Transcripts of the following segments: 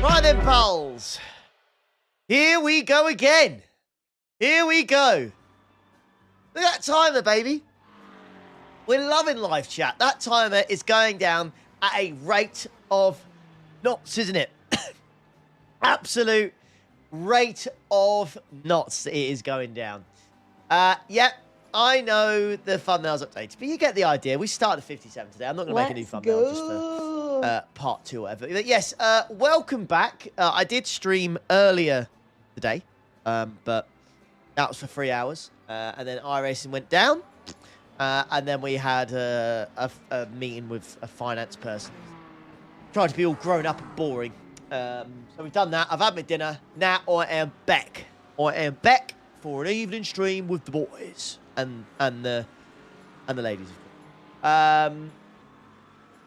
Right then, pals. Here we go again. Here we go. Look at that timer, baby. We're loving live chat. That timer is going down at a rate of knots, isn't it? Absolute rate of knots it is going down. Yeah, I know the thumbnail's updated, but you get the idea. We started at 57 today. I'm not going to make a new thumbnail just for part 2 or whatever. But yes, welcome back. I did stream earlier today, but that was for 3 hours. And then iRacing went down. And then we had a meeting with a finance person. Tried to be all grown up and boring. So we've done that. I've had my dinner. Now I am back. I am back for an evening stream with the boys and the ladies. Yeah,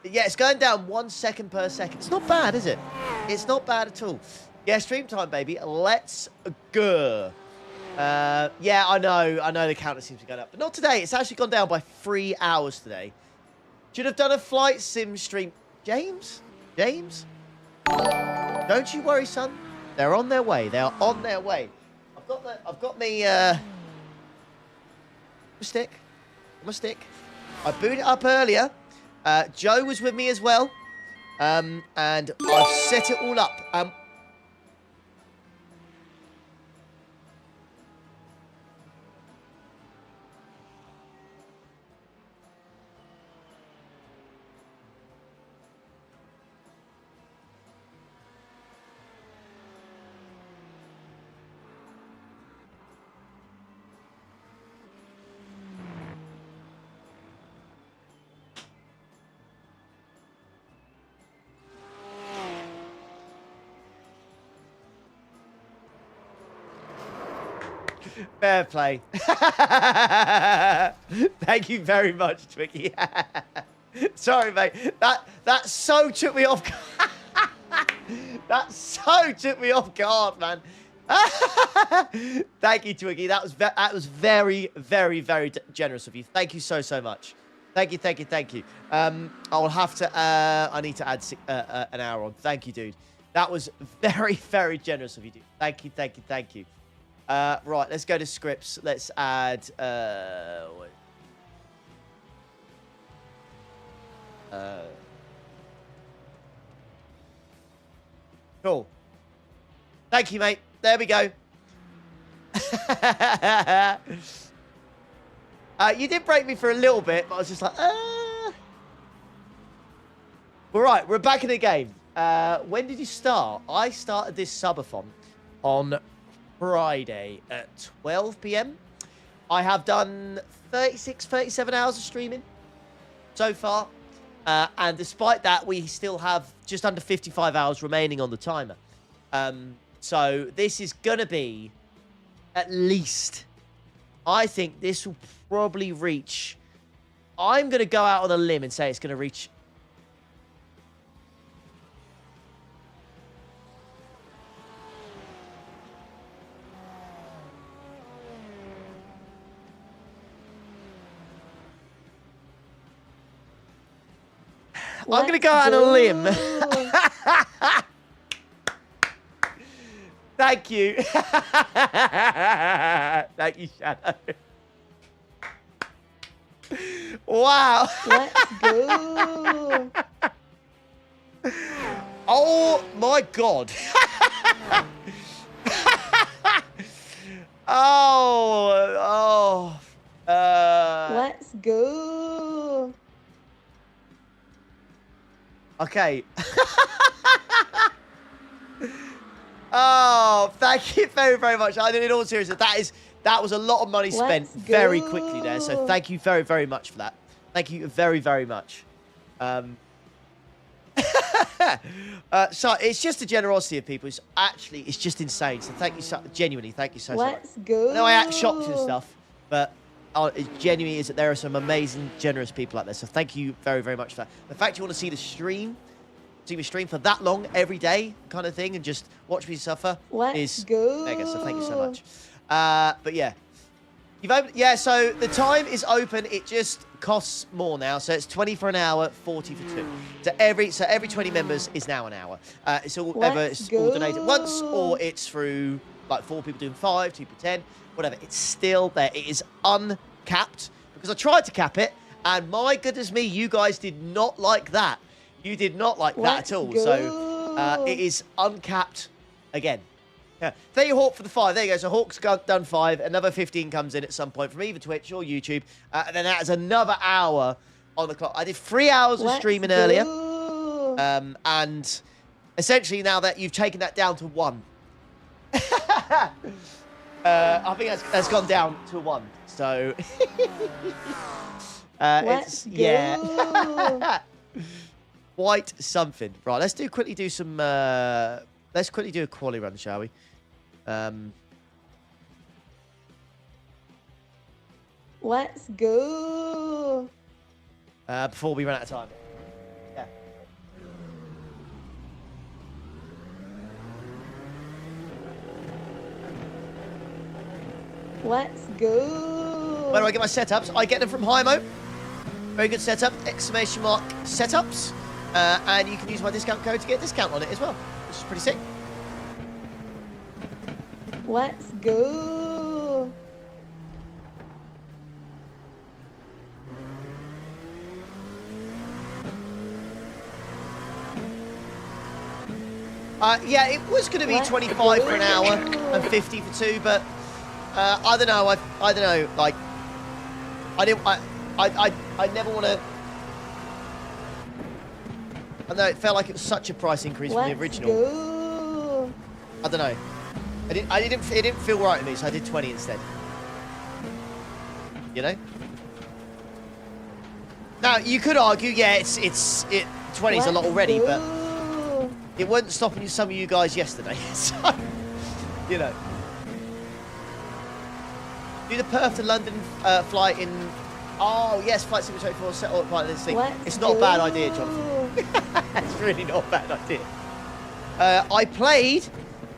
it's going down 1 second per second. It's not bad, is it? It's not bad at all. Yeah, stream time, baby. Let's go. Yeah, I know the counter seems to be going up, but not today. It's actually gone down by 3 hours today. Should have done a flight sim stream. James? Don't you worry, son. They're on their way. They are on their way. I've got me stick. My stick. I booted it up earlier. Joe was with me as well. And I've set it all up. Fair play. Thank you very much, Twiggy. Sorry, mate. That so took me off. That so took me off guard, man. Thank you, Twiggy. That was very, very, very generous of you. Thank you so much. Thank you. I'll have to. I need to add an hour on. Thank you, dude. That was very, very generous of you, dude. Thank you. Right, let's go to scripts. Let's add... cool. Thank you, mate. There we go. You did break me for a little bit, but I was just like, All right, we're back in the game. When did you start? I started this subathon on Friday at 12 p.m. I have done 37 hours of streaming so far. And despite that, we still have just under 55 hours remaining on the timer. So this is going to be at least, I think this will probably reach, I'm going to go out on a limb and say it's going to reach I'm going to go out on a limb. Thank you. Thank you, Shadow. Wow. Let's go. Oh, my God. Let's go. Okay. Oh, thank you very, very much. I did in all seriousness. That was a lot of money spent very quickly there. So thank you very, very much for that. Thank you very, very much. So it's just the generosity of people. It's just insane. So thank you genuinely. Thank you so much. Let's go. I know I act shocked and stuff, but it genuinely is that there are some amazing, generous people out there. So thank you very, very much for that. The fact you want to see me stream for that long every day kind of thing and just watch me suffer is mega. So thank you so much. But yeah. So the time is open. It just costs more now. So it's 20 for an hour, 40 for 2. So every 20 members is now an hour. It's all donated once, or it's through like 4 people doing 5, 2 people 10, whatever. It's still there. It is uncapped because I tried to cap it, and my goodness me, you guys did not like that. You did not like that at all. So it is uncapped again. Yeah. Thank you, Hawk, for the 5. There you go. So Hawk's done 5. Another 15 comes in at some point from either Twitch or YouTube. And then that is another hour on the clock. I did 3 hours of streaming earlier. And essentially now that you've taken that down to 1. I think that's gone down to 1. So yeah. Quite something. Right, let's quickly do some let's quickly do a quali run, shall we? Let's go. Before we run out of time. Yeah. Let's go. Where do I get my setups? I get them from Hymo. Very good setup. ! Setups. And you can use my discount code to get a discount on it as well, which is pretty sick. Let's go. Yeah, it was going to be 25 for an hour and 50 for 2, but I don't know. I don't know. Like, I never want to. I know it felt like it was such a price increase from the original. Go. I don't know. It didn't feel right to me, so I did 20 instead. You know. Now you could argue, yeah, 20 is a lot already, but it wasn't stopping some of you guys yesterday. So, you know. Do the Perth to London flight in. Oh yes, Flight Simulator 24 set all part of this thing. It's not a bad idea, Jonathan. It's really not a bad idea. I played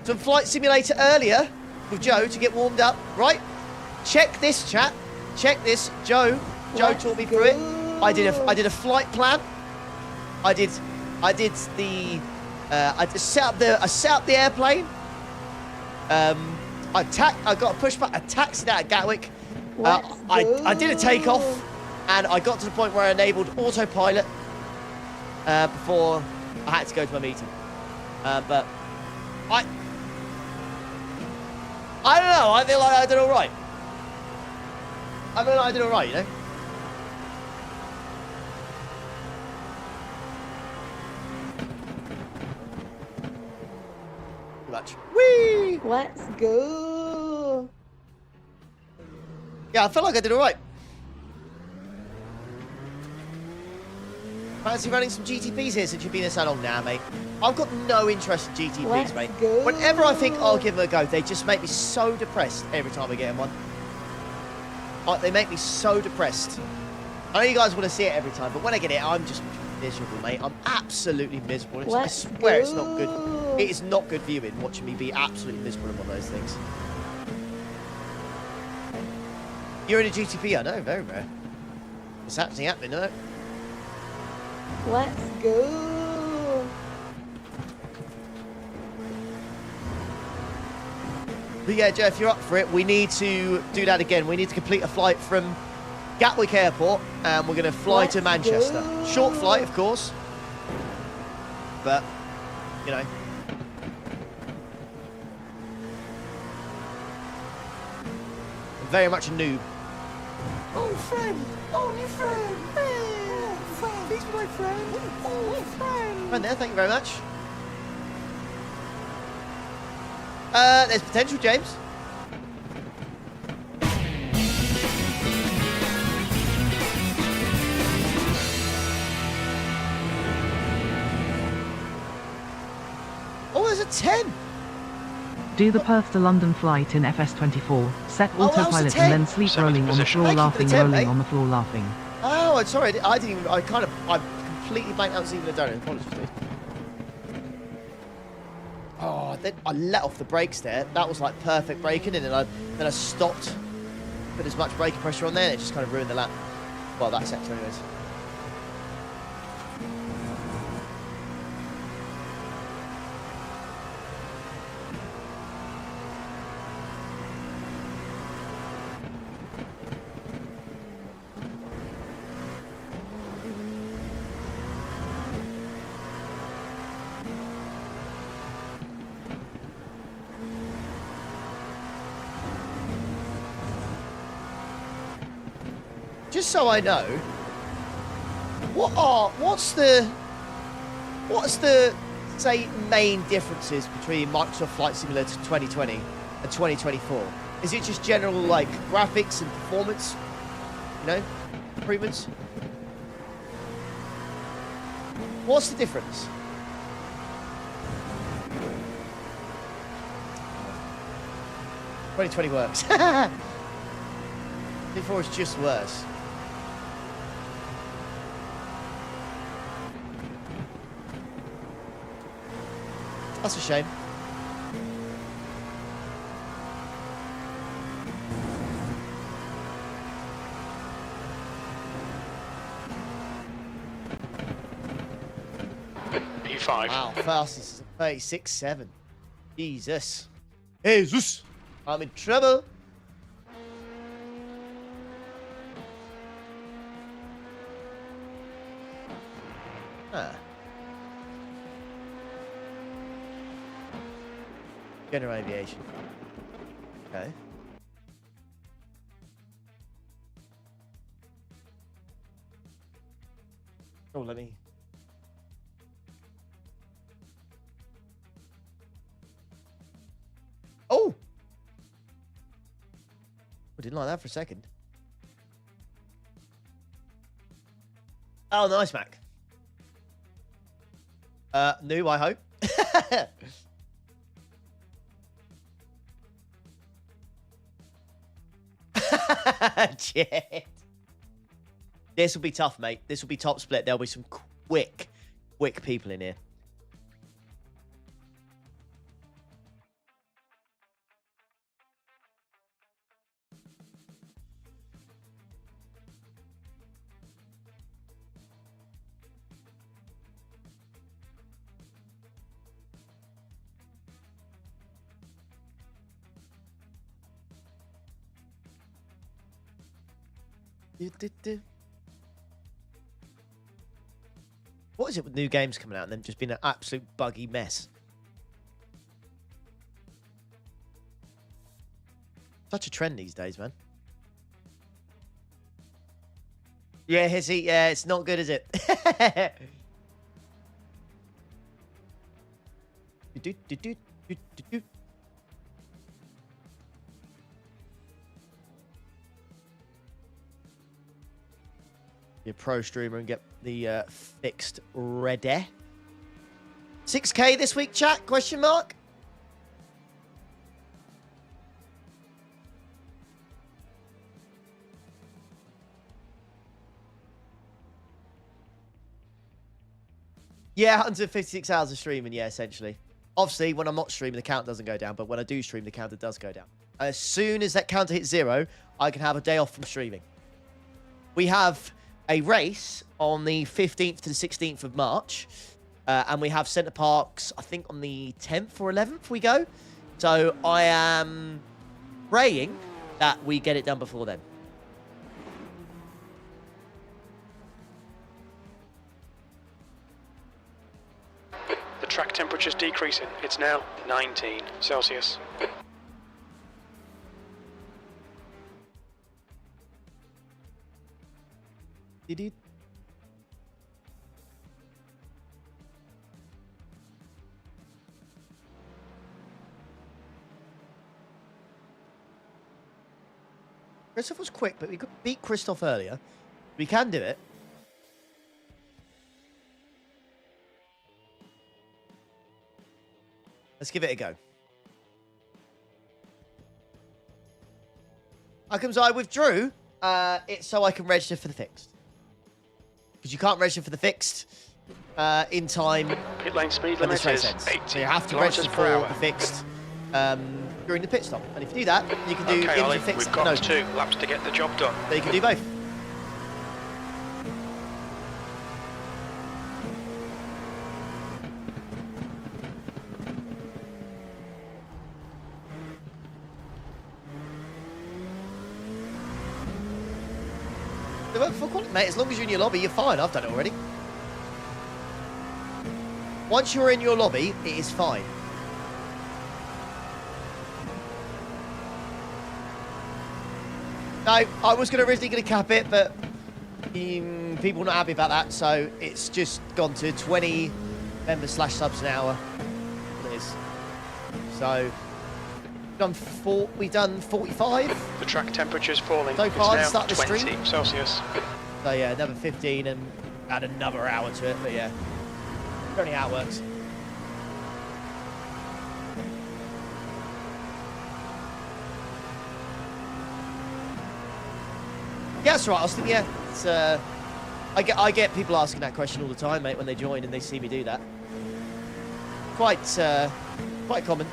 some Flight Simulator earlier with Joe to get warmed up. Right? Check this, chat. Check this. Joe taught me through it. I did a flight plan. I set up the airplane. I got a push button. I taxied out of Gatwick. I did a takeoff, and I got to the point where I enabled autopilot before I had to go to my meeting. But I don't know. I feel like I did all right. I feel like I did all right, you know. Too much. Whee! Let's go. Yeah, I felt like I did all right. Fancy running some GTPs here since you've been here so long now, mate? I've got no interest in GTPs, mate. Go. Whenever I think I'll give them a go, they just make me so depressed every time I get in one. Like, they make me so depressed. I know you guys want to see it every time, but when I get it, I'm just miserable, mate. I'm absolutely miserable. I swear it's not good. It is not good viewing, watching me be absolutely miserable in one of those things. You're in a GTP, I know, very rare. It's actually happening, no? Let's go. But yeah, Joe, if you're up for it, we need to do that again. We need to complete a flight from Gatwick Airport, and we're going to fly to Manchester. Go. Short flight, of course. But, you know. I'm very much a noob. Oh, friend. Oh, new friend. Oh, friend. He's my friend. Oh, friend. Right there, thank you very much. There's potential, James. Oh, there's a 10. Do the Perth to London flight in FS24. Set autopilot and then sleep rolling on the floor laughing, rolling on the floor laughing. Oh, I'm sorry. I didn't even. I completely blanked out. Even a donut. Apologies, please. Oh, then I let off the brakes there. That was like perfect braking, and then I stopped, put as much braking pressure on there, and it just kind of ruined the lap. Well, that sector, anyways. just so I know, what's the say main differences between Microsoft Flight Simulator 2020 and 2024? Is it just general like graphics and performance, you know, improvements? What's the difference? '20 works. Before it's just worse. That's a shame. P5. Wow, fastest is 36.7. Jesus. Jesus. I'm in trouble. Huh. General aviation. Okay. Oh, let me. Oh! I didn't like that for a second. Oh, nice, Mac. New, I hope. Shit. This will be tough, mate. This will be top split. There'll be some quick people in here. What is it with new games coming out and them just being an absolute buggy mess? Such a trend these days, man. Yeah, Hissy, yeah, it's not good, is it? Be a pro streamer and get the fixed ready. 6K this week, chat? Question mark? Yeah, 156 hours of streaming, yeah, essentially. Obviously, when I'm not streaming, the count doesn't go down, but when I do stream, the counter does go down. As soon as that counter hits 0, I can have a day off from streaming. We have a race on the 15th to the 16th of March, and we have Centre Parks, I think, on the 10th or 11th we go. So I am praying that we get it done before then. The track temperature's decreasing. It's now 19 Celsius. Did it? Christoph was quick, but we could beat Christoph earlier. We can do it. Let's give it a go. How comes I withdrew? It's so I can register for the fixed. Because you can't register for the fixed in time. Pit lane speed limit is 80 so you have to register for the fixed during the pit stop. And if you do that, you can do okay, Ollie, fixed. we've got 2 laps to get the job done. So you can do both. Mate, as long as you're in your lobby, you're fine. I've done it already. Once you're in your lobby, it is fine. No, I was originally going to cap it, but people not happy about that, so it's just gone to 20 members / subs an hour. It is. So we've done 45. The track temperature's falling. So far, it's now start the 20 stream. Celsius. So yeah, another 15 and add another hour to it, but yeah. Only how it works. Yeah, that's right, Austin. Yeah, it's, I get people asking that question all the time, mate, when they join and they see me do that. Quite common.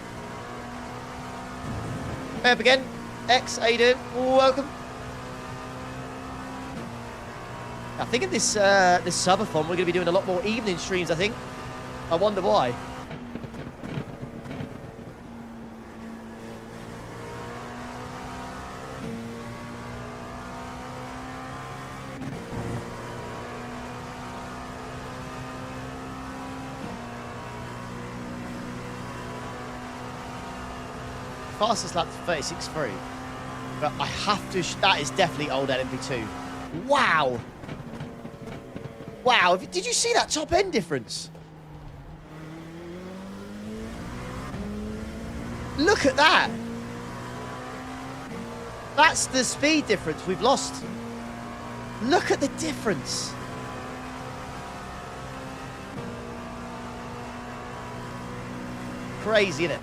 Hey up again, X, how you doing? Welcome. I think in this subathon we're going to be doing a lot more evening streams. I think. I wonder why. Fastest lap to 36.3. But I have to... that is definitely old LMP2. Wow. Wow. Did you see that top end difference? Look at that. That's the speed difference we've lost. Look at the difference. Crazy, isn't it?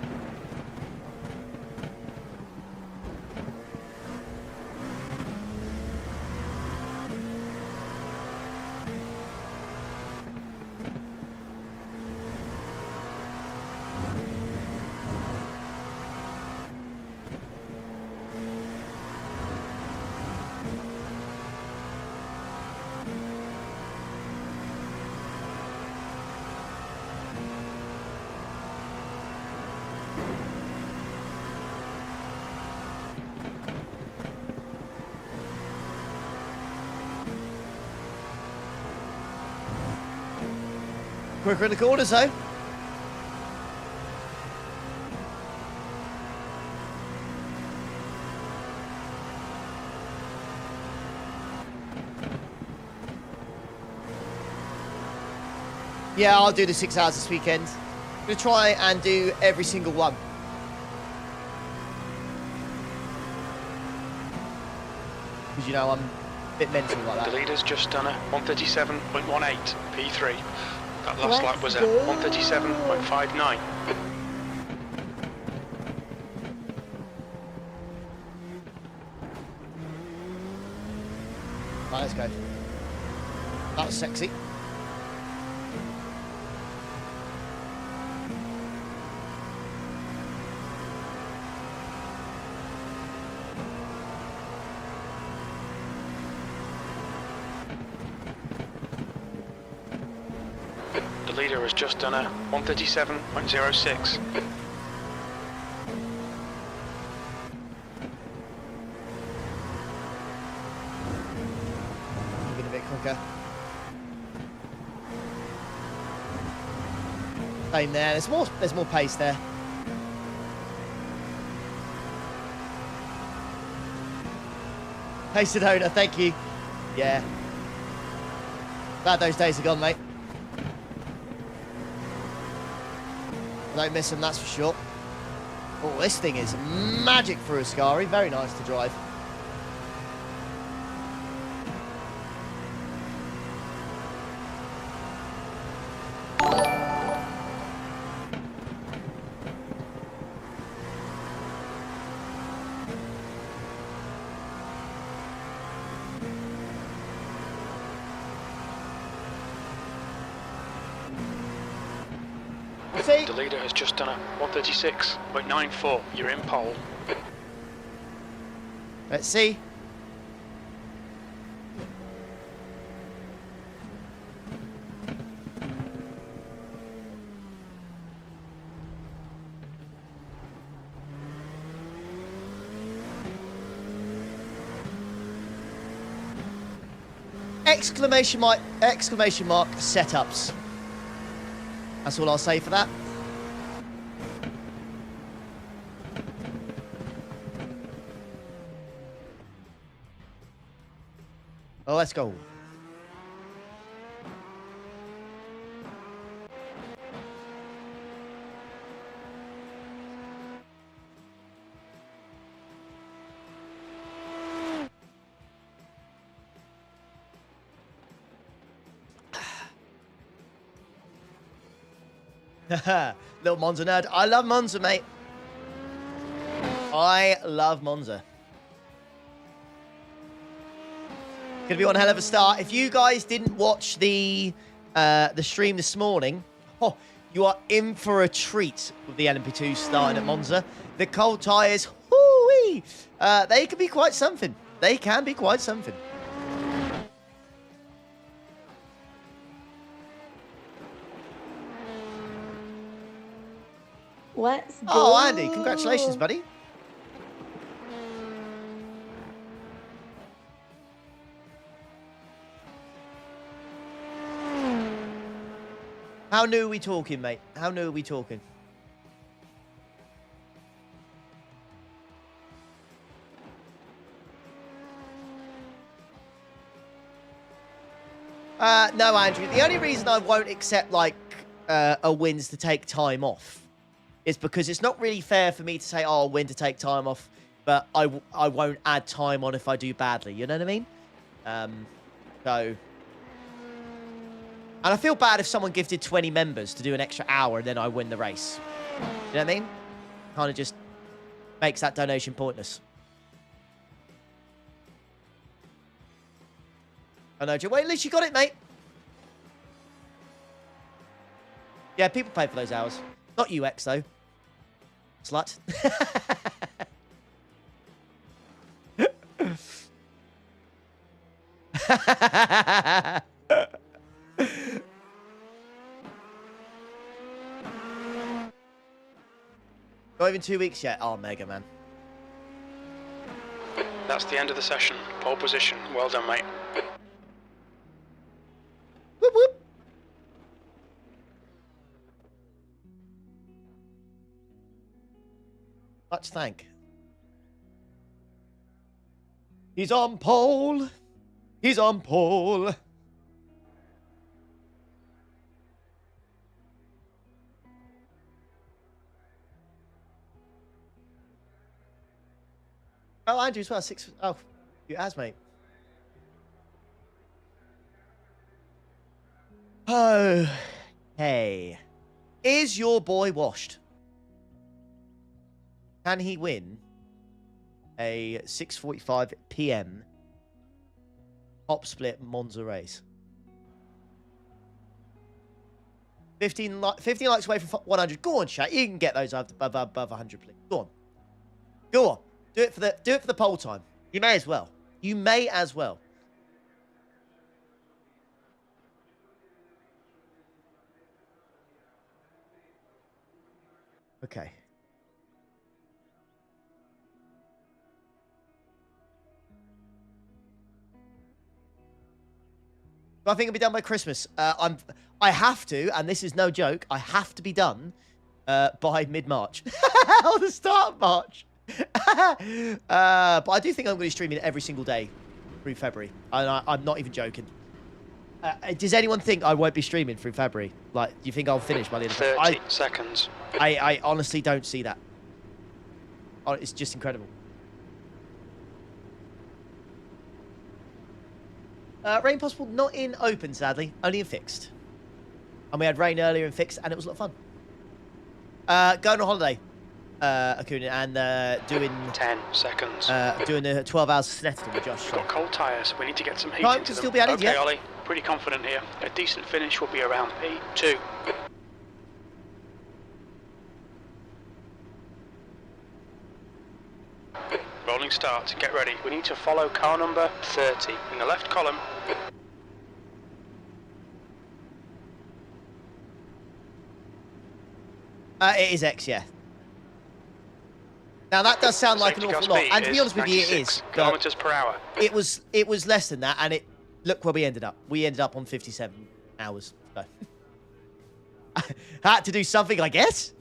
Quicker in the corners, though. Yeah, I'll do the 6 hours this weekend. I'm going to try and do every single one. Because, you know, I'm a bit mental like that. The leader's just done a 137.18 P3. That last lap was a 137.59. Right, let's go. That was sexy. The leader has just done a 137.06. Moving a bit quicker. Same there. There's more pace there. Hey Sedona, thank you. Yeah. Glad those days are gone, mate. Don't miss them, that's for sure. Oh, this thing is magic for a Ascari. Very nice to drive. The leader has just done a 136.94. You're in pole. Let's see. Exclamation mark setups. That's all I'll say for that. Oh, let's go. Little Monza nerd. I love Monza, mate. I love Monza. Gonna be one hell of a start. If you guys didn't watch the stream this morning, oh, you are in for a treat with the LMP2 starting at Monza. The cold tyres, whoo-wee, they can be quite something. They can be quite something. Let's go. Oh, Andy, congratulations, buddy. How new are we talking, mate? How new are we talking? No, Andrew. The only reason I won't accept, like, a wins to take time off is because it's not really fair for me to say, oh, I'll win to take time off, but I won't add time on if I do badly. You know what I mean? So... And I feel bad if someone gifted 20 members to do an extra hour and then I win the race. You know what I mean? Kind of just makes that donation pointless. I know, Joe. Well, at least you got it, mate. Yeah, people pay for those hours. Not UX, though. Slut. Not even 2 weeks yet. Oh, mega, man. That's the end of the session. Pole position. Well done, mate. Whoop, whoop. Much thank. He's on pole. He's on pole. Oh, Andrew as well. 6. Oh, you as, mate. Oh, hey. Is your boy washed? Can he win a 6:45 p.m. top split Monza race? 15 likes away from 100. Go on, chat. You can get those above 100, please. Go on. Go on. Do it for the poll time. You may as well. You may as well. Okay. Do I think it'll be done by Christmas? I have to, and this is no joke. I have to be done by mid-March or the start of March. But I do think I'm going to be streaming every single day through February. I'm not even joking. Does anyone think I won't be streaming through February? Like, do you think I'll finish by the end of 30 seconds. I honestly don't see that. Oh, it's just incredible. Rain possible, not in open, sadly. Only in fixed. And we had rain earlier in fixed, and it was a lot of fun. Going on holiday, Acuna, and doing 10 seconds. Doing the 12 hours of Snetterton with Josh. We've got cold tyres. We need to get some heat Time into can them. still be added, okay, yeah. Ollie. Pretty confident here. A decent finish will be around P2. Rolling start. Get ready. We need to follow car number 30 in the left column. It is X, yeah. Now that does sound like an awful lot, and to be honest with you, it is. Kilometers per hour. It was less than that, and it look where we ended up. We ended up on 57 hours. So. I had to do something, I guess.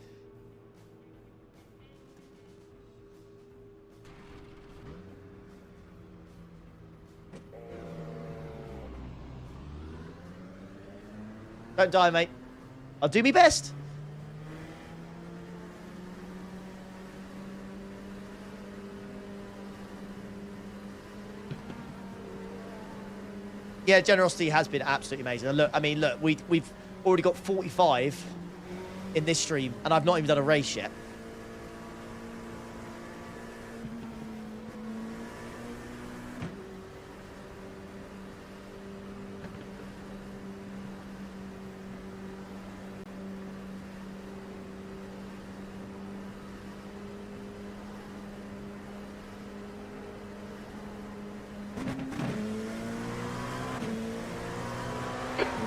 Don't die, mate. I'll do my best. Yeah, generosity has been absolutely amazing. And look, I mean, look, we've already got 45 in this stream, and I've not even done a race yet.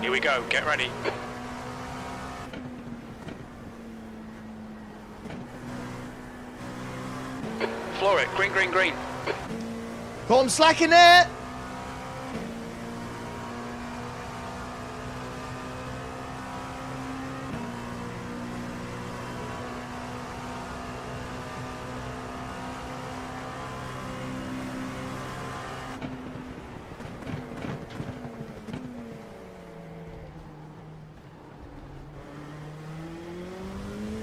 Here we go, get ready. Floor it, green, green, green. Got him slacking there.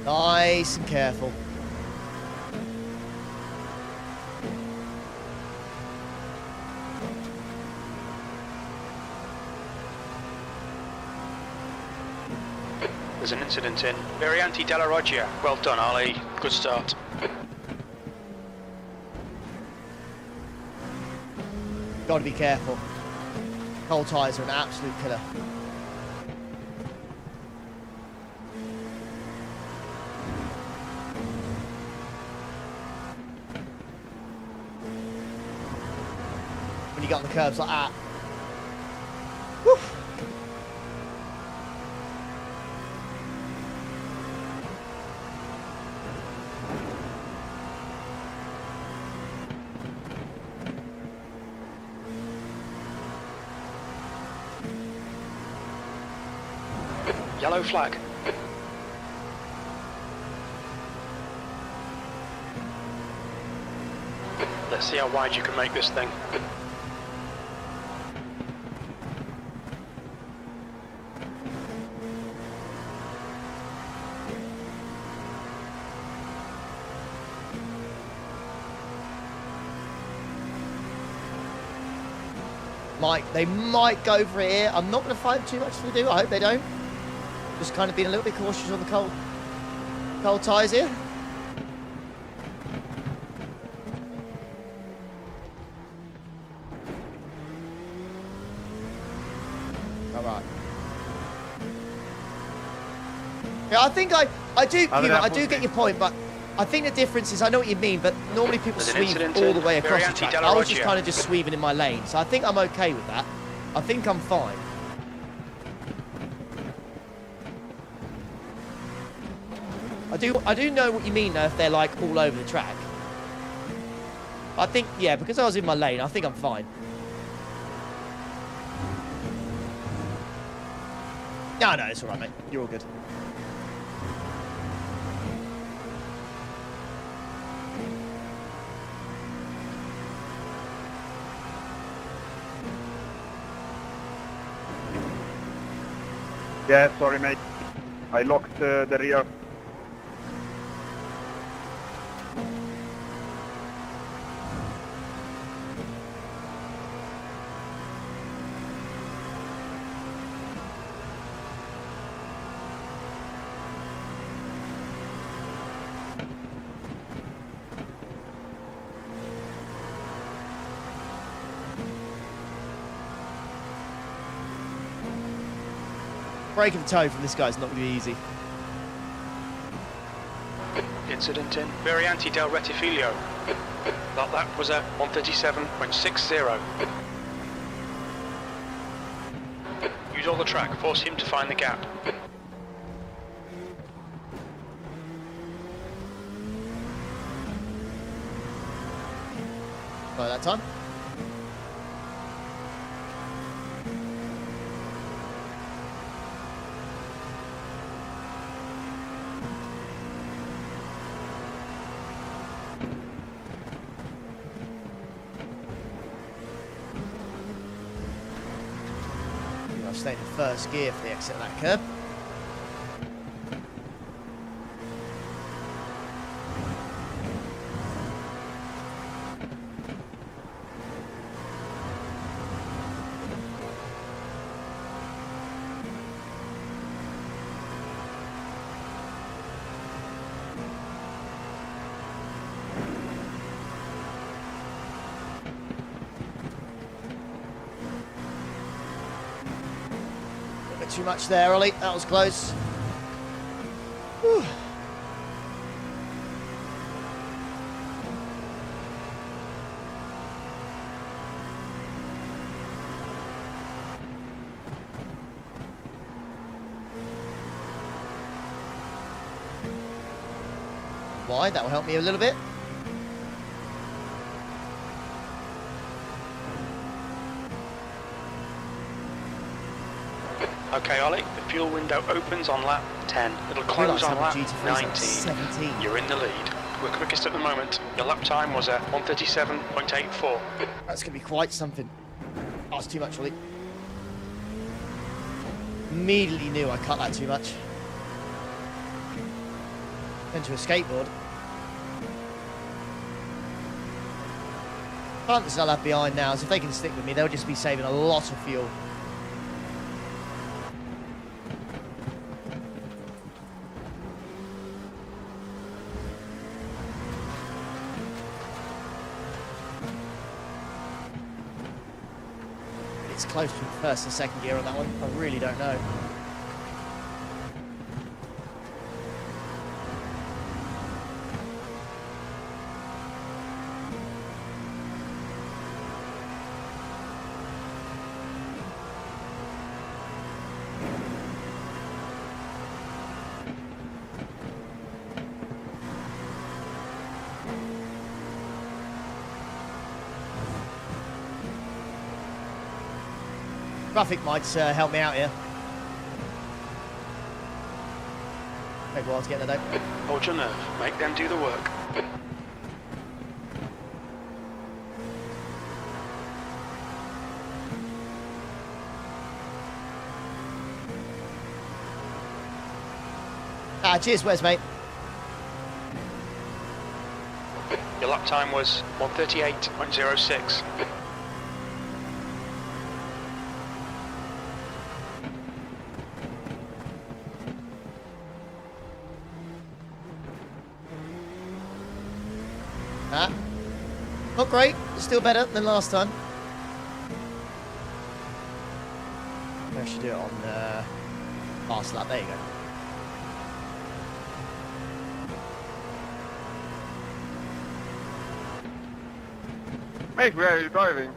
Nice and careful. There's an incident in Varianti della Roggia. Well done, Ali. Good start. Got to be careful. Cold tyres are an absolute killer. When you get on the curbs like that. Woo. Yellow flag. Let's see how wide you can make this thing. They might go for it here. I'm not going to fight too much if they do. I hope they don't. Just kind of being a little bit cautious on the cold tyres here. All right. Yeah, I think I do get your point, but I think the difference is I know what you mean, but normally people sweep all the way across the track. I was just kind of just sweeping in my lane, so I think I'm okay with that. I think I'm fine. I do know what you mean though if they're like all over the track. I think, yeah, because I was in my lane, I think I'm fine. No, it's all right, mate. You're all good. Yeah, sorry, mate. I locked the rear. Breaking the toe from this guy's not going to be easy. Incident in Varianti del Rettifilo. That was a 137.60. Use all the track, force him to find the gap. By that time. I've stayed in first gear for the exit of that curb. Too much there, Ollie. That was close. Whew. Wide, that will help me a little bit. Okay, Ollie, the fuel window opens on lap 10. It'll close on lap 19. You're in the lead. We're quickest at the moment. Your lap time was at 1:37.84. That's going to be quite something. Oh, it's too much, Ollie. Immediately knew I cut that too much. Into a skateboard. Punters I'll have behind now, so if they can stick with me, they'll just be saving a lot of fuel. It's close between first and second gear on that one. I really don't know. Traffic might help me out here. Take a while to get there though. Hold your nerve. Make them do the work. Cheers, Wes, mate. Your lap time was 1:38.06. Not great, still better than last time. I should do it on fast lap. There you go. Mate, where are you driving?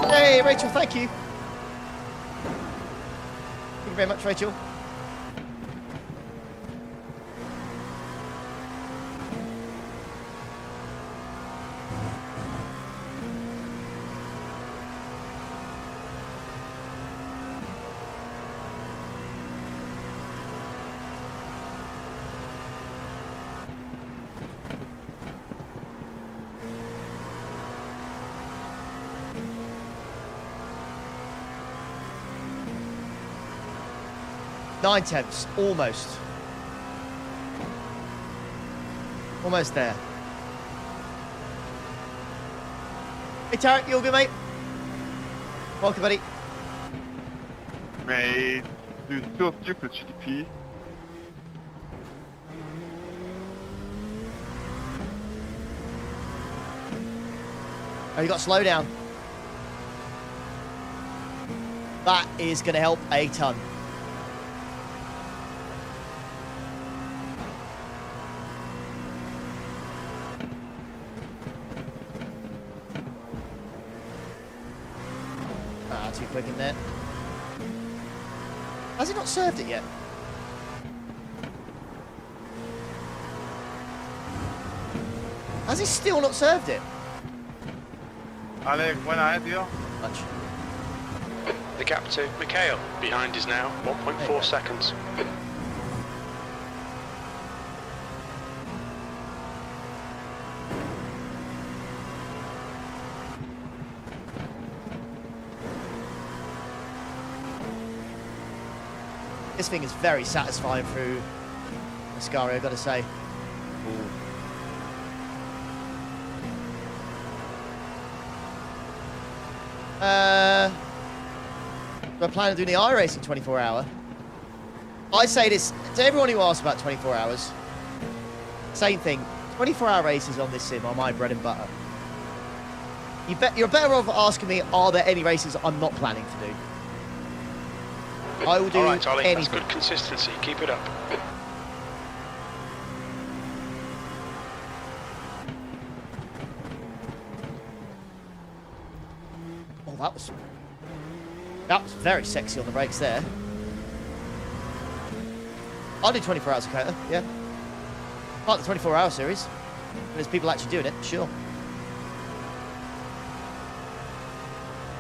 Hey, Rachel, thank you. Thank you very much, Rachel. Nine tenths, almost. Almost there. Hey Tarek, you all good, mate? Welcome, buddy. Mate, du es so stupid, GDP. Oh, you got slow down. That is going to help a ton. Too quick in there. Has he not served it yet? Has he still not served it? Alex, buena, tío. Much. The gap to Mikhail behind is now 1.4 seconds. This thing is very satisfying through Mascari, I've got to say. Ooh. We're planning on doing the iRacing 24 hour. I say this to everyone who asks about 24 hours. Same thing. 24-hour races on this sim are my bread and butter. You're better off asking me, are there any races I'm not planning to do? I will do All right, Ollie, anything. that's good consistency. Keep it up. Oh, that was very sexy on the brakes there. I'll do 24 hours of Dakota, yeah. Part of the 24-hour series. When there's people actually doing it, sure.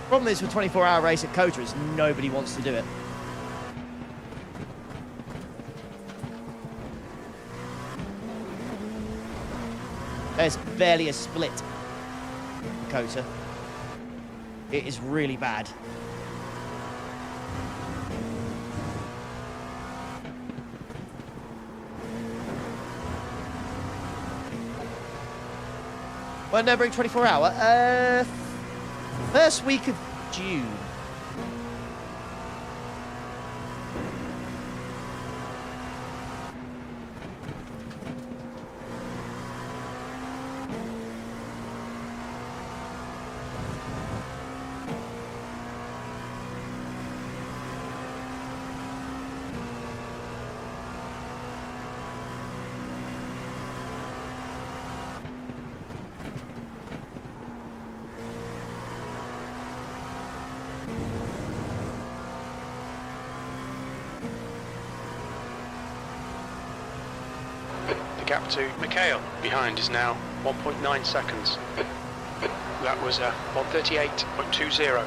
Problem is with 24-hour race at Kota is nobody wants to do it. There's barely a split in Kota. It is really bad. When they're bring 24 hour? First week of June. The gap to Mikhail behind is now 1.9 seconds. That was 1:38.20.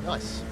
Nice.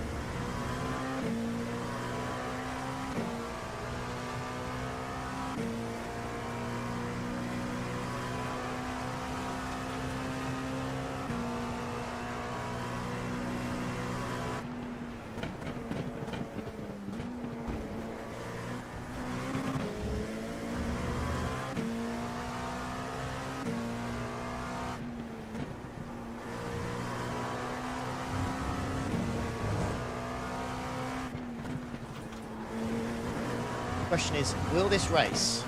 Question is, will this race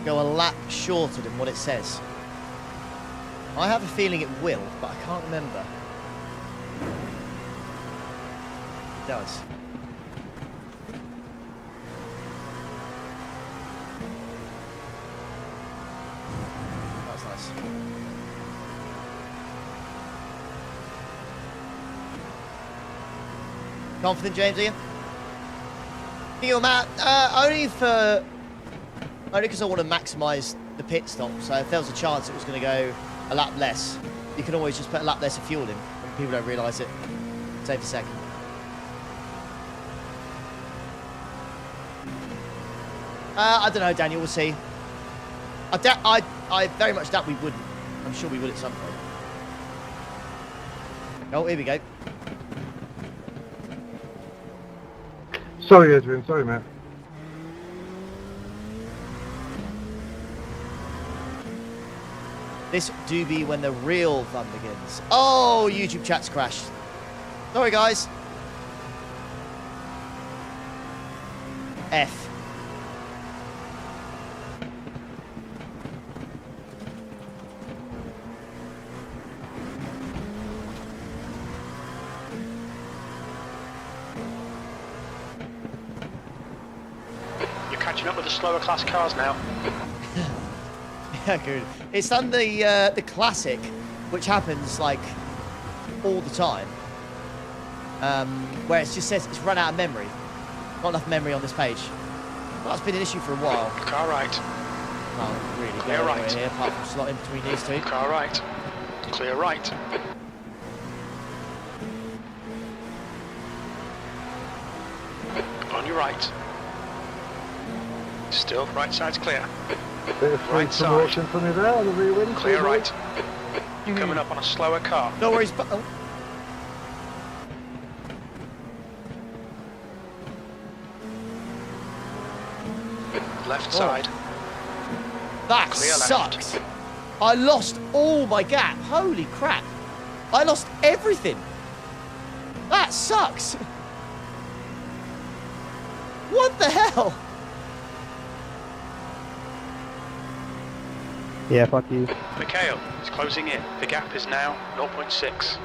go a lap shorter than what it says? I have a feeling it will, but I can't remember. It does. That's nice. Confident, James, are you? You, Matt, only because I want to maximise the pit stop. So if there was a chance it was going to go a lap less, you can always just put a lap less of fuel in. And people don't realise it. Save a second. I don't know, Daniel. We'll see. I very much doubt we wouldn't. I'm sure we would at some point. Oh, here we go. Sorry, Adrian. Sorry, mate. This do be when the real fun begins. Oh, YouTube chat's crashed. Sorry, guys. F. Catching up with the slower class cars now. Yeah, good. It's done the classic, which happens like all the time. Where it just says it's run out of memory. Not enough memory on this page. Well, that's been an issue for a while. Car right. Can't really go Clear anywhere right. here, apart from slot in between these two. Car right. Clear right. On your right. Still, right side's clear. Bit of Right free side. promotion for me there, the rear wind. Clear right. You're coming up on a slower car. No worries, but... Oh. Left side. That Clear left. sucks. I lost all my gap. Holy crap. I lost everything. That sucks. What the hell? Yeah, fuck you. Mikhail is closing in. The gap is now 0.6.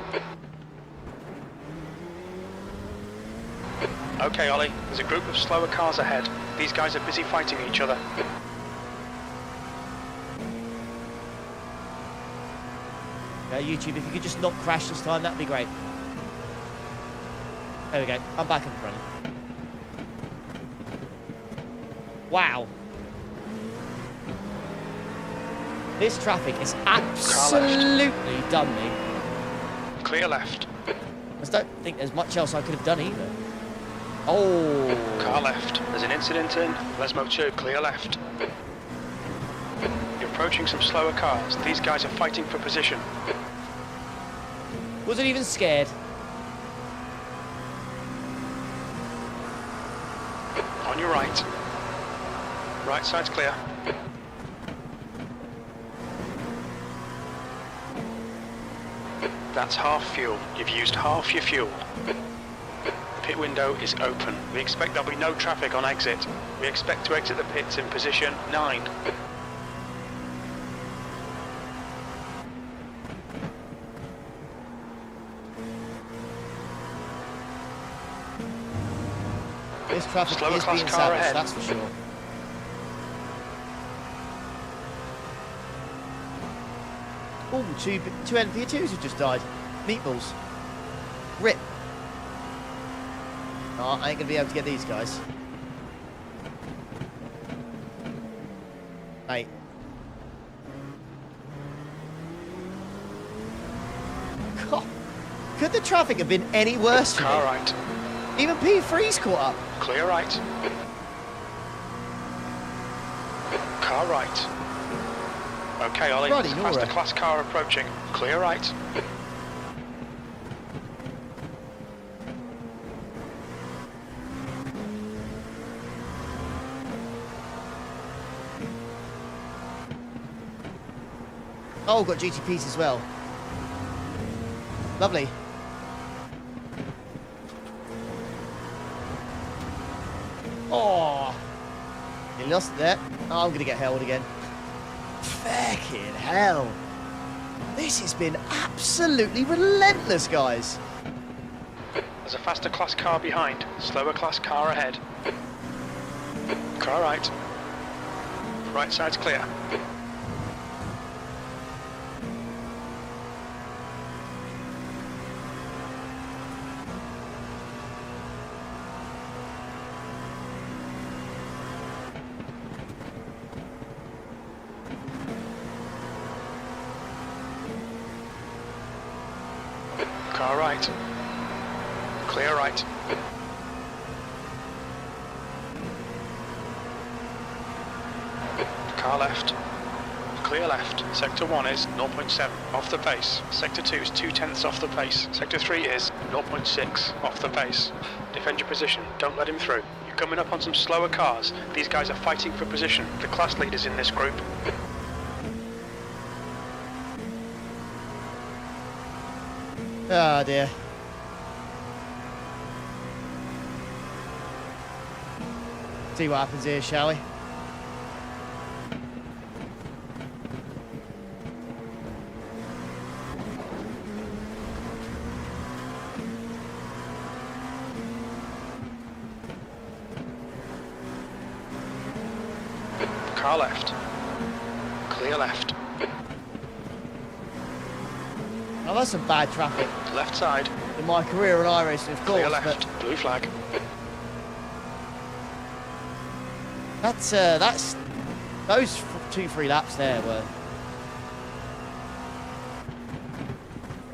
Okay, Ollie. There's a group of slower cars ahead. These guys are busy fighting each other. Yeah, YouTube, if you could just not crash this time, that'd be great. There we go. I'm back and running. Wow. This traffic has absolutely done me. Clear left. I just don't think there's much else I could have done either. Oh. Car left. There's an incident in Lesmo 2. Clear left. You're approaching some slower cars. These guys are fighting for position. Wasn't even scared. On your right. Right side's clear. That's half fuel. You've used half your fuel. The pit window is open. We expect there'll be no traffic on exit. We expect to exit the pits in position 9. This traffic Slower is class being car savaged, ahead. that's for sure. Oh, two NP2s have just died. Meatballs. Rip. Oh, I ain't gonna be able to get these guys. Mate. God. Could the traffic have been any worse for Car me? right. Even P3's caught up. Clear right. Car right. Okay, Ollie. Bloody There's a faster Neewer. class car approaching. Clear right. Oh, got GTPs as well. Lovely. Oh, he lost it there. Oh, I'm gonna get held again. Fucking hell. This has been absolutely relentless, guys. There's a faster class car behind. Slower class car ahead. Car right. Right side's clear. Car right. Clear right. Car left. Clear left. Sector 1 is 0.7 off the pace. Sector 2 is 0.2 off the pace. Sector 3 is 0.6 off the pace. Defend your position. Don't let him through. You're coming up on some slower cars. These guys are fighting for position. The class leaders in this group. Oh dear. See what happens here, shall we? Car left. Clear left. I've had some bad traffic Left side. in my career in iRacing, of Clear course, left. but Blue flag. that's those 2-3 laps there were.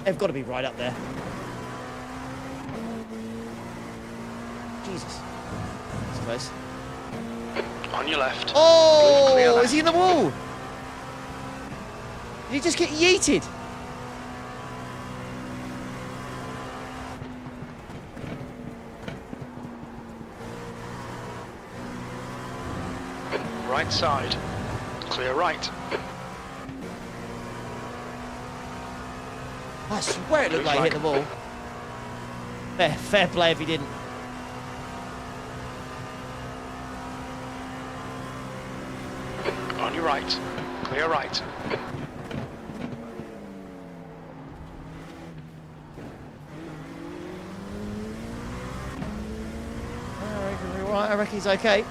They've got to be right up there. Jesus. That's close. On your left. Oh, Clear left. is he in the wall? Did he just get yeeted? Right side. Clear right. I swear it looked Blue like he hit flag. the wall. Fair play if he didn't. On your right. Clear right. I reckon he's okay.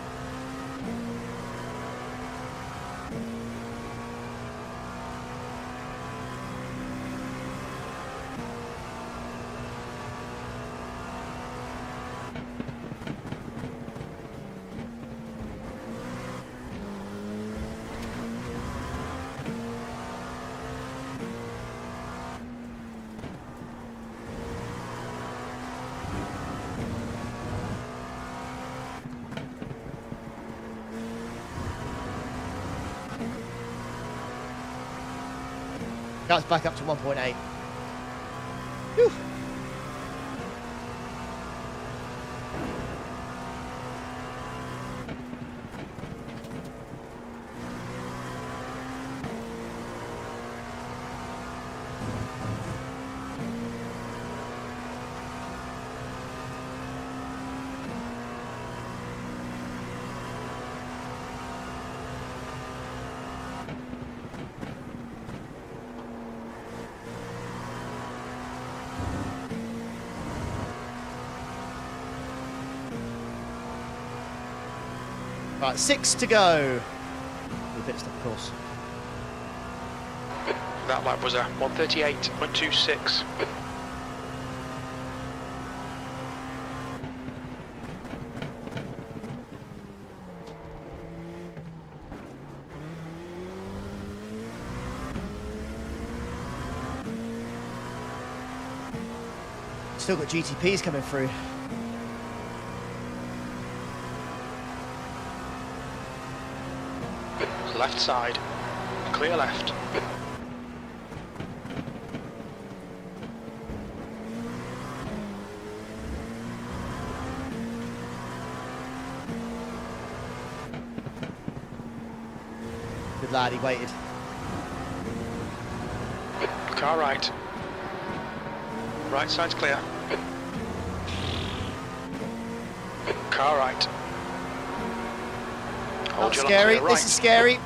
Now it's back up to 1.8. Whew. Right, 6 to go. The pit stop, of course. That lap was a 138.26. Still got GTPs coming through. Left side. Clear left. Good lad, he waited. Car right. Right side's clear. Car right. Hold Not your scary. clear right. This is scary.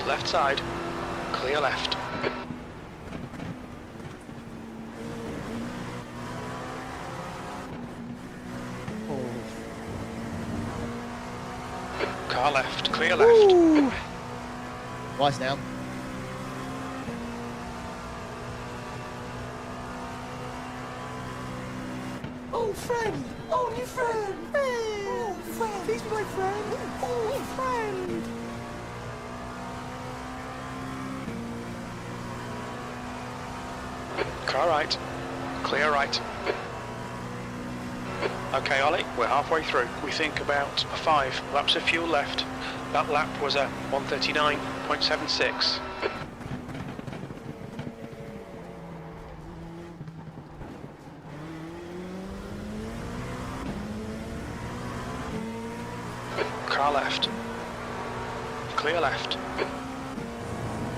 Left side. Clear left. Car left. Clear left. Ooh. Twice now. Oh, friend! Oh, new friend! Oh, friend! He's my friend! Oh, friend! Car right. Clear right. Okay, Ollie, we're halfway through. We think about 5 laps of fuel left. That lap was a 139.76. Car left. Clear left.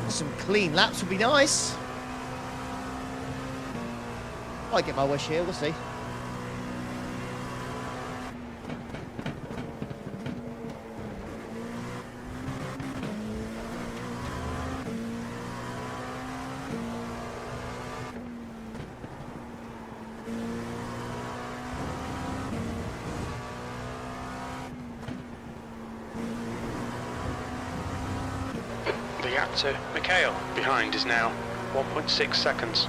Some clean laps would be nice. Might get my wish here, we'll see. The gap to Mikhail behind is now 1.6 seconds.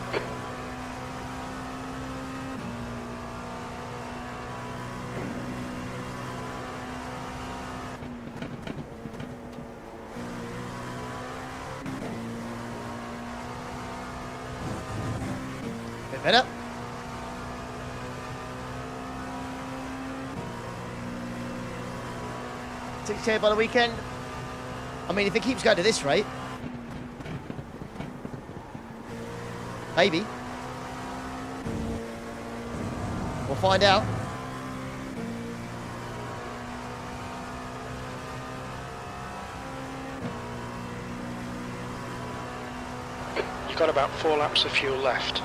Bit better. $6K by the weekend. I mean, if it keeps going to this rate, maybe. We'll find out. You've got about 4 laps of fuel left.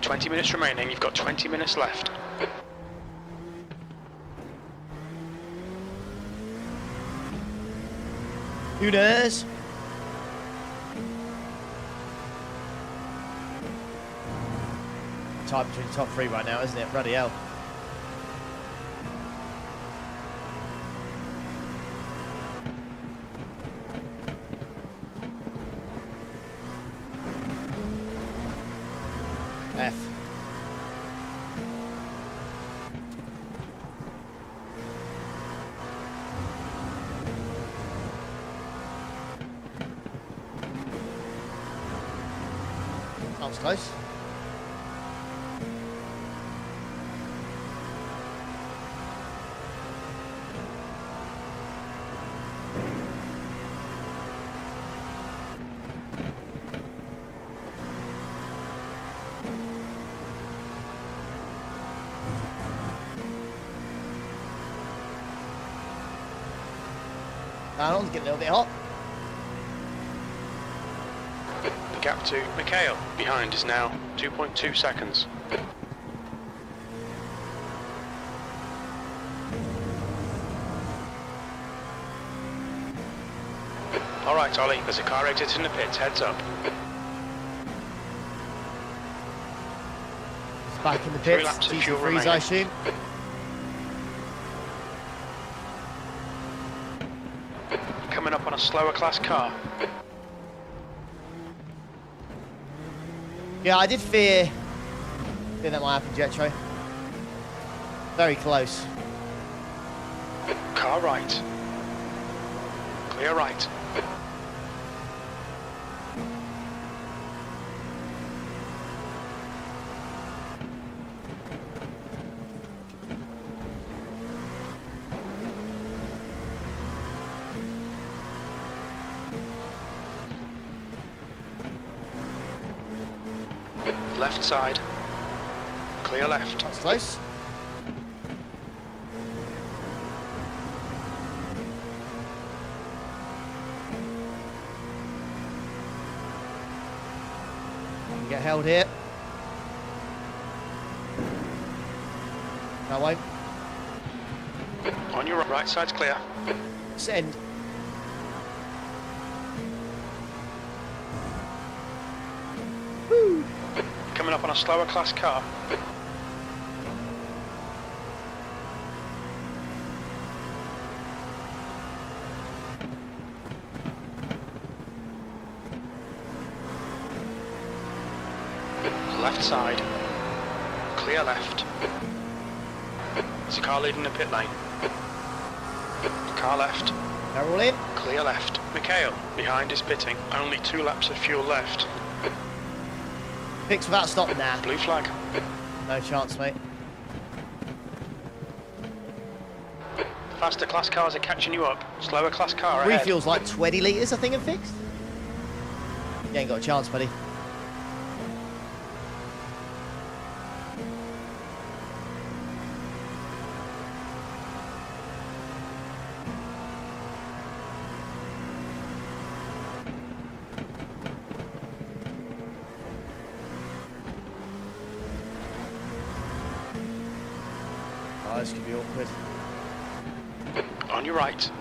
20 minutes remaining, you've got 20 minutes left. Who knows? Tied between the top 3 right now, isn't it? Bloody hell. F. That was close. Donald's getting a little bit hot. The gap to Mikhail behind is now 2.2 seconds. Alright Ollie, there's a car exiting the pits, heads up. It's back in the 3 pits. laps of fuel GT3s, remaining. I assume. Coming up on a slower class car. Yeah, I did fear that might happen, Jetro. Very close. Car right. Clear right. Left side. Clear left. That's close. You get held here. No, I won't. On your right side's clear. Send. Coming up on a slower class car. Left side. Clear left. There's a car leading the pit lane. Car left. They're all in. Clear left. Mikhail, behind is pitting. Only 2 laps of fuel left. Picks without stopping now. Blue flag. No chance, mate. Faster class cars are catching you up. Slower class car ahead. Refuel's like 20 litres, I think, and fixed. You ain't got a chance, buddy. Oh, this could be awkward. On your right.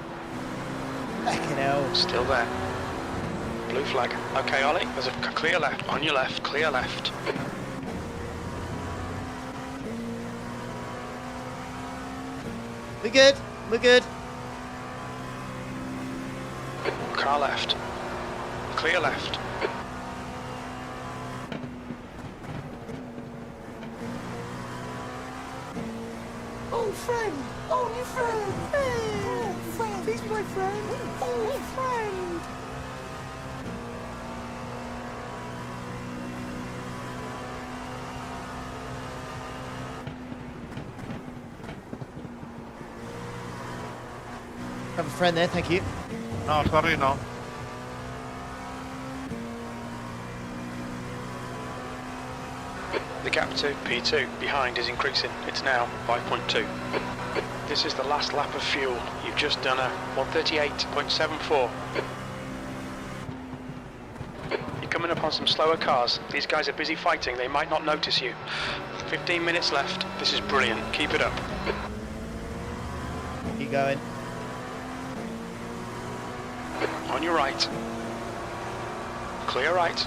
Fucking hell. Still there. Blue flag. Okay, Ollie, there's a clear left. On your left, clear left. We're good. We're good. car left. Clear left. Oh, friend! Oh, new friend! Oh, friend! Please be my friend! Oh, friend! Have a friend there, thank you. No, sorry, no. The gap to P2 behind is increasing. It's now 5.2. This is the last lap of fuel. You've just done a 138.74. You're coming up on some slower cars. These guys are busy fighting. They might not notice you. 15 minutes left. This is brilliant. Keep it up. Keep going. On your right. Clear right.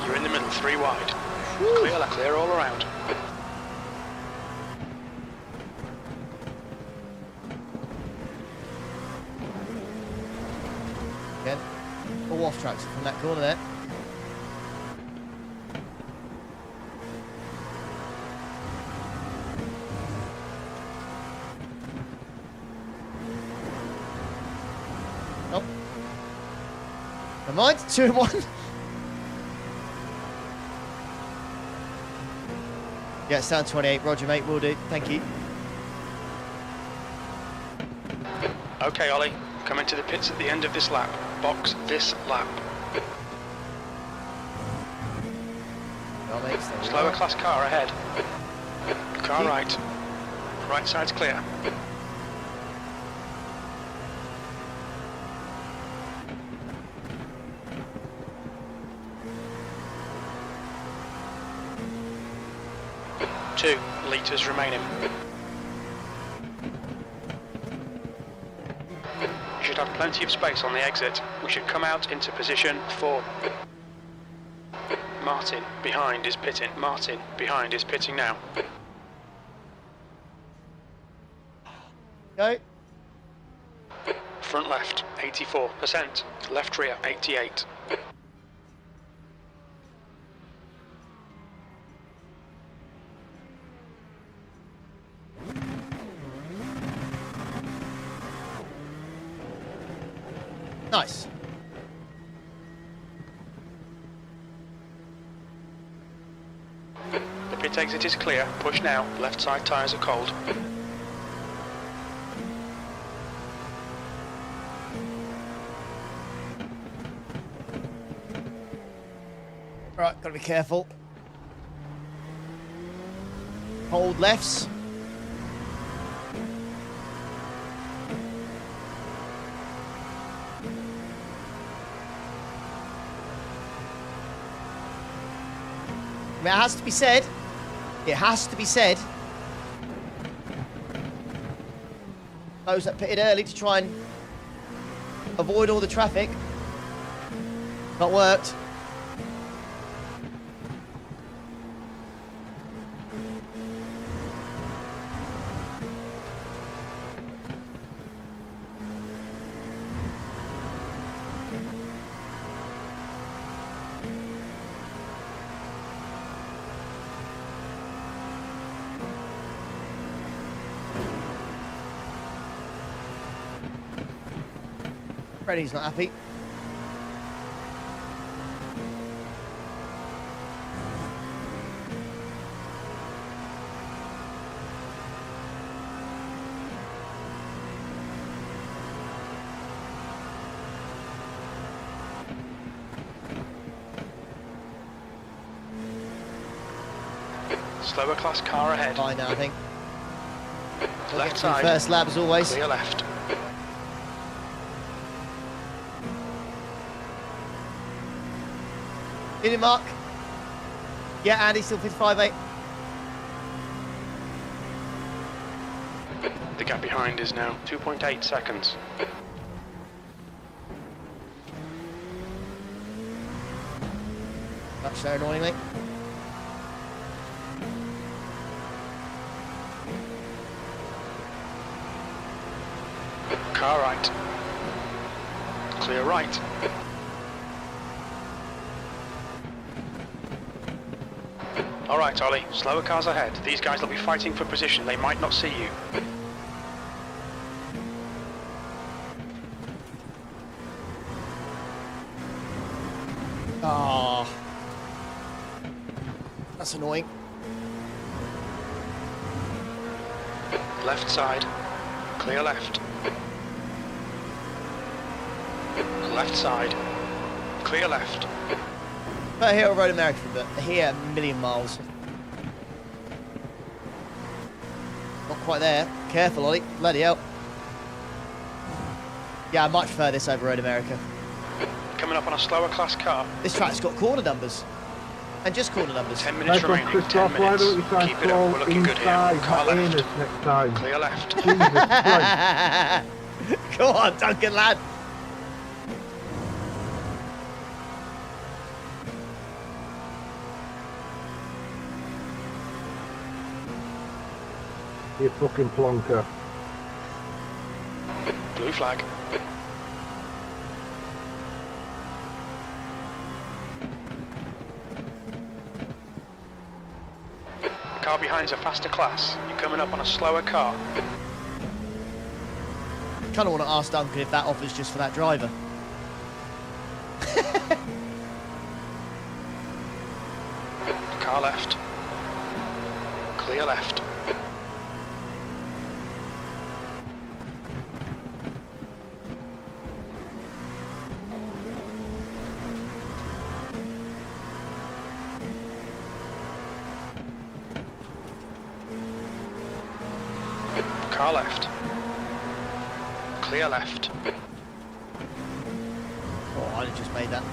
You're in the middle, 3 wide. Clear left, clear all around. Again. All off tracks from that corner there. Nope. Never mind, 2 and 1. Yeah, it's down 28. Roger, mate, will do. Thank you. Okay, Ollie, come into the pits at the end of this lap. Box this lap. Well, mate, stay Slower right. class car ahead. Car Keep. right. Right side's clear. Two litres remaining. You should have plenty of space on the exit. We should come out into position 4. Martin behind is pitting. Martin behind is pitting now. Go. Front left 84%. Left rear 88. Nice. The pit exit is clear. Push now. Left side tyres are cold. Right, gotta be careful. Hold lefts. I mean, it has to be said. It has to be said. Those that pitted early to try and avoid all the traffic. Not worked. Freddie's not happy. Slower class car ahead. Fine now, I think. Left side. First lap as always. Clear left. In it, Mark. Yeah, Andy, still 55.8. The gap behind is now 2.8 seconds. Much so annoyingly. Car right. Clear right. Alright, Ollie, slower cars ahead. These guys will be fighting for position. They might not see you. Ah, that's annoying. Left side. Clear left. Left side. Clear left. But here on Road America, but here a million miles. Not quite there. Careful, Ollie. Bloody hell. Yeah, I much prefer this over Road America. Coming up on a slower class car. This track's got corner numbers. And just corner numbers. 10 minutes Nice one, remaining. 10 Christoph. Why don't you minutes. try Keep and it up. We're crawl looking good here. inside Car my left. anus next time? Clear left. Jesus Christ. Go on, Duncan, lad. You fucking plonker. Blue flag. Car behind's a faster class. You're coming up on a slower car. Kind of want to ask Duncan if that offer's just for that driver. Car left. Clear left. Car left. Clear left. Oh, I just made that.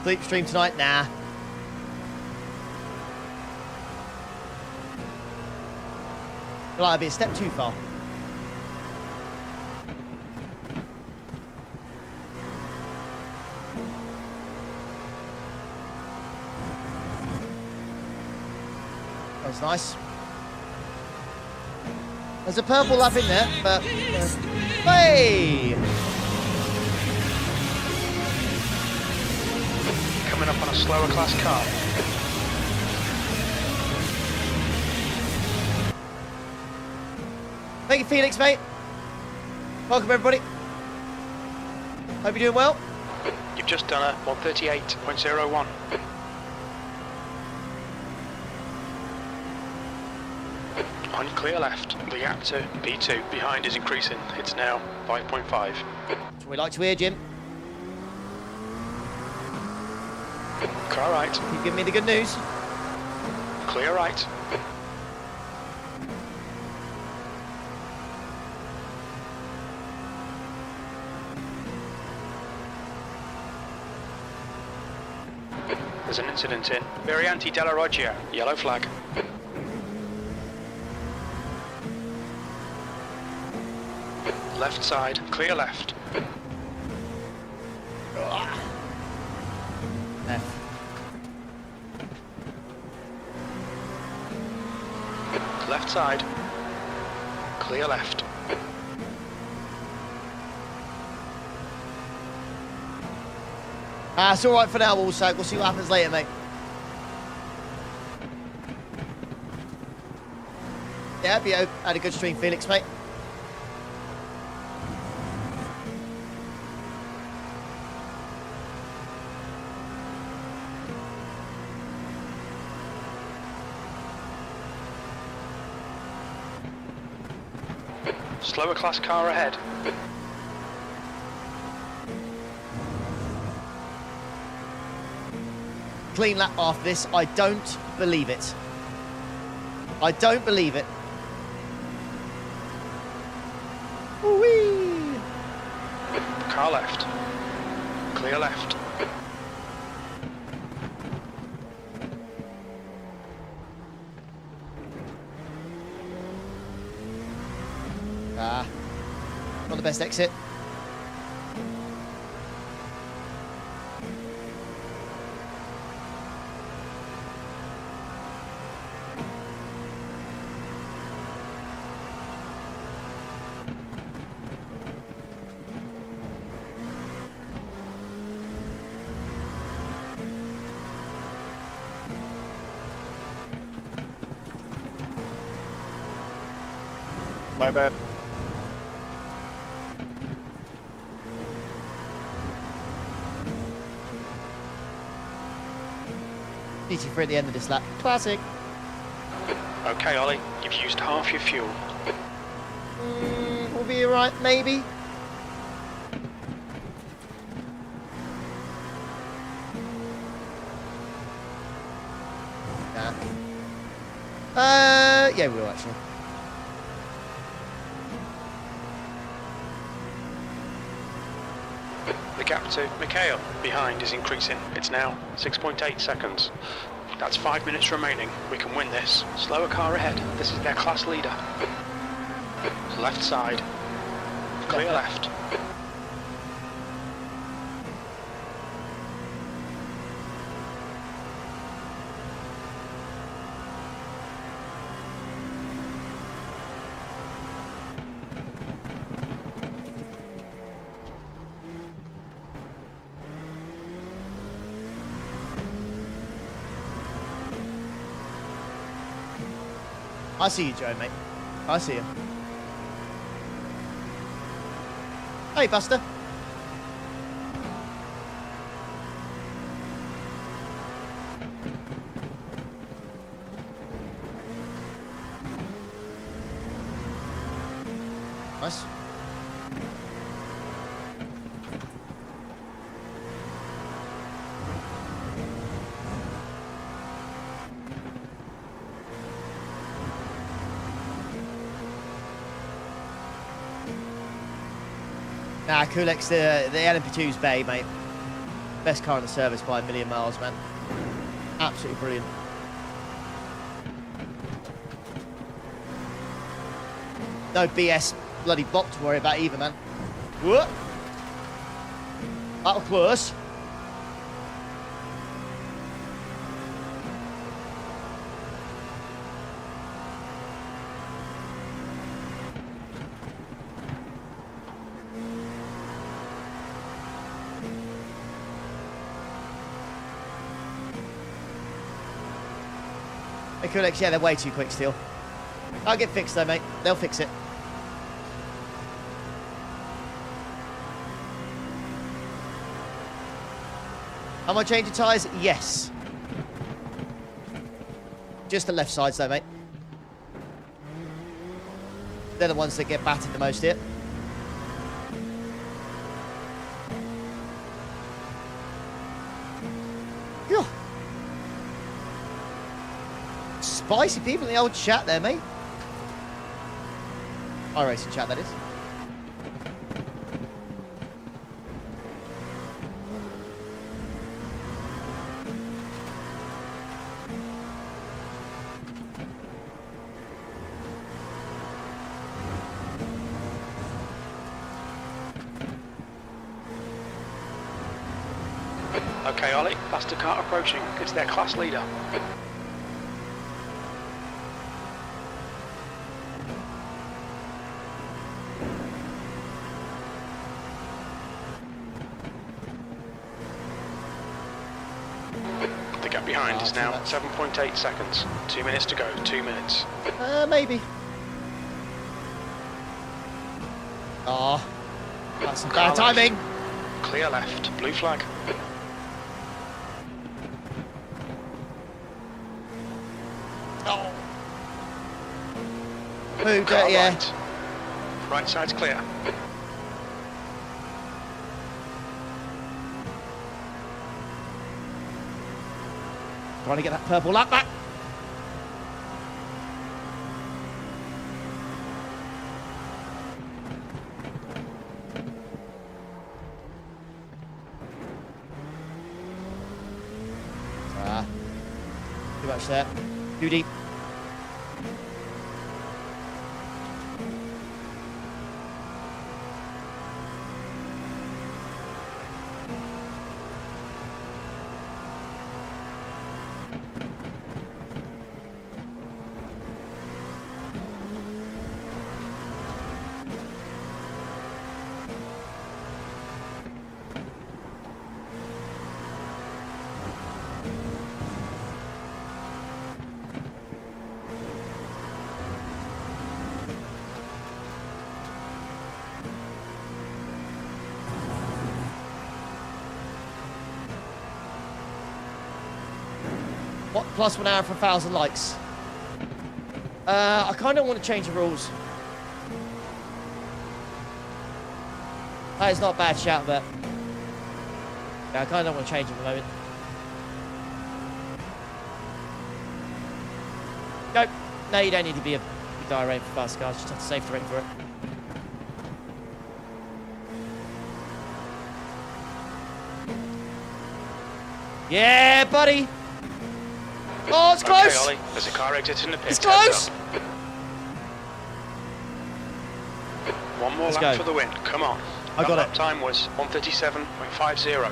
Sleep stream tonight? Nah. Well, I'd be a step too far. That was nice. There's a purple lap in there, but... hey! Coming up on a slower class car. Thank you, Felix, mate. Welcome, everybody. Hope you're doing well. You've just done a 138.01. On clear left, the gap to P2 behind is increasing. It's now 5.5. That's what we like to hear, Jim. Car right, Keep giving me the good news. clear right. There's an incident in Varianti della Roggia, yellow flag. Left side, clear left. F. Left side, clear left. It's all right for now, also. We'll see what happens later, mate. Yeah, hope you had a good stream, Felix, mate. Slower class car ahead. Clean lap after this. I don't believe it. I don't believe it. Whee! Car left. Clear left. Not the best exit. My bad. GT3 at the end of this lap. Classic. Okay, Ollie, you've used half your fuel. We'll be alright, maybe. Nah. Yeah, we will actually. The gap to Mikhail behind is increasing. It's now 6.8 seconds. That's 5 minutes remaining. We can win this. Slower car ahead. This is their class leader. Left side. Clear left. I see you, Joe, mate. I see you. Hey, Buster. Nice. Nah, Kulex, the LMP2's Bay, mate. Best car in the service by a million miles, man. Absolutely brilliant. No BS bloody bot to worry about either, man. Whoop. That was close. Hey, Kulex, yeah, they're way too quick still. I'll get fixed though, mate. They'll fix it. Am I changing tyres? Yes. Just the left sides though, mate. They're the ones that get battered the most here. Phew. Spicy people in the old chat there, mate. iRacing chat, that is. Okay, Ollie, faster car approaching. It's their class leader. The gap behind is now 7.8 seconds. 2 minutes to go. 2 minutes. Maybe. Oh, that's some bad Car left. timing. Clear left. Blue flag. Oh. Moved Car it, yeah. right. Right side's clear. Trying to get that purple lap back. Too much there. Too deep. What? Plus 1 hour for 1,000 likes. I kind of want to change the rules. That is not a bad shout, but yeah, I kind of don't want to change it at the moment. Go. No, you don't need to be a big guy rating for fast cars. Just have to save the rating for it. Yeah, buddy. Oh, it's close. Okay, Ollie, there's a car exiting the pit. It's close. One more Let's lap go. for the win. Come on. I got That it. time was 1:37.50.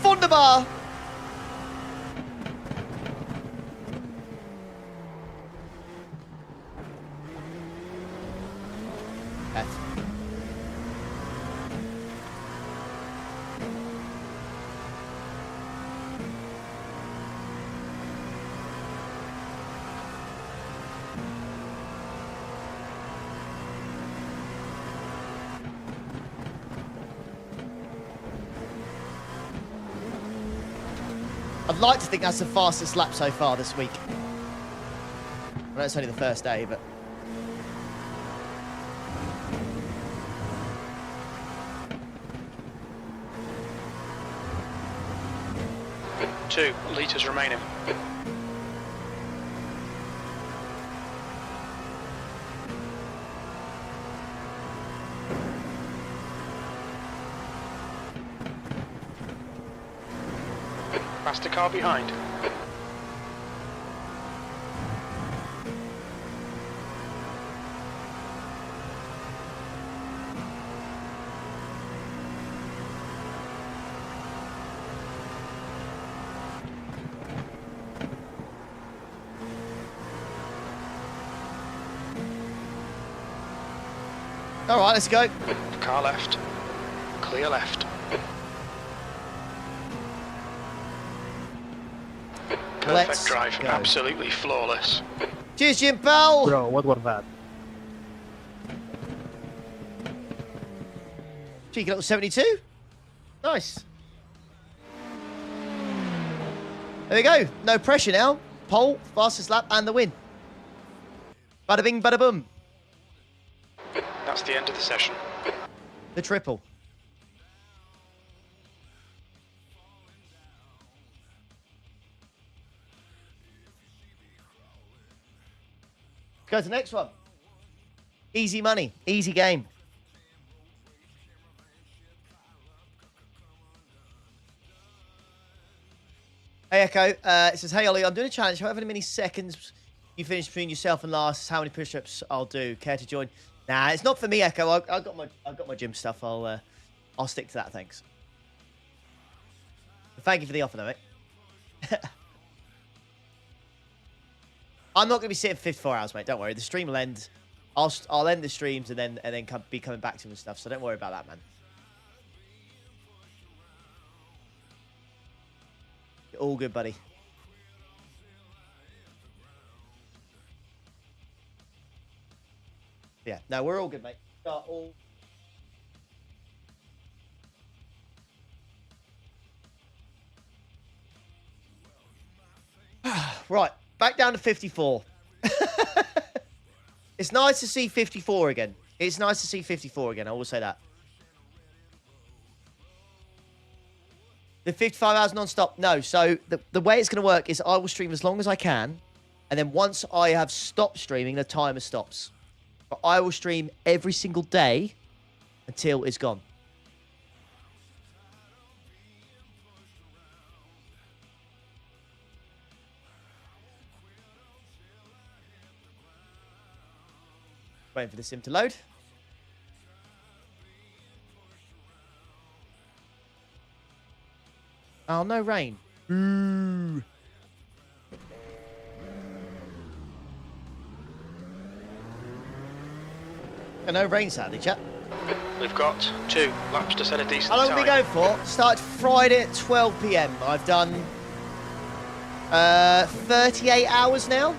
Wunderbar. F. I'd like to think that's the fastest lap so far this week. I know it's only the first day, but... 2 litres remaining. Faster car behind. All right, let's go. Car left. Clear left. Perfect Let's drive. go. Absolutely flawless. Cheers, Jim Pal. Bro, what was that? Cheeky little 72. Nice. There we go. No pressure now. Pole, fastest lap, and the win. Bada bing, bada boom. That's the end of the session. The triple. Go to the next one. Easy money. Easy game. Hey, Echo. It says, hey, Ollie, I'm doing a challenge. However many seconds you finish between yourself and last, how many push-ups I'll do. Care to join? Nah, it's not for me, Echo. I've got my gym stuff. I'll stick to that, thanks. Thank you for the offer, though, mate. I'm not going to be sitting for 54 hours, mate. Don't worry. The stream will end. I'll end the streams and then be coming back to them and stuff. So don't worry about that, man. You're all good, buddy. Yeah, no, we're all good, mate. Start all. Right, back down to 54. It's nice to see 54 again. It's nice to see 54 again, I will say that. The 55 hours non-stop? No, so the way it's going to work is I will stream as long as I can, and then once I have stopped streaming, the timer stops. But I will stream every single day until it's gone. Waiting for the sim to load. Oh, no rain. Ooh. No rain, sadly, chat. We've got 2 laps to set a decent How long time. have we go for? Started Friday at 12 PM. I've done 38 hours now.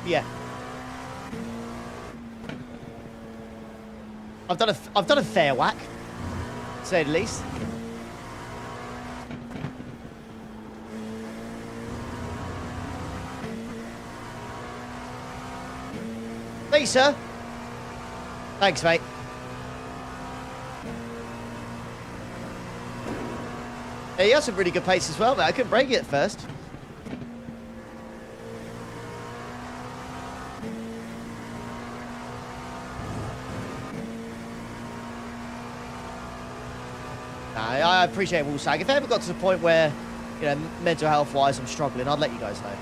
Yeah. I've done a fair whack, to say the least. Thank you, sir. Thanks, mate. Yeah, you had some really good pace as well, mate. I couldn't break it at first. I appreciate Wall Sag. If I ever got to the point where, you know, mental health-wise I'm struggling, I'd let you guys know.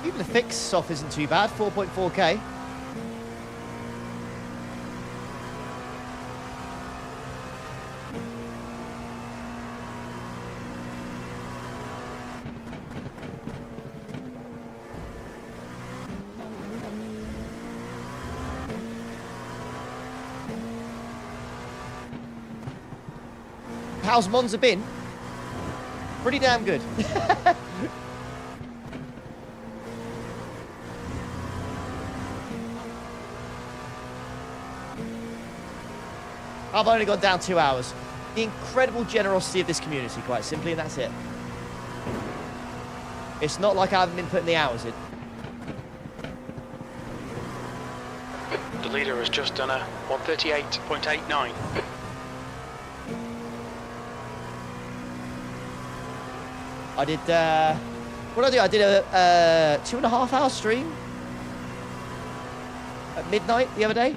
Even the fix off isn't too bad, 4.4K. How's Monza been? Pretty damn good. I've only gone down 2 hours. The incredible generosity of this community, quite simply, and that's it. It's not like I haven't been putting the hours in. The leader has just done a 138.89. I did, what did I do? I did a 2.5 hour stream at midnight the other day.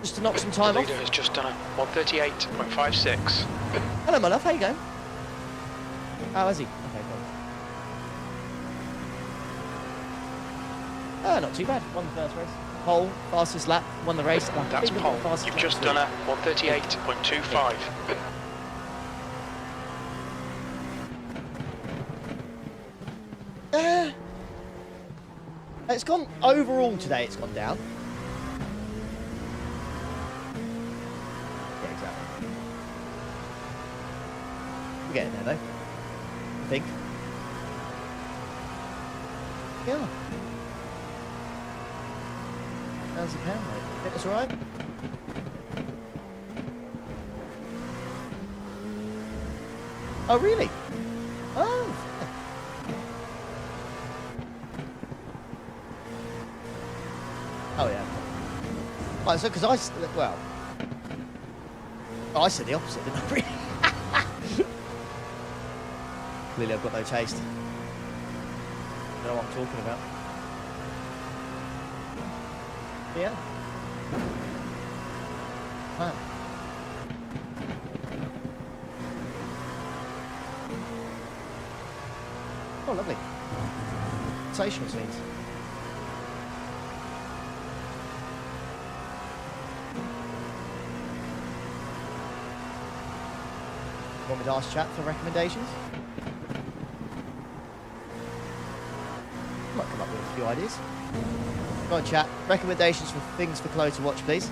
Just to knock some time the off. leader has just done a 138.56. Hello, my love. How you going? Oh, is he? Okay, cool. Not too bad. Won the first race. Pole, fastest lap, won the race. That's pole. You've just done a 138.25. It's gone overall today. It's gone down. Yeah, exactly. We're getting there though. I think. Yeah. How's the pound, mate? Think that's all right? Oh, really? Oh. Oh, yeah. Right, so, because well, I said the opposite, didn't I? Really? Clearly, I've got no taste. Don't know what I'm talking about. Yeah. Wow. Oh, lovely. Sensational scenes. Want me to ask chat for recommendations? Might come up with a few ideas. Go on, chat. Recommendations for things for Chloe to watch, please.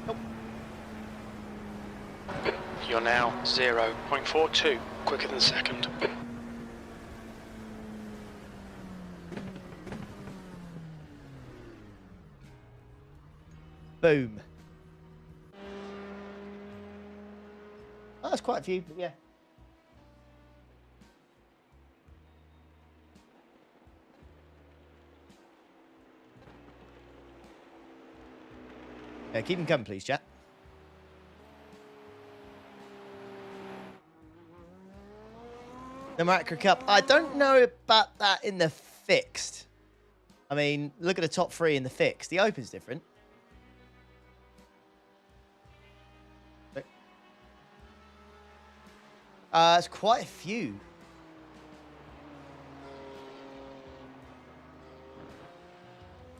Nope. You're now 0.42 quicker than second. Boom. Oh, that's quite a few, but yeah. Yeah, keep them coming, please, chat. The Macro Cup. I don't know about that in the fixed. I mean, look at the top three in the fixed. The Open's different. It's quite a few.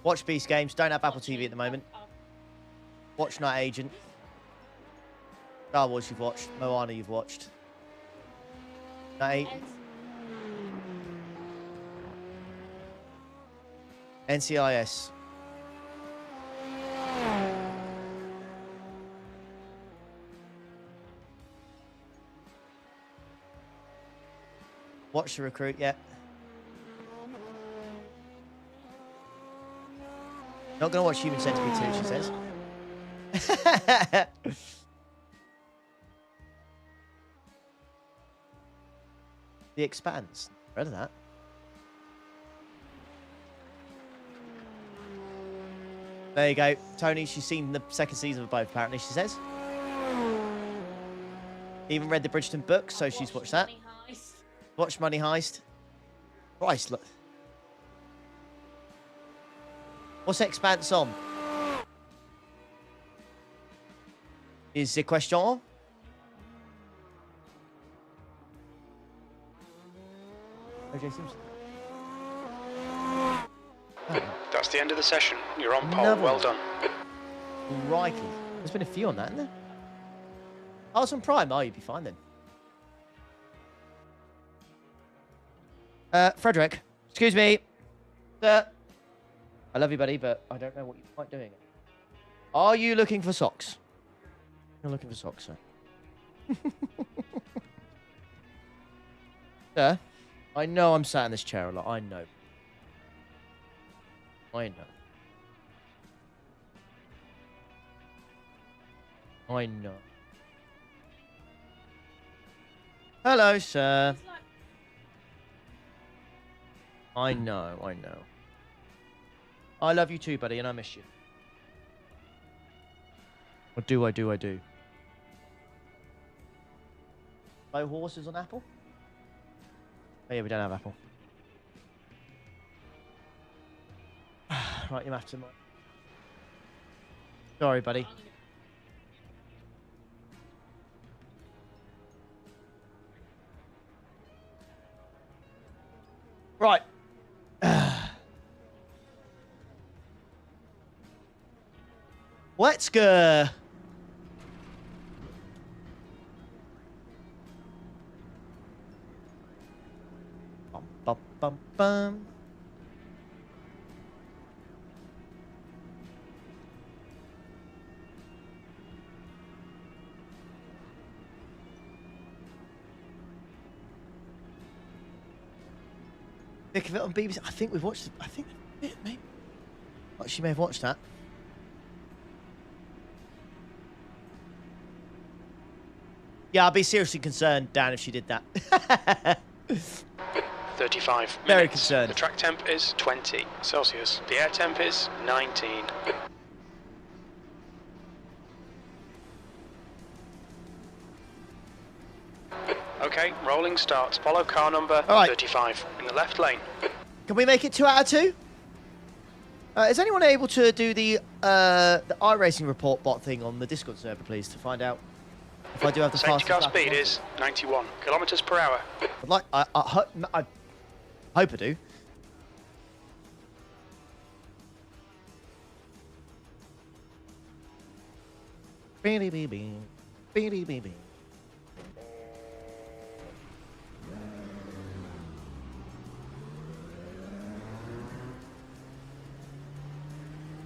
Watch Beast Games. Don't have Apple TV at the moment. Watch Night Agent. Star Wars you've watched. Moana you've watched. Night Agent. NCIS. Watch The Recruit, yeah. Not gonna watch Human Centipede 2, she says. The Expanse. Read of that. There you go. Tony, she's seen the second season of both, apparently, she says. Even read the Bridgerton book, so she's watched that. Watch Money Heist. Christ, look. What's Expanse on? Is the question? OJ Simpson. That's the end of the session. You're on pole. Another Well one. done. Crikey. There's been a few on that, hasn't there? Oh, it's on Prime. Oh, you'd be fine then. Frederick. Excuse me. Sir. I love you, buddy, but I don't know what you're quite doing. Are you looking for socks? You're looking for socks, sir. Sir, I know I'm sat in this chair a lot. I know. I know. I know. Hello, sir. I know, I know. I love you too, buddy, and I miss you. I do. No horses on Apple? Oh yeah, we don't have Apple. Right, you have to... Sorry, buddy. Right. Let's go. Bum, bum, bum, bum. Think of it on BBC. I think we've watched it. I think maybe. Oh, she may have watched that. Yeah, I'd be seriously concerned, Dan, if she did that. 35 minutes. Very concerned. The track temp is 20 Celsius. The air temp is 19. Okay, rolling starts. Follow car number 35 in the left lane. Can we make it 2 out of 2? Is anyone able to do the iRacing report bot thing on the Discord server, please, to find out if I do have the Safety fastest car speed is 91 kilometers per hour. I hope I do. Beady beady, beady beady.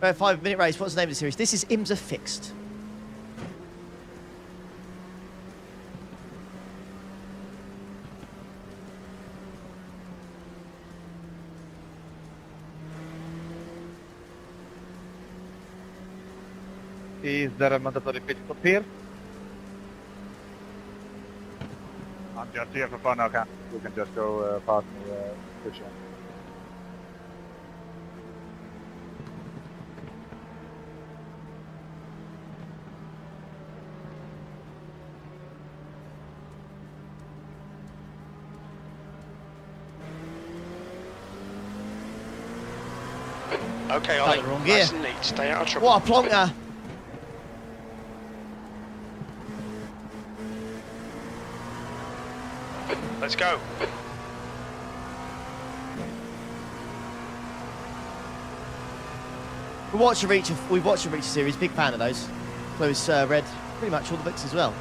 5-minute race. What's the name of the series? This is IMSA Fixed. Is there a mandatory pit stop here? I'm just here for fun, okay. We can just go past me, push on. Okay, Ollie, wrong gear. nice and neat. Stay out of trouble. What a plonker. Let's go. We watched the Reacher series. Big fan of those. Chloe's read pretty much all the books as well.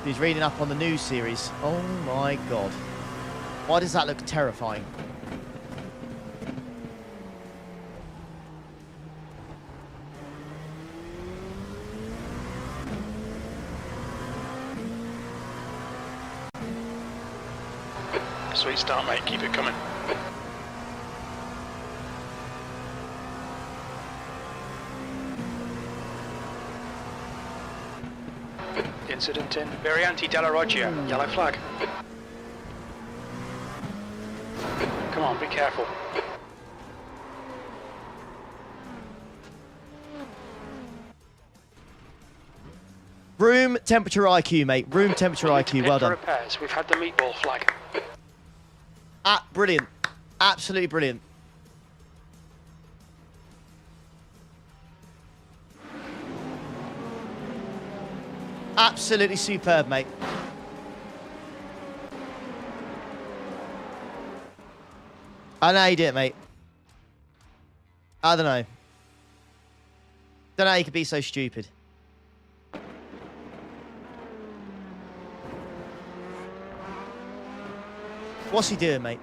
He's reading up on the new series. Oh my god. Why does that look terrifying? Sweet start, mate. Keep it coming. Incident in Varianti della Roggia. Yellow flag. Come on, be careful. Room temperature IQ, mate. Room temperature IQ. Well done. Repairs. We've had the meatball flag. Ah, brilliant. Absolutely brilliant. Absolutely superb, mate. I know you did it, mate. I don't know. Don't know how you could be so stupid. What's he doing, mate?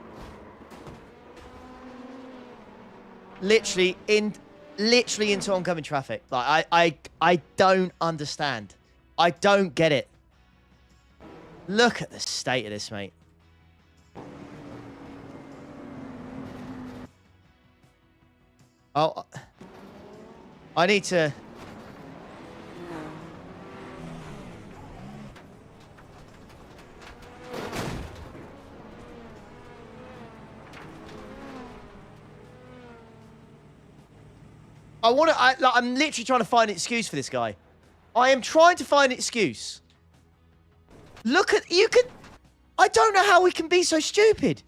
Literally into oncoming traffic. Like I don't understand. I don't get it. Look at the state of this, mate. Oh, I need to... I'm literally trying to find an excuse for this guy. I am trying to find an excuse. Look at... You can... I don't know how we can be so stupid.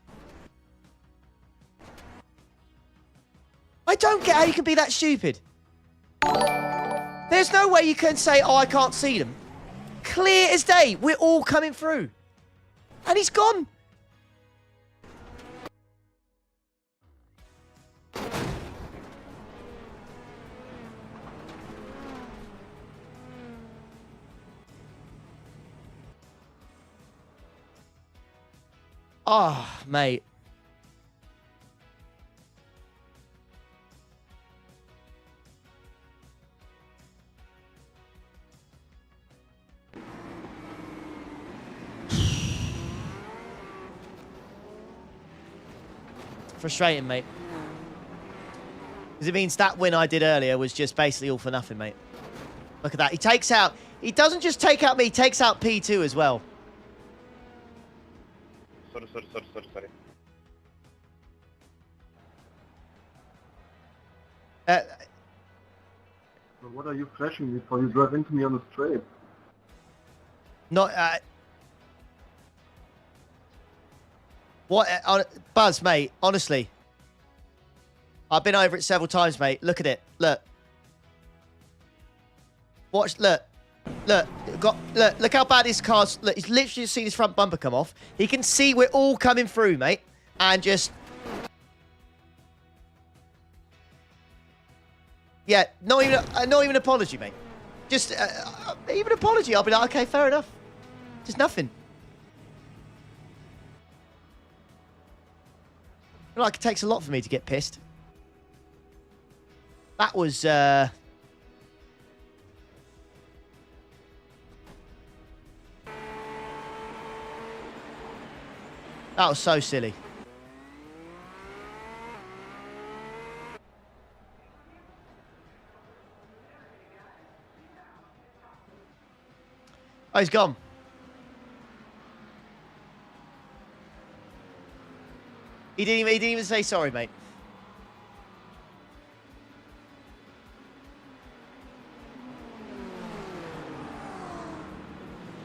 I don't get how you can be that stupid. There's no way you can say, oh, I can't see them. Clear as day. We're all coming through. And he's gone. Oh, mate. Frustrating, mate. Because it means that win I did earlier was just basically all for nothing, mate. Look at that. He takes out... He doesn't just take out me, he takes out P2 as well. Sorry. What are you flashing me for? You drive into me on the straight. Not... What? Buzz, mate, honestly. I've been over it several times, mate. Look at it. Look. Watch, look. Look, look how bad his car's... Look, he's literally just seen his front bumper come off. He can see we're all coming through, mate. And just... Yeah, not even an apology, mate. Just, even an apology, I'll be like, okay, fair enough. Just nothing. I feel like it takes a lot for me to get pissed. That was, that was so silly. Oh, he's gone. He didn't even say sorry, mate.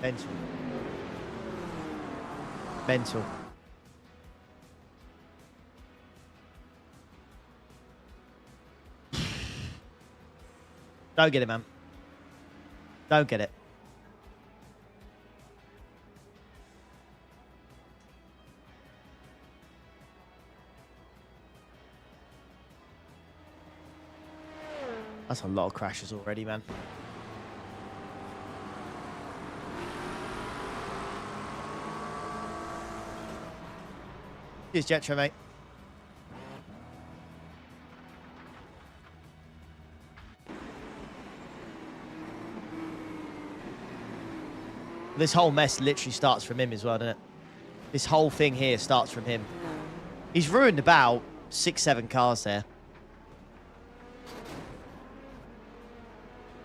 Mental. Mental. Don't get it, man. Don't get it. That's a lot of crashes already, man. Cheers, Jetro, mate. This whole mess literally starts from him as well, doesn't it? This whole thing here starts from him. He's ruined about 6-7 cars there.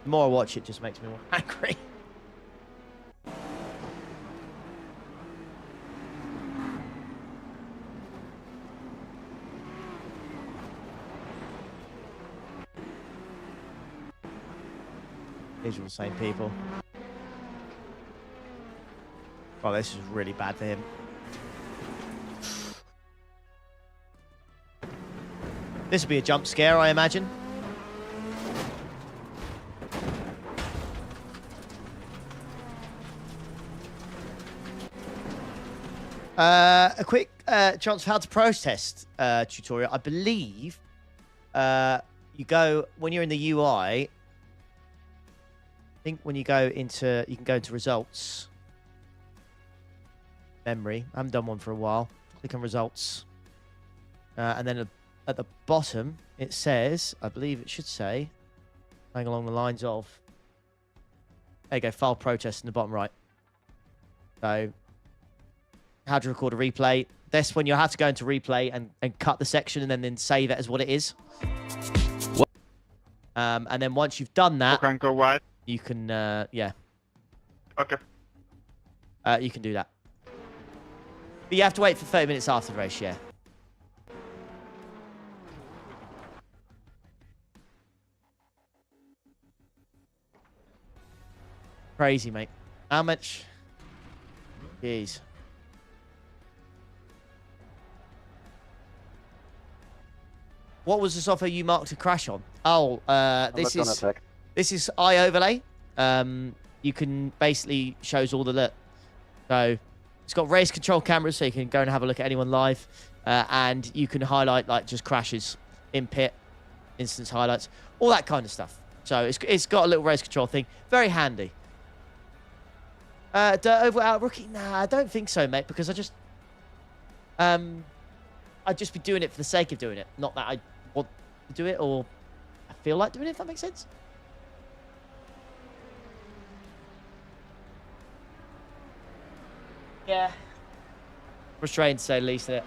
The more I watch it, just makes me more angry. These are the same people. Oh, this is really bad for him. This will be a jump scare, I imagine. A quick chance for how to protest tutorial. I believe you go, when you're in the UI, I think when you go into, you can go into results. Memory. I haven't done one for a while. Click on results. And then at the bottom, it says, I believe it should say, going along the lines of, there you go, file protest in the bottom right. So, how to record a replay. That's when you have to go into replay and cut the section and then save it as what it is. And then once you've done that, You can go wide. you can, yeah, Okay. you can do that. But you have to wait for 30 minutes after the race, yeah. Crazy, mate. How much? Jeez. What was the software you marked a crash on? Oh, this is iOverlay. You can basically shows all the lit. So it's got race control cameras, so you can go and have a look at anyone live, and you can highlight like just crashes in pit, instance highlights, all that kind of stuff. So it's got a little race control thing, very handy. Over rookie? Nah, I don't think so, mate, because I'd just be doing it for the sake of doing it, not that I want to do it or I feel like doing it, if that makes sense. Yeah. Frustrating to say the least, isn't it?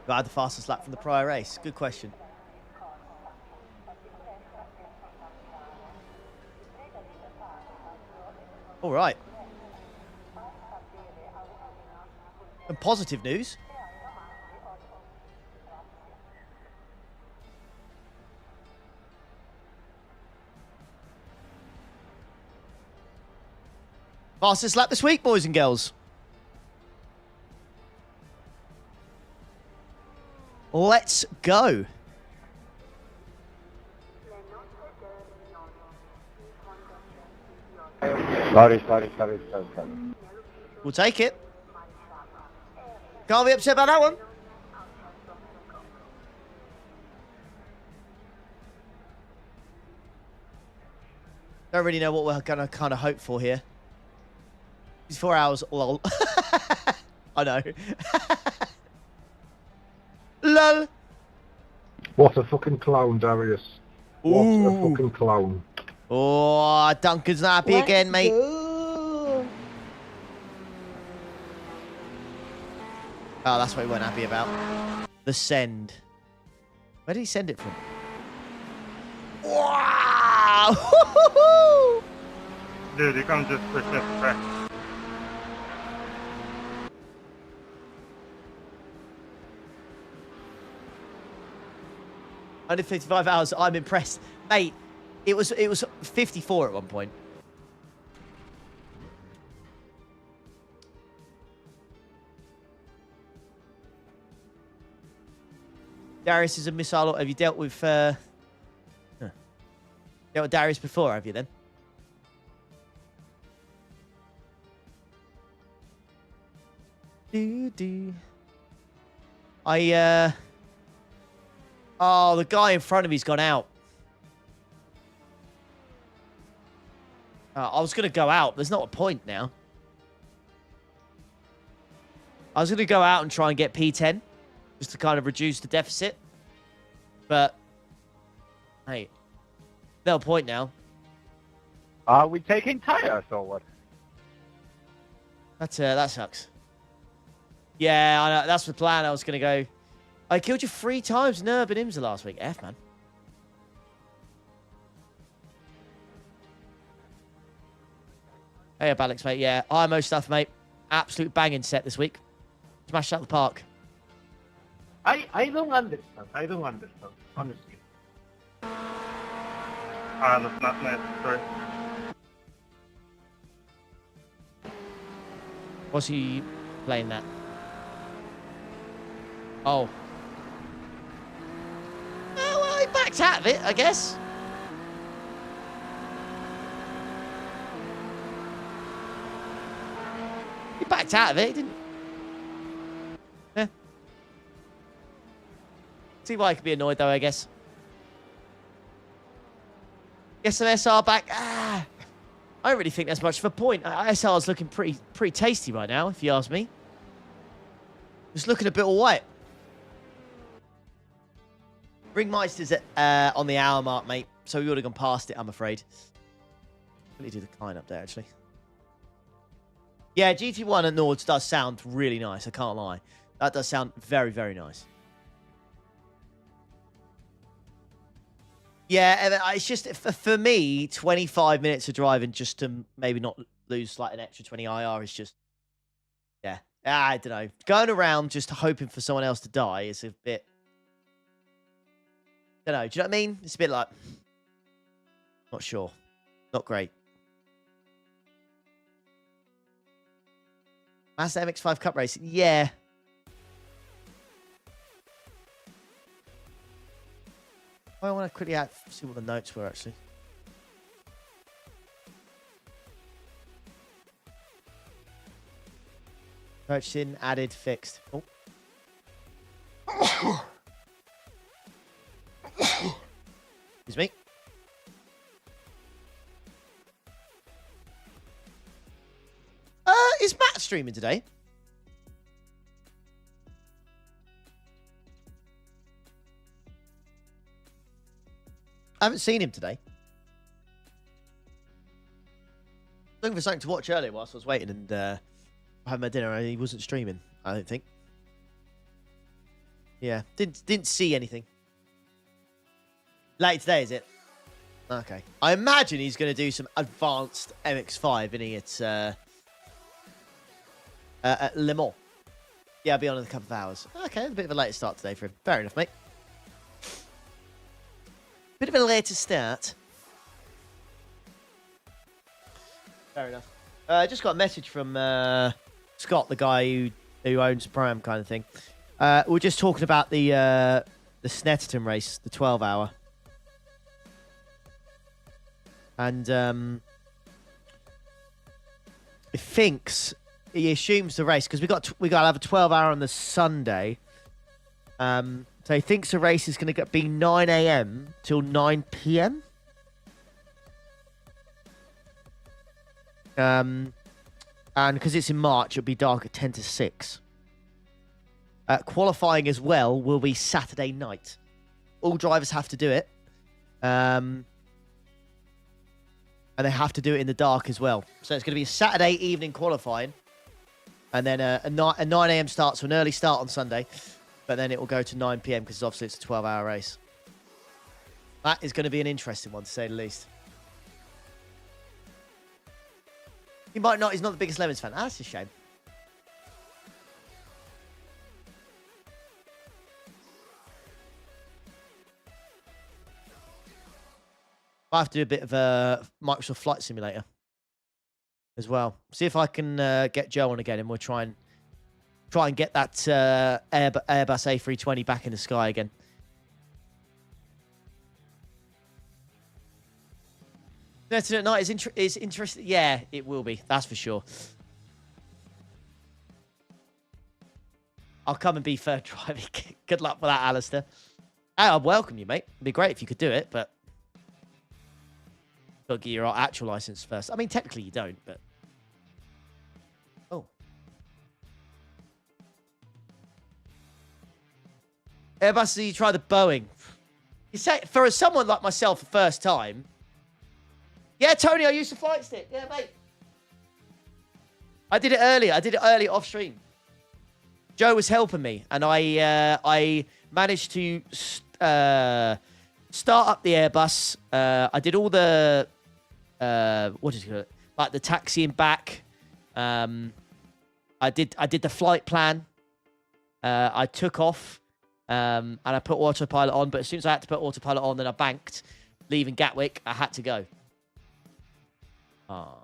Who had the fastest lap from the prior race? Good question. All right. And positive news. Fastest lap this week, boys and girls. Let's go. Sorry. We'll take it. Can't be upset about that one. Don't really know what we're going to kind of hope for here. These 4 hours, lol. I know. Lol. What a fucking clown, Darius. What a fucking clown. Oh, Duncan's not happy again, mate. Go. Oh, that's what he weren't happy about. The send. Where did he send it from? Wow! Dude, you can't just push it back. Under 55 hours, I'm impressed. Mate, it was 54 at one point. Darius is a missile. Have you dealt with dealt with Darius before, have you then? I Oh, the guy in front of me's gone out. I was going to go out. There's not a point now. I was going to go out and try and get P10 just to kind of reduce the deficit. But, hey, no point now. Are we taking tires or what? That sucks. Yeah, I know. That's the plan. I was going to go. I killed you 3 times in Urban Imsa last week. F, man. Hey up, Alex, mate. Yeah, IMO stuff, mate. Absolute banging set this week. Smashed out the park. I don't understand. I don't understand, honestly. That's not necessary. Was he playing that? Oh. Oh, well, he backed out of it, I guess. He backed out of it, he didn't. Yeah. See why I could be annoyed, though, I guess. Get some SR back. I don't really think that's much of a point. SR's looking pretty tasty right now, if you ask me. Just looking a bit all white. Ringmeister's on the hour mark, mate. So we would have gone past it, I'm afraid. Let me do the client update, actually. Yeah, GT1 at Nords does sound really nice. I can't lie. That does sound very, very nice. Yeah, it's just, for me, 25 minutes of driving just to maybe not lose like an extra 20 IR is just, yeah. I don't know. Going around just hoping for someone else to die is a bit, don't know. Do you know what I mean? It's a bit like, not sure. Not great. Mazda MX-5 Cup Racing. Yeah. I want to quickly see what the notes were, actually. Purchasing, added, fixed. Oh. Excuse me. Is Matt streaming today? I haven't seen him today. Looking for something to watch earlier whilst I was waiting and having my dinner, and he wasn't streaming, I don't think. Yeah, didn't see anything. Late today, is it? Okay. I imagine he's going to do some advanced MX-5, isn't he? It's at Le Mans. Yeah, I'll be on in a couple of hours. Okay, a bit of a later start today for him. Fair enough, mate. Bit of a later start. Fair enough. I just got a message from Scott, the guy who owns Pro Am kind of thing. We're just talking about the Snetterton race, the 12-hour. And he assumes the race, because we got to have a 12-hour on the Sunday. So he thinks the race is going to be 9 a.m. till 9 p.m. And because it's in March, it'll be dark at 10 to 6. Qualifying as well will be Saturday night. All drivers have to do it. And they have to do it in the dark as well. So it's going to be a Saturday evening qualifying. And then a 9 a.m. start, so an early start on Sunday. But then it will go to 9 p.m. because obviously it's a 12-hour race. That is going to be an interesting one, to say the least. He might not. He's not the biggest Lemons fan. That's a shame. I have to do a bit of a Microsoft Flight Simulator as well. See if I can get Joe on again, and we'll try and get that Airbus A320 back in the sky again. Saturday at night is interesting. Yeah, it will be. That's for sure. I'll come and be third driving. Good luck with that, Alistair. I'd welcome you, mate. It'd be great if you could do it, but got to get your actual license first. I mean, technically you don't, but oh, Airbus, you try the Boeing. You say for someone like myself, the first time. Yeah, Tony, I used the flight stick. Yeah, mate. I did it earlier. I did it early off stream. Joe was helping me, and I managed to start up the Airbus. I did all the what is it? Like the taxiing back. I did the flight plan. I took off, and I put autopilot on. But as soon as I had to put autopilot on, then I banked, leaving Gatwick. I had to go. Ah.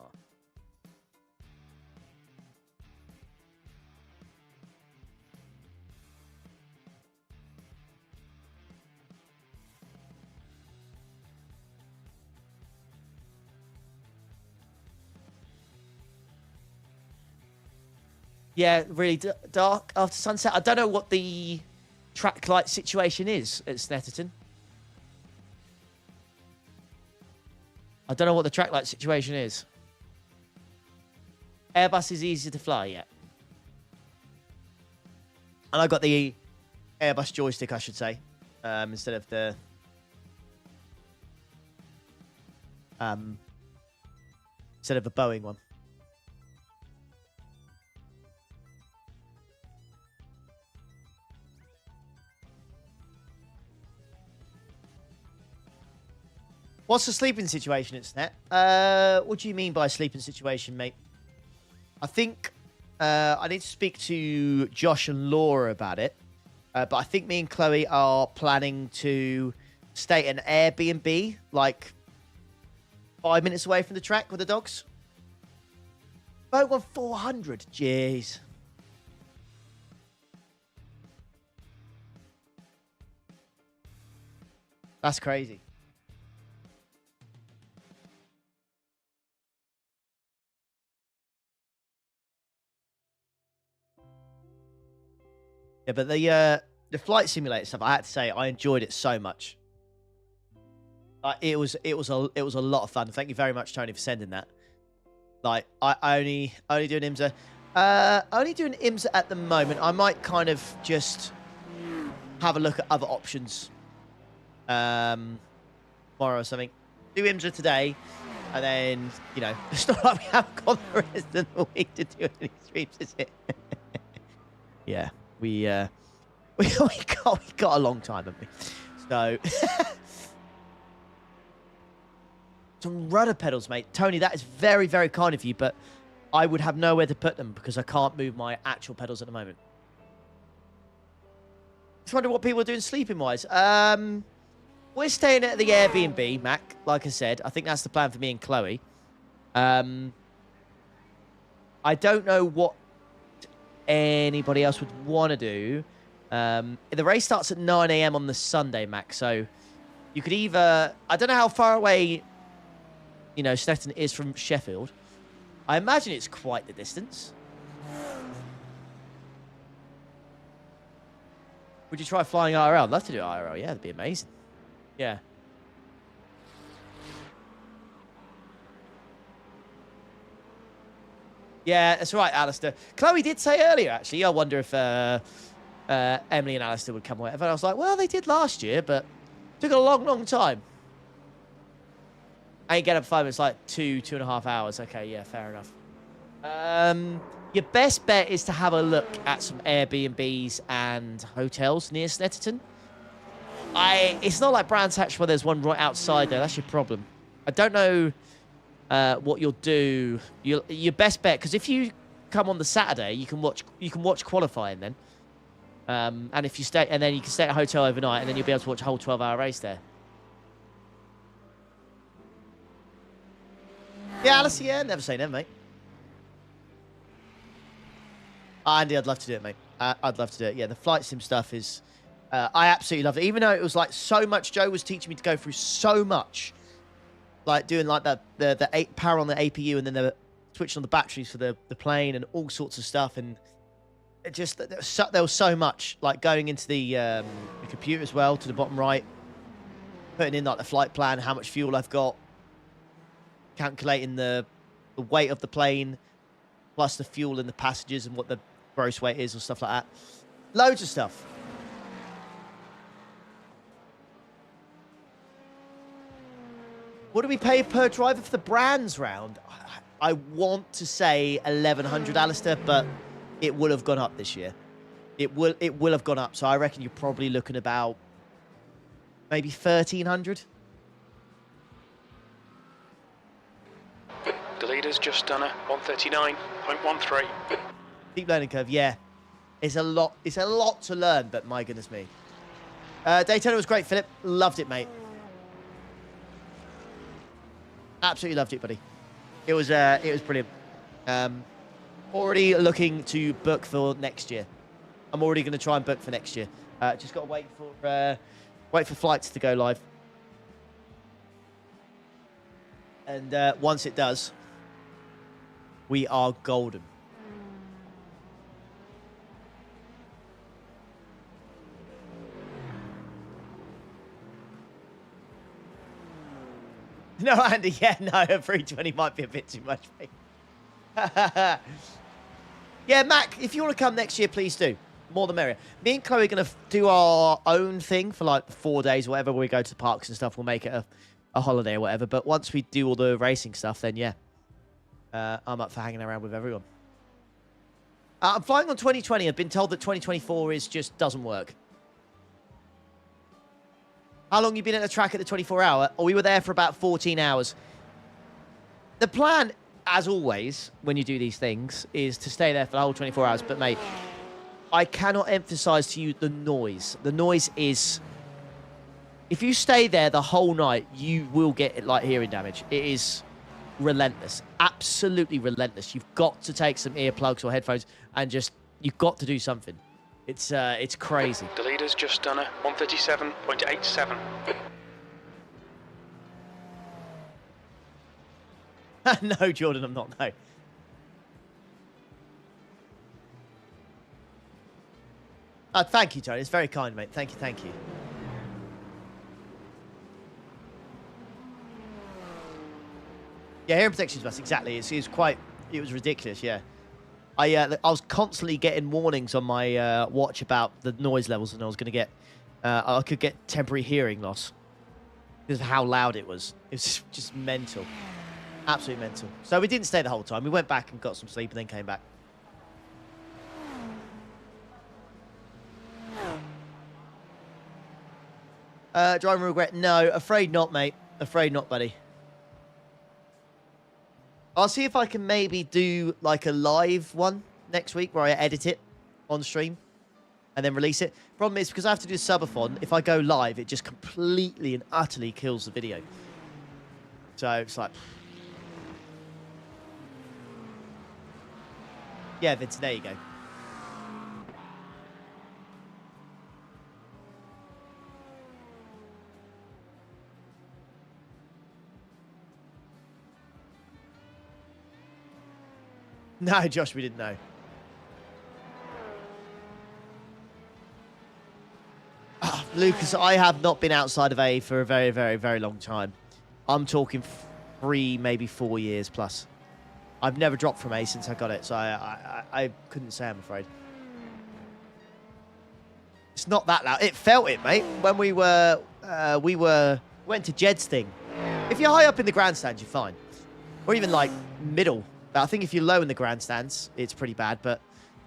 Yeah, really dark after sunset. I don't know what the track light situation is at Snetterton. I don't know what the track light situation is. Airbus is easy to fly, yeah. And I got the Airbus joystick, I should say, instead of the Boeing one. What's the sleeping situation at Snet? What do you mean by sleeping situation, mate? I think I need to speak to Josh and Laura about it. But I think me and Chloe are planning to stay at an Airbnb, like 5 minutes away from the track with the dogs. Boat 400. Jeez. That's crazy. Yeah, but the flight simulator stuff, I had to say, I enjoyed it so much. It was a lot of fun. Thank you very much, Tony, for sending that. Like, I only do an IMSA. Only do an IMSA at the moment. I might kind of just have a look at other options tomorrow or something. Do IMSA today, and then, you know, it's not like we haven't got the rest of the week to do any streams, is it? Yeah. We got a long time, haven't we? So some rudder pedals, mate. Tony, that is very, very kind of you, but I would have nowhere to put them because I can't move my actual pedals at the moment. Just wonder what people are doing sleeping wise. We're staying at the Airbnb, Mac. Like I said, I think that's the plan for me and Chloe. I don't know what anybody else would want to do. The race starts at 9 AM on the Sunday, Mac. So you could either... I don't know how far away, you know, Snetterton is from Sheffield. I imagine it's quite the distance. Would you try flying IRL? I'd love to do IRL. Yeah, that'd be amazing. Yeah. Yeah, that's right, Alistair. Chloe did say earlier, actually, I wonder if Emily and Alistair would come or whatever. And I was like, well, they did last year, but it took a long, long time. I ain't get up 5 minutes, like 2.5 hours. Okay, yeah, fair enough. Your best bet is to have a look at some Airbnbs and hotels near Snetterton. It's not like Brands Hatch where there's one right outside there. That's your problem. I don't know... what you'll do, your best bet, because if you come on the Saturday, you can watch qualifying then, and if you stay, and then you can stay at a hotel overnight, and then you'll be able to watch a whole 12-hour race there. Yeah, Alice, yeah, never say never, mate. Andy, I'd love to do it, mate. I'd love to do it. Yeah, the flight sim stuff is, I absolutely love it. Even though it was like so much, Joe was teaching me to go through so much. Like doing like the power on the APU and then the switching on the batteries for the plane and all sorts of stuff. And just there was so much like going into the computer as well to the bottom right, putting in like the flight plan, how much fuel I've got, calculating the weight of the plane, plus the fuel and the passengers and what the gross weight is or stuff like that. Loads of stuff. What do we pay per driver for the brands round? I want to say 1,100, Alistair, but it will have gone up this year. It will have gone up. So I reckon you're probably looking about maybe 1,300. The leader's just done a 139.13. Deep learning curve, yeah. It's a lot to learn, but my goodness me. Daytona was great, Philip. Loved it, mate. Absolutely loved it, buddy. It was brilliant. Already looking to book for next year. I'm already going to try and book for next year. Just got to wait for flights to go live. And once it does, we are golden. No, Andy, yeah, no, a 320 might be a bit too much, mate. Yeah, Mac, if you want to come next year, please do. More the merrier. Me and Chloe are going to do our own thing for like 4 days or whatever. We go to the parks and stuff. We'll make it a holiday or whatever. But once we do all the racing stuff, then yeah. I'm up for hanging around with everyone. I'm flying on 2020. I've been told that 2024 just doesn't work. How long you been at the track at the 24-hour? Oh, we were there for about 14 hours. The plan, as always, when you do these things, is to stay there for the whole 24 hours. But, mate, I cannot emphasize to you the noise. The noise is... If you stay there the whole night, you will get, like, hearing damage. It is relentless. Absolutely relentless. You've got to take some earplugs or headphones and just... You've got to do something. It's crazy. The leader's just done a 137.87. No, Jordan, I'm not, no. Thank you, Tony. It's very kind, mate. Thank you, thank you. Yeah, hearing protection's best, exactly. It was ridiculous, yeah. I was constantly getting warnings on my watch about the noise levels, and I was going to get, I could get temporary hearing loss because of how loud it was. It was just mental, absolutely mental. So we didn't stay the whole time. We went back and got some sleep, and then came back. Driving regret? No, afraid not, mate. Afraid not, buddy. I'll see if I can maybe do like a live one next week where I edit it on stream and then release it. Problem is, because I have to do subathon, if I go live, it just completely and utterly kills the video. So it's like... Yeah, Vince, there you go. No, Josh, we didn't know. Lucas, I have not been outside of A for a very, very, very long time. I'm talking 3, maybe 4 years plus. I've never dropped from A since I got it, so I couldn't say, I'm afraid. It's not that loud. It felt it, mate. When we went to Jed's thing. If you're high up in the grandstands, you're fine. Or even like middle. I think if you're low in the grandstands, it's pretty bad, but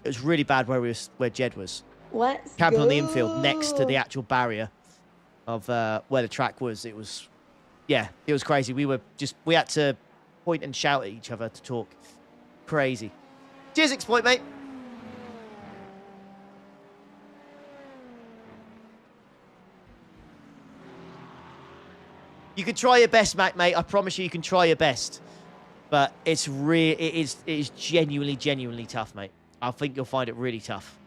it was really bad where Jed was. Let's camping go. on the infield next to the actual barrier of where the track was. It was, yeah, it was crazy. We had to point and shout at each other to talk. Crazy. Cheers, Exploit, mate. You can try your best, Mac, mate. I promise you can try your best. But it is genuinely tough, mate. I think you'll find it really tough.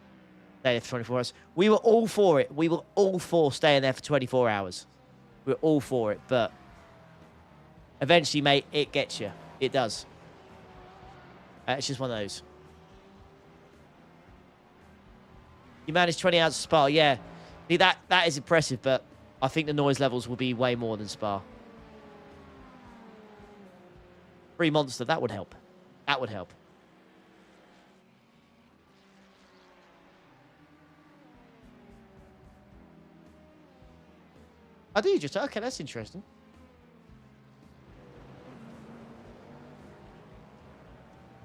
Stay there for 24 hours. We were all for it. We were all for staying there for 24 hours. We were all for it, but eventually, mate, it gets you. It does. It's just one of those. You managed 20 hours of Spa, yeah. See, that is impressive, but I think the noise levels will be way more than Spa. Free Monster, that would help. That would help. I do just... Okay, that's interesting.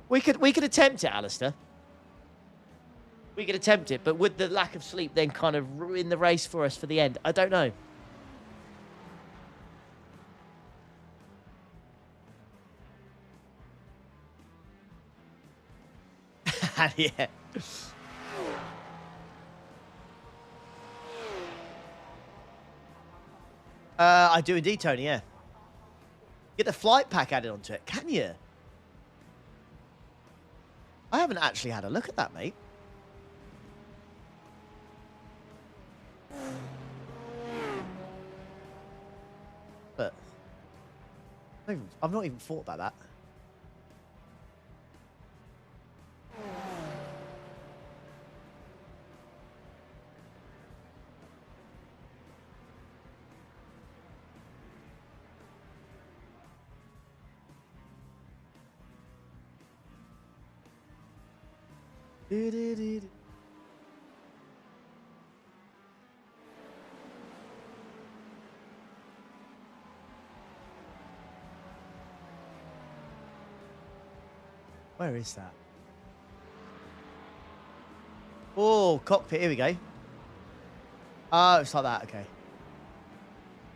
We could attempt it, Alistair. We could attempt it, but would the lack of sleep then kind of ruin the race for us for the end? I don't know. Yeah. I do indeed, Tony, yeah. Get the flight pack added onto it, can you? I haven't actually had a look at that, mate. But I've not even thought about that. Where is that? Oh, cockpit. Here we go. Oh, it's like that. Okay.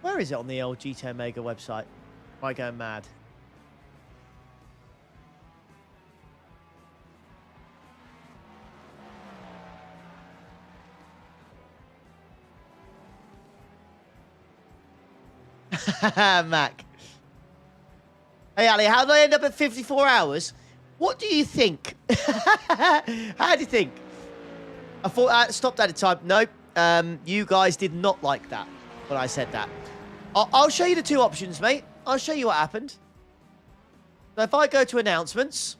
Where is it on the old GT Mega website? Am I going mad? Mac. Hey, Ali, how did I end up at 54 hours? What do you think? How do you think? I thought I stopped at a time. Nope. You guys did not like that when I said that. I'll show you the two options, mate. I'll show you what happened. So if I go to announcements.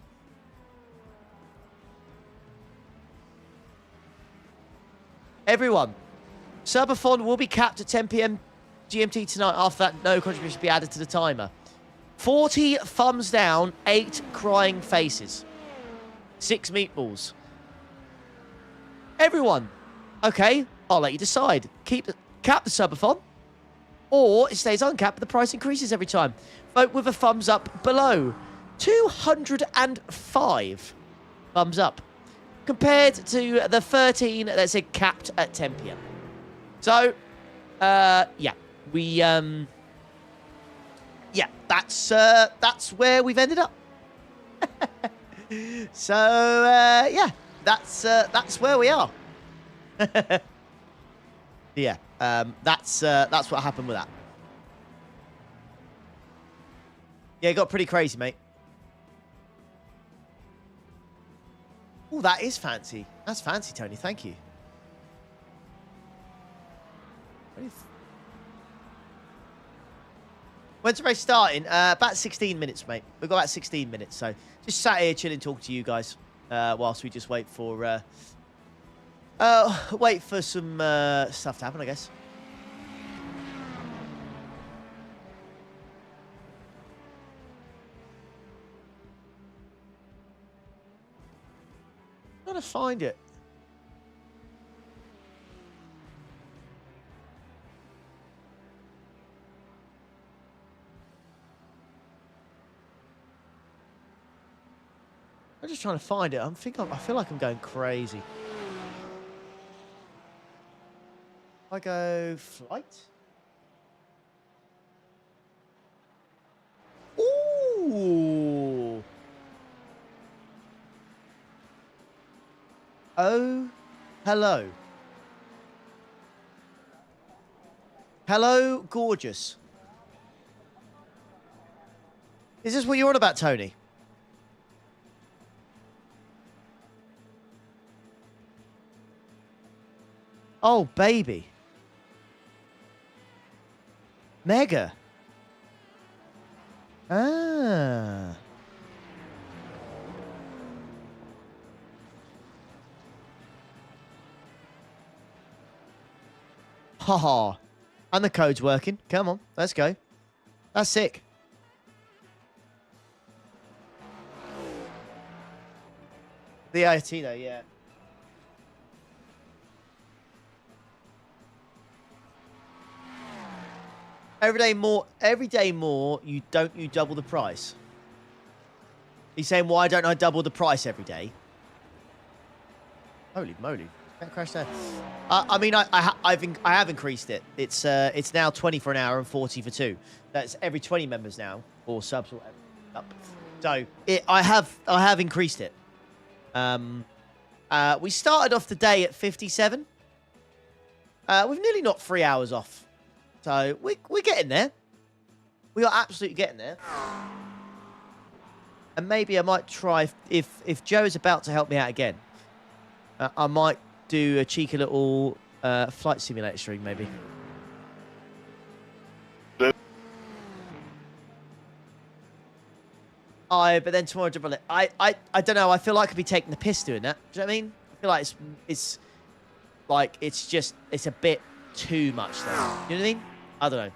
Everyone, Subathon will be capped at 10 PM GMT tonight. After that, no contribution will be added to the timer. 40 thumbs down, 8 crying faces. 6 meatballs. Everyone. Okay, I'll let you decide. Cap the Subathon, or it stays uncapped, but the price increases every time. Vote with a thumbs up below. 205 thumbs up. Compared to the 13 that said capped at 10 PM. So, yeah. Yeah, that's where we've ended up. So, yeah, that's where we are. Yeah, that's what happened with that. Yeah, it got pretty crazy, mate. Oh, that is fancy. That's fancy, Tony. Thank you. When's the race starting? About 16 minutes, mate. We've got about 16 minutes, so just sat here chilling, talking to you guys whilst we just wait for some stuff to happen, I guess. I'm trying to find it. I'm just trying to find it. I feel like I'm going crazy. I go flight. Ooh. Oh, hello. Hello, gorgeous. Is this what you're on about, Tony? Oh, baby. Mega. Ah. Haha. And the code's working. Come on, let's go. That's sick. The IT though, yeah. Every day more, you double the price. He's saying, why don't I double the price every day? Holy moly. That crash there. I mean, I have increased it. It's now 20 for an hour and 40 for 2. That's every 20 members now, or subs or up. So I have increased it. We started off the day at 57. We've nearly knocked 3 hours off. So we're getting there. We are absolutely getting there. And maybe I might try, if Joe is about to help me out again, I might do a cheeky little flight simulator stream, maybe. But then tomorrow, I don't know. I feel like I'd be taking the piss doing that. Do you know what I mean? I feel like it's a bit too much, though. You know what I mean? I don't know.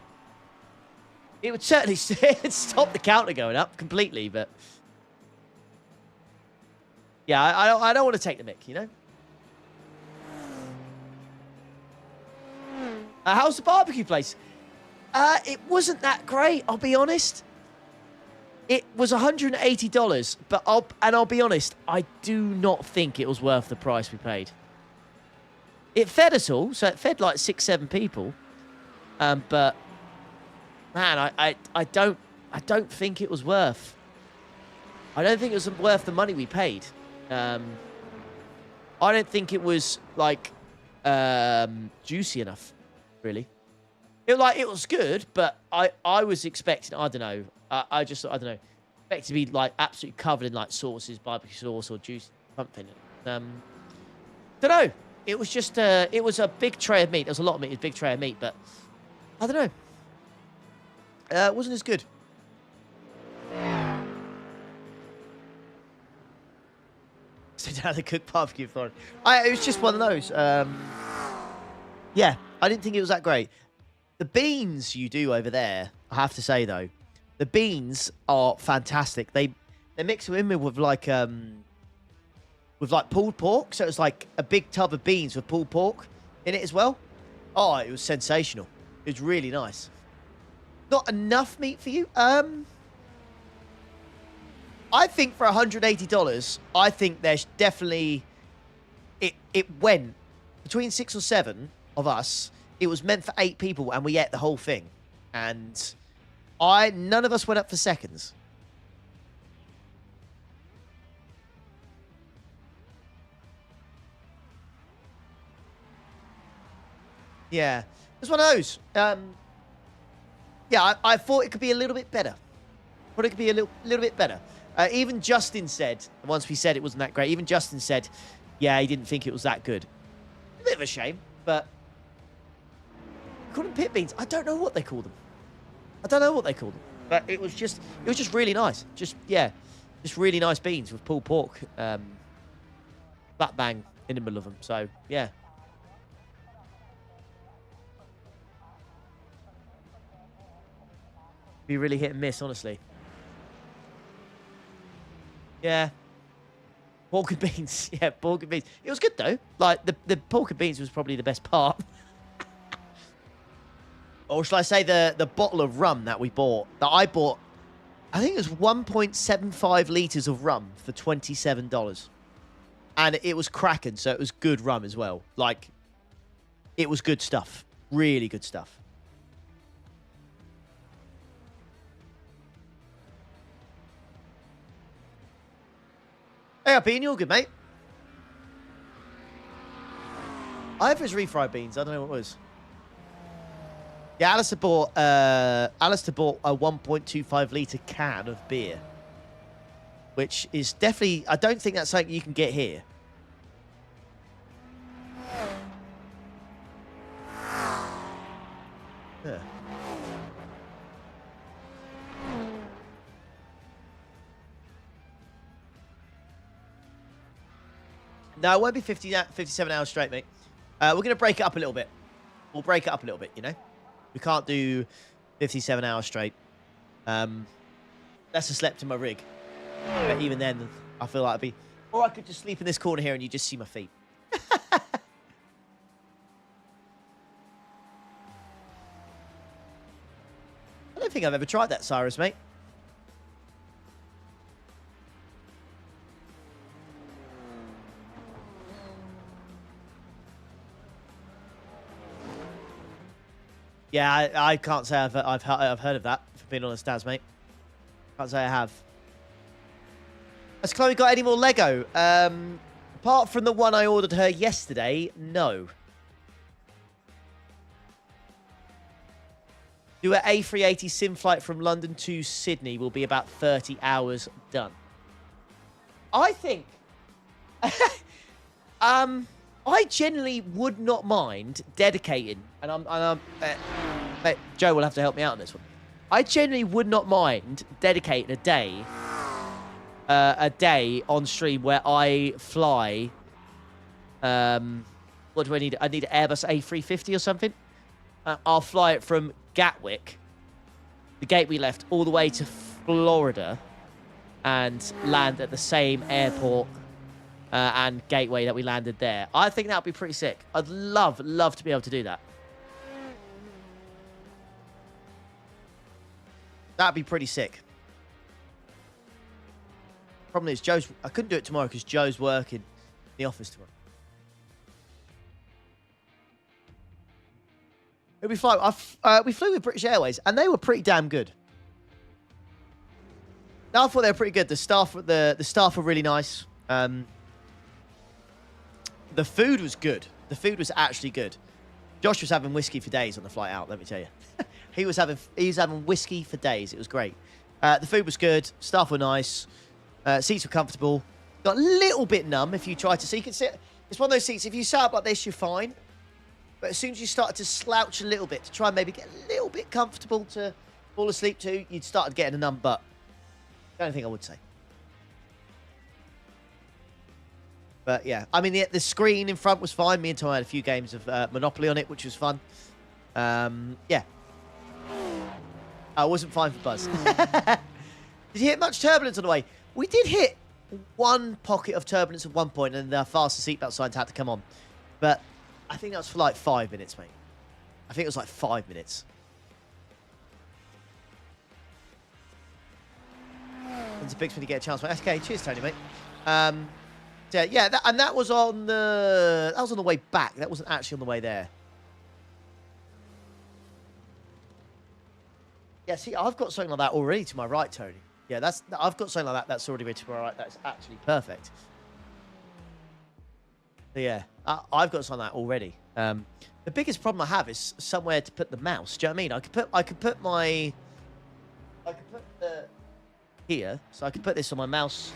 It would certainly stop the counter going up completely, but yeah, I don't want to take the mick, you know. How's the barbecue place? It wasn't that great, I'll be honest. It was $180, but I'll be honest, I do not think it was worth the price we paid. It fed us all, so it fed like 6-7 people. But man, I don't think it was worth. I don't think it was worth the money we paid. I don't think it was like juicy enough, really. It was good, but I was expecting, I don't know. I don't know. Expect to be like absolutely covered in like sauces, barbecue sauce or juice, something. Don't know. It was just it was a big tray of meat. There was a lot of meat. It was a big tray of meat, but I don't know. It wasn't as good. Sit down and cook barbecue for it. It was just one of those. Yeah, I didn't think it was that great. The beans you do over there, I have to say though, the beans are fantastic. They mix them in with like pulled pork, so it's like a big tub of beans with pulled pork in it as well. Oh, it was sensational. It was really nice. Not enough meat for you? I think for $180, I think there's definitely it went between 6 or 7 of us. It was meant for 8 people, and we ate the whole thing. And none of us went up for seconds. Yeah, it's one of those. Yeah, I thought it could be a little bit better. Thought it could be a little bit better. Even Justin said, once we said it wasn't that great, even Justin said, yeah, he didn't think it was that good. A bit of a shame, but call them pit beans. I don't know what they call them. But it was just really nice. Just really nice beans with pulled pork. Flat bang in the middle of them. So yeah. Be really hit and miss, honestly. Yeah. Pork and beans. Yeah, pork and beans. It was good, though. Like, the pork and beans was probably the best part. Or shall I say the bottle of rum that we bought, that I bought, I think it was 1.75 litres of rum for $27. And it was cracking, so it was good rum as well. Like, it was good stuff. Really good stuff. Hey, Harpoon, you're good, mate. I have his refried beans. I don't know what it was. Yeah, Alistair bought a 1.25 litre can of beer, which is definitely, I don't think that's something you can get here. Yeah. No, it won't be 57 hours straight, mate. We're going to break it up a little bit. we'll break it up a little bit, you know? We can't do 57 hours straight. That's a slept in my rig. But even then, I feel like I'd be... Or I could just sleep in this corner here and you just see my feet. I don't think I've ever tried that, Cyrus, mate. Yeah, I can't say I've heard of that, for being honest, Daz, mate. Can't say I have. Has Chloe got any more Lego? Apart from the one I ordered her yesterday, no. Do an A380 sim flight from London to Sydney will be about 30 hours done. I think... I generally would not mind dedicating, and Joe will have to help me out on this one. I generally would not mind dedicating a day on stream where I fly. What do I need? I need an Airbus A350 or something. I'll fly it from Gatwick, the gate we left, all the way to Florida, and land at the same airport and gateway that we landed there. I think that would be pretty sick. I'd love to be able to do that. That'd be pretty sick. Problem is, I couldn't do it tomorrow because Joe's working in the office tomorrow. It'll be fine. We flew with British Airways, and they were pretty damn good. No, I thought they were pretty good. The staff were really nice. The food was good. The food was actually good. Josh was having whiskey for days on the flight out, let me tell you. he was having whiskey for days. It was great. The food was good. Staff were nice. Seats were comfortable. Got a little bit numb if you try to. So you can sit. It's one of those seats. If you sat up like this, you're fine. But as soon as you started to slouch a little bit to try and maybe get a little bit comfortable to fall asleep to, you'd started getting a numb butt. The only thing I would say. But yeah, I mean, the screen in front was fine. Me and Tom had a few games of Monopoly on it, which was fun. Yeah. I wasn't fine for Buzz. Did you hit much turbulence on the way? We did hit one pocket of turbulence at one point, and the faster seatbelt signs had to come on. But I think that was for like 5 minutes, mate. I think it was like 5 minutes. It's a big when you get a chance, mate. Okay, cheers, Tony, mate. Yeah, that was on the way back. That wasn't actually on the way there. Yeah, see, I've got something like that already to my right, Tony. Yeah, I've got something like that that's already to my right. That's actually perfect. So yeah, I've got something like that already. The biggest problem I have is somewhere to put the mouse. Do you know what I mean? I could put the here, so I could put this on my mouse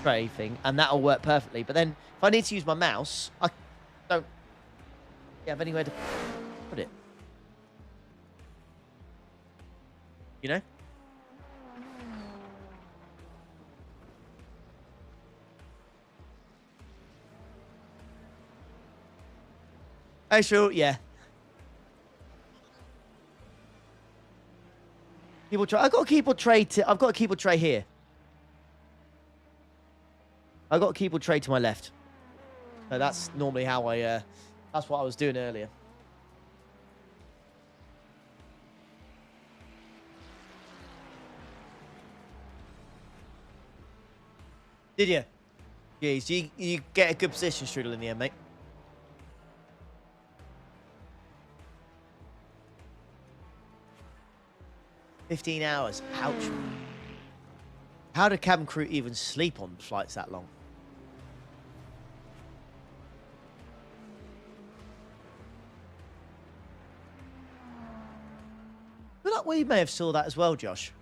tray thing, and that'll work perfectly. But then if I need to use my mouse, I don't have anywhere to put it. You know? Oh, sure, yeah. Keyboard tray. I've got a keyboard tray. I've got a keyboard tray here. I've got a keyboard tray to my left. So that's normally how I. That's what I was doing earlier. Did you? Jeez, you get a good position, Strudel, in the end, mate. $15 hours. Ouch. How do cabin crew even sleep on flights that long? I feel like we may have saw that as well, Josh.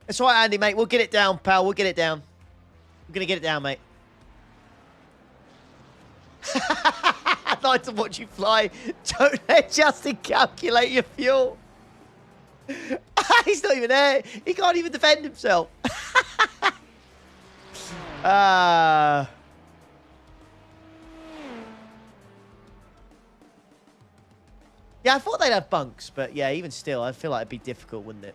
It's all right, Andy, mate. We'll get it down, pal. We'll get it down. We're going to get it down, mate. I'd like to watch you fly. Don't let Justin calculate your fuel. He's not even there. He can't even defend himself. Yeah, I thought they'd have bunks, but yeah, even still, I feel like it'd be difficult, wouldn't it?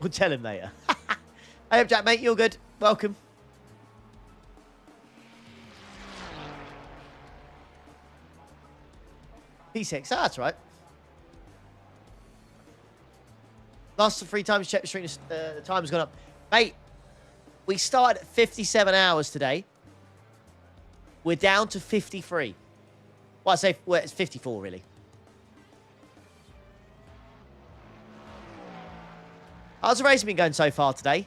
We'll tell him later. Hey, Jack, mate, you're good. Welcome. P6, that's right. Last 3 times, check the stream, the time's gone up. Mate, we started at 57 hours today. We're down to 53. Well, I say, well, it's 54, really. How's the race been going so far today?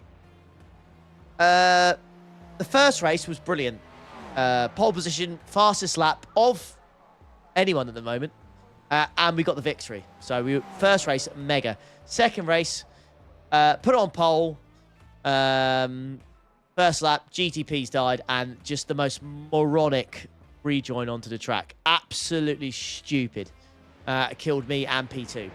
The first race was brilliant. Pole position, fastest lap of anyone at the moment. And we got the victory. So, first race, mega. Second race, put it on pole. First lap, GTP's died. And just the most moronic rejoin onto the track. Absolutely stupid. Killed me and P2.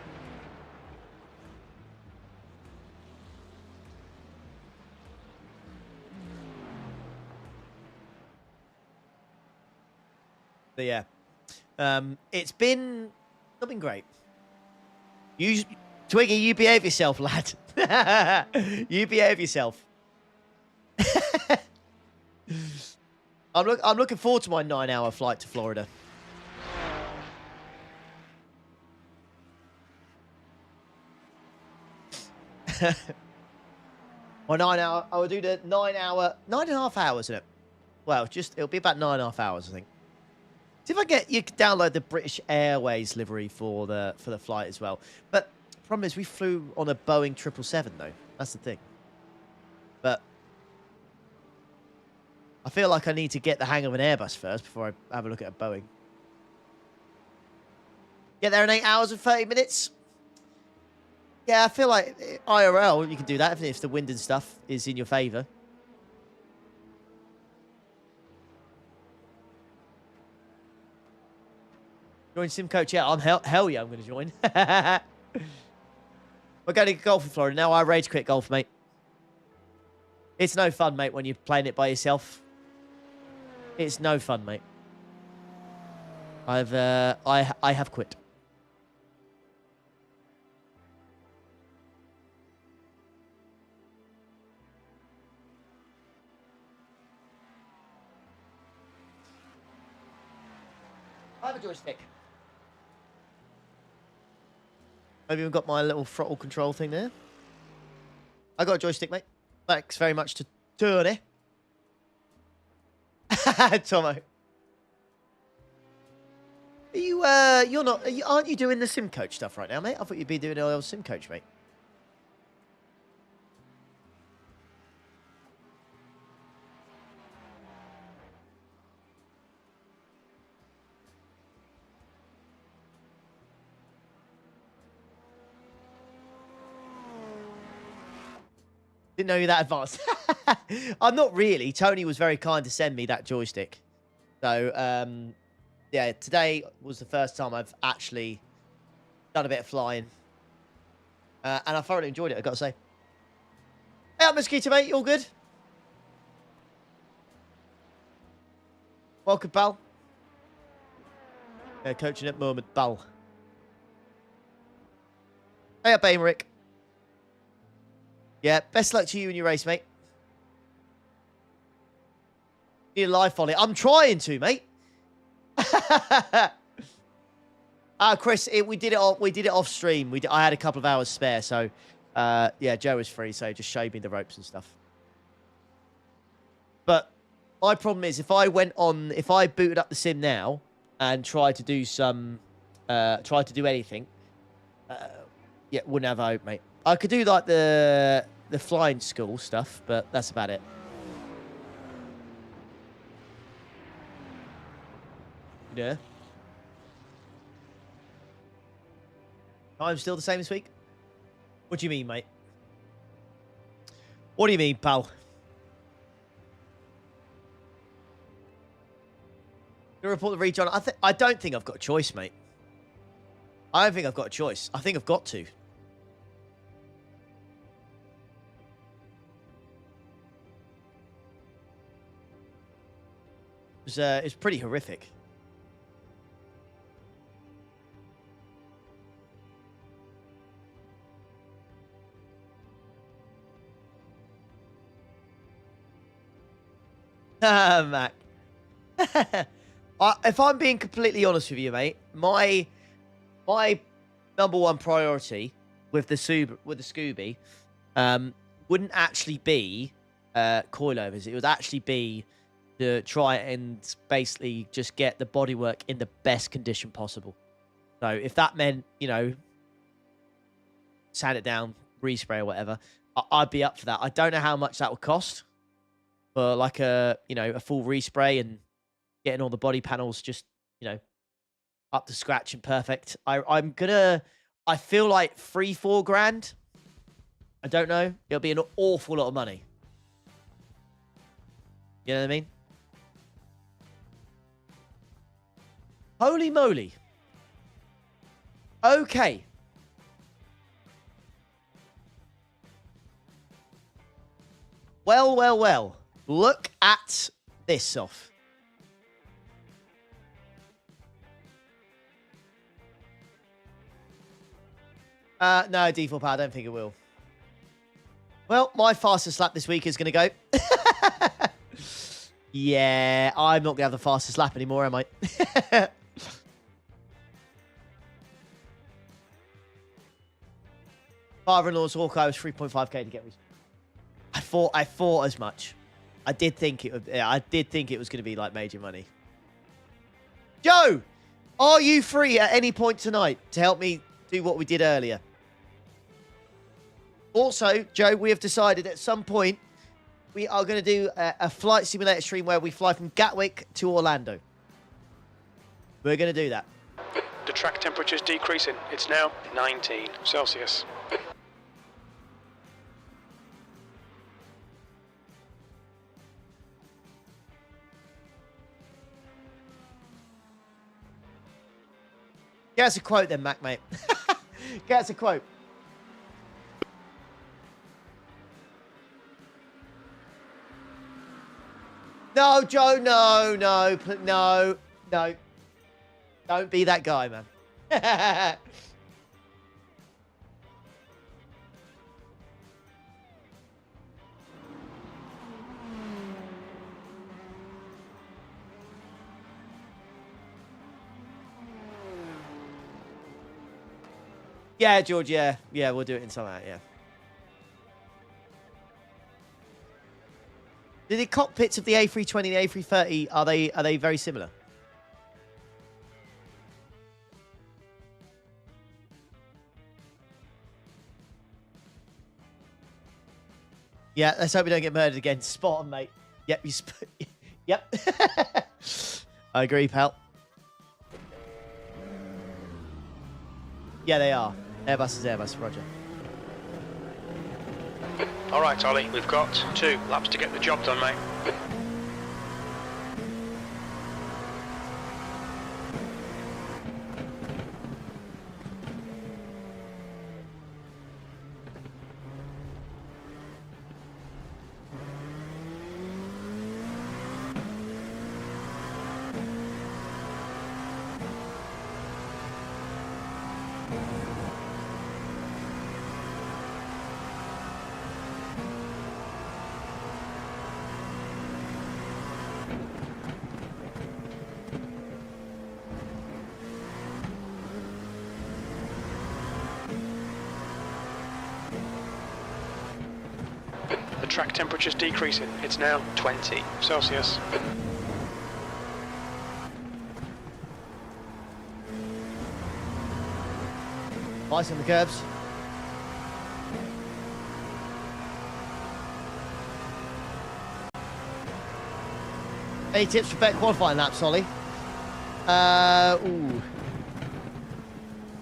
But yeah, it's not been great. Twiggy, you behave yourself, lad. You behave yourself. I'm looking forward to my 9-hour flight to Florida. My 9-hour, I will do the 9.5 hours, isn't it? Well, it'll be about 9.5 hours, I think. See if you can download the British Airways livery for the flight as well. But the problem is we flew on a Boeing 777 though. That's the thing. But I feel like I need to get the hang of an Airbus first before I have a look at a Boeing. Get there in 8 hours and 30 minutes. Yeah, I feel like IRL, you can do that if the wind and stuff is in your favour. Join Sim Coach, yeah, hell yeah, I'm going to join. We're going to golf in Florida now. I rage quit golf, mate. It's no fun, mate, when you're playing it by yourself. It's no fun, mate. I have quit. I have a joystick. Have you even got my little throttle control thing there? I got a joystick, mate. Thanks very much to Tony. Tomo. Aren't you doing the sim coach stuff right now, mate? I thought you'd be doing all sim coach, mate. Didn't know you that advanced. I'm not really. Tony was very kind to send me that joystick. So, yeah, today was the first time I've actually done a bit of flying. And I thoroughly enjoyed it, I've got to say. Hey, up, Mosquito, mate. You all good? Welcome, pal. Yeah, coaching at the moment, pal. Hey up, Aymeric. Yeah, best luck to you in your race, mate. Need a live volley. I'm trying to, mate. Chris, we did it off stream. I had a couple of hours spare, so yeah, Joe was free, so just showed me the ropes and stuff. But my problem is if I booted up the sim now and tried to do anything, yeah, wouldn't have a hope, mate. I could do like the flying school stuff, but that's about it. Yeah. Time's still the same this week? What do you mean, mate? What do you mean, pal? You report the rejoin. I don't think I've got a choice, mate. I don't think I've got a choice. I think I've got to. It was pretty horrific. Mac. If I'm being completely honest with you, mate, my number one priority with the Scooby wouldn't actually be coilovers. It would actually be to try and basically just get the bodywork in the best condition possible. So if that meant, you know, sand it down, respray or whatever, I'd be up for that. I don't know how much that would cost for like a full respray and getting all the body panels just, you know, up to scratch and perfect. I feel like 3-4 grand. I don't know. It'll be an awful lot of money. You know what I mean? Holy moly. Okay. Well, well, well. Look at this off. No, default power. I don't think it will. Well, my fastest lap this week is going to go. Yeah, I'm not going to have the fastest lap anymore, am I? Father-in-law's Hawkeye was 3.5k to get me. I thought as much. I did think it would. Yeah, I did think it was going to be like major money. Joe, are you free at any point tonight to help me do what we did earlier? Also, Joe, we have decided at some point we are going to do a flight simulator stream where we fly from Gatwick to Orlando. We're going to do that. The track temperature is decreasing. It's now 19 Celsius. Get us a quote then, Mac, mate. Get us a quote. No, Joe, no. Don't be that guy, man. Yeah, George, yeah. Yeah, we'll do it in some out, yeah. The cockpits of the A320 and the A330, are they very similar? Yeah, let's hope we don't get murdered again. Spot on, mate. Yep, yep. I agree, pal. Yeah, they are. Airbus is Airbus, roger. All right, Ollie, we've got 2 laps to get the job done, mate. The track temperature is decreasing. It's now 20 Celsius. Ice on the curbs. Any tips for better qualifying laps, Ollie? Ooh.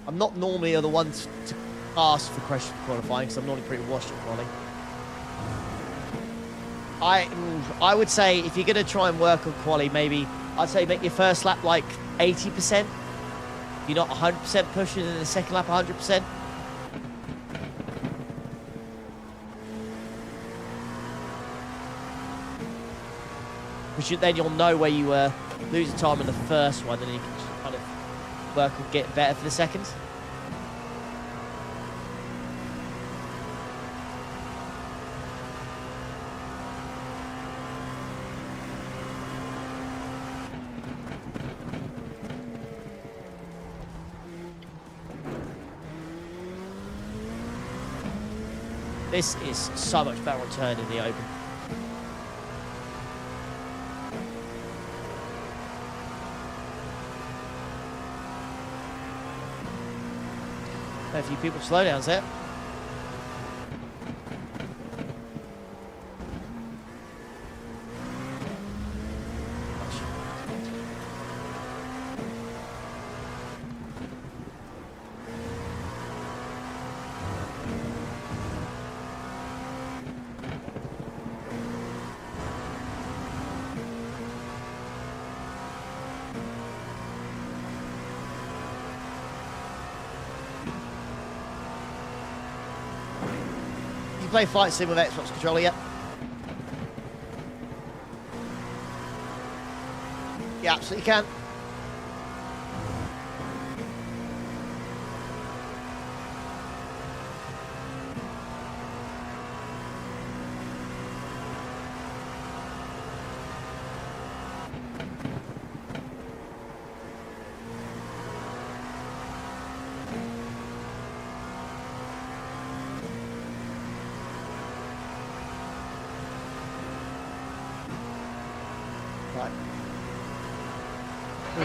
I'm not normally the one to ask for questions for qualifying because I'm normally pretty washed at qualifying. I would say if you're going to try and work on quali, maybe I'd say make your first lap like 80%. You're not 100% pushing in the second lap 100%. Because then you'll know where you were losing time in the first one, and then you can just kind of work on getting better for the second. This is so much better on turn in the open. A few people slowdowns there. Play Flight Sim with Xbox controller yet? Yeah, absolutely can.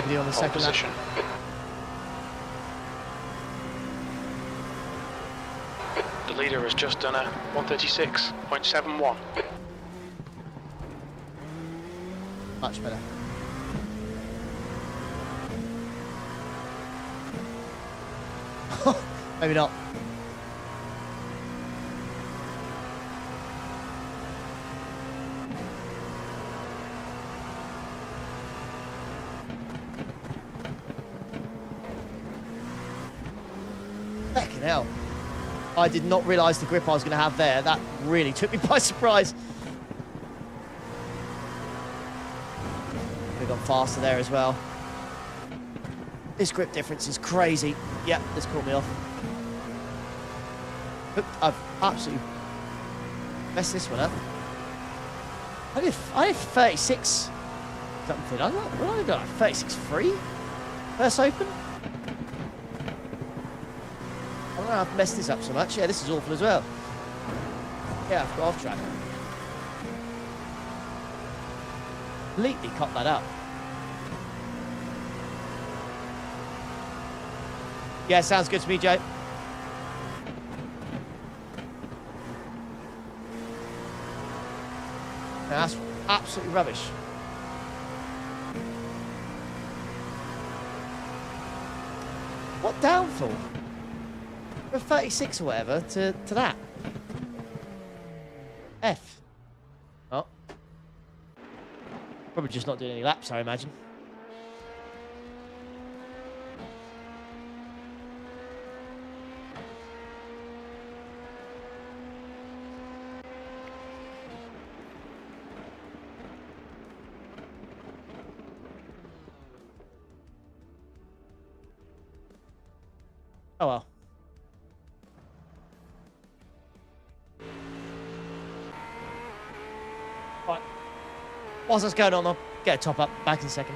On the second position. The leader has just done a 136.71. Much better. Maybe not. Fucking hell. I did not realise the grip I was going to have there. That really took me by surprise. Could have gone faster there as well. This grip difference is crazy. Yep, this caught me off. I've absolutely messed this one up. I did 36 something. I got 36.3 first open. I don't know how I've messed this up so much. Yeah, this is awful as well. Yeah, I've got off track. Completely cocked that up. Yeah, sounds good to me, Joe. No, that's absolutely rubbish. What downfall? From 36 or whatever to that. F. Oh. Probably just not doing any laps, I imagine. Oh well. Right. Whilst that's going on, I'll get a top up. Back in a second.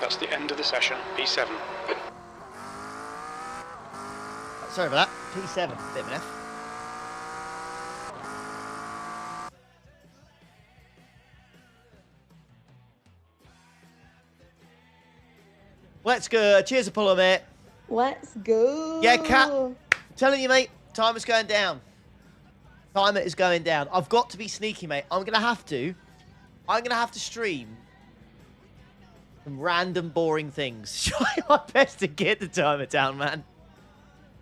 That's the end of the session. P7. Sorry about that. P7. Bit of an F. Let's go. Cheers, Apollo, mate. Let's go. Yeah, Cat. Telling you, mate. Timer's going down. Timer is going down. I've got to be sneaky, mate. I'm gonna have to stream some random boring things. Try my best to get the timer down, man.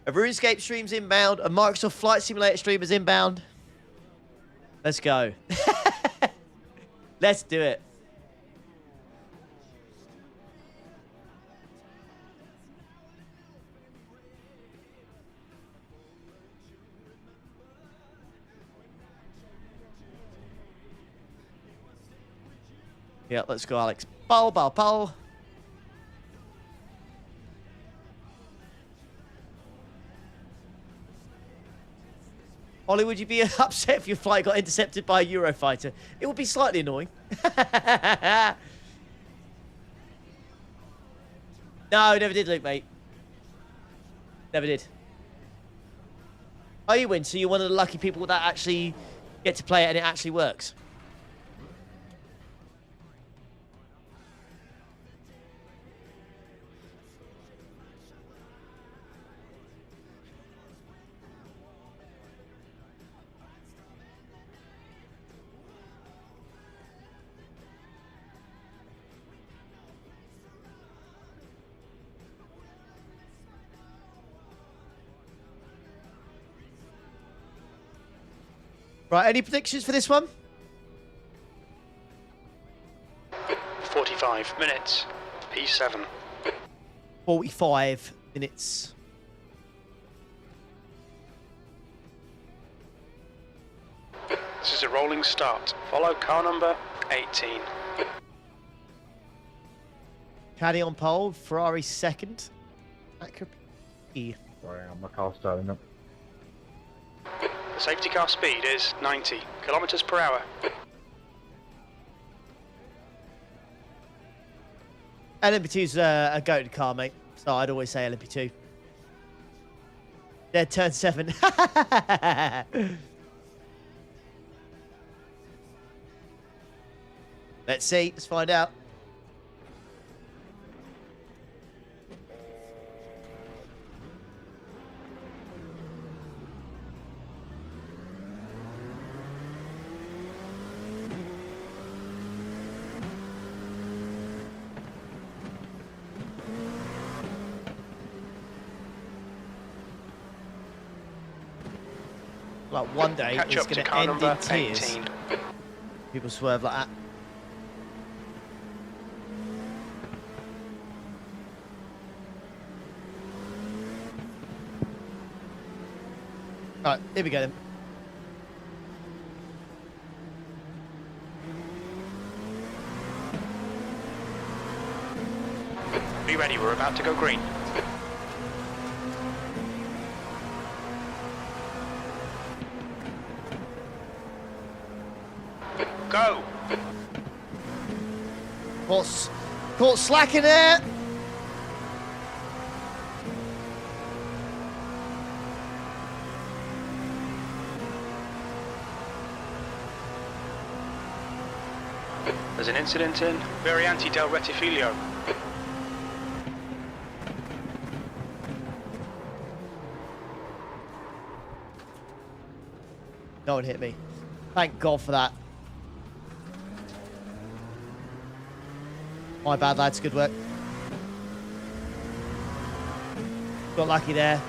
A RuneScape stream's inbound. A Microsoft Flight Simulator stream is inbound. Let's go. Let's do it. Yeah, let's go, Alex. Bow, bow, bow. Ollie, would you be upset if your flight got intercepted by a Eurofighter? It would be slightly annoying. No, never did, Luke, mate. Never did. Oh, you win, so you're one of the lucky people that actually get to play it and it actually works. Right, any predictions for this one? 45 minutes. P7. 45 minutes. This is a rolling start. Follow car number 18. Caddy on pole, Ferrari second. Acura P. Sorry, my car's starting up. The safety car speed is 90 kilometers per hour. LMP2's a goated car, mate. So I'd always say LMP2. Dead turn 7. Let's see. Let's find out. Like one day Catch it's up to going to car end number in tears. 18. People swerve like that. Alright, here we go then. Be ready, we're about to go green. Go! Caught slack in there. There's an incident in Variante del Rettifilo. No one hit me. Thank God for that. My bad, lads. Good work. Got lucky there.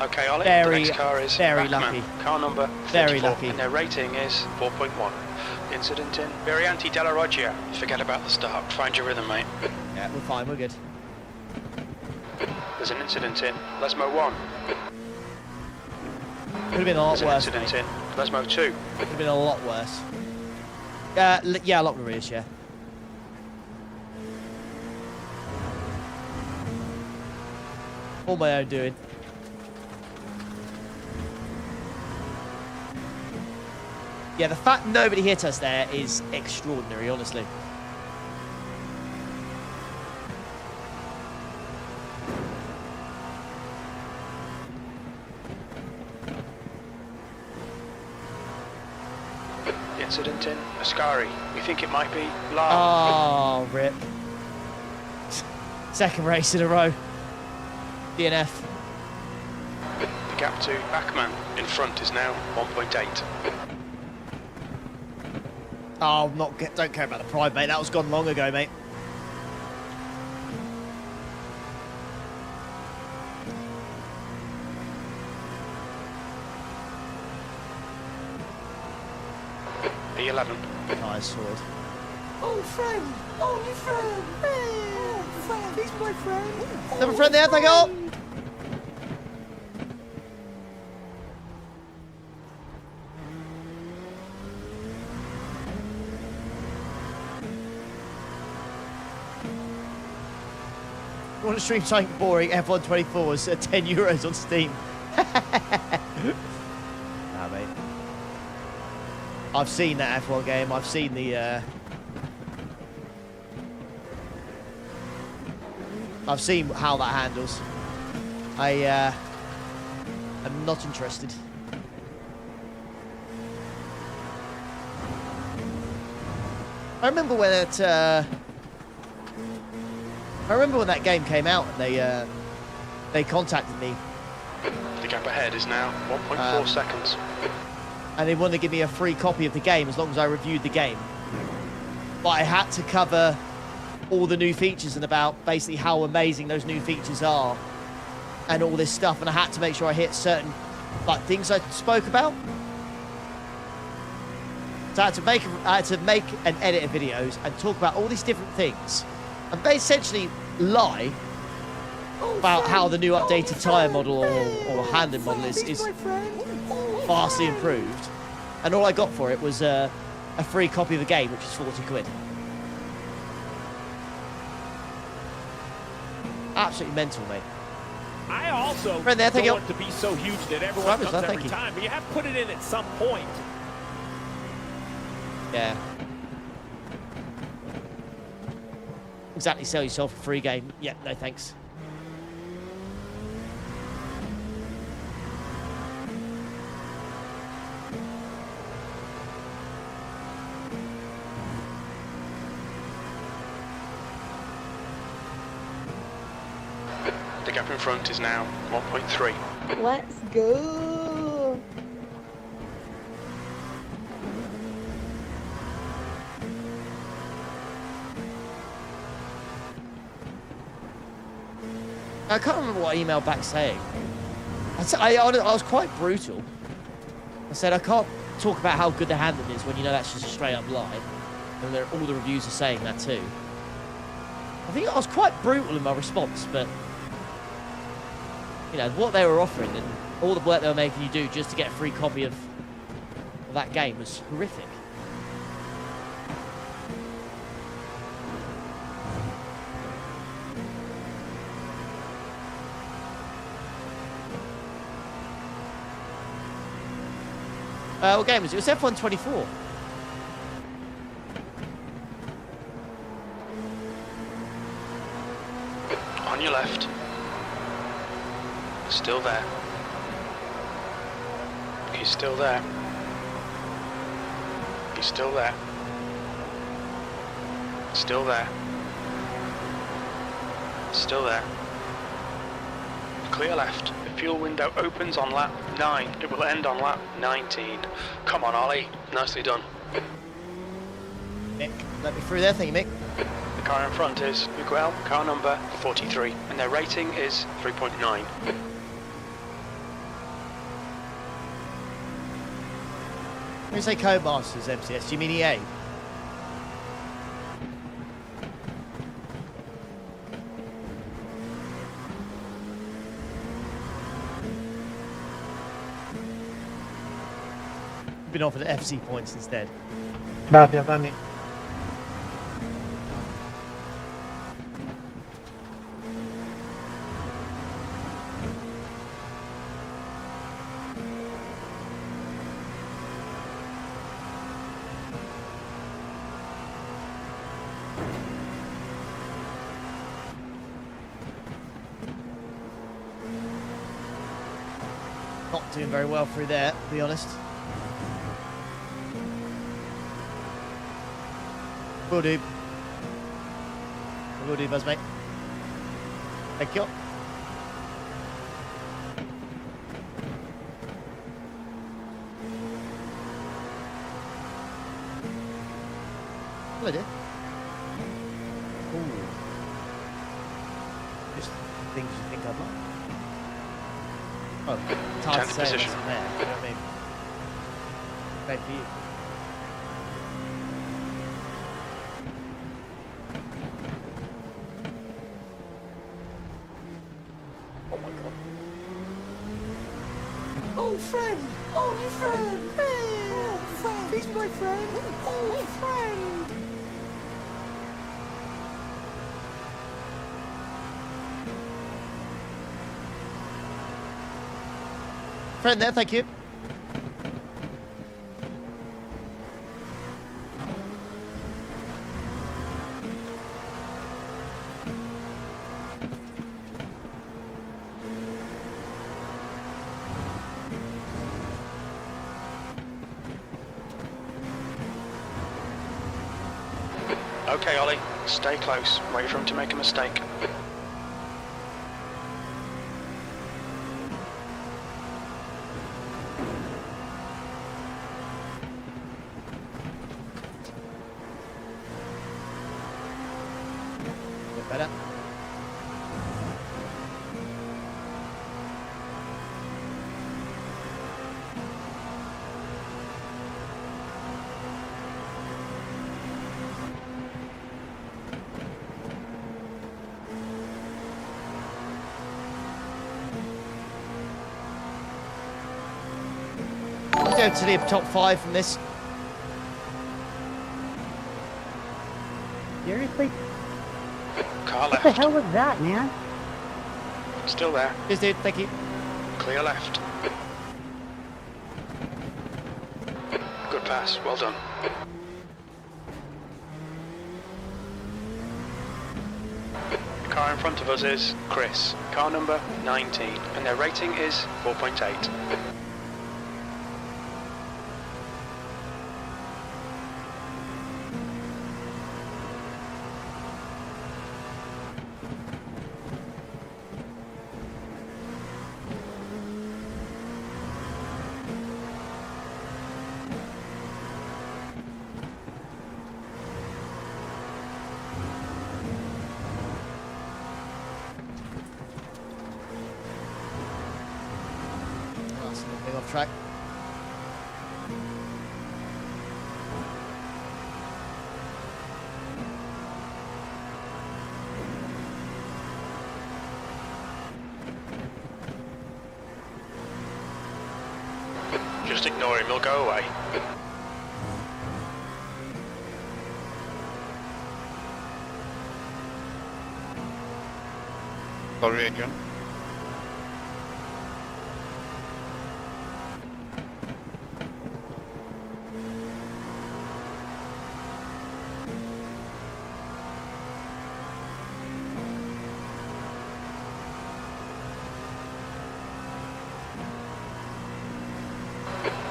Okay, Ollie. Very, the next car is very Backman. lucky. Car number 34, Very lucky. and their rating is 4.1. Incident in Variante della Roggia. Forget about the start. Find your rhythm, mate. Yeah, we're fine. We're good. There's an incident in Lesmo 1. Could have been a lot There's an worse. incident Mate. in Lesmo 2. Could have been a lot worse. Yeah, a lot worse, yeah. All my own doing. Yeah, the fact nobody hit us there is extraordinary, honestly. Scary. We think it might be large. Oh, rip. Second race in a row. DNF. The gap to Backman in front is now 1.8. Oh, don't care about the pride, mate. That was gone long ago, mate. E11. Nice forward. Oh, friend. Oh, new friend. Oh, friend. He's my friend. Another friend there, thank you. You want to stream something boring? F1 24 is €10 on Steam. Nah, mate. I've seen that F1 game. I've seen the. I've seen how that handles. I am not interested. I remember when it. I remember when that game came out and they contacted me. The gap ahead is now 1.4 seconds. And they wanted to give me a free copy of the game as long as I reviewed the game. But I had to cover all the new features and about basically how amazing those new features are and all this stuff, and I had to make sure I hit certain things I spoke about. So I had to make and edit videos and talk about all these different things and essentially lie about how the new updated tyre model or handling model is vastly improved, and all I got for it was a free copy of the game, which is 40 quid. Absolutely mental, mate. I also Right there, don't want to be so huge that everyone comes every you. time, but you have to put it in at some point. Yeah. Exactly, sell yourself a free game. Yeah, no thanks. The gap in front is now 1.3. Let's go. I can't remember what I emailed back saying. I was quite brutal. I said, I can't talk about how good the handling is when you know that's just a straight up lie. And all the reviews are saying that too. I think I was quite brutal in my response, but you know, what they were offering and all the work they were making you do just to get a free copy of that game was horrific. What game was it? It was F1 24. On your left. Still there. He's still there. He's still there. Still there. Still there. Clear left. The fuel window opens on lap 9. It will end on lap 19. Come on, Ollie. Nicely done. Mick, let me through there, thank you, Mick. The car in front is Miguel, car number 43, and their rating is 3.9. When you say Codemasters MCS, do you mean EA? Been offered FC points instead. Gracias, Dani. Not doing very well through there, to be honest. Will do. Will do, Buzz, mate. Thank you. Hello, dear. Ooh. Just things you think I'd like. Oh, it's hard to say position. what's in there. You know what I mean? Great for you. Oh my god. Oh, friend! Oh, new friend! Oh, friend! He's my friend! Oh, friend! Friend there, thank you. Okay, Ollie, stay close. Wait for him to make a mistake. Bit better. Let's go to the top 5 from this. Seriously? Car What the left. hell was that, man? Still there. Cheers, dude. Thank you. Clear left. Good pass. Well done. Car in front of us is Chris. Car number 19. And their rating is 4.8. That's a little bit off track. Just ignore him, he'll go away. Sorry, Adrian.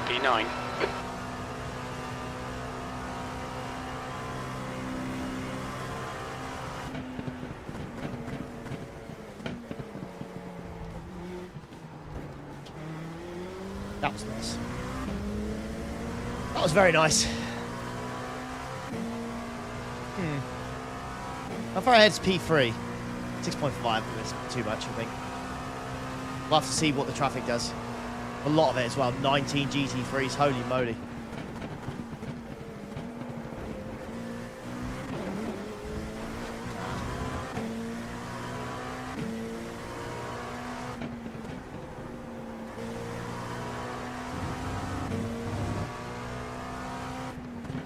B9. That was nice. That was very nice. How far ahead's P3? 6.5, it's too much, I think. We'll have to see what the traffic does. A lot of it as well. 19 GT3s, holy moly.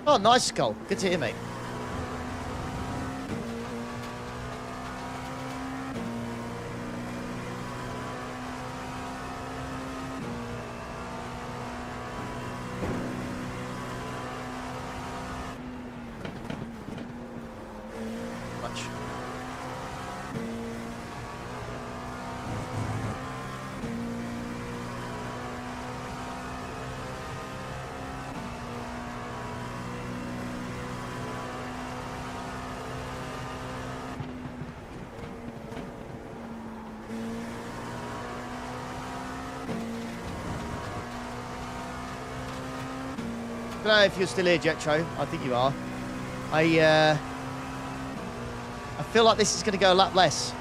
Oh, nice skull. Good to hear, mate. Much. don't know if you're still here, Jetro. I think you are. I feel like this is going to go a lap less.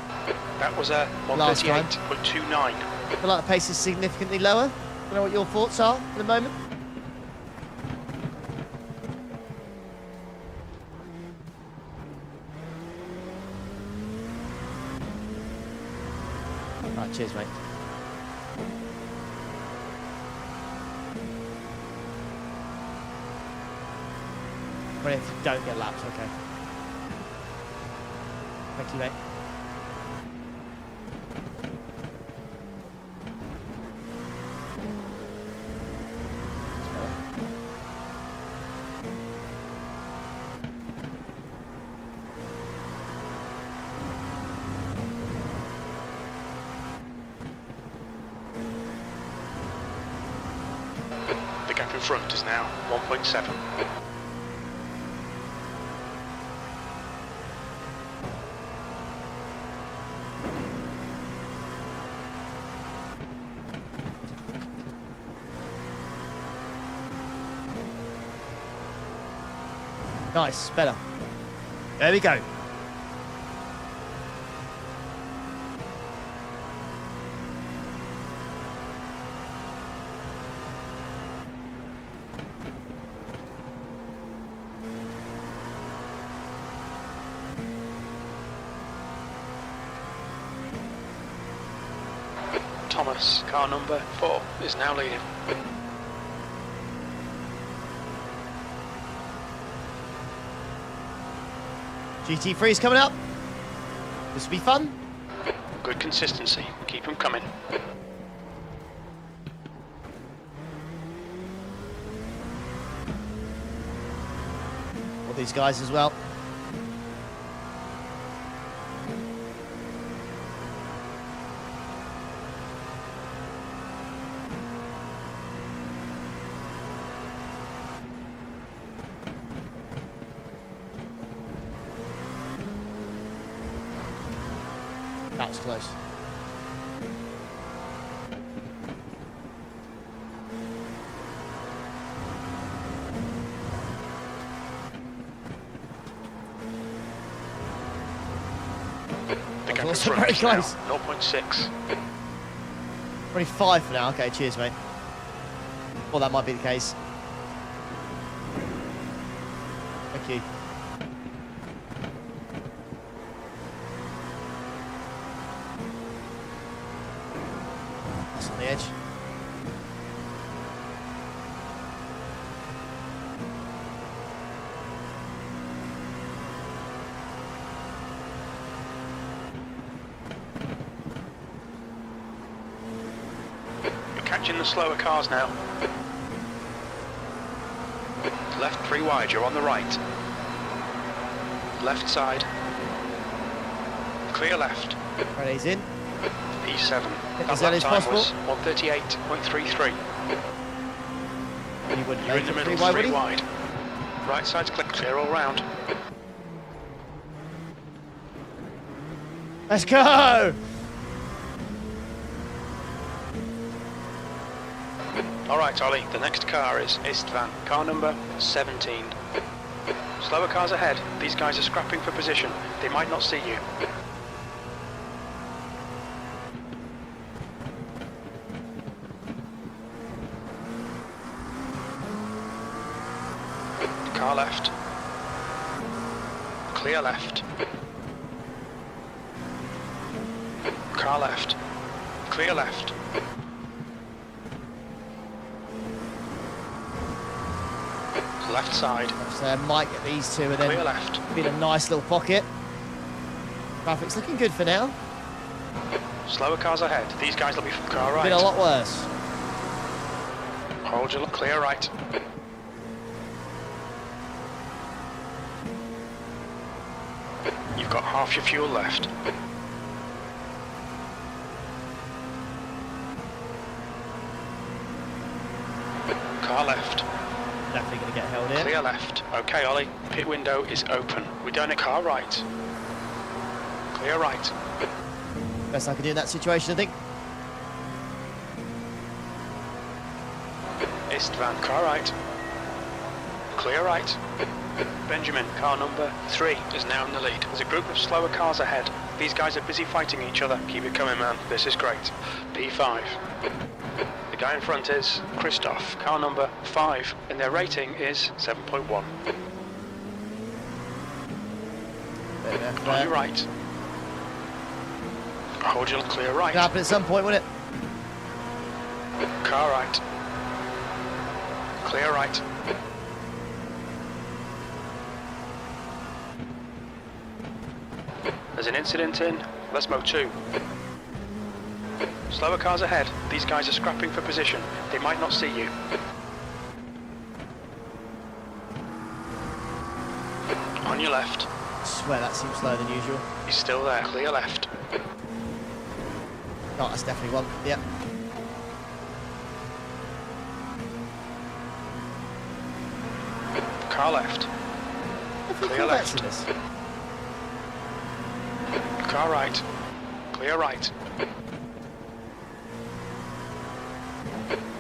That was a 138.29. I feel like the pace is significantly lower. I don't know what your thoughts are at the moment. Right, cheers, mate. But if you don't get laps, okay. Thank you, mate. The gap in front is now 1.7. Nice, better. There we go. Thomas, car number 4, is now leading. GT3 is coming up. This will be fun. Good consistency. Keep them coming. All these guys as well. That was close. The gap in Also front very is now close. 0.6. 25 for now. Okay, cheers, mate. Well, that might be the case. Thank you. That's on the edge. You're catching the slower cars now. Left 3 wide, you're on the right. Left side. Clear left. Ready's in. P7. As That early as lap time possible. was 138.33. You wouldn't You're in the make it middle, 3 wide, would 3 he? wide. Right side's clear all round. Let's go! Alright Ollie, the next car is Istvan, car number 17. Slower cars ahead, these guys are scrapping for position, they might not see you. Car left. Clear left. Car left. Clear left. Left side. So might get these two and Clear then left. be in a nice little pocket. Traffic's looking good for now. Slower cars ahead. These guys will be from car right. Been a lot worse. Hold your clear right. You've got half your fuel left. Car left. Definitely going to get held in. Clear left. Okay, Ollie. Pit window is open. We're down a car right. Clear right. Best I can do in that situation, I think. Istvan, car right. Clear right. Benjamin, car number 3 is now in the lead. There's a group of slower cars ahead. These guys are busy fighting each other. Keep it coming, man. This is great. P5. The guy in front is Christoph, car number 5, and their rating is 7.1. On your right. Hold your clear right. It'll happen at some point, won't it? Car right. Clear right. There's an incident in Lesmo 2. Slower cars ahead. These guys are scrapping for position. They might not see you. On your left. I swear that seems slower than usual. He's still there. Clear left. Oh, that's definitely one. Yep. Car left. Clear left. Car right. Clear right.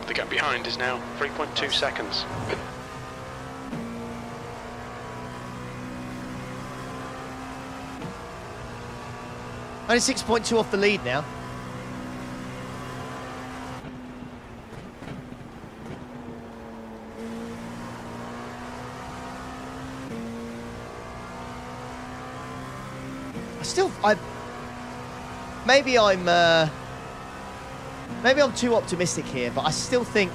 The gap behind is now 3.2 seconds. Only 6.2 off the lead now. Maybe I'm too optimistic here, but I still think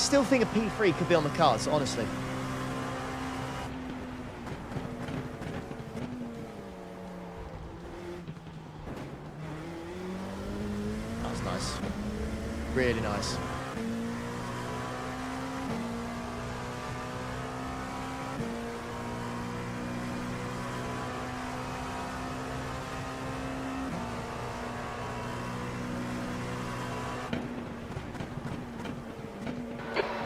a P3 could be on the cards, honestly. That was nice. Really nice.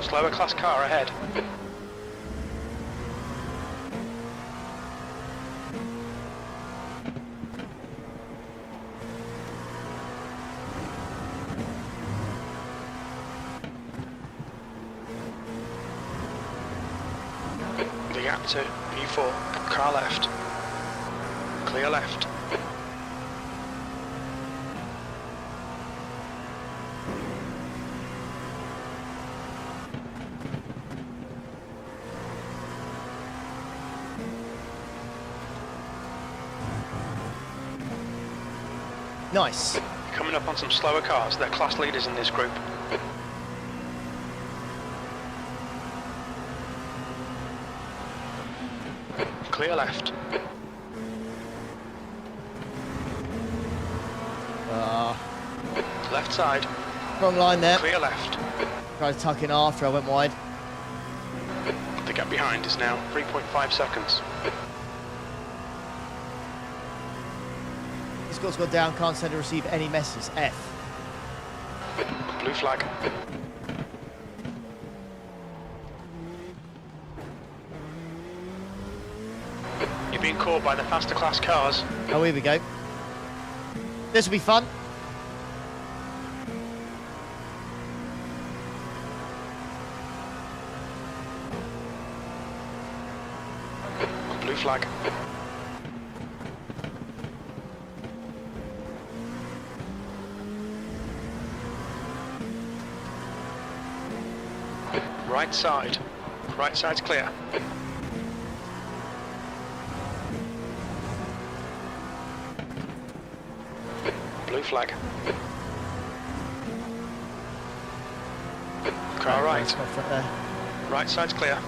Slower class car ahead. The gap to P4, car left. Clear left. Nice. Coming up on some slower cars. They're class leaders in this group. Clear left. Left side. Wrong line there. Clear left. Tried to tuck in after I went wide. The gap behind is now 3.5 seconds. Score's gone down, can't send or receive any messages. F. Blue flag. You're being caught by the faster class cars. Oh, here we go. This will be fun. Blue flag. Right side. Right side's clear. Blue flag. Car right. Right side's clear.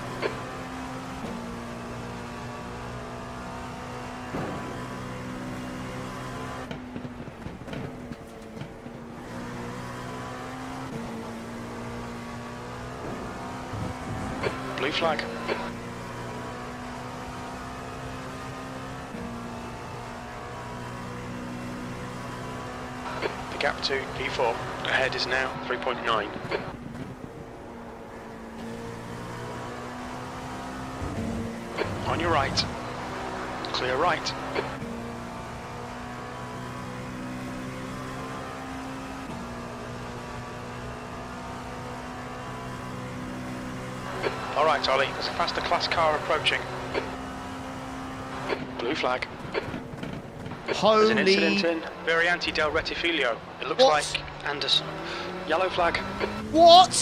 Blue flag. The gap to P4 ahead is now 3.9. On your right. Clear right. right, Ollie. There's a faster class car approaching. Blue flag. There's an incident Holy... in Variante del Rettifilo. It looks What? like Anderson. Yellow flag. What?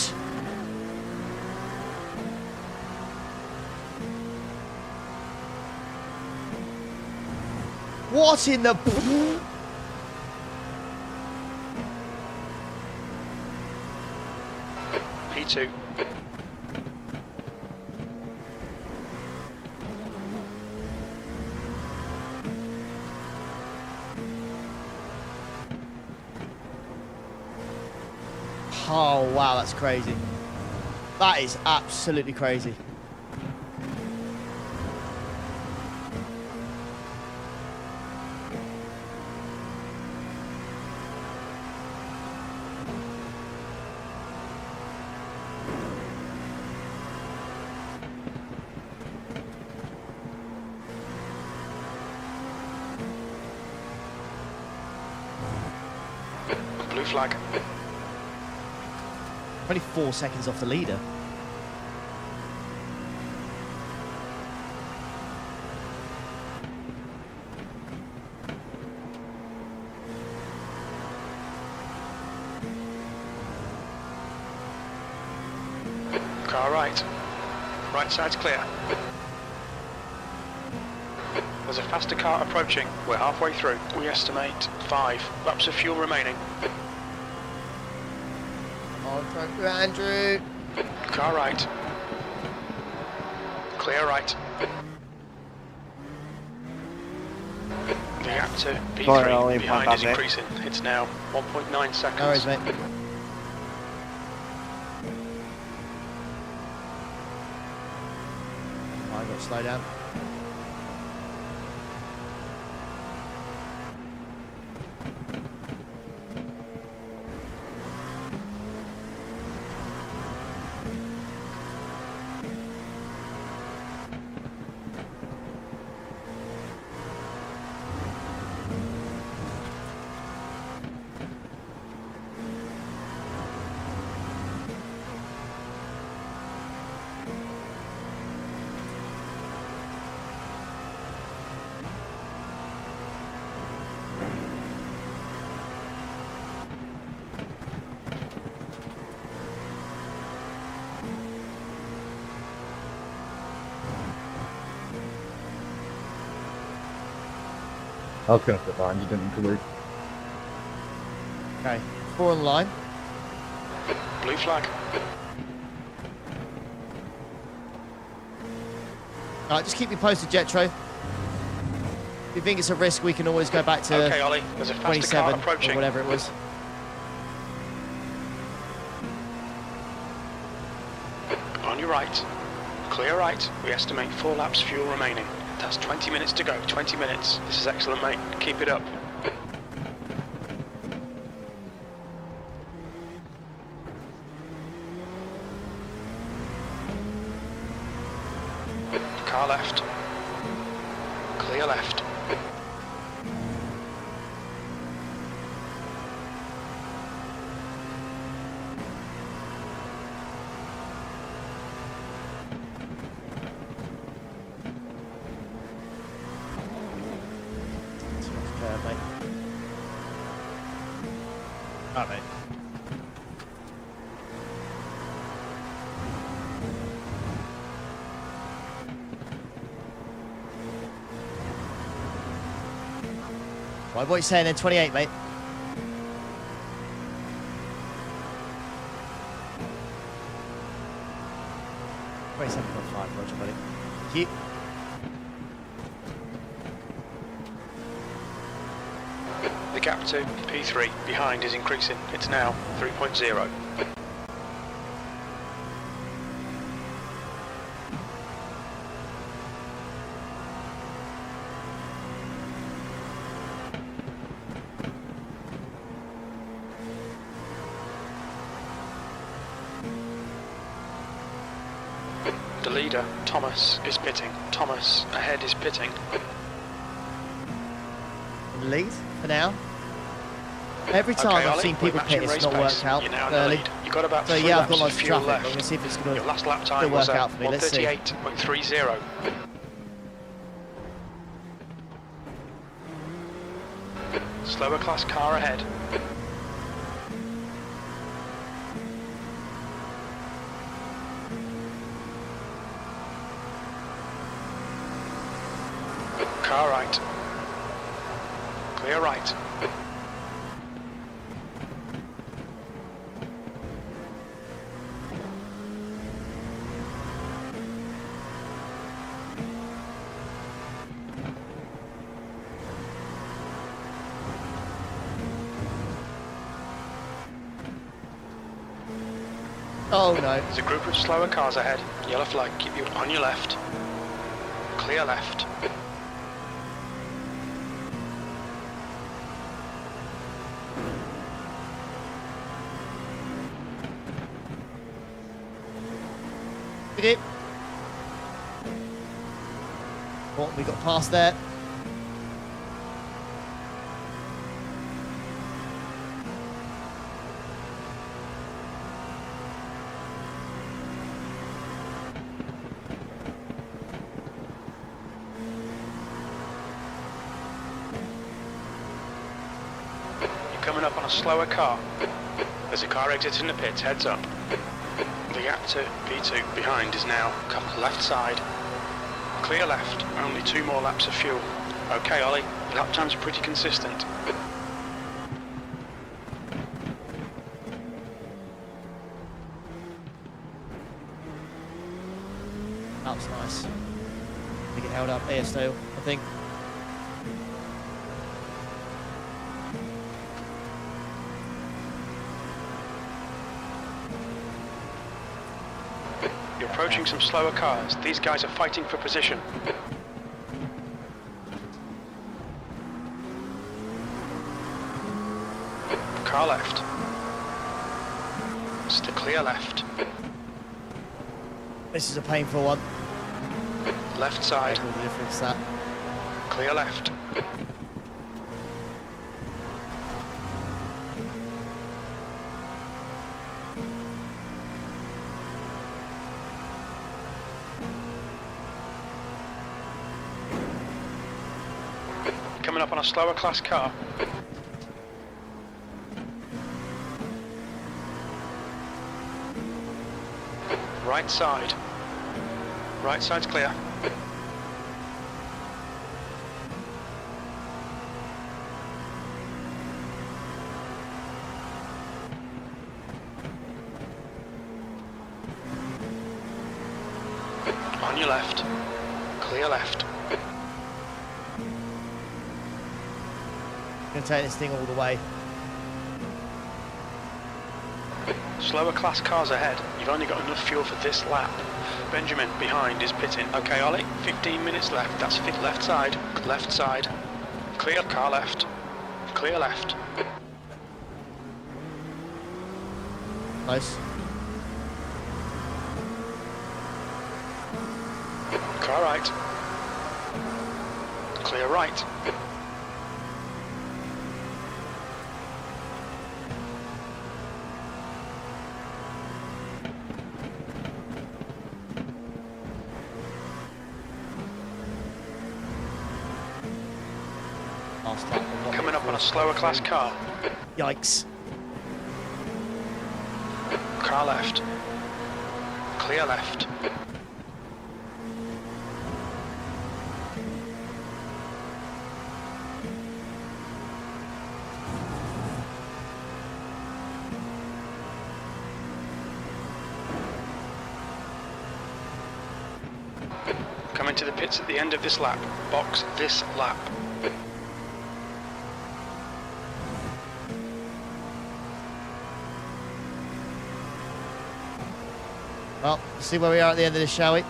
What in the... P2. Oh, wow, that's crazy. That is absolutely crazy. Blue flag. 24 seconds off the leader. Car right. Right side's clear. There's a faster car approaching. We're halfway through. We estimate 5 laps of fuel remaining. On front for Andrew. Car right. Clear right. The gap to P3 Sorry, Ollie, behind my is bad, mate. increasing. It's now 1.9 seconds. No worries, mate. I've got to slow down. I was going to sit behind you, didn't include. Okay, 4 on the line. Blue flag. Alright, just keep me posted, Jetro. If you think it's a risk, we can always go back to Okay, Ollie. There's a faster car 27 approaching. or whatever it was. On your right. Clear right. We estimate 4 laps fuel remaining. That's 20 minutes to go. 20 minutes. This is excellent, mate. Keep it up. Car left. Clear left. Mate. Alright, mate. Right, what are you saying then? 28, mate. Roger, buddy. Thank you. The gap to P3 behind is increasing. It's now 3.0. The leader, Thomas, is pitting. Thomas ahead is pitting. Lead for now. Every time Okay, I've Ollie, seen we're people matching pit, it's race not pace. worked out You're now in the early. lead. You've got about So 3 yeah, I've laps got of lots of fuel traffic. I'm left. going to see if it's going Your to last lap time work was out at for me. Let's see. 1:38.30. Slower class car ahead. Car right. Clear right. Oh no. There's a group of slower cars ahead. Yellow flag, keep you on your left. Clear left. We we got past there. You're coming up on a slower car. There's a car exiting the pits, heads up. The gap to P2 behind is now left side. Clear left, only 2 more laps of fuel. Okay, Ollie, your lap time's pretty consistent. That was nice. I think it held up here still, I think. You're approaching some slower cars. These guys are fighting for position. Car left. Still clear left. This is a painful one. Left side. All the difference that. Clear left. Coming up on a slower class car. Right side. Right side's clear. On your left. Clear left. Gonna take this thing all the way. Slower class cars ahead. You've only got enough fuel for this lap. Benjamin behind is pitting. Okay, Ollie, 15 minutes left. That's fit left side. Left side. Clear car left. Clear left. Nice. Car right. Clear right. Last lap. Coming up on a slower class car. Yikes. Car left. Clear left. Coming to the pits at the end of this lap. Box this lap. Well, let's see where we are at the end of this, shall we? Yeah,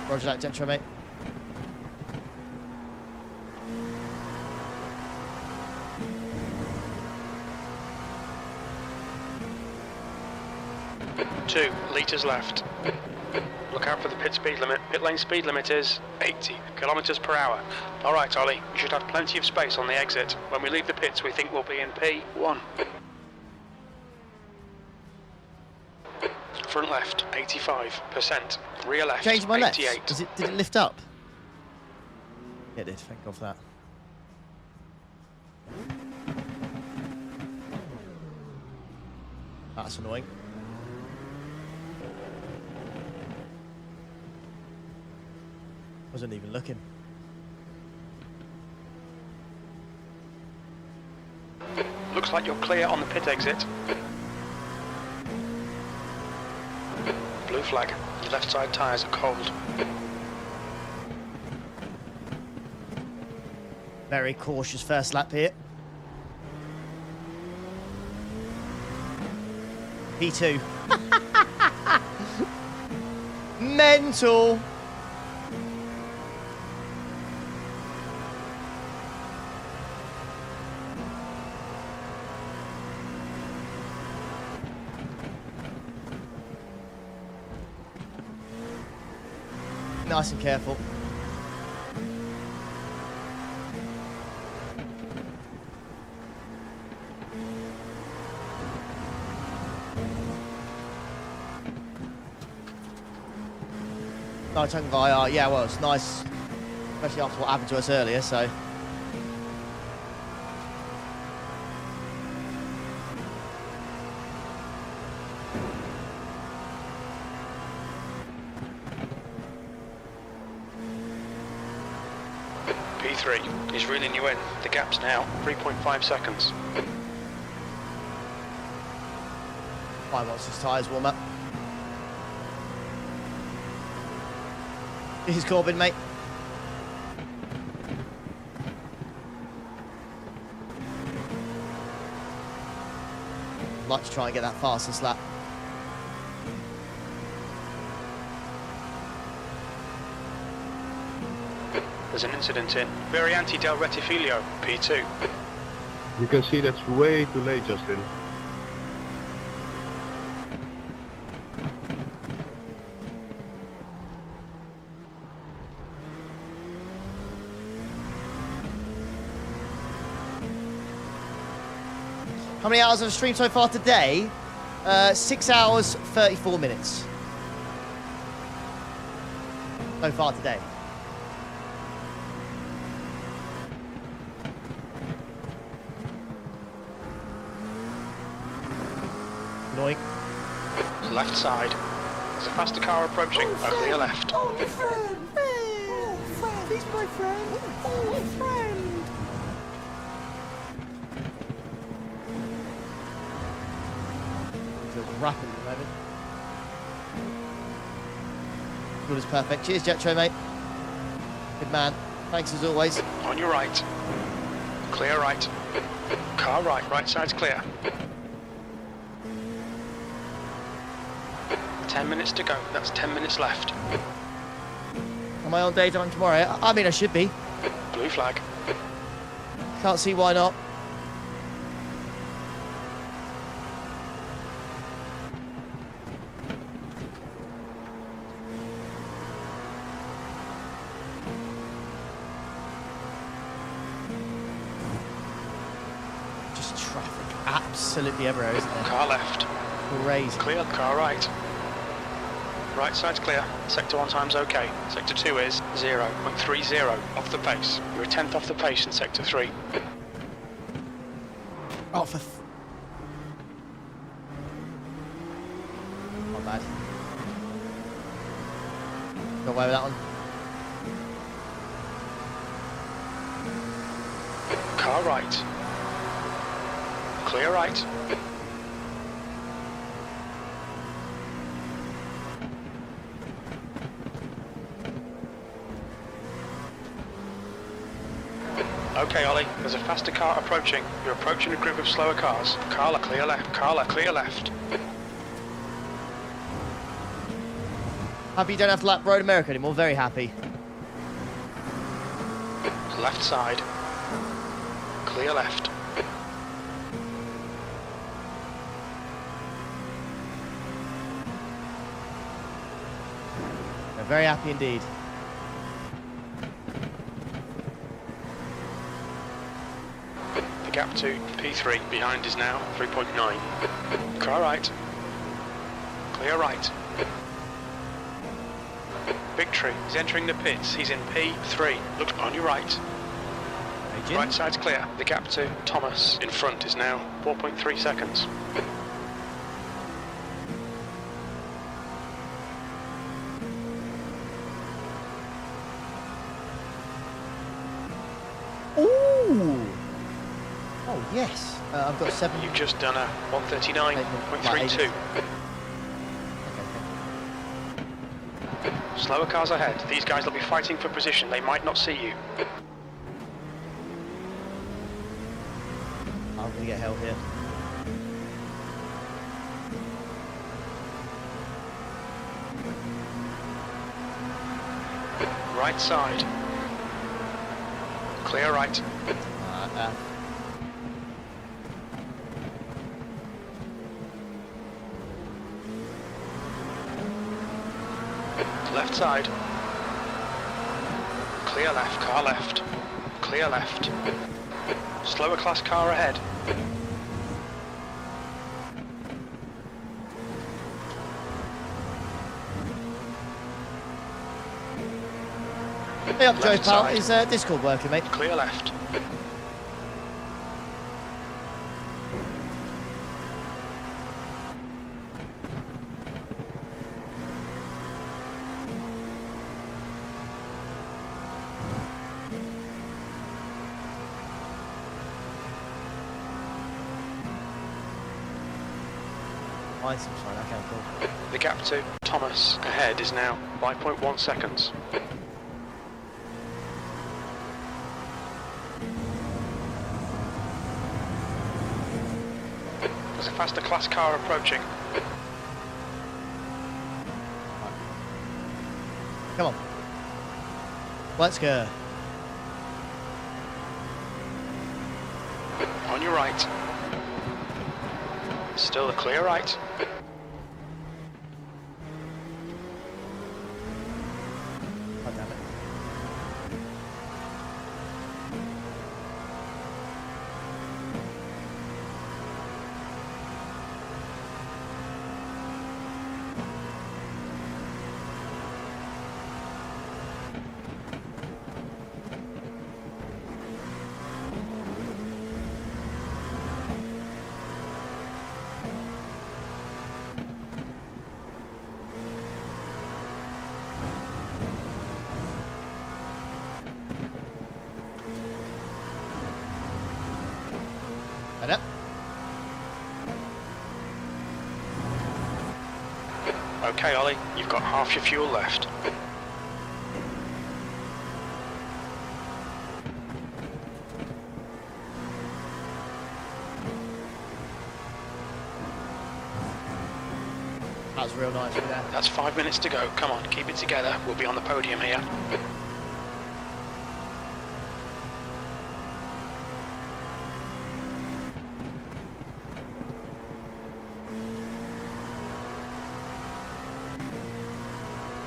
roger that, Jetro, mate. Two litres left. Look out for the pit speed limit. Pit lane speed limit is 80 kilometers per hour. All right, Ollie, you should have plenty of space on the exit. When we leave the pits, we think we'll be in P1. Front left, 85%. Rear left, Change my left. 88. Did it lift up? Yeah, it did. Thank God for that. That's annoying. Wasn't even looking. Looks like you're clear on the pit exit. Blue flag. Your left side tyres are cold. Very cautious first lap here. P2. Mental. Nice and careful. No tongue guy, yeah, well, it's nice, especially after what happened to us earlier, so. P3 is reeling you in. The gap's now 3.5 seconds. 5 watts his tyres warm up. This is Corbin, mate. I'd like to try and get that fastest lap. There's an incident in Variante del Rettifilo, P2. You can see that's way too late, Justin. How many hours have I streamed so far today? 6 hours, 34 minutes. So far today. Annoying. Left side. There's a faster car approaching. Over your left. Oh, my friend! Oh, friend! He's my friend! Oh, friend! Rapid at the moment. Good as perfect. Cheers, Jetro, mate. Good man. Thanks as always. On your right. Clear right. Car right. Right side's clear. 10 minutes to go. That's 10 minutes left. Am I on daytime tomorrow? I mean, I should be. Blue flag. Can't see why not. Just traffic absolutely everywhere, isn't there? Car left. Crazy. Clear. Car right. Right side's clear. Sector 1 time's okay. Sector 2 is 0.30 off the pace. You're a tenth off the pace in Sector 3. Oh, for not bad. Got away with that one. Car right. Clear right. Okay, Ollie, there's a faster car approaching. You're approaching a group of slower cars. Car left, clear left, car left, clear left. Happy you don't have to lap Road America anymore. Very happy. Left side. Clear left. We're very happy indeed. The gap to P3 behind is now 3.9. Car right. Clear right. Big Tree is entering the pits. He's in P3. Look on your right. Right side's clear. The gap to Thomas in front is now 4.3 seconds. Ooh! Oh, yes. I've got 7. You've just done a 139.32. Slower cars ahead. These guys will be fighting for position. They might not see you. I'm going to get held here. Right side. Clear right. Left side. Clear left, car left. Clear left. Slower class car ahead. Hey up, Joe, Left pal. side. Is Discord working, mate? Clear left. Mine's fine. Okay, cool. The gap to Thomas ahead is now 5.1 seconds. There's a faster class car approaching. Come on. Let's go. On your right. Still a clear right. Oh, damn it. Head up. Okay, Ollie, you've got half your fuel left. That was real nice with that. That's 5 minutes to go. Come on, keep it together. We'll be on the podium here.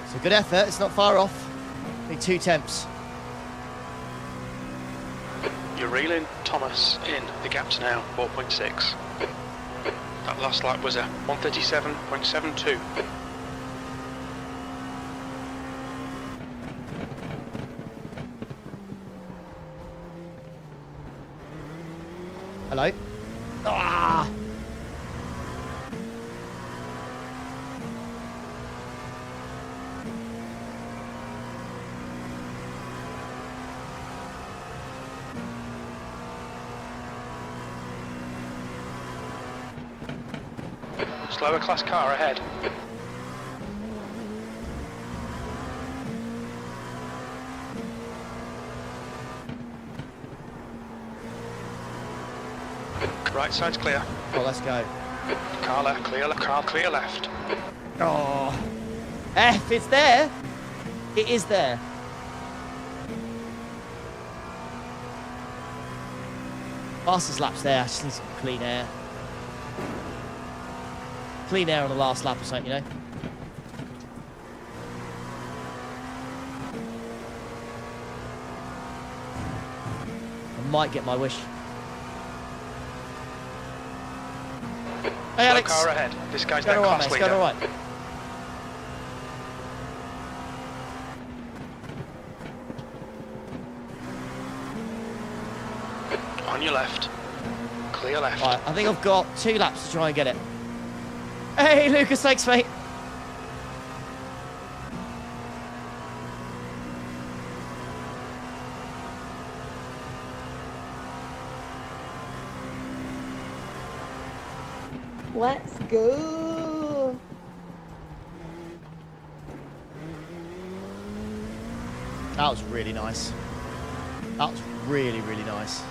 It's a good effort. It's not far off. Need 2 temps. You're reeling Thomas in. The gap's now 4.6. That last lap was a 137.72. Hello. Ah! Slower class car ahead. Right side's clear. Oh, let's go. Car left, car clear left. Oh. F, it's there. It is there. Fastest lap's there. I just need some clean air. Clean air on the last lap or something, you know? might get my wish. Hey, Alex. Car ahead. This guy's Go their all right, class mate. leader. Go all right. On your left. Clear left. Right, I think I've got 2 laps to try and get it. Hey, Lucas, thanks, mate. Let's go. That was really nice. That was really, really nice.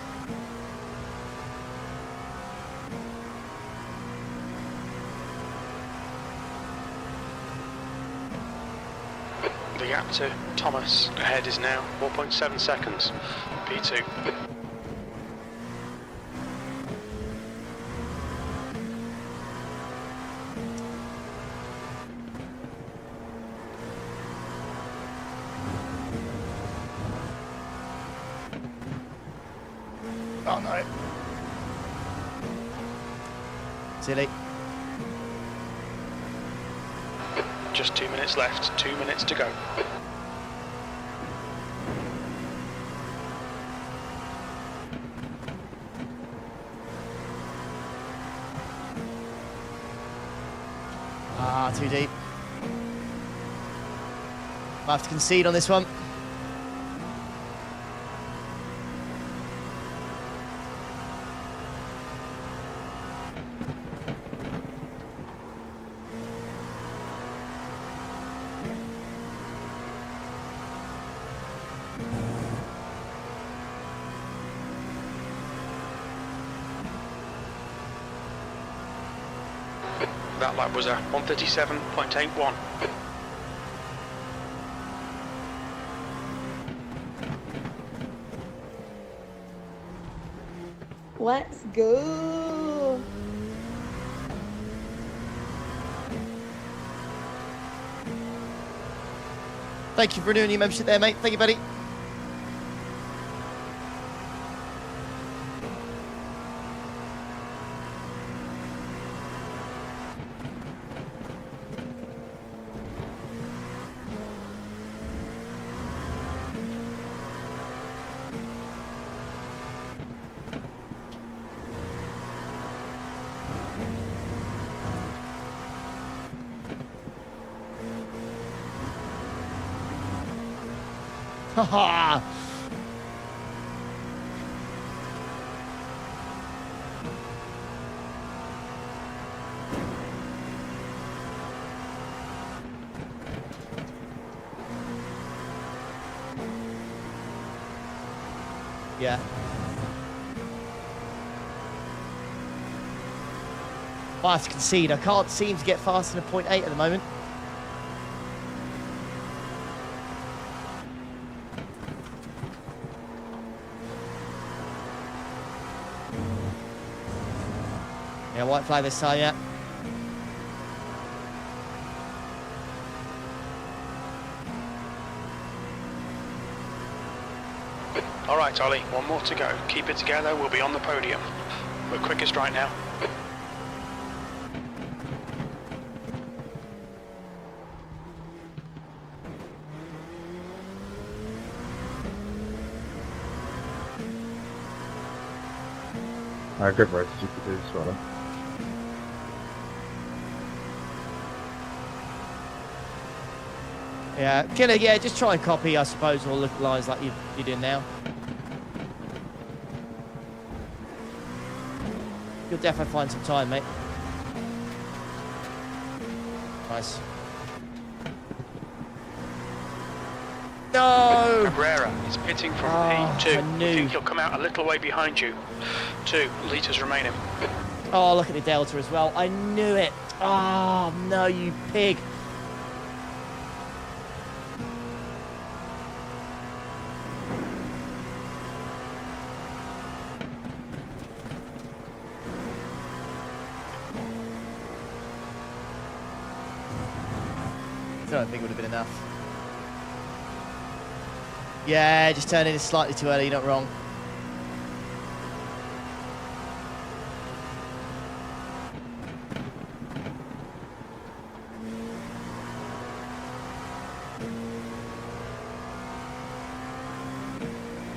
The gap to Thomas ahead is now 4.7 seconds. P2. Oh no. Silly. Just 2 minutes left. 2 minutes to go. Ah, too deep. Might have to concede on this one. That lap was a 137.81. Let's go. Thank you for renewing your membership there, mate. Thank you, buddy. Haha. Yeah. Might have to concede. I can't seem to get faster than a 0.8 at the moment. Yeah, white flag this time, yeah. All right, Ollie, one more to go. Keep it together, we'll be on the podium. We're quickest right now. Good race, you could do as well. Yeah, Killer, yeah, just try and copy, I suppose, all the lines like you're doing now. You'll definitely find some time, mate. Nice. No! Cabrera is pitting from P2. I think he'll come out a little way behind you. 2 litres remaining. Oh, look at the delta as well. I knew it. Oh, no, you pig. I don't think it would have been enough. Yeah, just turning it slightly too early, you're not wrong.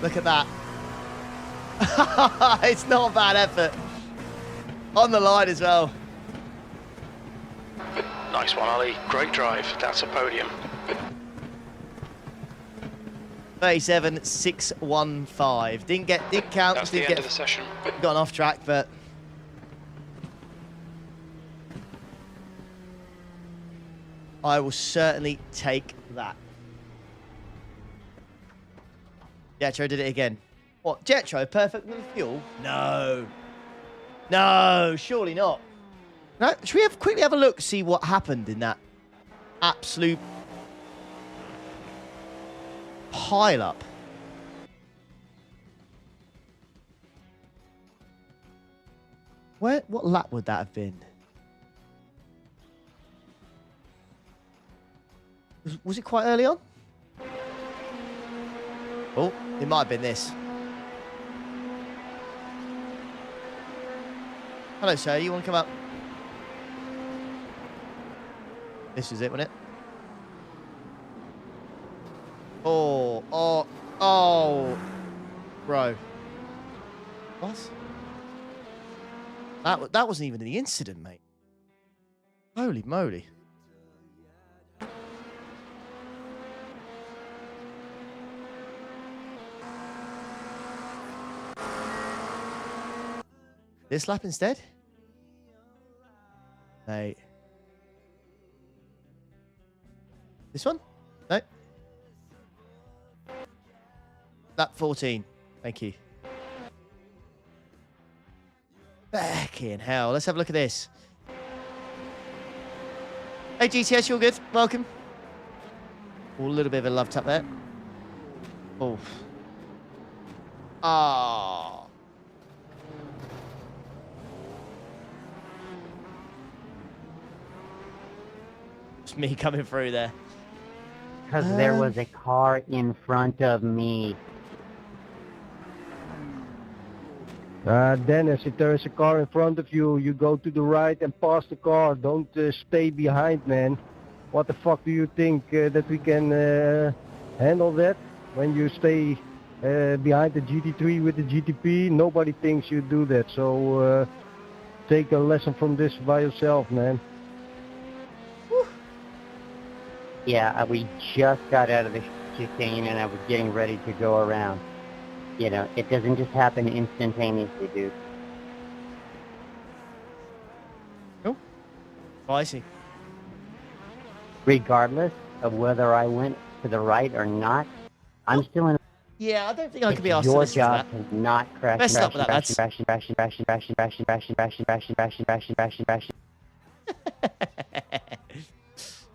Look at that. It's not a bad effort. On the line as well. Nice one, Ollie. Great drive. That's a podium. 37.615. Didn't count. That's the end of the session. Gone off track, but I will certainly take that. Jetro did it again. What? Jetro perfect with fuel? No. No, surely not. No, should we quickly have a look, see what happened in that absolute pile up? What lap would that have been? Was it quite early on? Oh, it might have been this. Hello, sir. You want to come up? This is it, wasn't it? Oh, bro. What? That wasn't even the incident, mate. Holy moly. This lap instead? Mate. This one? No. Lap 14. Thank you. Fucking hell. Let's have a look at this. Hey, GTS, you all good? Welcome. Oh, a little bit of a love tap there. Oh. Ah. It's me coming through there. Because there was a car in front of me. Dennis, if there is a car in front of you, you go to the right and pass the car. Don't stay behind, man. What the fuck do you think that we can handle that? When you stay behind the GT3 with the GTP, nobody thinks you do that. So take a lesson from this by yourself, man. Yeah, we just got out of the chicane and I was getting ready to go around. You know, it doesn't just happen instantaneously, dude. Oh, I see. Regardless of whether I went to the right or not, I'm still in. Yeah, I don't think I could be asked your to listen to job that. to not crash, Best luck with that, lads.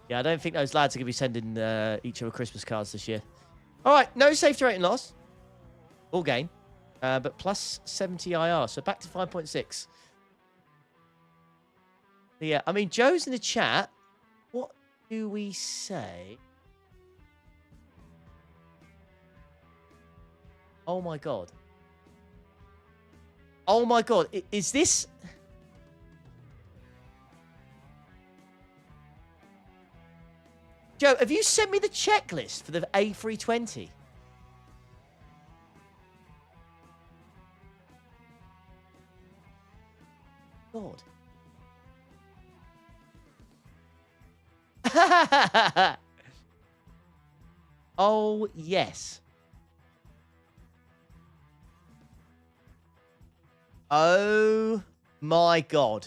Yeah, I don't think those lads are going to be sending each other Christmas cards this year. All right, no safety rating loss. All gain. But plus 70 IR, so back to 5.6. Yeah, I mean, Joe's in the chat. What do we say? Oh, my God. Oh, my God. Is this... Joe, have you sent me the checklist for the A320? God. Oh, yes. Oh, my God.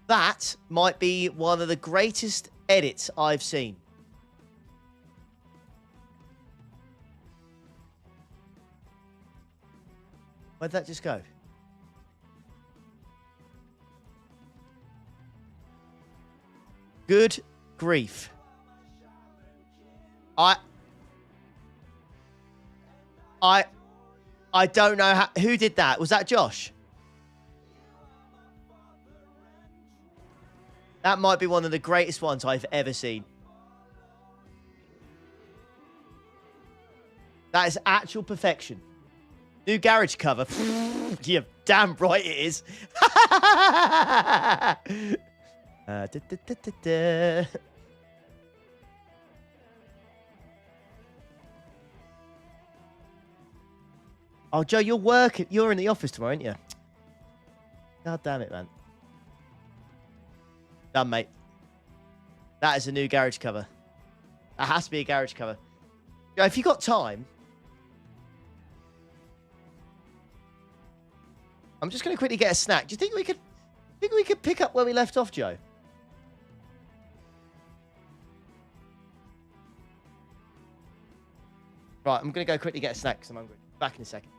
That might be one of the greatest edits I've seen. Where'd that just go? Good grief. I don't know who did that. Was that Josh? That might be one of the greatest ones I've ever seen. That is actual perfection. New garage cover. You're damn right it is. Oh, Joe, you're working. You're in the office tomorrow, aren't you? God damn it, man. Done, mate. That is a new garage cover. That has to be a garage cover. Joe, if you got time, I'm just going to quickly get a snack. Do you think we could pick up where we left off, Joe? Right, I'm going to go quickly get a snack because I'm hungry. Back in a second.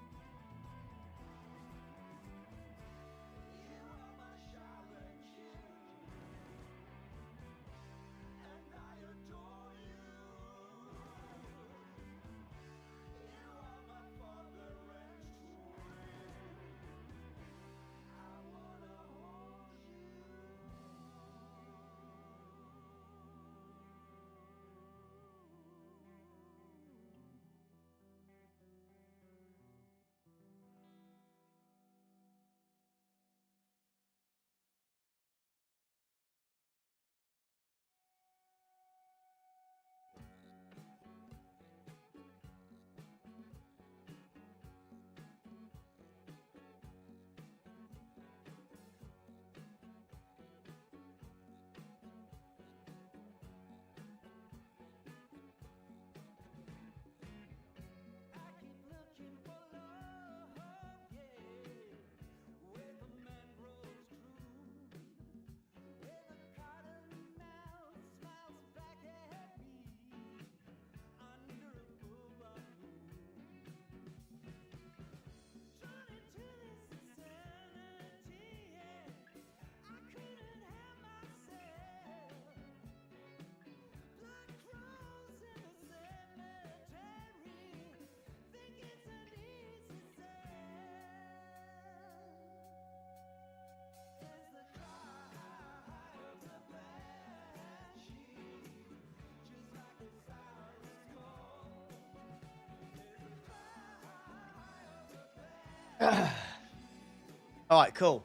All right, cool.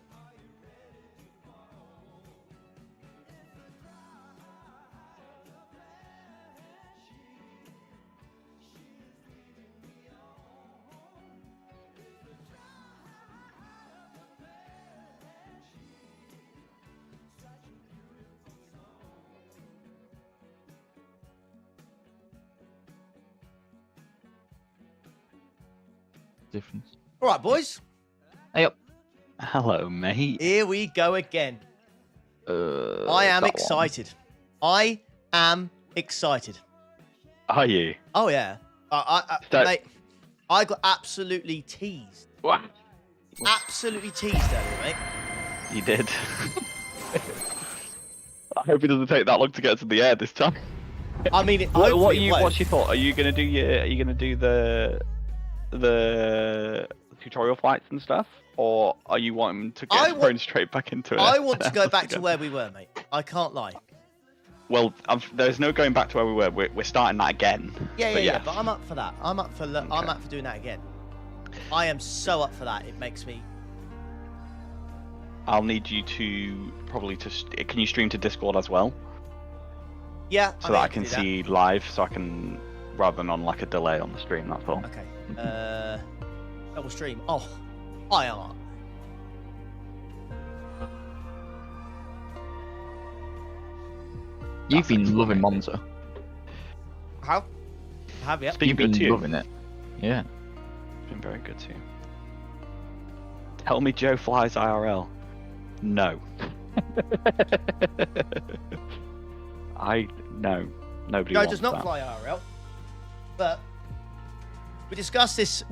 Difference. All right, boys. Hey up. Hello, mate. Here we go again. I am excited. I am excited. Are you? Oh, yeah. Mate, I got absolutely teased. What? Absolutely teased earlier, mate. You did. I hope it doesn't take that long to get to the air this time. I mean, what's your thought? Are you gonna do the tutorial flights and stuff, or are you wanting to get thrown straight back into it? I want to go back to where we were, mate. I can't lie. Well, there's no going back to where we were. We're starting that again. Yeah. But I'm up for that. I'm up for doing that again. I am so up for that. It makes me. I'll need you to can you stream to Discord as well? Yeah. So that I can see live, so I can rather than on like a delay on the stream. That's all. Okay. Double stream. Oh, I are. You've been loving Monza. How? Have you? You've been loving it. Yeah. It's been very good too. Tell me Joe flies IRL. No. No. Nobody Joe wants does not that. fly IRL. But we discussed this.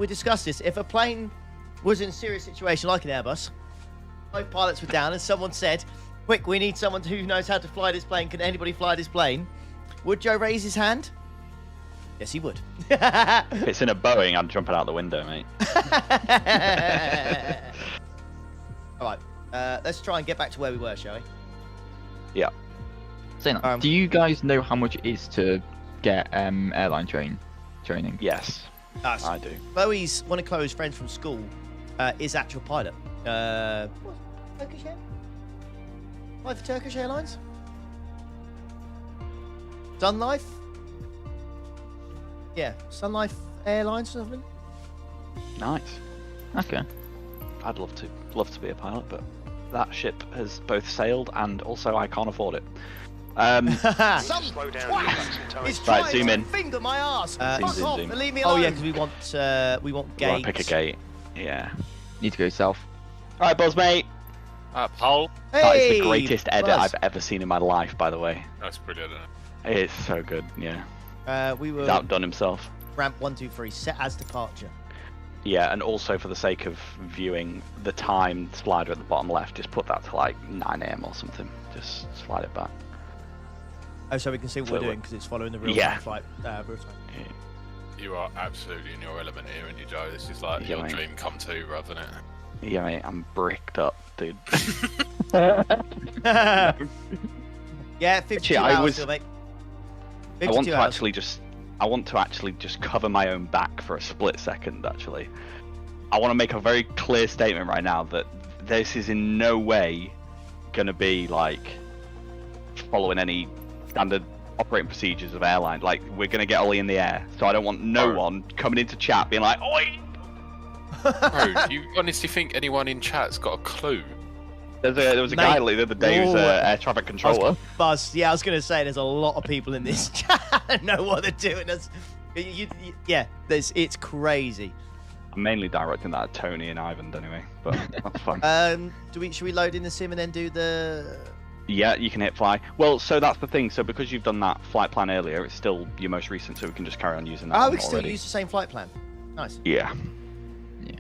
If a plane was in a serious situation like an Airbus, both pilots were down, and someone said, "Quick, we need someone who knows how to fly this plane. Can anybody fly this plane?" Would Joe raise his hand? Yes, he would. If it's in a Boeing, I'm jumping out the window, mate. All right, let's try and get back to where we were, shall we? Yeah. Saying that, do you guys know how much it is to get airline training? Yes, I do. Chloe's one of Chloe's friends from school is actual pilot. Turkish Air? Fly for Turkish Airlines? Sun Life? Yeah, Sun Life Airlines or something? Nice. Okay. I'd love to be a pilot, but that ship has both sailed and also I can't afford it. Some Slow down. twat is Right, trying zoom to in. finger my ass. Zoom, Fuck zoom, off zoom. and leave me alone. Oh, yeah, because we want gates. Right, pick a gate. Yeah. Need to go south. All right, Buzz, mate. Pole. That is Hey, the greatest edit Buzz. I've ever seen in my life, by the way. That's brilliant. Isn't It's so good, yeah. We were He's outdone himself. ramp 1, 2, 3 set as departure. Yeah, and also for the sake of viewing the time slider at the bottom left, just put that to like 9 AM or something. Just slide it back. Oh, so we can see what So we're we- doing because it's following the real Yeah. time flight. Real time. it? You are absolutely in your element here, and you, Joe. This is like Yeah, your mate. dream come true, rather than it. Yeah, mate, I'm bricked up, dude. Yeah, 52 Actually, I hours was- still, mate. I want 52 to hours. actually just cover my own back for a split second, actually. I want to make a very clear statement right now that this is in no way going to be like following any standard operating procedures of airline. Like, we're going to get Ollie in the air, so I don't want no one coming into chat being like, oi! Bro, do you honestly think anyone in chat's got a clue? There was a Mate, guy the other day who's oh, air traffic controller. Buzz, yeah, I was going to say there's a lot of people in this chat that know what they're doing. Yeah, it's crazy. I'm mainly directing that at Tony and Ivan anyway, but that's fine. Should we load in the sim and then do the? Yeah, you can hit fly. Well, so that's the thing. So because you've done that flight plan earlier, it's still your most recent, so we can just carry on using that. Oh, one we can still already. use the same flight plan. Nice. Yeah. Yeah.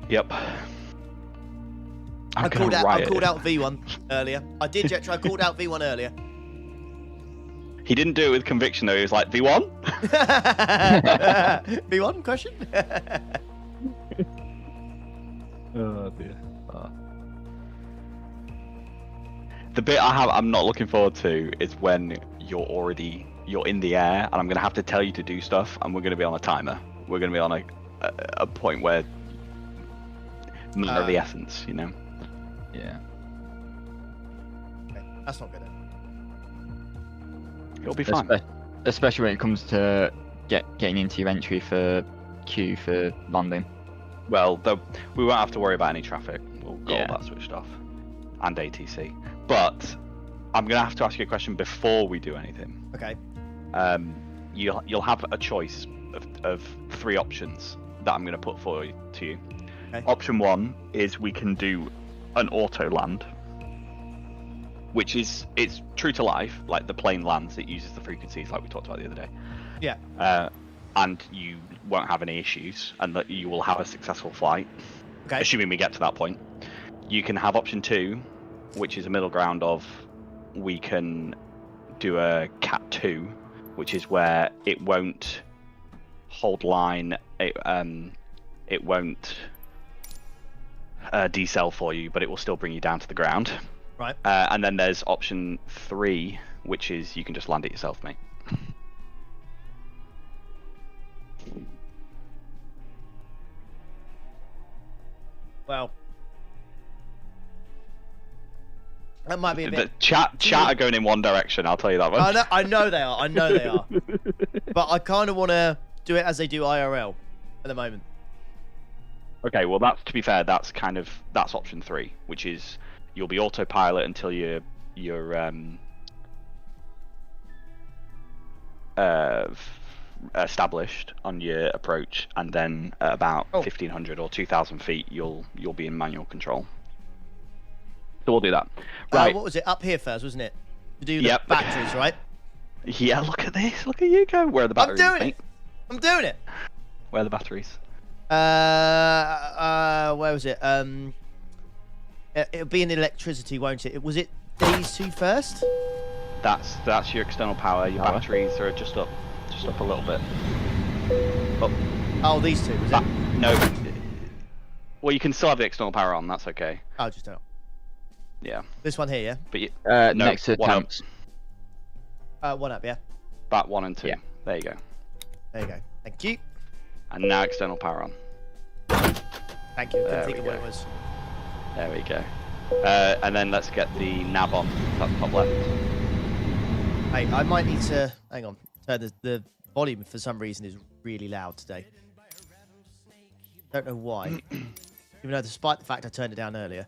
Yep. I called out V1 earlier. I did, Jetro. I called out V1 earlier. He didn't do it with conviction though. He was like, V1? V1 question? Oh dear. The bit I'm not looking forward to is when you're in the air and I'm going to have to tell you to do stuff and we're going to be on a timer. We're going to be on a point where manner of the essence, you know? Yeah. Okay, that's not good. It'll be fine. Especially when it comes to getting into your entry for queue for landing. Well, we won't have to worry about any traffic. We'll got all that switched off. And ATC. But I'm going to have to ask you a question before we do anything. Okay. You'll have a choice of 3 options that I'm going to put forward to you. Okay. Option 1 is we can do an auto land, which is it's true to life, like the plane lands, it uses the frequencies like we talked about the other day. Yeah. And you won't have any issues, and that you will have a successful flight, Okay. assuming we get to that point. You can have option 2, which is a middle ground of we can do a Cat 2, which is where it won't hold line, it won't decel for you, but it will still bring you down to the ground. Right. And then there's option 3, which is you can just land it yourself, mate. Well, that might be a bit. The chat are going in one direction, I'll tell you that one. I know they are. I know they are. But I kind of want to do it as they do IRL at the moment. Okay, well, to be fair, that's option 3, which is you'll be autopilot until you're established on your approach, and then at about 1,500 or 2,000 feet, you'll be in manual control. So we'll do that. Right. What was it? Up here first, wasn't it? To do the Yep. batteries, right? Yeah, look at this. Look at you go. Where are the batteries, I'm doing mate? it. I'm doing it. Where are the batteries? Where was it? It'll be in electricity, won't it? Was it these 2 first? That's your external power. Your batteries are just up a little bit. Oh, these 2, was it? No. Well, you can still have the external power on. That's okay. Oh, just don't. Yeah. This one here, yeah? But no, next to one up. tanks. 1 up, yeah. Bat 1 and 2. Yeah. There you go. There you go. Thank you. And now external power on. Thank you. There Didn't think we of what go. it was. There we go. And then let's get the nav on. That's top left. Hey, I might need to hang on. The volume for some reason is really loud today. Don't know why. Even though, despite the fact I turned it down earlier.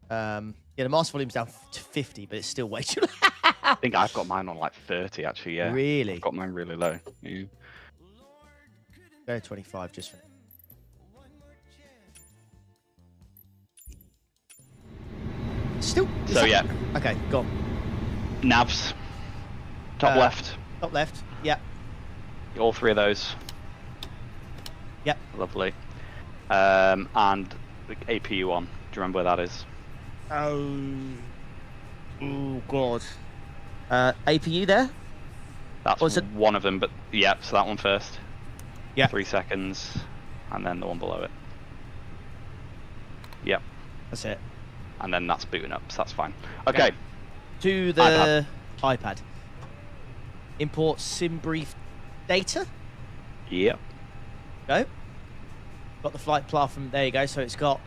Yeah, the master volume's down to 50, but it's still way too low. I think I've got mine on like 30 actually. Yeah. Really? I've got mine really low. Yeah. Go to 25 just for. Still. So yeah. Okay, go on. Navs. Top left. Top left. Yep. All three of those. Yep. Lovely. And the APU on. Do you remember where that is? Oh God. APU there? That's one of them, but yeah, so that one first. Yeah. 3 seconds, and then the one below it. Yep. That's it. And then that's booting up, so that's fine. Okay. To the iPad. Import sim brief data. Yep. Go. Got the flight plan from there. You go. So it's got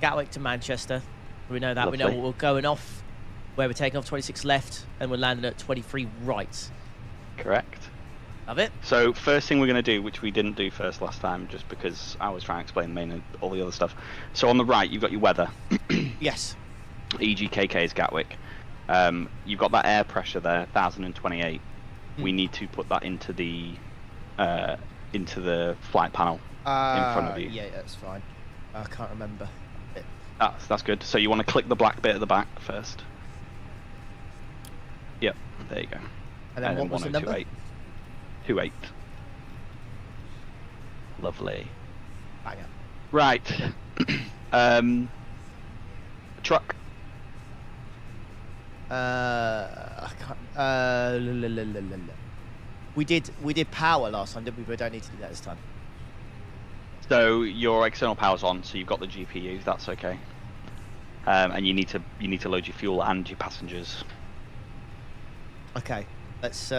Gatwick to Manchester. We know that. Lovely. We know we're going off. Where we're taking off 26 left, and we're landing at 23 right. Correct. Love it. So first thing we're going to do, which we didn't do first last time, just because I was trying to explain mainly all the other stuff. So on the right, you've got your weather. Yes. EGKK is Gatwick. You've got that air pressure there, 1028. We need to put that into the flight panel in front of you. Yeah, that's fine. I can't remember. That's good. So you want to click the black bit at the back first. Yep, there you go. And then what was the number? 28. Lovely. Banger. Right. Truck. I can't. We did power last time, didn't we? But we don't need to do that this time. So your external power's on, so you've got the GPUs. That's okay. And you need to load your fuel and your passengers. Okay. Let's.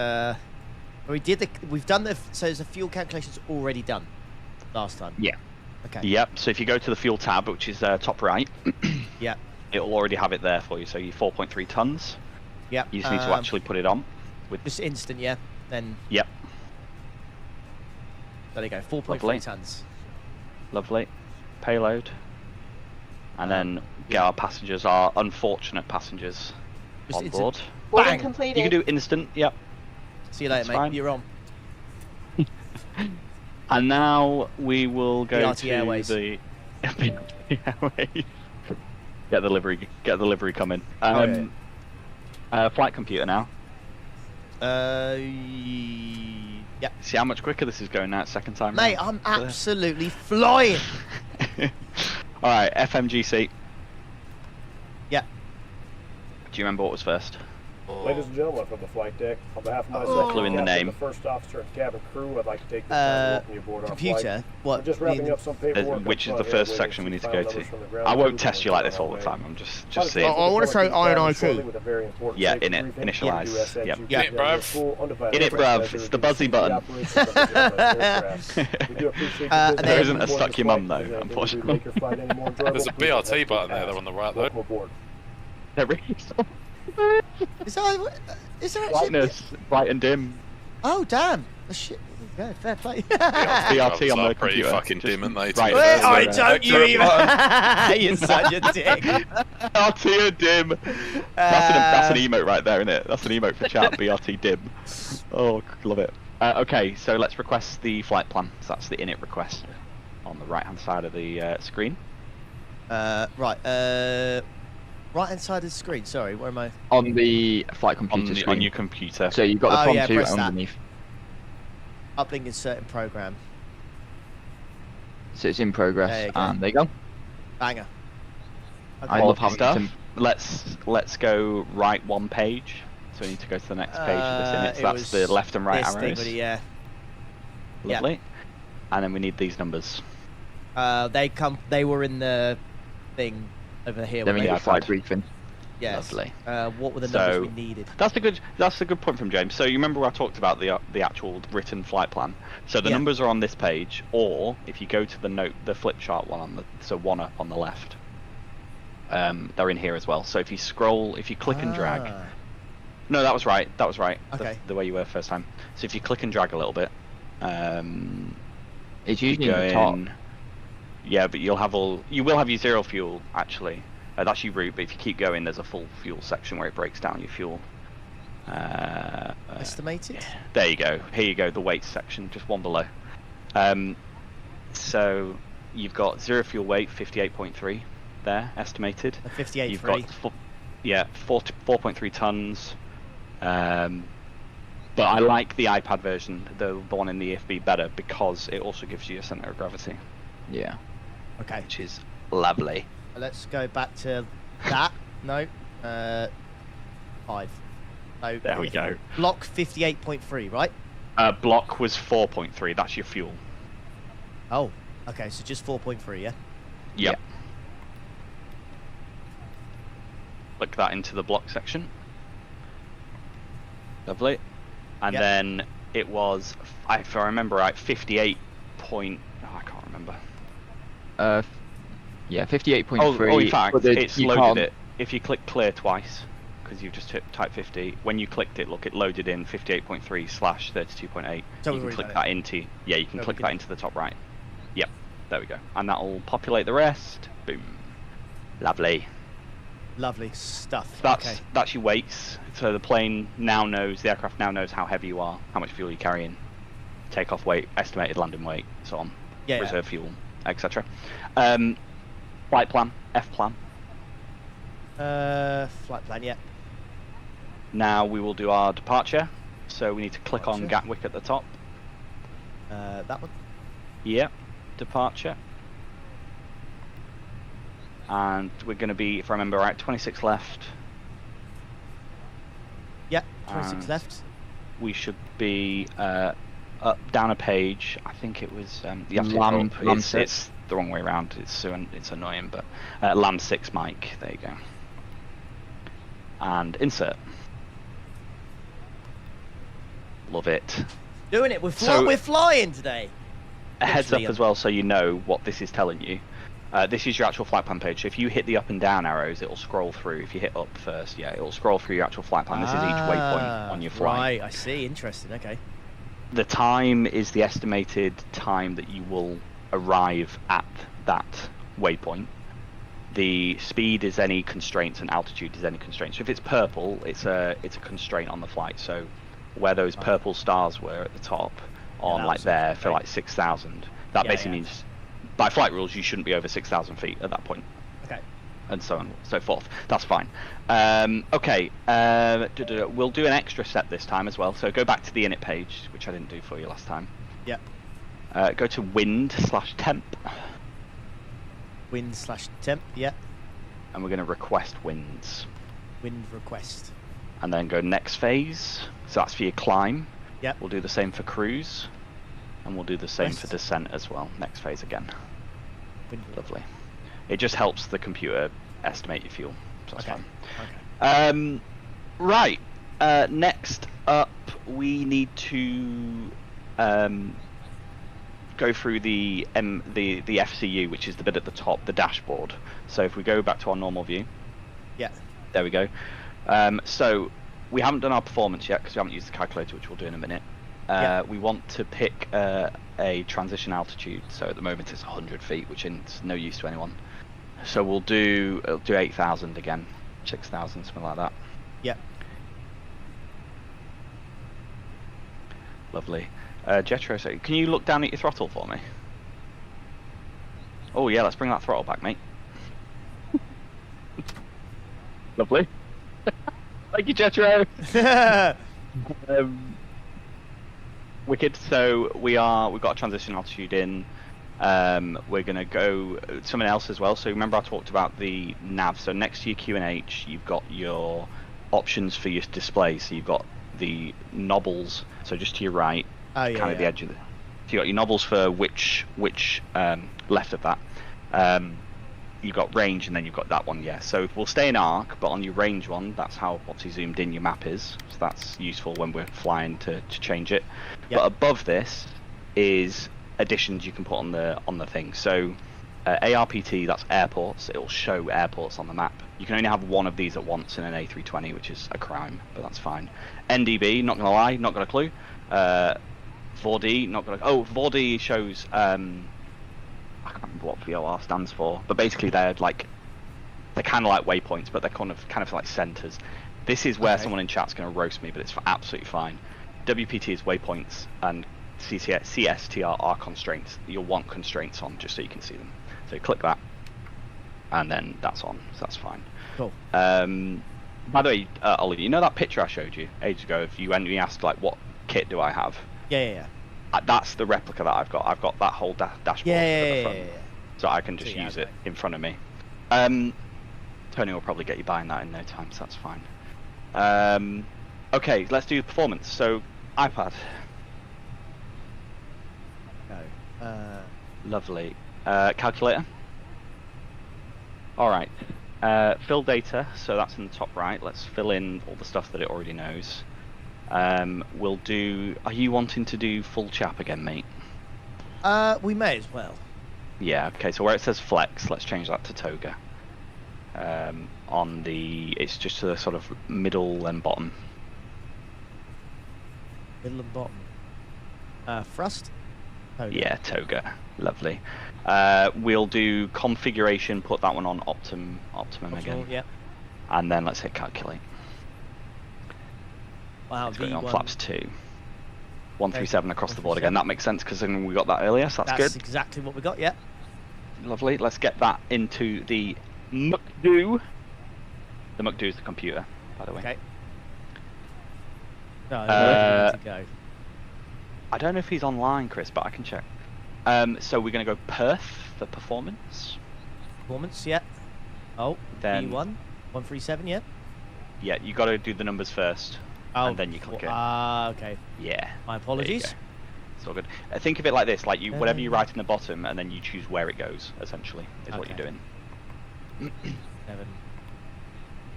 We've done the. So the fuel calculations already done. Last time. Yeah. Okay. Yep. So if you go to the fuel tab, which is top right. Yeah. It'll already have it there for you. So you're 4.3 tons. Yep. You just need to actually put it on. With just instant, yeah. Then. Yep. There you go. 4.3 tons. Lovely. Payload. And then get our passengers, our unfortunate passengers, just on board. Bang! You can do instant. Yep. See you later, That's mate. fine. You're on. And now we will go BRT to Airways. the BRT Airways. Get the livery coming. Flight computer now. Yep. See how much quicker this is going now. Second time. Mate, round. I'm absolutely flying. All right, FMGC. Yeah. Do you remember what was first? Ladies and gentlemen, from the flight deck, on behalf of myself Clue in the name. the first officer and cabin crew, I'd like to take this time to welcome you aboard our computer. flight. What? We're just wrapping up some paperwork. Which is the first section we need to go to. I won't test you like this all the time. I'm just seeing. I want to say INIT. Yeah, in it. Initialize. Yep. In it, bruv. In it, bruv. It's the buzzy button. There isn't a stuck your mum though, unfortunately. There's a BRT button there on the right though. There is. Is there actually... Brightness, bright and dim. Oh damn! Oh, shit. Yeah, fair play. BRT on the pretty computer. fucking dim, and they. Right. Oh, don't you even? You're such a dick. BRT and dim. That's an emote right there, isn't it? That's an emote for chat. BRT dim. Oh, love it. Okay, so let's request the flight plan. So that's the init request on the right-hand side of the screen. Right. Right-hand side of the screen. Sorry, where am I? On the flight computer screen. On your computer. So you've got the yeah, font press underneath. Uplink insert in program. So it's in progress, There you go. and there you go. Banger. Okay. I love having stuff. some... Let's go right one page. So we need to go to the next page of this init. So that's the left and right this arrows. Thing, yeah. Lovely. Yeah. And then we need these numbers. They were in the thing over here. Then we need a flight briefing. Yes. Lovely. What were the numbers we needed? That's a good point from James. So you remember I talked about the actual written flight plan. So the numbers are on this page, or if you go to the flip chart one one up on the left, they're in here as well. So if you click and drag. No, that was right. Okay. The way you were first time. So if you click and drag a little bit, it's usually in the top. Yeah, but you will have your zero fuel actually. That's your route, but if you keep going, there's a full fuel section where it breaks down your fuel. Estimated? There you go. Here you go, the weight section, just one below. So you've got zero fuel weight, 58.3 there, estimated. 58.3. You've got 4.3 tons. But I like the iPad version, the one in the EFB, better because it also gives you a center of gravity. Yeah. Okay. Which is lovely. Let's go back to that. No. 5. So there we go. Block 58.3, right? Block was 4.3. That's your fuel. Oh, okay. So just 4.3, yeah? Yep. Click that into the block section. Lovely. And then it was, if I remember right, 58 point. Oh, I can't remember. Yeah, 58.3. Oh, in fact, it's loaded it. If you click clear twice, because you've just typed 50, when you clicked it, look, it loaded in 58.3/32.8. So you can click that into. Yeah, you can click that into the top right. Yep. There we go. And that'll populate the rest. Boom. Lovely. Lovely stuff. That's your weights. So the plane now knows, the aircraft now knows how heavy you are, how much fuel you're carrying, takeoff weight, estimated landing weight, so on, reserve fuel, etc. Flight plan, F plan. Flight plan, yeah. Now we will do our departure. So we need to click on Gatwick at the top. That one? Yep, departure. And we're going to be, if I remember right, 26 left. Yeah, 26 left. We should be up, down a page. I think it was. You have to it's the wrong way around. It's annoying, but LAM 6 mic. There you go. And insert. Love it. Doing it. We're flying today. A heads up as well, so you know what this is telling you. This is your actual flight plan page. So if you hit the up and down arrows, it'll scroll through. If you hit up first, it'll scroll through your actual flight plan. This is each waypoint on your flight. Right, I see. Interesting. Okay. The time is the estimated time that you will arrive at that waypoint. The speed is any constraints, and altitude is any constraints. So if it's purple, it's a constraint on the flight. So where those purple stars were at the top, on like there for like 6,000, that basically means, by flight rules, you shouldn't be over 6,000 feet at that point. Okay. And so on and so forth. That's fine. Okay. We'll do an extra set this time as well. So go back to the init page, which I didn't do for you last time. Yeah. Go to wind/temp. Wind/temp, yeah. And we're going to request winds. Wind request. And then go next phase. So that's for your climb. Yeah. We'll do the same for cruise. And we'll do the same for descent as well. Next phase again. Lovely. It just helps the computer estimate your fuel. So that's fine. Okay. Right. Next up, we need to go through the FCU, which is the bit at the top, the dashboard. So if we go back to our normal view. Yeah. There we go. So we haven't done our performance yet because we haven't used the calculator, which we'll do in a minute. We want to pick a transition altitude. So at the moment it's 100 feet, which is no use to anyone. So we'll do 8,000 again, 6,000, something like that. Yeah. Lovely. Jetro, so can you look down at your throttle for me? Oh yeah, let's bring that throttle back, mate. Lovely. Thank you, Jetro. Wicked. So we've got a transition altitude in. We're gonna go something else as well. So remember I talked about the nav. So next to your Q&H, you've got your options for your display. So you've got the knobbles. So just to your right, the edge of the. So you got your knobbles for which left of that. You've got range, and then you've got that one. Yeah. So we'll stay in arc, but on your range one, that's how obviously zoomed in your map is. So that's useful when we're flying to change it. Yep. But above this is additions you can put on the thing. So ARPT, that's airports. It'll show airports on the map. You can only have one of these at once in an A320, which is a crime, but that's fine. NDB, not gonna lie, not got a clue. Vordi, not gonna. Oh, Vordi shows. I I can't remember what VOR stands for, but basically they're kind of like waypoints, but they're kind of like centers. This is where someone in chat's going to roast me, but it's absolutely fine. WPT is waypoints, and CSTR are constraints. You'll want constraints on just so you can see them. So you click that, and then that's on, so that's fine. Cool. By the way, Ollie, you know that picture I showed you ages ago of you when you asked like what kit do I have? Yeah. That's the replica that I've got. I've got that whole dashboard at the front, so I can just use it in front of me. Tony will probably get you buying that in no time, so that's fine. Okay, let's do performance. So iPad. No. Lovely. Calculator. All right. Fill data. So that's in the top right. Let's fill in all the stuff that it already knows. We'll do. Are you wanting to do full chap again, mate? We may as well. Yeah. Okay. So where it says flex, let's change that to toga. On the, it's just the sort of middle and bottom. Middle and bottom. Thrust. Toga. Yeah, toga. Lovely. We'll do configuration. Put that one on optimum again. Yeah. And then let's hit calculate. Wow. It's going on flaps 2. 137 across the board again. That makes sense because we got that earlier, so that's good. That's exactly what we got. Yeah. Lovely. Let's get that into the MK.2. The MK.2 is the computer, by the way. Okay. No, where do we need to go? I don't know if he's online, Chris, but I can check. So we're going to go Perth for performance. Performance, yeah. Oh, then B1, 137, yeah. Yeah, you got to do the numbers first, and then you click it. Okay. Yeah. My apologies. It's all good. Think of it like this: like whatever you write in the bottom, and then you choose where it goes. Essentially, is what you're doing. 7.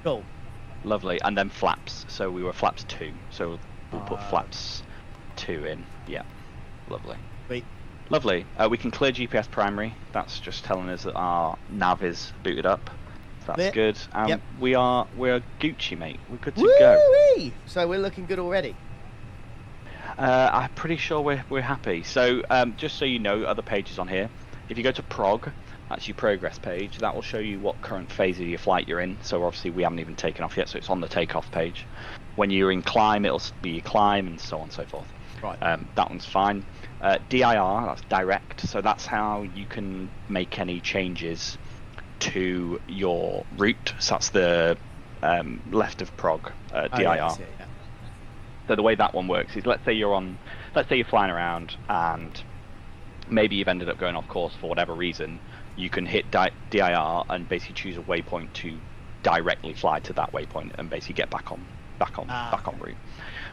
Cool. Lovely, and then flaps. So we were flaps 2. So we'll put flaps 2 in. Yeah. Lovely. Wait. Lovely. We can clear GPS primary. That's just telling us that our nav is booted up. So that's good. We're Gucci, mate. We're good to go. So we're looking good already. I'm pretty sure we're happy. So just so you know, other pages on here. If you go to prog, that's your progress page. That will show you what current phase of your flight you're in. So obviously we haven't even taken off yet, so it's on the takeoff page. When you're in climb, it'll be your climb, and so on and so forth. Right. That one's fine. DIR, that's direct. So that's how you can make any changes to your route. So that's the left of prog, DIR. Yeah. So the way that one works is, let's say you're flying around and maybe you've ended up going off course for whatever reason. You can hit DIR and basically choose a waypoint to directly fly to that waypoint and basically get back on route,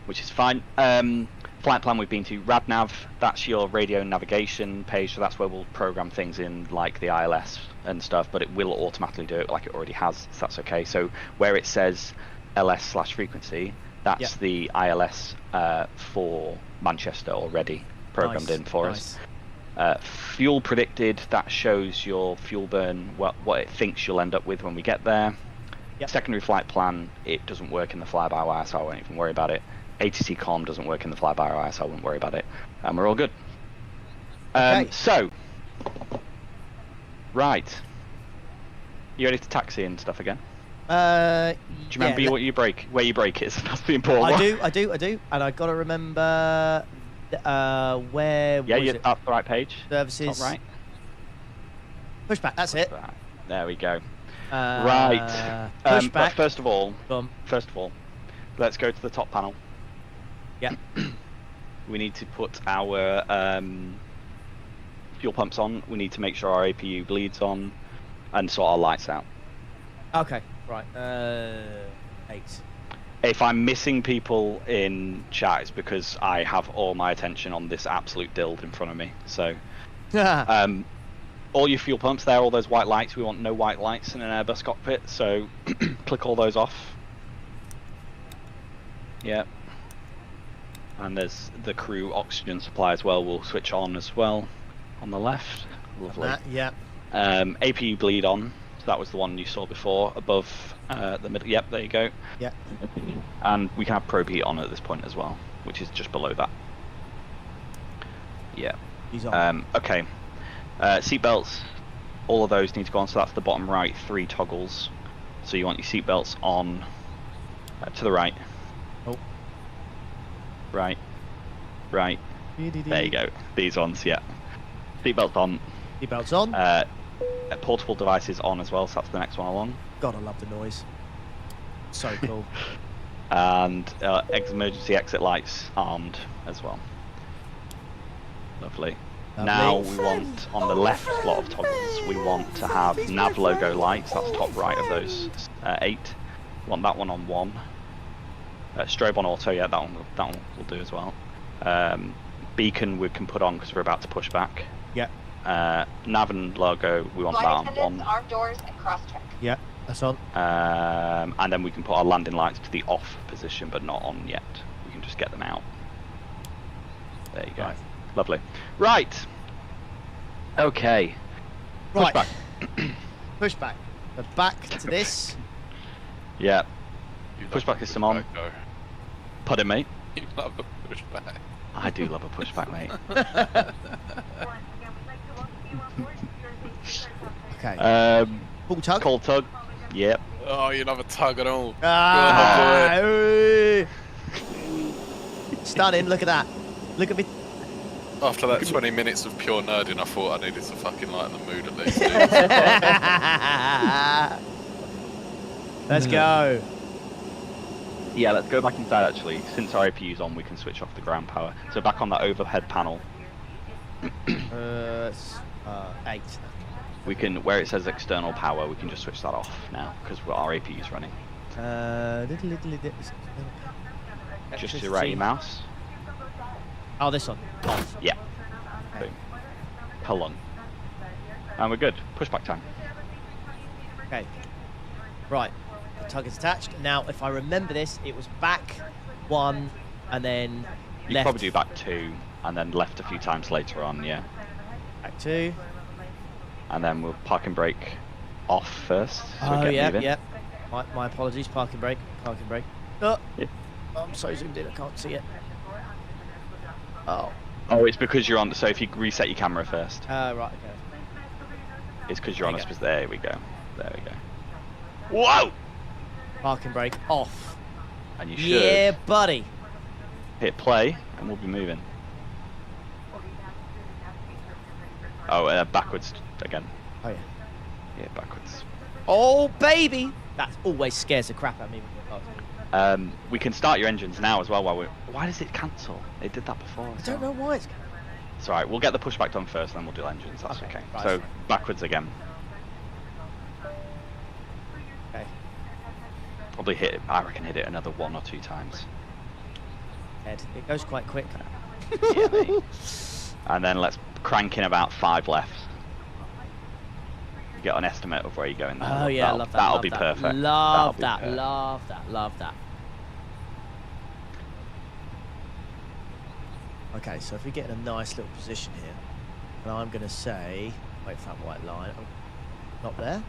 which is fine. Flight plan we've been to RadNav. That's your radio navigation page, so that's where we'll program things in like the ILS and stuff, but it will automatically do it like it already has, so that's okay. So where it says LS/frequency, that's the ILS for Manchester already programmed in for us. Fuel predicted, that shows your fuel burn, what it thinks you'll end up with when we get there. Secondary flight plan, it doesn't work in the fly-by-wire, so I won't even worry about it. ATC comm doesn't work in the fly-by-wire, so I won't worry about it. And we're all good. So, right. You ready to taxi and stuff again? Do you remember where your brake is? That's the important one. I do. And I gotta remember where was it? That's the right page. Services. Top right. Pushback, that's it. There we go. Right. Pushback. But first of all, let's go to the top panel. Yeah. We need to put our fuel pumps on. We need to make sure our APU bleeds on, and sort our lights out. Okay. Right. 8. If I'm missing people in chat, it's because I have all my attention on this absolute dild in front of me. So, all your fuel pumps there, all those white lights. We want no white lights in an Airbus cockpit. So, click all those off. Yeah. And there's the crew oxygen supply as well. We'll switch on as well on the left. Lovely. APU bleed on. So that was the one you saw before above the middle. Yep, there you go. Yeah. And we can have probe heat on at this point as well, which is just below that. Yeah. He's on. Okay. Seatbelts, all of those need to go on, so that's the bottom right 3 toggles. So you want your seatbelts on to the right. Oh. Right. Right. There you go. These ones, yeah. Seatbelts on. Seatbelts on. Portable devices on as well, so that's the next one along. God, I love the noise. So cool. And emergency exit lights armed as well. Lovely. Now we want, on the left slot of toggles, we want to have nav logo lights, that's top right of those 8. We want that one on 1. Strobe on auto, yeah, that one will do as well. Beacon we can put on because we're about to push back. Yeah. Nav and logo, we want that on 1. Armed doors and cross-check. Yeah, that's on. And then we can put our landing lights to the off position, but not on yet. We can just get them out. There you go. Right. Lovely. Right. Okay. Right. Pushback. Pushback. We're back to this. Yeah. Pushback system on. Pardon me? You love a pushback. I do love a pushback, mate. Okay. Full tug? Cold tug. Yep. Oh, you love a tug at all. Stunning, look at that. Look at me. After that 20 minutes of pure nerding, I thought I needed to fucking lighten the mood at least. Let's go. Yeah, let's go back inside actually. Since our APU's on, we can switch off the ground power. So back on that overhead panel. 8. We can, where it says external power, we can just switch that off now because our APU's running. Just to the right of your mouse. Oh, this one. Off. Yeah. Boom. Hold on. And we're good. Pushback time. Okay. Right. The tug is attached. Now, if I remember this, it was back 1 and then You left. probably do back 2 and then left a few times later on, yeah. Back 2. And then we'll park and brake off first. So Oh, get yeah, moving. yeah. My apologies. Parking brake. Parking brake. Oh. Yeah. I'm so zoomed in, I can't see it. Oh. Oh, it's because you're on. So if you reset your camera first. Right, okay. It's because you're on a specific. There we go. There we go. Whoa! Parking brake off. And you should. Yeah, buddy. Hit play, and we'll be moving. Oh, backwards again. Oh, yeah. Yeah, backwards. Oh, baby! That always scares the crap out of me. We can start your engines now as well while we're... Why does it cancel? It did that before. I don't know why it's... It's alright, we'll get the pushback done first, then we'll do engines, that's okay. Right, So, right. backwards again. Okay. Probably hit it, I reckon hit it another 1 or 2 times. Head. It goes quite quick. Yeah, mate. And then let's crank in about 5 left. Get an estimate of where you're going there. Oh yeah, love that. That'll love be that. perfect. Love That'll be that. perfect. Love that. Love that. Okay, so if we get in a nice little position here, and I'm going to say, wait for that white line. Not there.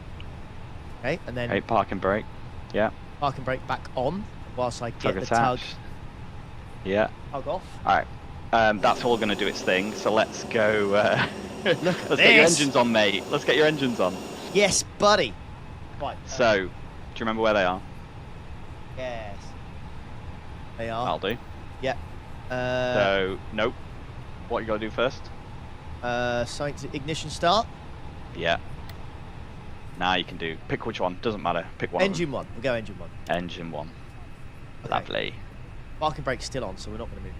Okay, and then Hey, park and brake. Yeah. park and brake back on whilst I get Tug the attached. Yeah. tug off. Alright. That's all going to do its thing, so let's go... Look let's at get your this. engines on, mate. Let's get your engines on. Yes, buddy. Right. So, do you remember where they are? Yes. They are. I'll do. Yeah. So, nope. What you got to do first? Ignition start. Yeah. Now you can do... Pick which one. Doesn't matter. Pick one. Engine 1. We'll go engine 1. Engine 1. Okay. Lovely. Parking brake's still on, so we're not going to move.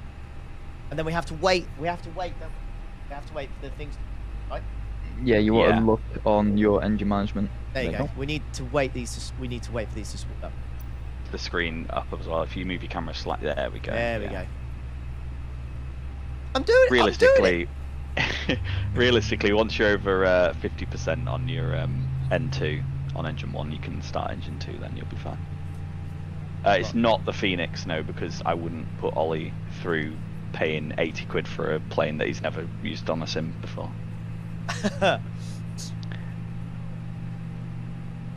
And then we have to wait. We have to wait. We have to wait for the things, right? Yeah, you want Yeah. to look on your engine management. There you go. We need to wait these. We need to wait for these to swoop up. The screen up as well. If you move your camera slightly, there we go. There we Yeah. go. I'm doing it. Realistically, realistically, once you're over 50% on your N2 on engine 1, you can start engine 2. Then you'll be fine. It's not the Phoenix, no, because I wouldn't put Ollie through paying 80 quid for a plane that he's never used on a sim before.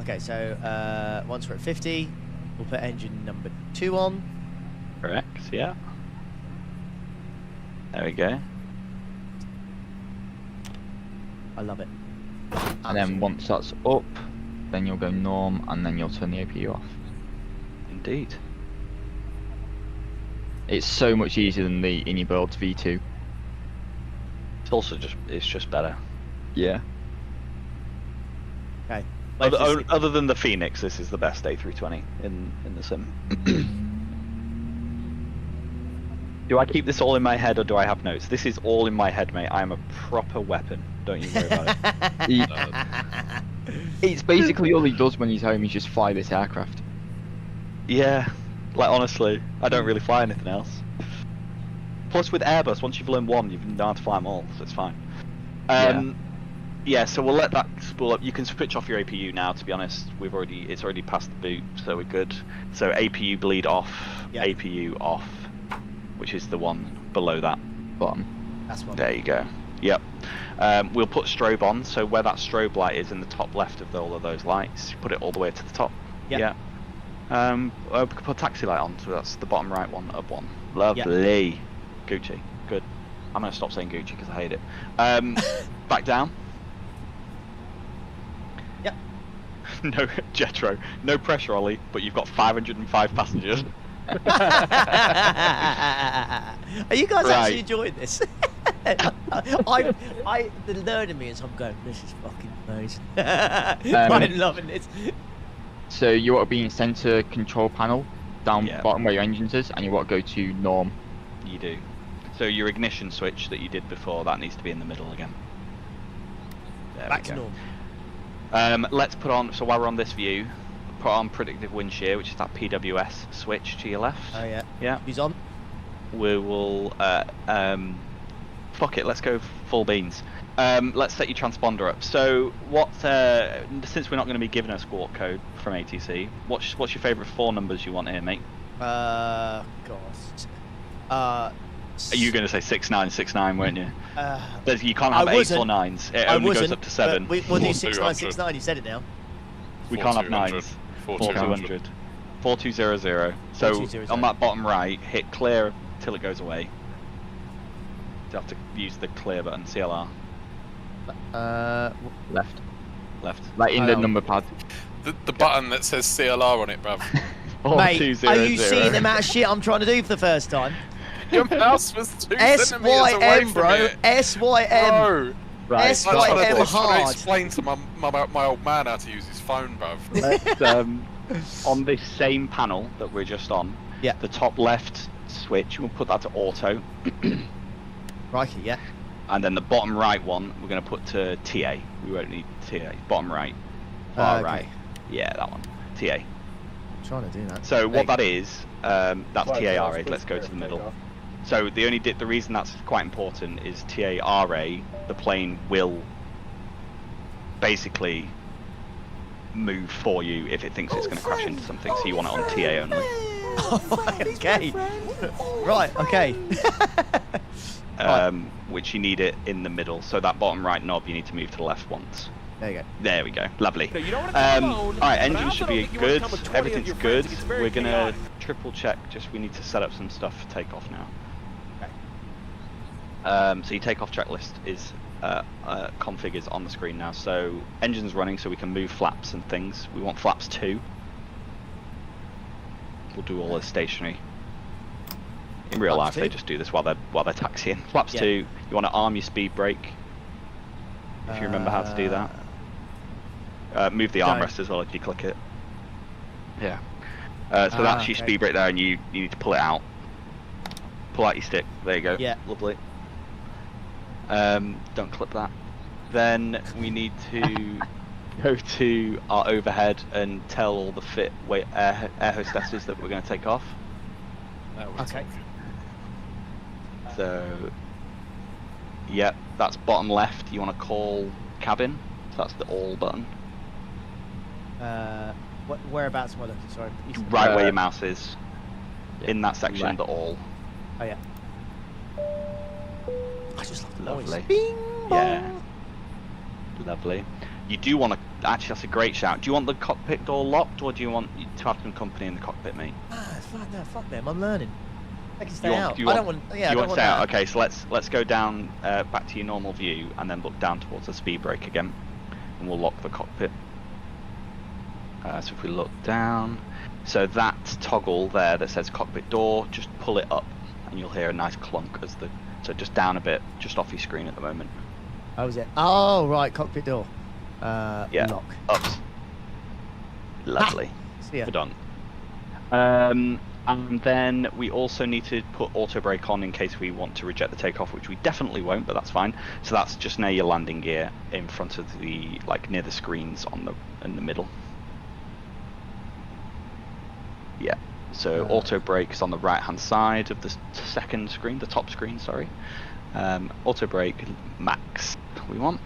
Okay, so once we're at 50, we'll put engine number 2 on. Correct, yeah. There we go. I love it. And then once that's up, then you'll go norm, and then you'll turn the APU off. Indeed. It's so much easier than the InnyBuilds V2. It's also just better. Yeah. Okay. Other than the Phoenix, this is the best A320 in the sim. Do I keep this all in my head or do I have notes? This is all in my head, mate. I am a proper weapon. Don't you worry about it. It's basically all he does when he's home. He's just fly this aircraft. Yeah. Like, honestly, I don't really fly anything else. Plus, with Airbus, once you've learned one, you know how to fly them all, so it's fine. Yeah, so we'll let that spool up. You can switch off your APU now, to be honest. It's already past the boot, so we're good. So APU bleed off, APU off, which is the one below that bottom. That's one. There you go. Yep. We'll put strobe on, so where that strobe light is in the top left of all of those lights, put it all the way to the top. Yep. Yeah. We can put taxi light on, so that's the bottom right one, up one. Lovely. Yep. Gucci. Good. I'm going to stop saying Gucci because I hate it. Back down. Yep. No, Jetro. No pressure, Ollie, but you've got 505 passengers. Are you guys actually enjoying this? The learning me is I'm going, this is fucking amazing. I'm loving this. So you want to be in center control panel, down bottom where your engines is, and you want to go to norm. You do. So your ignition switch that you did before, that needs to be in the middle again. There Back we to go. norm. Let's put on, so while we're on this view, put on predictive wind shear, which is that PWS switch to your left. Oh yeah. Yeah. He's on. We will, fuck it, let's go full beans. Let's set your transponder up. So what, since we're not going to be given a squawk code from ATC, what's your favourite 4 numbers you want here, mate? Gosh. Are you going to say 6969, weren't you? You can't have 8s or 9s. It only goes up to 7. We'll do 6969. You said it now. We can't have 9s. 4200. 4200. So on that bottom right, hit clear till it goes away. You have to use the clear button. CLR. Left. Left. Like in the number pad. The button that says CLR on it, bruv. Mate, are you seeing the amount of shit I'm trying to do for the first time? Your mouse was 2 centimeters away SYM, from bro. it. SYM. Right. SYM I'm trying to hard. explain to my old man how to use his phone, bruv. Let's, on this same panel that we're just on, the top left switch, we'll put that to auto. Righty, yeah. And then the bottom right one, we're going to put to TA. We won't need TA. Bottom right. Far right. Yeah, that one. TA. I'm trying to do that. So what that is, that's TARA. Let's go to the middle. So the reason that's quite important is TARA, the plane will basically move for you if it thinks it's going to crash into something, so you want it on TA only. Okay. Right, okay. Which you need it in the middle, so that bottom right knob you need to move to the left once. There you go. There we go. Lovely. No, you don't want to come alone, Alright, but engine I should also be don't think you wanna good. come with 20 of Everything's your good. friends. It's very We're gonna chaotic. triple check, we need to set up some stuff for takeoff now. Okay. So your takeoff checklist is config is on the screen now. So engine's running, so we can move flaps and things. We want flaps 2. We'll do all this stationary. In real life, they just do this while they're taxiing. Flaps 2. You want to arm your speed brake. If you remember how to do that. Move the armrest as well if you click it. Yeah. So that's your speed brake there, and you need to pull it out. Pull out your stick. There you go. Yeah. Lovely. Don't clip that. Then we need to go to our overhead and tell all the air hostesses that we're going to take off. Okay. So, yep, that's bottom left. You want to call cabin. So that's the all button. Whereabouts am I looking? Sorry. Right where your mouse is. In that section, the all. Oh yeah. I just love the Lovely. noise. Bing, Yeah. bong. Lovely. You do want to. Actually, that's a great shout. Do you want the cockpit door locked, or do you want to have some company in the cockpit, mate? No, fuck them. I'm learning. I can stay out. You I don't want. Yeah, I you don't want to want stay out? that. Okay, so let's go down back to your normal view and then look down towards the speed brake again, and we'll lock the cockpit. So if we look down, so that toggle there that says cockpit door, just pull it up, and you'll hear a nice clunk as the so just down a bit, just off your screen at the moment. Oh, is it? Oh, right, cockpit door. Yeah. Lock. Up. Lovely. See ya. Good on. And then we also need to put auto brake on in case we want to reject the takeoff, which we definitely won't, but that's fine. So that's just near your landing gear, in front of the near the screens in the middle. Yeah. So auto brake is on the right hand side of the second screen, the top screen. Sorry. Auto brake max. We want.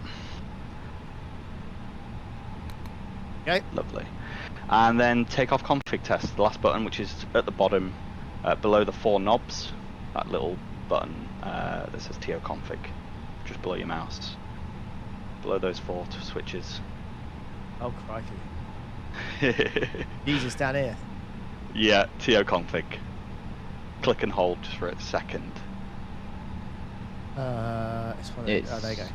Okay. Lovely. And then takeoff config test, the last button, which is at the bottom, below the 4 knobs, that little button that says TO config, just below your mouse, below those 4 switches. Oh, crikey. Jesus, down here. Yeah, TO config. Click and hold just for a second. It's one of oh, there you go.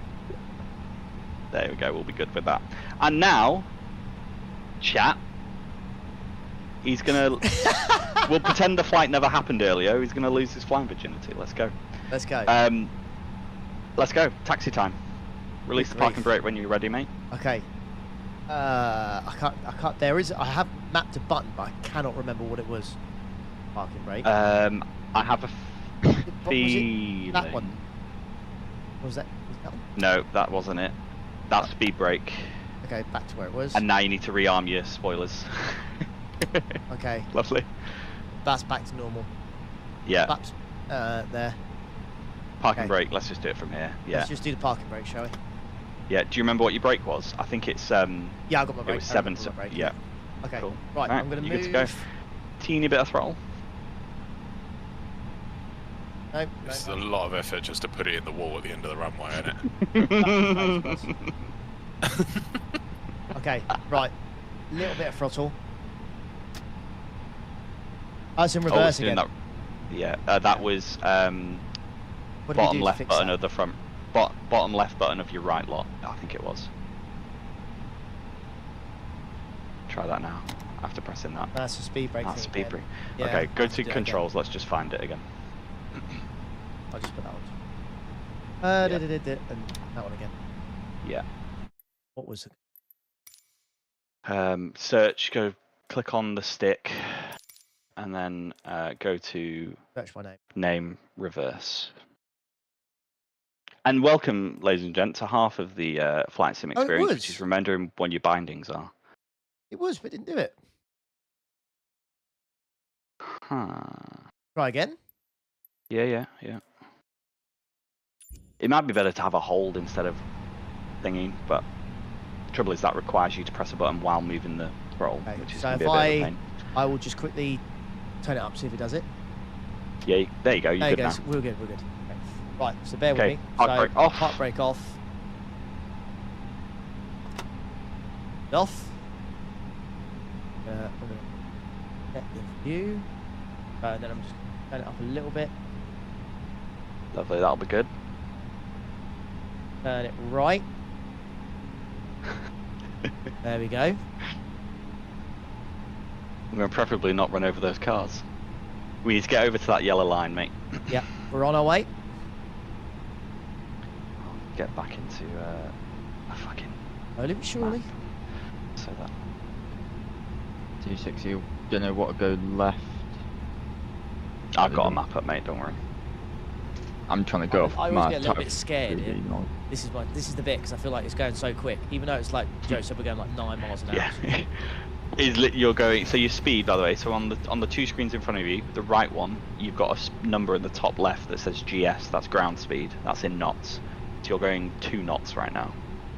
There we go, we'll be good with that. And now, chat. He's gonna. We'll pretend the flight never happened earlier. He's gonna lose his flying virginity. Let's go. Let's go. Let's go. Taxi time. Release the parking brake when you're ready, mate. Okay. I can't. There is. I have mapped a button, but I cannot remember what it was. Parking brake. I have a feeling. That one. Was that that one? No, that wasn't it. That's speed brake. Okay, back to where it was. And now you need to rearm your spoilers. Okay. Lovely. That's back to normal. Yeah. That's there. Parking brake. Let's just do it from here. Yeah. Let's just do the parking brake, shall we? Yeah. Do you remember what your brake was? I think it's Yeah, I got my brake. It was 7. Yeah. Okay. Cool. Right. I'm gonna move. Good to go. Teeny bit of throttle. Nope. This is a lot of effort just to put it in the wall at the end of the runway, isn't it? Okay. Right. Little bit of throttle. Oh, it's in reverse again. That, yeah, that was What bottom left button of the front, bottom left button of your right lot. I think it was. Try that now. After pressing that. That's the speed brake. That's speed brake. Yeah, okay, go to controls. Let's just find it again. I'll just put that one. And that one again. Yeah. What was it? Search. Go. Click on the stick. And then go to search my name. Name reverse. And welcome, ladies and gents, to half of the flight sim experience, which is remembering when your bindings are. It was, but didn't do it. Huh. Try again. Yeah. It might be better to have a hold instead of thingy, but the trouble is that requires you to press a button while moving the throttle, which is so going to be a bit of a pain. I will just quickly turn it up, see if it does it. Yeah, there you go. You're good now. We're good. Okay. Right, so bear with me. Park brake off. Park brake off. Off. I'm going to get the view. And then I'm just going to turn it up a little bit. Lovely, that'll be good. Turn it right. There we go. I'm going to preferably not run over those cars. We need to get over to that yellow line, mate. Yeah, we're on our way. Get back into a fucking... Slowly but surely. So that... 260, you don't know what to go left. I've got a map up, mate, don't worry. I'm trying to go off I always get a little bit scared here. This is the bit, because I feel like it's going so quick. Even though it's like, Joe said we're going like 9 miles an hour. Yeah. You're going, so your speed, by the way, so on the 2 screens in front of you, the right one, you've got a number in the top left that says GS, that's ground speed, that's in knots. So you're going 2 knots right now.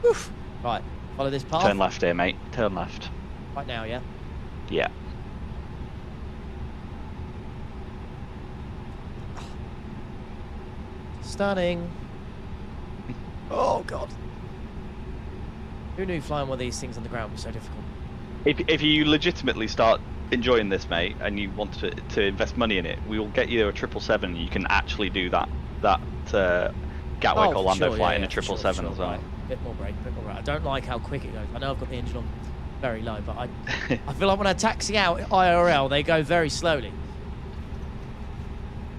Oof. Right, follow this path. Turn left here, mate, turn left. Right now, yeah? Yeah. Stunning. Oh god. Who knew flying one of these things on the ground was so difficult? If you legitimately start enjoying this, mate, and you want to invest money in it, we will get you a 777. You can actually do that Gatwick Orlando flight in a 777 as well. Right. Bit more brake. I don't like how quick it goes. I know I've got the engine on very low, but I feel like when I taxi out IRL, they go very slowly.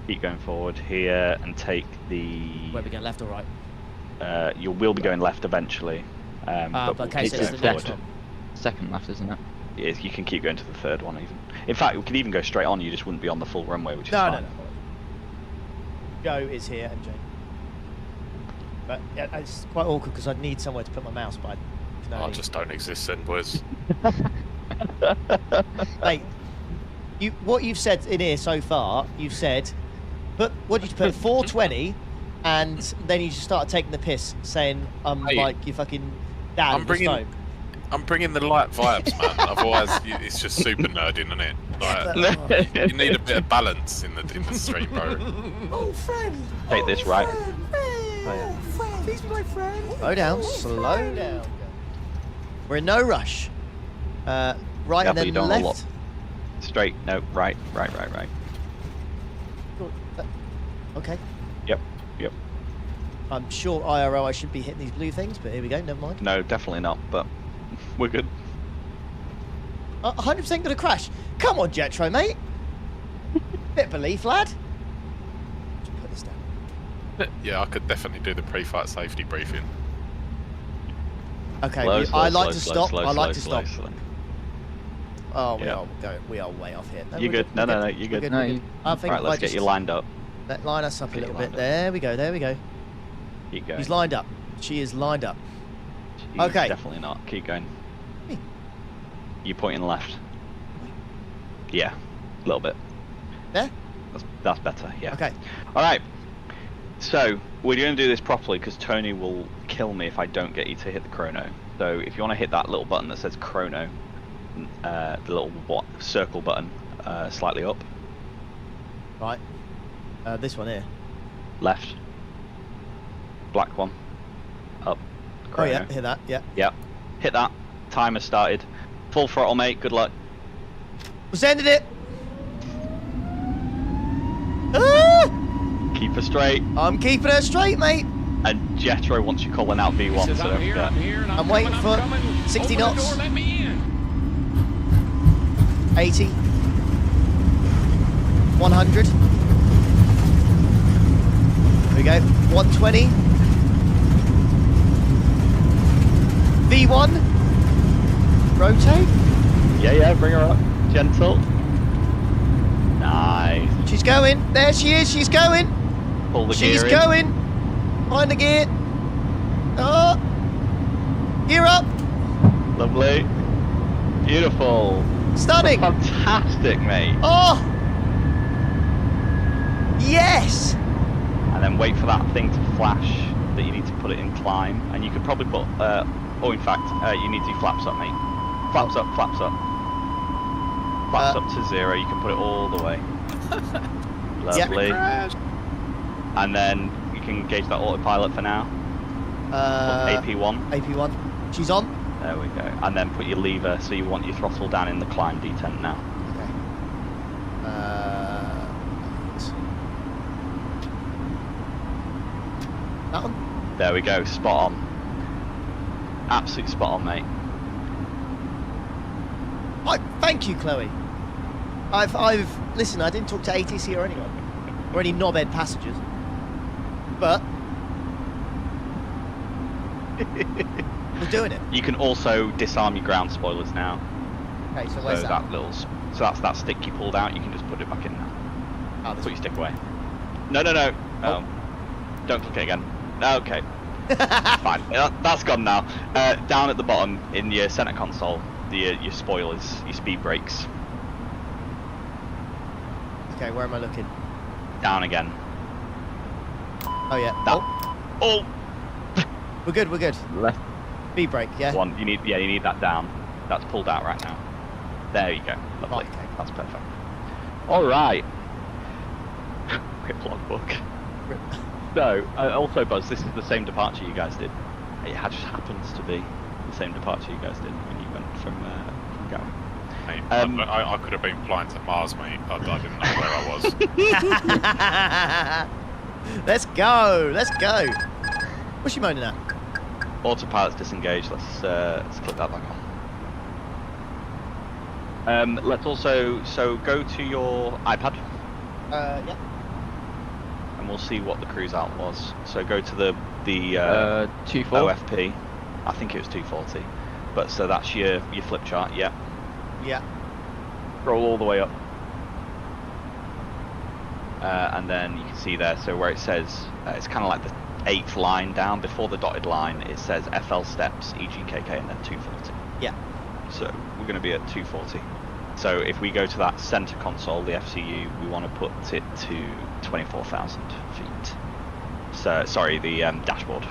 Keep going forward here and take the... Where we go, left or right? You will be going left eventually. But okay, so it's the next one. Second left, isn't it? Yeah, you can keep going to the third one even. In fact, we could even go straight on. You just wouldn't be on the full runway, which is fine. No. Joe is here and Jane. But yeah, it's quite awkward because I'd need somewhere to put my mouse, but I just don't exist then, boys. Mate, what you've said in here so far, you've said, but what did you put? 420, and then you just started taking the piss, saying like you fucking dad. I'm bringing the light vibes, man. Otherwise, it's just super nerding, isn't it? Like, you need a bit of balance in the stream, bro. Oh, friend. Take this right. He's my friend. Slow down, slow down. We're in no rush. Right yeah, and then you don't left. Straight, no, right. Okay. Yep. I'm sure IRL I should be hitting these blue things, but here we go, never mind. No, definitely not, but we're good. 100% gonna crash. Come on, Jetro, mate. Bit of belief, lad. Just put this down. Yeah, I could definitely do the pre-flight safety briefing. Okay, I like to stop. I like to stop. Oh, we are way off here. No, you're good. No, you're good. I think right, let's get you lined up. Line us up a little bit. There we go. Keep going. He's lined up. She is lined up. She's okay. Definitely not. Keep going. You pointing left. Yeah, a little bit. There? That's better, yeah. Okay. Alright. So, we're going to do this properly because Tony will kill me if I don't get you to hit the chrono. So, if you want to hit that little button that says chrono, the little circle button, slightly up. Right. This one here. Left. Black one. Up. Chrono. Oh yeah, hit that, yeah. Yep. Hit that. Timer started. Full throttle, mate. Good luck. We're sending it. Ah! Keep her straight. I'm keeping her straight, mate. And Jetro wants you calling out V1, so don't forget. I'm waiting for 60 knots. 80. 100. Here we go. 120. V1. Rotate. Yeah, bring her up. Gentle. Nice. She's going. There she is. She's going. Pull the She's gear going. Find the gear. Oh. Gear up. Lovely. Beautiful. Stunning. Fantastic, mate. Oh. Yes. And then wait for that thing to flash that you need to put it in climb. And you could probably put, in fact, you need to do flaps up, mate. Flaps up, flaps up. Flaps up to 0, you can put it all the way. Lovely. Yep. And then you can gauge that autopilot for now. AP1. AP1. She's on. There we go. And then put your lever, so you want your throttle down in the climb detent now. Okay. That one? There we go, spot on. Absolute spot on, mate. Thank you, Chloe. Listen, I didn't talk to ATC or anyone, or any knobhead passengers, but we're doing it. You can also disarm your ground spoilers now. Okay, so where's that? So that's that stick you pulled out. You can just put it back in now. Oh, put your stick away. No. Oh. Don't click it again. Okay. Fine. That's gone now. Down at the bottom in your center console, your spoilers, your speed brakes. Okay, where am I looking? Down again. Oh yeah. That. Oh. We're good. Left. Speed brake, yeah. You need that down. That's pulled out right now. There you go. Lovely. Right, okay. That's perfect. All right. Rip logbook. So, also, Buzz, this is the same departure you guys did. It just happens to be the same departure you guys did when you went from Gatwick. Mate, I could have been flying to Mars, mate. I didn't know where I was. Let's go. Let's go. What's she moaning at? Autopilot's disengaged. Let's click that back on. Let's also go to your iPad. Yeah. And we'll see what the cruise out was. So go to the 240 OFP. I think it was 240. But so that's your flip chart. Yeah. Yeah. Scroll all the way up. And then you can see there, so where it says, it's kind of like the 8th line down before the dotted line, it says FL steps, EGKK, and then 240. Yeah. So we're going to be at 240. So if we go to that center console, the FCU, we want to put it to 24,000 feet. So, sorry, the dashboard.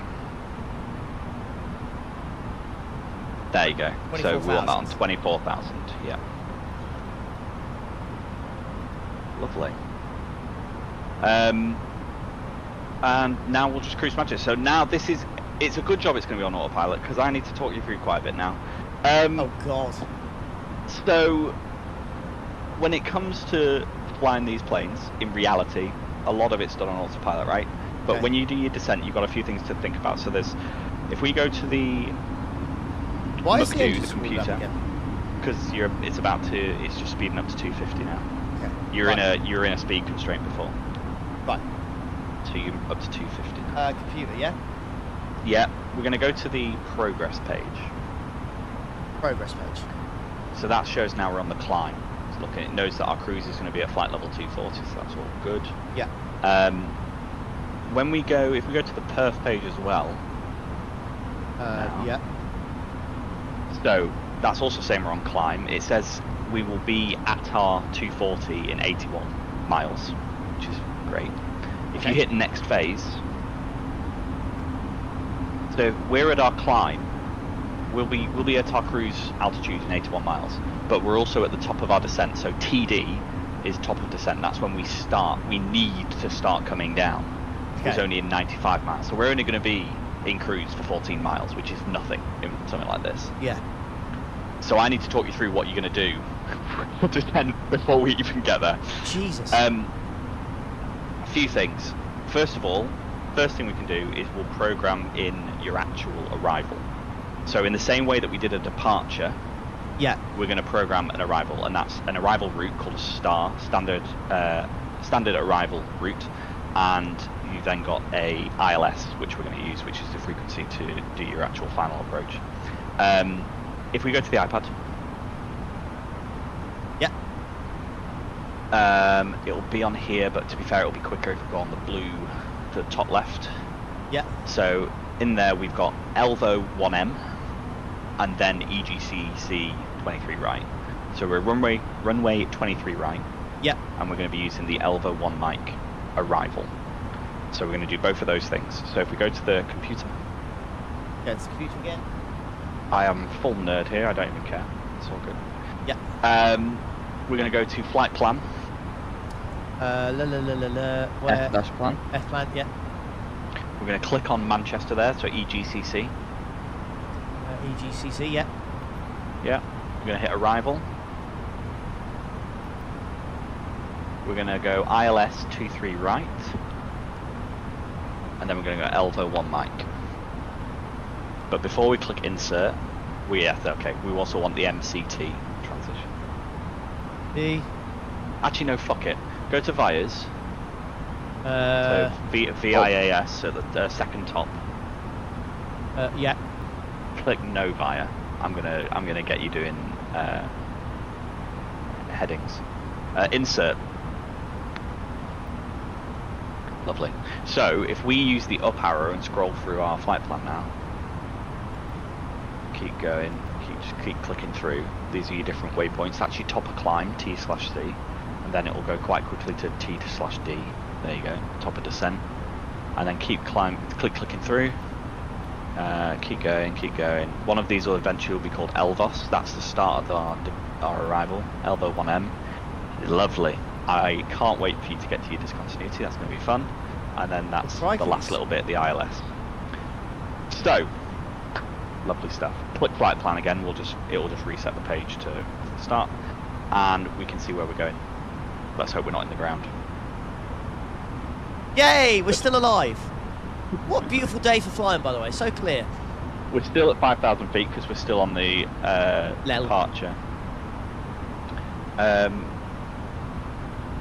There you go. So we want that on 24,000, yeah. Lovely. And now we'll just cruise magic. So now it's a good job it's going to be on autopilot, because I need to talk you through quite a bit now. Oh God. So when it comes to flying these planes, in reality, a lot of it's done on autopilot, right? But when you do your descent, you've got a few things to think about. So if we go to the computer, because it's just speeding up to 250 now. Okay. You're in a speed constraint before. Right. So you're up to 250 now. Computer, yeah? Yeah, we're going to go to the progress page. Progress page. So that shows now we're on the climb. It's looking, it knows that our cruise is going to be at flight level 240, so that's all good. Yeah. If we go to the perf page as well. Yeah. So that's also saying we're on climb. It says we will be at our 240 in 81 miles, which is great. If you hit next phase, so we're at our climb, we'll be at our cruise altitude in 81 miles, but we're also at the top of our descent. So TD is top of descent. That's when we need to start coming down. It's only in 95 miles, so we're only going to be in cruise for 14 miles, which is nothing in something like this. Yeah. So I need to talk you through what you're going to do for descent before we even get there. Jesus. A few things. First of all, first thing we can do is we'll program in your actual arrival. So in the same way that we did a departure, we're going to program an arrival, and that's an arrival route called a standard arrival route, and you've then got a ILS, which we're going to use, which is the frequency to do your actual final approach. If we go to the iPad, it'll be on here, but to be fair, it'll be quicker if we go on the top left. Yeah. So in there we've got Elvo 1M and then EGCC 23 right. So we're runway 23 right. Yeah. And we're going to be using the Elvo 1 mic arrival. So we're going to do both of those things. So if we go to the computer. Yeah, it's the computer again. I am full nerd here, I don't even care. It's all good. Yeah. We're going to go to flight plan. Where? F-plan. F-plan, yeah. We're going to click on Manchester there, so EGCC. EGCC, yeah. Yeah. We're going to hit arrival. We're going to go ILS 23 right. And then we're going to go Elvo 1 mic. But before we click insert, we also want the MCT transition. Actually, no, fuck it. Go to VIAS. So VIAS at the second top. Yeah. Click no VIA. I'm gonna get you doing headings. Insert. Lovely. So if we use the up arrow and scroll through our flight plan now, keep going, keep clicking through. These are your different waypoints. That's your top of climb, T/C, and then it will go quite quickly to T/D. There you go, top of descent, and then keep clicking through. Keep going. One of these will eventually be called Elvos. That's the start of our arrival. Elvo 1M. Lovely. I can't wait for you to get to your discontinuity. That's going to be fun. And then that's the last little bit, the ILS. So, lovely stuff. Click flight plan again. It will just reset the page to start. and we can see where we're going. Let's hope we're not in the ground. Yay, we're still alive. What a beautiful day for flying, by the way. So clear. We're still at 5,000 feet because we're still on the departure.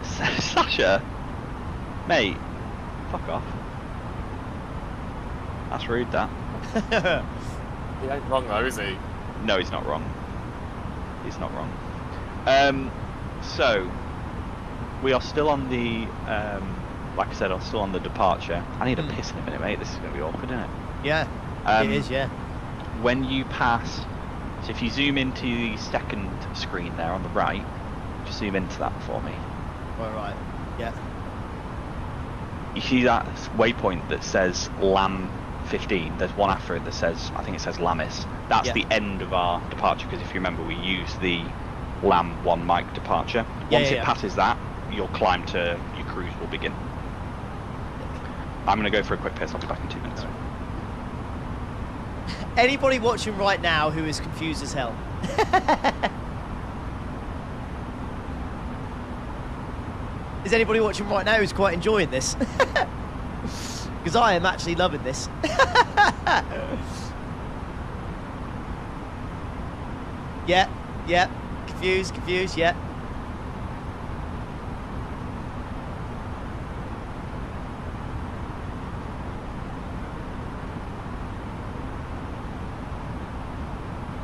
Sasha, mate, fuck off. That's rude, that. He ain't wrong though, is he? No, he's not wrong. He's not wrong. So, we are still on the, like I said, I'm still on the departure. I need a piss in a minute, mate. This is going to be awkward, isn't it? Yeah, it is, yeah. When you pass, so if you zoom into the second screen there on the right, just zoom into that for me. All right, yeah. You see that waypoint that says LAM 15? There's one after it that says, I think it says LAMIS. That's the end of our departure, because if you remember, we use the LAM 1 mic departure. Once it passes that, your climb to your cruise will begin. I'm going to go for a quick piss. I'll be back in 2 minutes. Anybody watching right now who is confused as hell? Is anybody watching right now who's quite enjoying this? Because I am actually loving this. Yeah, confused, yeah.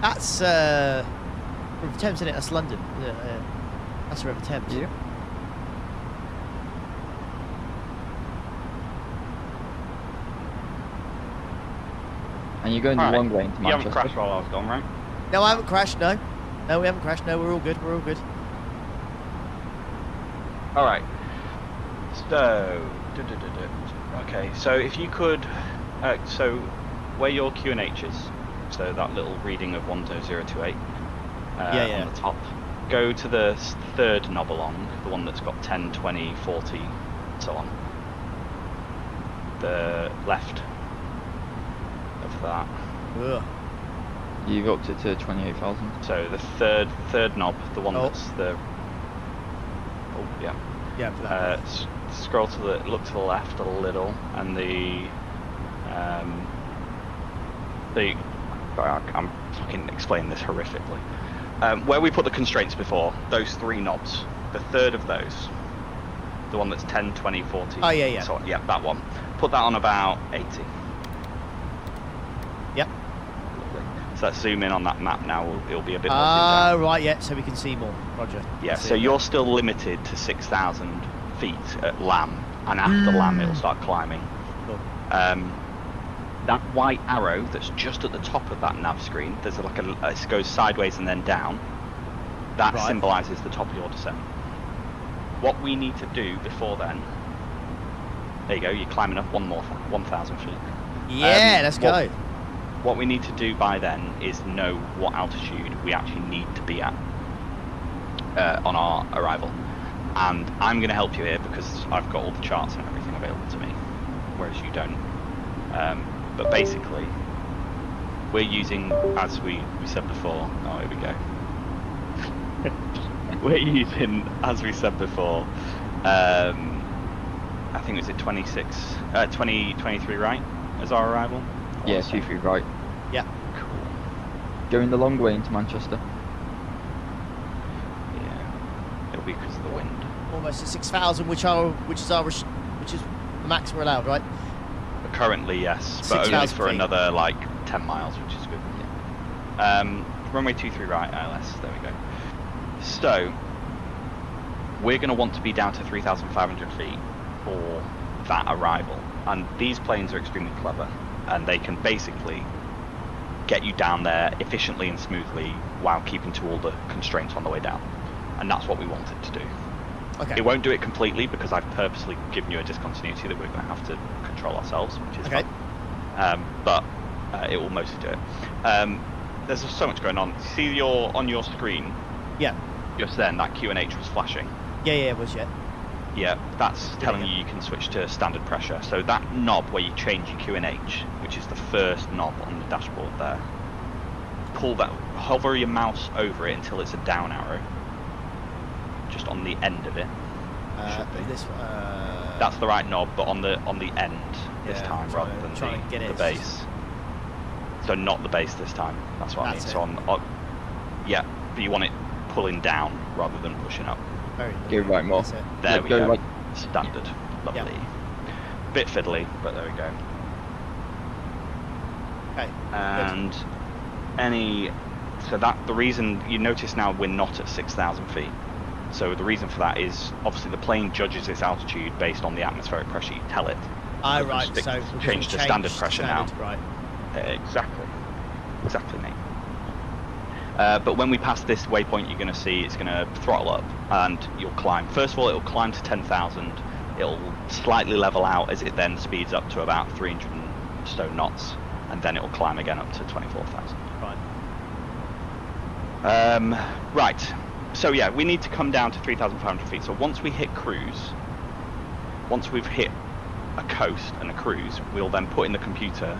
That's River Thames, isn't it? That's London. That's River Thames. Yeah. And you're going the long way into Manchester. You haven't crashed while I was gone, right? No, I haven't crashed, no. No, we haven't crashed, no, we're all good, we're all good. Alright. So, okay, so if you could, so where your QNH is, so that little reading of 10028 on the top, go to the third knob along, the one that's got 10, 20, 40, and so on. The left of that. Ugh. You've upped it to 28,000. So the third knob, the one that's the... Oh, yeah. Yeah, scroll to the, look to the left a little, and I'm fucking explaining this horrifically. Where we put the constraints before, those three knobs, the third of those, the one that's 10, 20, 40. Oh, yeah. So, yeah, that one. Put that on about 80. Yep. Lovely. So let's zoom in on that map now. It'll be a bit more zoomed out. Right, yeah, so we can see more. Roger. Yeah, so you're still limited to 6,000 feet at LAM, and after LAM it'll start climbing. Cool. That white arrow that's just at the top of that nav screen, there's like it goes sideways and then down. That symbolises the top of your descent. What we need to do before then, there you go, you're climbing up 1,000 feet. Yeah, let's go. What we need to do by then is know what altitude we actually need to be at on our arrival. And I'm going to help you here because I've got all the charts and everything available to me, whereas you don't. But basically, we're using, as we said before, oh, here we go. We're using, as we said before, I think it was at 2023 right as our arrival? Yeah, 23 right. Yeah. Cool. Going the long way into Manchester. Yeah. It'll be because of the wind. Almost at 6,000, which is the max we're allowed, right? Currently, yes, but only for another like 10 miles, which is good. Yeah. Runway 23 right, ILS. There we go. So we're going to want to be down to 3,500 feet for that arrival, and these planes are extremely clever, and they can basically get you down there efficiently and smoothly while keeping to all the constraints on the way down, and that's what we want it to do. Okay. It won't do it completely because I've purposely given you a discontinuity that we're going to have to control ourselves, which is fun. But it will mostly do it. There's so much going on. See on your screen? Yeah. Just then, that QNH was flashing. Yeah, it was, yeah. Yeah, that's telling you can switch to standard pressure. So that knob where you change your QNH, which is the first knob on the dashboard there, pull that, hover your mouse over it until it's a down arrow, just on the end of it. Should be. This That's the right knob, but on the end this time rather than the base. So not the base this time. That's what I mean. So on, yeah, but you want it pulling down rather than pushing up. Go right more. There we go. Right. Standard. Lovely. Bit fiddly, but there we go. Okay. And so that the reason you notice now we're not at 6,000 feet. So the reason for that is obviously the plane judges its altitude based on the atmospheric pressure you tell it. Right. So change to standard pressure now. Right. Exactly, mate. But when we pass this waypoint, you're going to see it's going to throttle up and you'll climb. First of all, it'll climb to 10,000. It'll slightly level out as it then speeds up to about 300 or so knots, and then it'll climb again up to 24,000. Right. Right. So yeah, we need to come down to 3,500 feet. So once we hit cruise, once we've hit a coast and a cruise, we'll then put in the computer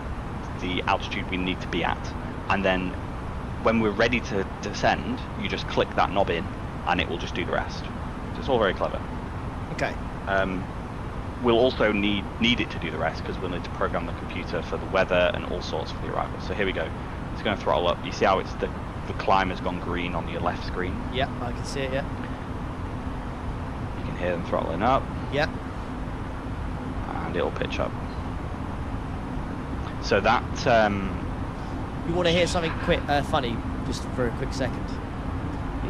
the altitude we need to be at, and then when we're ready to descend, you just click that knob in and it will just do the rest. So it's all very clever. Okay. We'll also need it to do the rest because we'll need to program the computer for the weather and all sorts for the arrival. So here we go. It's going to throttle up. You see how it's the climb has gone green on your left screen? Yeah, I can see it, yeah. You can hear them throttling up. Yeah. And it'll pitch up. So that... You want to hear something quick, funny, just for a quick second?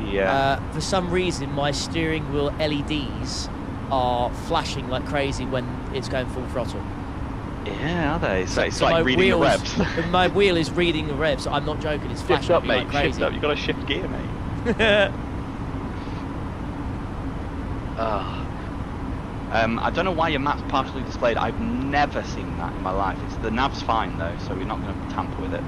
Yeah. For some reason, my steering wheel LEDs are flashing like crazy when it's going full throttle. Yeah, are they? So it's like reading the revs. My wheel is reading the revs. I'm not joking. It's flashing shift up, mate. like crazy. Shift up. You've got to shift gear, mate. I don't know why your map's partially displayed. I've never seen that in my life. The nav's fine though, so we're not going to tamper with it.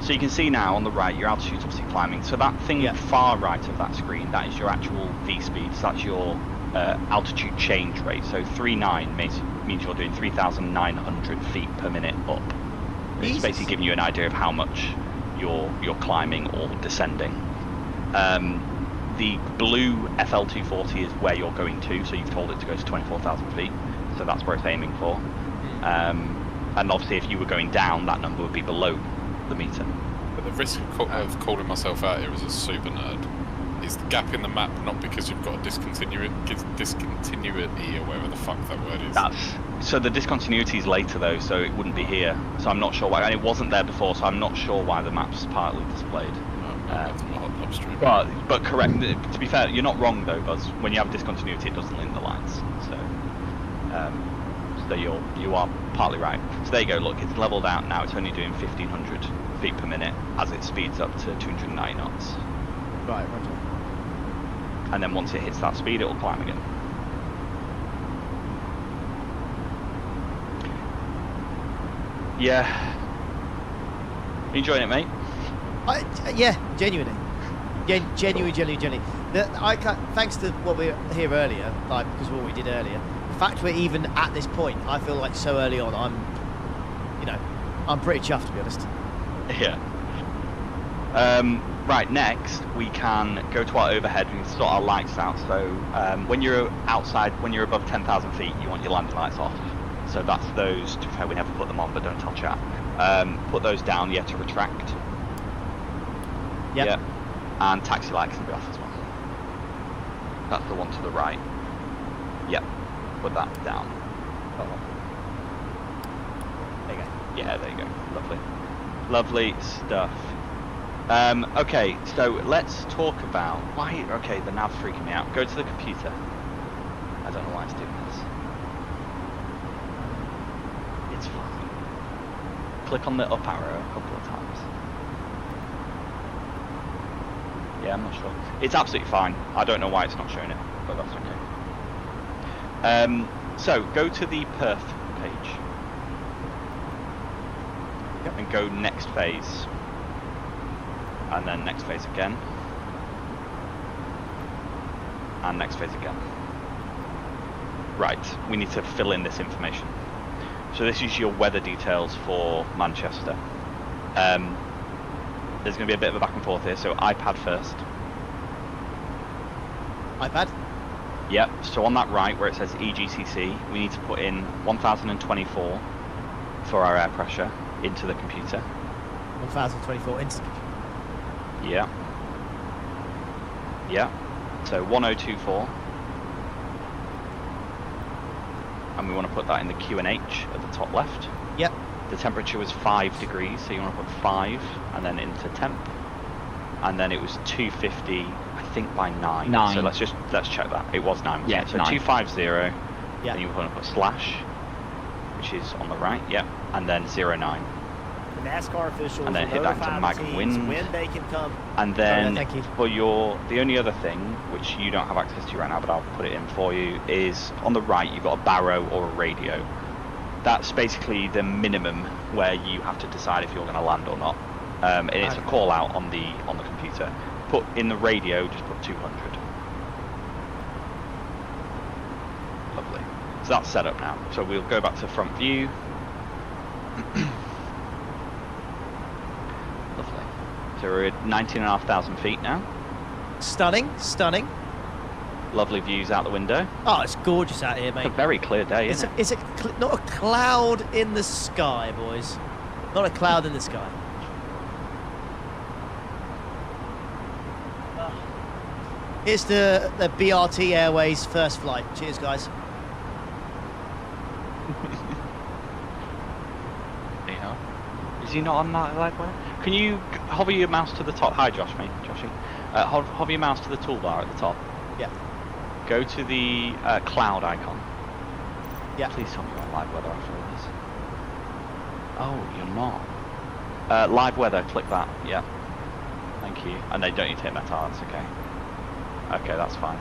So you can see now on the right, your altitude's obviously climbing. So that thing far right of that screen, that is your actual V-speed. So that's your altitude change rate. So 39 means you're doing 3,900 feet per minute up. It's basically giving you an idea of how much you're climbing or descending. The blue FL240 is where you're going to, so you've told it to go to 24,000 feet. So that's where it's aiming for. And obviously if you were going down, that number would be below the meter. But the risk of calling myself out here as a super nerd is the gap in the map, not because you've got a discontinuity or whatever the fuck that word is. So the discontinuity is later though, so it wouldn't be here. So I'm not sure why, and it wasn't there before, so I'm not sure why the map's partly displayed. But correct. To be fair, you're not wrong though, Buzz. When you have discontinuity, it doesn't link the lines. So you are partly right. So there you go. Look, it's leveled out now. It's only doing 1,500 feet per minute as it speeds up to 290 knots. Right, roger. And then once it hits that speed, it will climb again. Yeah. You enjoying it, mate? Yeah, genuinely. Genuinely. Thanks to what we were here earlier, like because what we did earlier. The fact we're even at this point, I feel like so early on. I'm pretty chuffed to be honest. Yeah. Right, next we can go to our overhead. We can sort our lights out. So when you're outside, when you're above 10,000 feet, you want your landing lights off. So that's those. To be fair, we never put them on, but don't tell chat. Put those down, to retract. Yep. Yeah. And taxi light can be off as well. That's the one to the right. Yep. Put that down. There you go. Yeah, there you go. Lovely. Lovely stuff. Okay, so let's talk about why. Okay, the nav's freaking me out. Go to the computer. I don't know why it's doing this. It's fine. Click on the up arrow a couple of times. Yeah, I'm not sure. It's absolutely fine. I don't know why it's not showing it, but that's okay. So go to the Perth page. Yep. And go next phase. And then next phase again. And next phase again. Right, we need to fill in this information. So this is your weather details for Manchester. There's going to be a bit of a back and forth here, so iPad first. iPad. Yep, so on that right where it says EGCC, we need to put in 1024 for our air pressure into the computer. 1024 into the computer. Yeah. Yeah. So 1024. And we want to put that in the QNH at the top left. Yep. The temperature was 5 degrees, so you want to put 5 and then into temp. And then it was 250, I think by 9. So let's check that. It was 9. Yeah, so 9. 250. Yeah. Then you want to put slash, which is on the right. Yep. And then 09. The NASCAR officials And then hit that into mag wind. when they can come. And then thank you. for the only other thing, which you don't have access to right now, but I'll put it in for you, is on the right you've got a barrow or a radio. That's basically the minimum where you have to decide if you're going to land or not. And it's a call out on the computer. Put in the radio, just put 200. Lovely. So that's set up now. So we'll go back to front view. Lovely. So we're at 19,500 feet now. Stunning, stunning. Lovely views out the window. Oh, it's gorgeous out here, mate. It's a very clear day, isn't it? It's not a cloud in the sky, boys. Not a cloud in the sky. Here's the BRT Airways first flight. Cheers, guys. Yeah. Is he not on that live one? Can you hover your mouse to the top? Hi, Joshy. Hover your mouse to the toolbar at the top. Yeah. Go to the cloud icon. Yeah. Please tell me you're on live weather after all this. Oh, you're not. Live weather, click that. Yeah. Thank you. And they don't need to hit metal, that's okay. Okay, that's fine.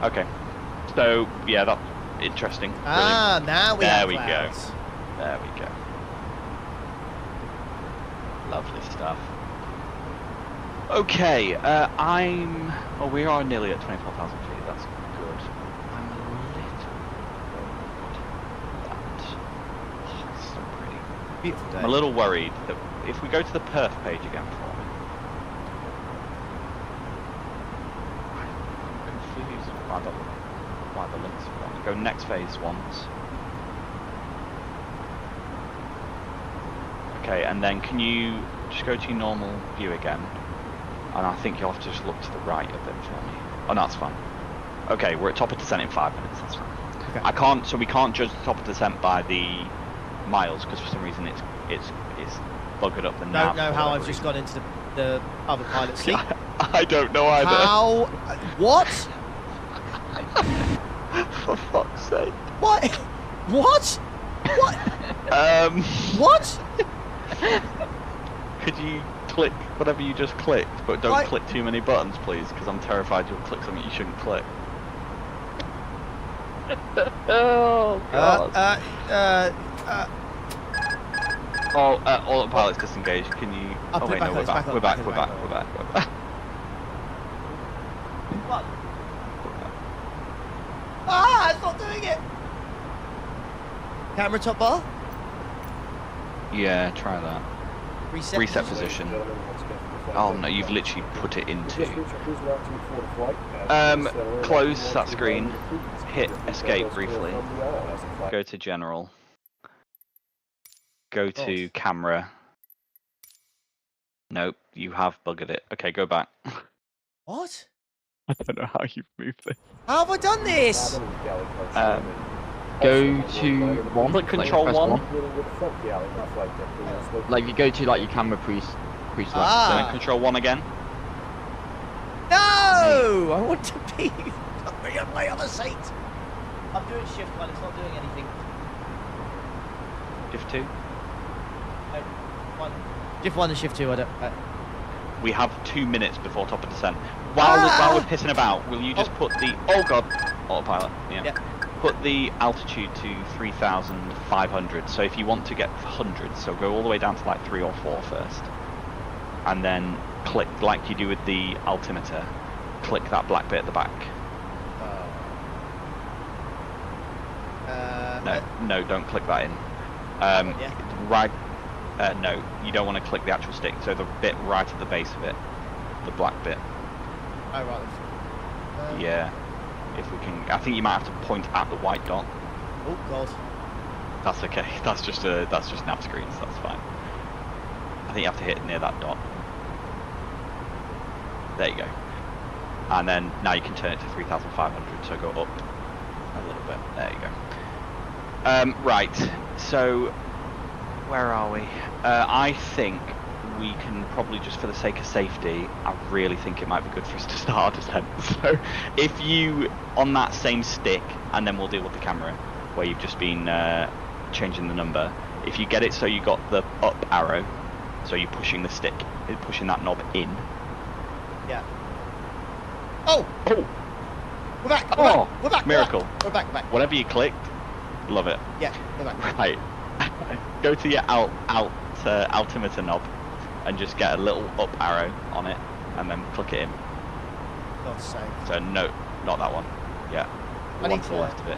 Okay. So, yeah, that's interesting. Ah, Brilliant. now we have clouds. Go. There we go. Lovely stuff. Okay, well, we are nearly at 24,000 feet, that's good. I'm a little worried that... Oh, it's so pretty. Beautiful day. I'm a little worried that if we go to the perf page again for me. I'm confused why the links are wrong. Go next phase once. Okay, and then can you just go to your normal view again? And I think you'll have to just look to the right a bit for me. Oh, no, that's fine. Okay, we're at top of descent in 5 minutes, that's fine. Okay. So we can't judge the top of descent by the miles, because for some reason it's buggered up the nav. Don't know how I've just got into the other pilot's seat. I don't know either. How? What? For fuck's sake. What? What? What? What? Could you click whatever you just clicked, but don't click too many buttons, please, because I'm terrified you'll click something you shouldn't click. Oh, God. Autopilot's disengaged. Can you... Oh, wait, no, we're back. We're back. What? Ah, it's not doing it. Camera top bar? Yeah, try that. Reset position. Oh no, you've literally put it into. Close that screen. Hit escape briefly. Go to general. Go to camera. Nope, you have buggered it. Okay, go back. What? I don't know how you've moved it. How have I done this? Go to one. Click control one. Like you go to like your camera pre-select. Then control one again. No! I want to be on my other seat. I'm doing shift one, it's not doing anything. Shift 2. Shift 1 and shift 2, I don't... We have 2 minutes before top of descent. While we're pissing about, will you just put the... Oh god! Autopilot, yeah. Put the altitude to 3,500, so if you want to get hundreds, so go all the way down to like 3 or 4 first. And then click, like you do with the altimeter, click that black bit at the back. No, don't click that in. Right, no, you don't want to click the actual stick, so the bit right at the base of it, the black bit. Oh, right. Yeah. If we can, I think you might have to point at the white dot. Oh God. That's okay. That's just nav screens. That's fine. I think you have to hit near that dot. There you go. And then now you can turn it to 3,500. So go up a little bit. There you go. Right. So where are we? I think we can probably, just for the sake of safety, I really think it might be good for us to start our descent. So if you, on that same stick, and then we'll deal with the camera, where you've just been changing the number, if you get it so you got the up arrow, so you're pushing the stick, pushing that knob in. Yeah. Oh! Oh! We're back! Oh! We're back! Miracle. We're back, we're back. Whatever you clicked, love it. Yeah, we're back. Right. Go to your altimeter knob and just get a little up arrow on it and then click it in. God's sake. So no, not that one. Yeah. I One need to the left of it.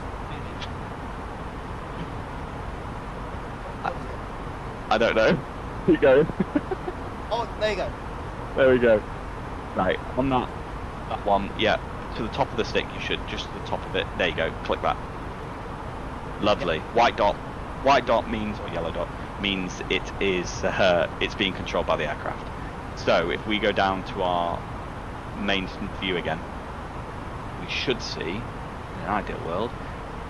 I don't know. Keep going. Oh, there you go. There we go. Right, on that one, yeah, to the top of the stick you should, just to the top of it. There you go, click that. Lovely. Yep. White dot means, or yellow dot, means it is, it's being controlled by the aircraft. So if we go down to our main view again, we should see, in an ideal world,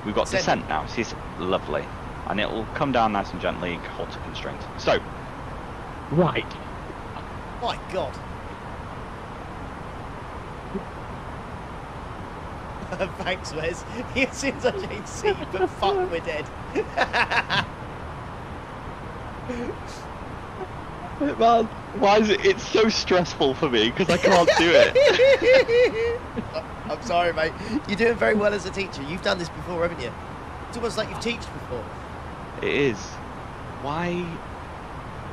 we've got descent now. See, it's lovely. And it will come down nice and gently and hold to constraint. So, right. My God. Thanks, Wes. As soon as I change seat, but fuck, we're dead. Man, why is it? It's so stressful for me because I can't do it. I'm sorry, mate. You're doing very well as a teacher. You've done this before, haven't you? It's almost like you've taught before. It is. Why,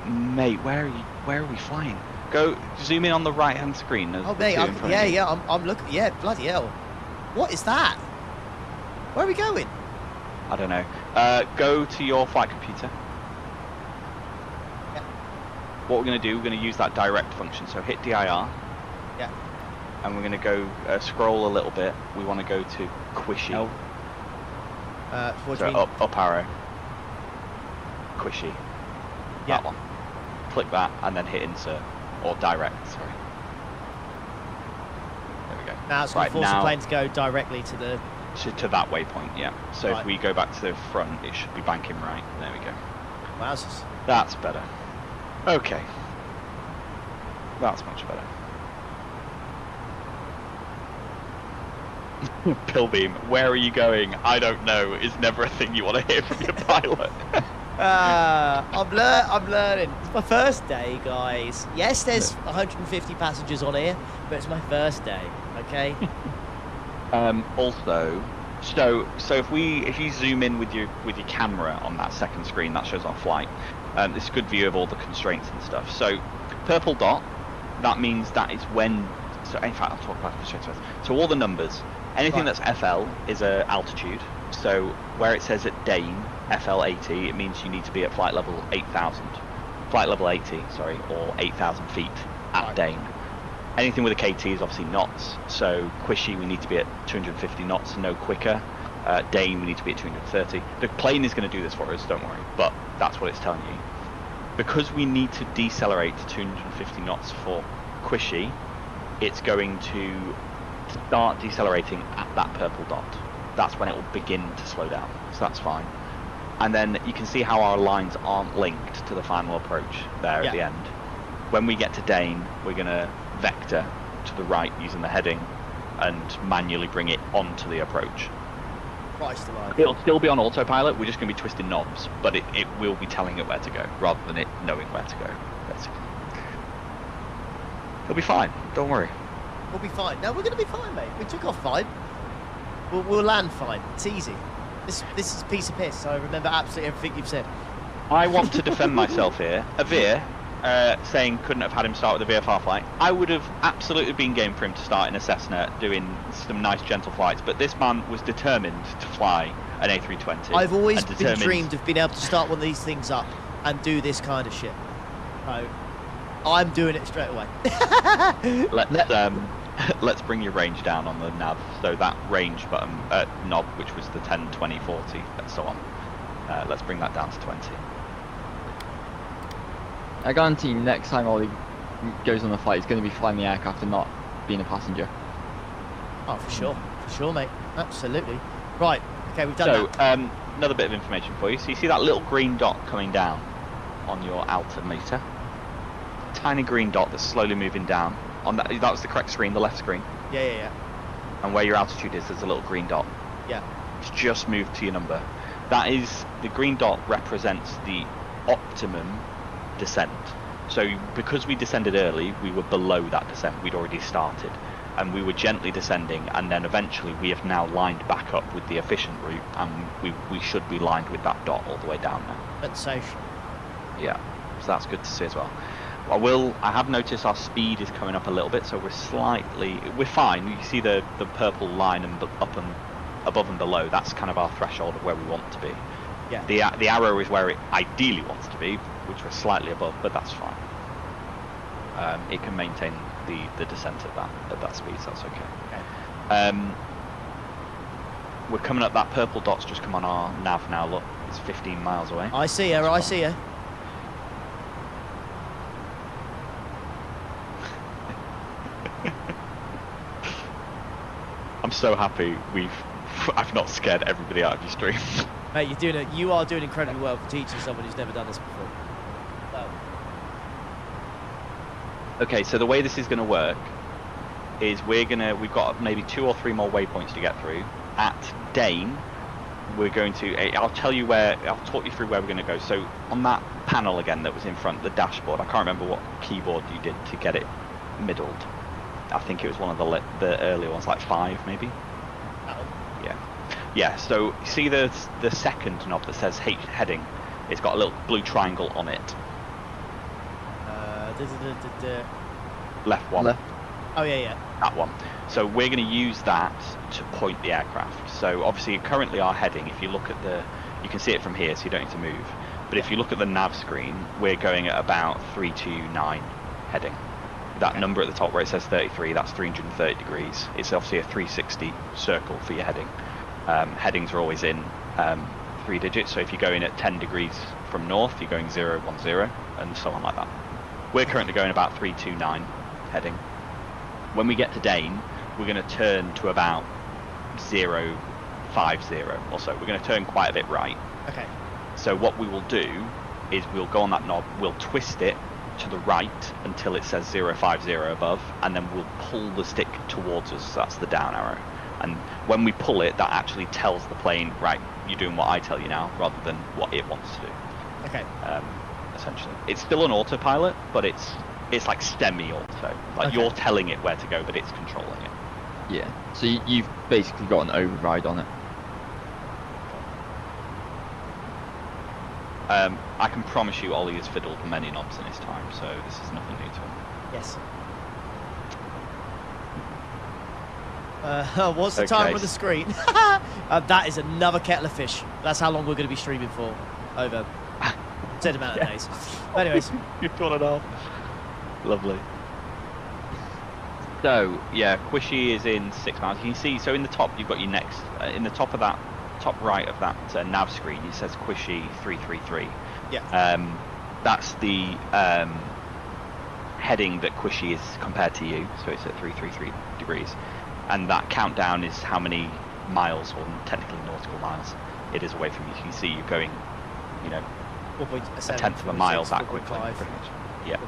mate? Where are we flying? Go zoom in on the right-hand screen. Oh, mate. I'm looking. Yeah, bloody hell. What is that? Where are we going? I don't know. Go to your flight computer. Yeah. What we're going to do, we're going to use that direct function. So hit DIR. Yeah. And we're going to go scroll a little bit. We want to go to Squishy. Oh. So up arrow. Squishy. Yeah. That one. Click that and then hit insert. Or direct, sorry. There we go. Now it's going to force the plane to go directly to the... To that waypoint, yeah. So if we go back to the front, it should be banking right. There we go. Wowzers. That's better. Okay. That's much better. Pillbeam, where are you going? I don't know. Is never a thing you want to hear from your pilot. I'm learning. It's my first day, guys. Yes, there's 150 passengers on here, but it's my first day. Okay. Also, so if you zoom in with your camera on that second screen, that shows our flight. It's a good view of all the constraints and stuff. So, purple dot, that means that is when. So in fact, I'll talk about constraints first. So all the numbers, anything that's FL is a altitude. So where it says at Dane, FL 80, it means you need to be at flight level 8,000. Flight level 80, sorry, or 8,000 feet at Dane. Anything with a KT is obviously knots. So Squishy, we need to be at 250 knots, no quicker. Dane, we need to be at 230. The plane is going to do this for us, don't worry, but that's what it's telling you. Because we need to decelerate to 250 knots for Squishy, it's going to start decelerating at that purple dot. That's when it will begin to slow down, so that's fine. And then you can see how our lines aren't linked to the final approach there at the end. When we get to Dane, we're going to vector to the right using the heading and manually bring it onto the approach. It'll still be on autopilot, we're just going to be twisting knobs, but it will be telling it where to go rather than it knowing where to go, basically. It'll be fine, don't worry. We'll be fine. No, we're going to be fine, mate. We took off fine. We'll land fine. It's easy. This is a piece of piss, so I remember absolutely everything you've said. I want to defend myself here. Avir, saying couldn't have had him start with a VFR flight. I would have absolutely been game for him to start in a Cessna doing some nice gentle flights, but this man was determined to fly an A320. I've always been dreamed of being able to start one of these things up and do this kind of shit. So I'm doing it straight away. let's bring your range down on the nav. So that range button knob, which was the 10, 20, 40, and so on. Let's bring that down to 20. I guarantee next time Ollie goes on the flight, he's going to be flying the aircraft and not being a passenger. Oh, for sure, mate. Absolutely. Right. Okay, we've done that. Another bit of information for you. So you see that little green dot coming down on your altimeter? Tiny green dot that's slowly moving down. On that was the correct screen, the left screen. Yeah. And where your altitude is, there's a little green dot. Yeah. It's just moved to your number. That is, the green dot represents the optimum descent. So because we descended early, we were below that descent. We'd already started. And we were gently descending, and then eventually we have now lined back up with the efficient route, and we should be lined with that dot all the way down now. That's safe. Yeah, so that's good to see as well. I have noticed our speed is coming up a little bit, so we're fine. You see the purple line and up and above and below, that's kind of our threshold of where we want to be. Yeah. The arrow is where it ideally wants to be, which we're slightly above, but that's fine. It can maintain the descent at that speed, so that's okay. We're coming up, that purple dot's just come on our nav now, look, it's 15 miles away. I see her, I see her. I'm so happy I've not scared everybody out of your stream. Mate, you are doing incredibly well for teaching someone who's never done this before. Well. Okay, so the way this is going to work is we've got maybe 2 or 3 more waypoints to get through. At Dane, I'll talk you through where we're going to go. So on that panel again that was in front, the dashboard, I can't remember what keyboard you did to get it middled. I think it was one of the earlier ones, like 5 maybe. Yeah, so see the second knob that says heading, it's got a little blue triangle on it. Left one. Left. Oh yeah. That one. So we're going to use that to point the aircraft. So obviously currently our heading, if you look at you can see it from here, so you don't need to move. But if you look at the nav screen, we're going at about 329 heading. That number at the top where it says 33, that's 330 degrees. It's obviously a 360 circle for your heading. Headings are always in 3 digits, so if you're going at 10 degrees from north, you're going 010, and so on like that. We're currently going about 329 heading. When we get to Dane, we're going to turn to about 050 or so. We're going to turn quite a bit right. Okay. So what we will do is we'll go on that knob, we'll twist it to the right until it says 050 above, and then we'll pull the stick towards us, so that's the down arrow. And when we pull it, that actually tells the plane, right, you're doing what I tell you now, rather than what it wants to do. Okay. Essentially, it's still an autopilot, but it's like semi-auto. Like you're telling it where to go, but it's controlling it. Yeah. So you've basically got an override on it. I can promise you, Ollie has fiddled many knobs in his time, so this is nothing new to him. Yes. What's the timer on the screen? That is another kettle of fish. That's how long we're going to be streaming for. Over a set amount of days. Anyways. You've got it off. Lovely. So, yeah, Quishy is in 6 miles. You can see, so in the top, you've got your next, in the top of that, top right of that nav screen, it says Quishy 333. Yeah. That's the heading that Quishy is compared to you, so it's at 333 degrees. And that countdown is how many miles, or technically nautical miles, it is away from you. So you can see you're going, you know, a tenth of a mile that quickly, pretty much. Yeah.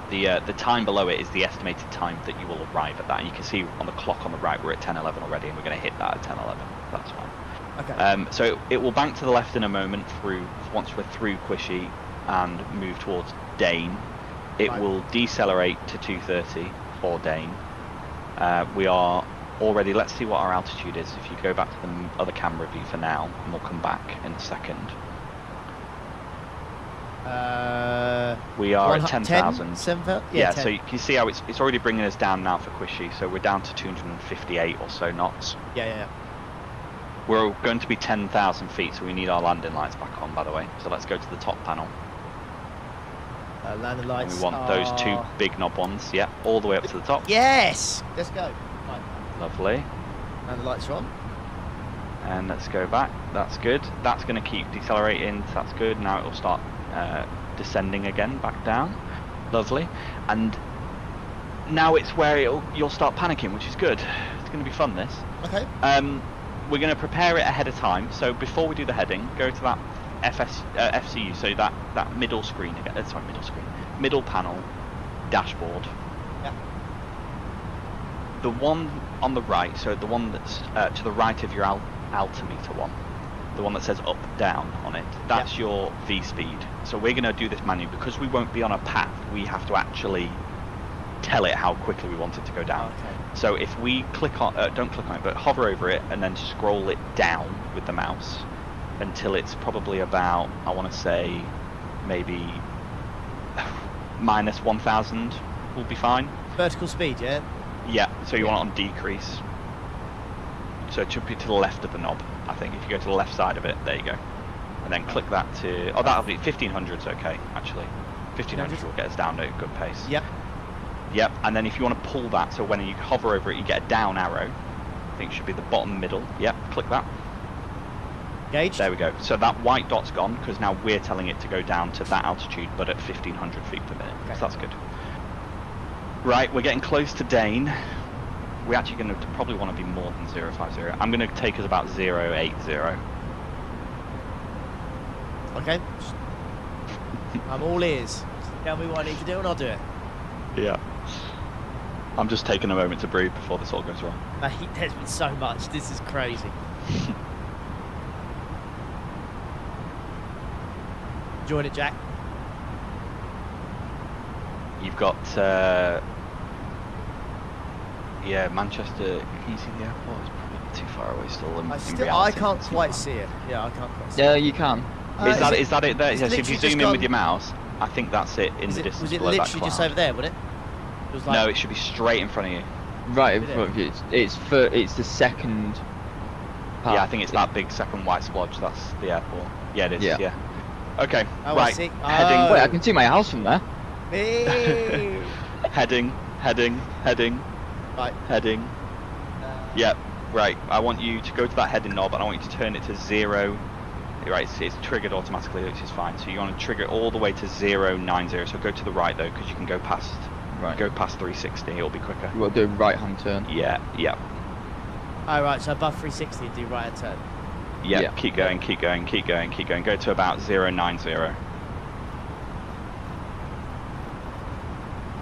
The time below it is the estimated time that you will arrive at that. And you can see on the clock on the right we're at 10:11 already, and we're going to hit that at 10:11. That's fine. Okay. So it will bank to the left in a moment once we're through Quishy and move towards Dane. It will decelerate to 230 for Dane. We are already, let's see what our altitude is. If you go back to the other camera view for now, and we'll come back in a second. We are at 10,000. Yeah, 10. So you can see how it's already bringing us down now for Quishy. So we're down to 258 or so knots. Yeah. We're going to be 10,000 feet, so we need our landing lights back on, by the way. So let's go to the top panel. Landing And lights. we want those two big knob ones, yeah, all the way up to the top. Yes! Let's go. Right. Lovely. Landing lights are on. And let's go back. That's good. That's going to keep decelerating. So that's good. Now it will start descending again, back down. Lovely. And now it's where you'll start panicking, which is good. It's going to be fun, this. Okay. We're going to prepare it ahead of time. So before we do the heading, go to that FCU, so that middle screen again. Sorry, middle panel, dashboard. Yeah. The one on the right, so the one that's to the right of your altimeter one, the one that says up, down on it, that's your V speed. So we're going to do this manually because we won't be on a path. We have to actually tell it how quickly we want it to go down. Okay. So if we click on, don't click on it, but hover over it and then scroll it down with the mouse until it's probably about, I want to say, maybe minus 1,000 will be fine. Vertical speed, yeah? Yeah, so you want it on decrease. So it should be to the left of the knob, I think. If you go to the left side of it, there you go. And then click that to, that'll be 1500's okay, actually. 1500 will get us down at a good pace. Yep. Yep, and then if you want to pull that, so when you hover over it, you get a down arrow. I think it should be the bottom middle. Yep, click that. Gauge. There we go. So that white dot's gone, because now we're telling it to go down to that altitude, but at 1500 feet per minute. Okay. So that's good. Right, we're getting close to Dane. We're actually going to probably want to be more than 050. I'm going to take us about 080. Okay. I'm all ears. Tell me what I need to do and I'll do it. Yeah. I'm just taking a moment to breathe before this all goes wrong. Mate, there's been so much. This is crazy. Enjoying it, Jack? You've got, yeah, Manchester. Can you see the airport? It's probably too far away still. I can't quite see it. Yeah, I can't quite see it. Yeah, you can. Is that it there? Yes, if you zoom in with your mouse, I think that's it in the distance. Was it below that literally just cloud. over there, would it? It was like, No, it should be straight in front of you. Right in front of you. It's the second part. Yeah, I think it's that big second white splodge. That's the airport. Yeah, it is. Yeah. Okay. Oh, right. I see. Heading. Wait, I can see my house from there. Hey. Heading. Right. Heading. Yep. Right. I want you to go to that heading knob, and I want you to turn it to 0. Right, it's triggered automatically, which is fine. So you want to trigger it all the way to 090. So go to the right though, because you can go past. Right. Go past 360. It'll be quicker. We'll do right-hand turn. Yeah. Yeah. Oh, right. So above 360 and do right-hand turn. Yeah. Yeah. Keep going. Keep going. Keep going. Keep going. Go to about 090. 080.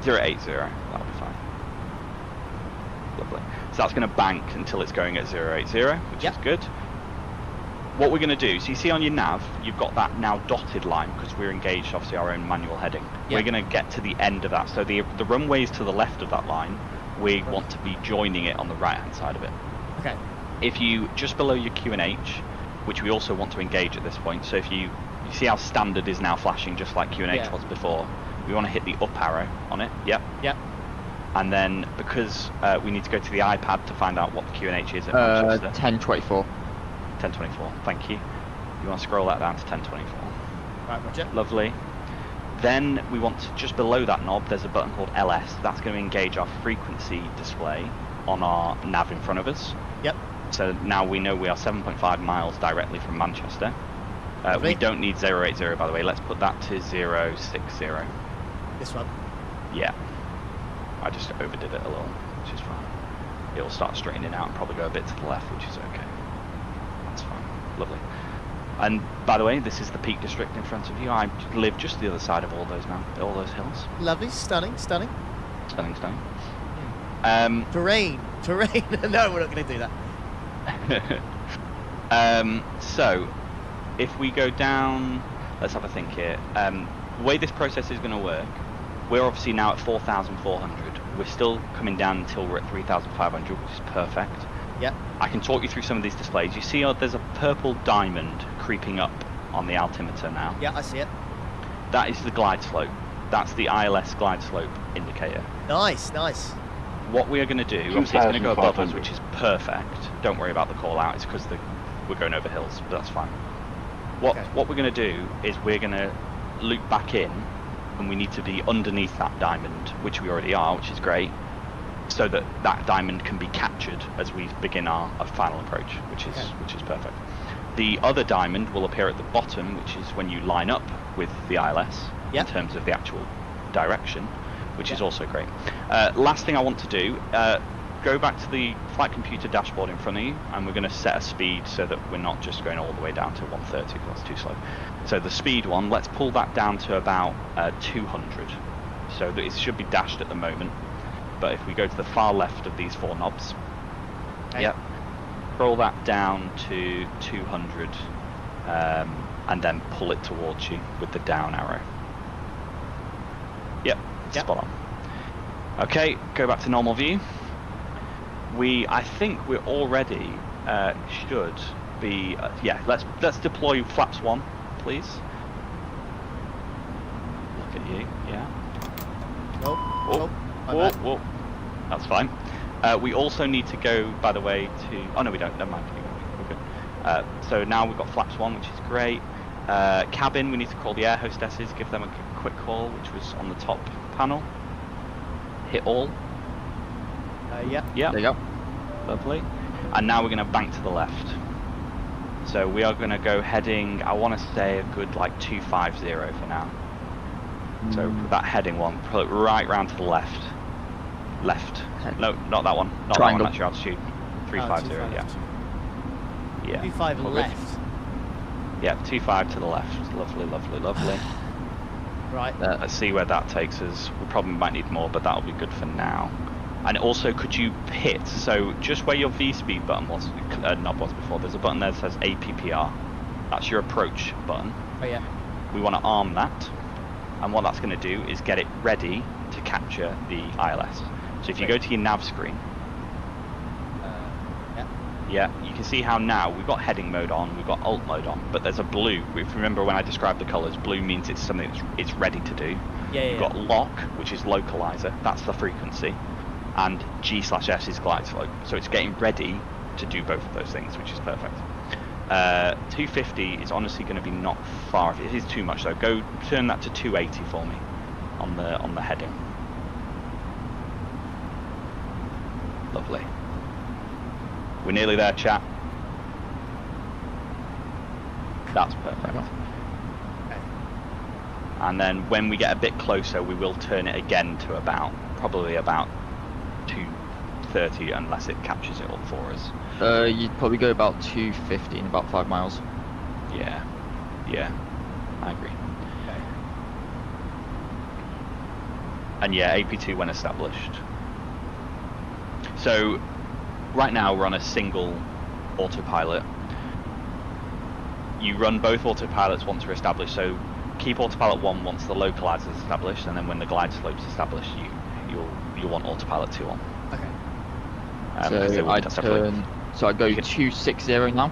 That'll be fine. Lovely. So that's going to bank until it's going at 080, which is good. What we're going to do, so you see on your nav, you've got that now dotted line because we're engaged, obviously, our own manual heading. We're going to get to the end of that. So the runway is to the left of that line. We want to be joining it on the right-hand side of it. Okay. If you, just below your QNH, which we also want to engage at this point, so if you see how standard is now flashing just like QNH was before, we want to hit the up arrow on it. Yep. Yep. And then, because we need to go to the iPad to find out what the QNH is at Manchester. 1024. 1024, thank you. You want to scroll that down to 1024. Right, Roger. Lovely. Then we want to, just below that knob, there's a button called LS. That's going to engage our frequency display on our nav in front of us. Yep. So now we know we are 7.5 miles directly from Manchester. We don't need 080, by the way. Let's put that to 060. This one? Yeah. I just overdid it a little, which is fine. It'll start straightening out and probably go a bit to the left, which is okay. That's fine. Lovely. And by the way, this is the Peak District in front of you. I live just the other side of all those hills. Lovely, stunning, stunning. Stunning, stunning. Terrain. No, we're not going to do that. So, if we go down, let's have a think here. The way this process is going to work, we're obviously now at 4,400. We're still coming down until we're at 3,500, which is perfect. Yep. I can talk you through some of these displays. You see there's a purple diamond creeping up on the altimeter now. Yeah, I see it. That is the glide slope. That's the ILS glide slope indicator. Nice, nice. What we are going to do, obviously it's going to go above us, which is perfect. Don't worry about the call out, it's because we're going over hills, but that's fine. What we're going to do is we're going to loop back in and we need to be underneath that diamond, which we already are, which is great, so that that diamond can be captured as we begin our final approach, which is perfect. The other diamond will appear at the bottom, which is when you line up with the ILS in terms of the actual direction, which is also great. Last thing I want to do, go back to the flight computer dashboard in front of you, and we're going to set a speed so that we're not just going all the way down to 130, because that's too slow. So the speed one, let's pull that down to about 200. So that it should be dashed at the moment, but if we go to the far left of these 4 knobs, roll that down to 200, and then pull it towards you with the down arrow. Spot on. Okay, go back to normal view. I think we're already should be let's deploy flaps 1, please. Look at you. Whoa. That's fine. We also need to go, by the way, to... Oh, no, we don't. Never mind. We're good. So now we've got flaps 1, which is great. Cabin, we need to call the air hostesses, give them a quick call, which was on the top panel. Hit all. Yeah. There you go. Lovely. And now we're going to bank to the left. So we are going to go heading, I want to say a good like 250 for now. So that heading one, pull it right round to the left. No, not that one. Not that one, that's your altitude. 350, yeah. 25 left. Yeah, 25 to the left. Lovely. Right. Let's see where that takes us. We probably might need more, but that'll be good for now. And also, could you hit, so just where your V-speed button was, knob was before, there's a button there that says APPR. That's your approach button. Oh yeah. We want to arm that, and what that's going to do is get it ready to capture the ILS. So if you go to your nav screen, yeah, you can see how now we've got heading mode on, we've got alt mode on, but there's a blue. If you remember when I described the colours, blue means it's something it's ready to do. You've got lock, which is localizer, that's the frequency, and G/S is glide slope. So it's getting ready to do both of those things, which is perfect. 250 is honestly going to be not far. It is too much though. Go turn that to 280 for me on the heading. Lovely. We're nearly there, chat. That's perfect. And then when we get a bit closer, we will turn it again to probably about 230, unless it captures it all for us. You'd probably go about 250 in about 5 miles. Yeah, I agree. Okay. And yeah, AP2 when established. So right now we're on a single autopilot. You run both autopilots once they're established, so keep autopilot 1 once the localizer is established, and then when the glide slope's established, you'll want autopilot 2 on. Okay. So I go 260 now.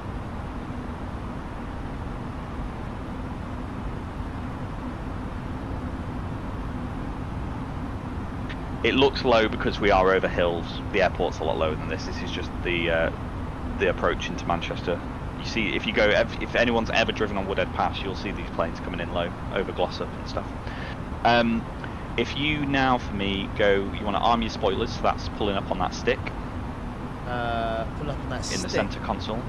It looks low because we are over hills. The airport's a lot lower than this. This is just the approach into Manchester. You see, if anyone's ever driven on Woodhead Pass, you'll see these planes coming in low over Glossop and stuff. If you now, for me, you want to arm your spoilers, so that's pulling up on that stick. Pull up on that stick. In the centre console.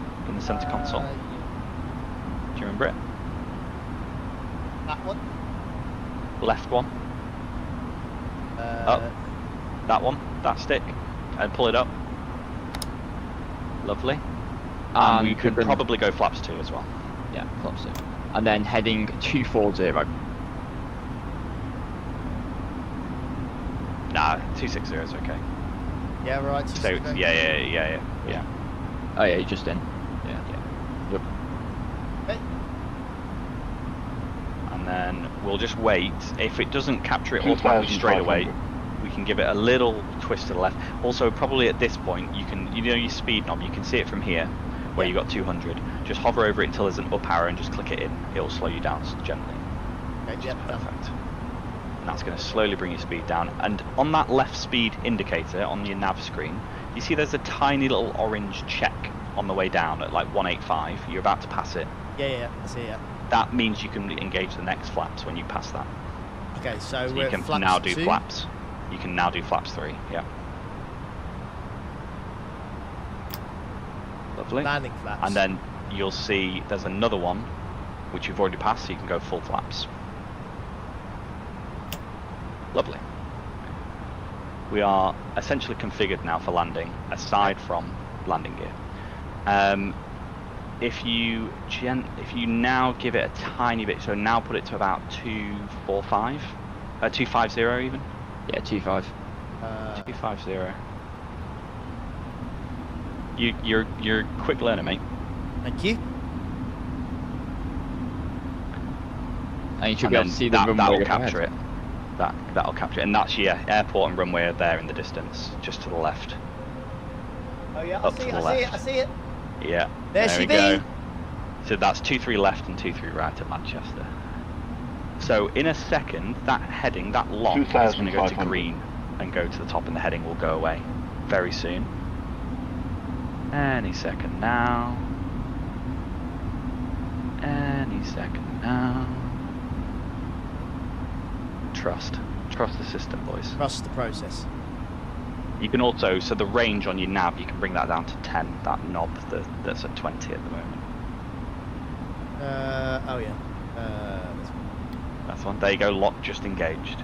Do you remember it? That one? Left one. Up. That one. That stick. And pull it up. Lovely. And we could probably go flaps 2 as well. Yeah, flaps 2. And then heading 240. Nah, 260 is okay. Yeah, right. So yeah. Oh yeah, you're just in. Yeah. Yep. Okay. And then we'll just wait. If it doesn't capture it automatically straight away, we can give it a little twist to the left. Also, probably at this point, you know your speed knob, you can see it from here, where you got 200. Just hover over it until there's an up arrow and just click it in. It'll slow you down gently. Okay, perfect. And that's going to slowly bring your speed down. And on that left speed indicator on your nav screen, you see there's a tiny little orange check on the way down at like 185. You're about to pass it. Yeah, I see it. That means you can engage the next flaps when you pass that. Okay, so So we're you can flaps now do 2. flaps. You can now do flaps 3. Yeah. Lovely. Landing flaps. And then you'll see there's another one which you've already passed, so you can go full flaps. Lovely. We are essentially configured now for landing, aside from landing gear. If you now give it a tiny bit, so now put it to about 245, 250 even. Yeah, 2.5. 250. You're a quick learner, mate. Thank you. And you should be able to see the runway that'll ahead. capture it. That'll capture it, and that's airport and runway are there in the distance, just to the left. Oh yeah, Up to the left. I see it. Yeah. There she we be. go. So that's 23 left and 23 right at Manchester. So in a second, that heading, that lock is going to go to green and go to the top, and the heading will go away very soon. Any second now. Any second now. Trust the system, boys. Trust the process. You can also, so the range on your nav, you can bring that down to 10. That knob that's at 20 at the moment. Oh yeah. That's one. There you go. Lock just engaged.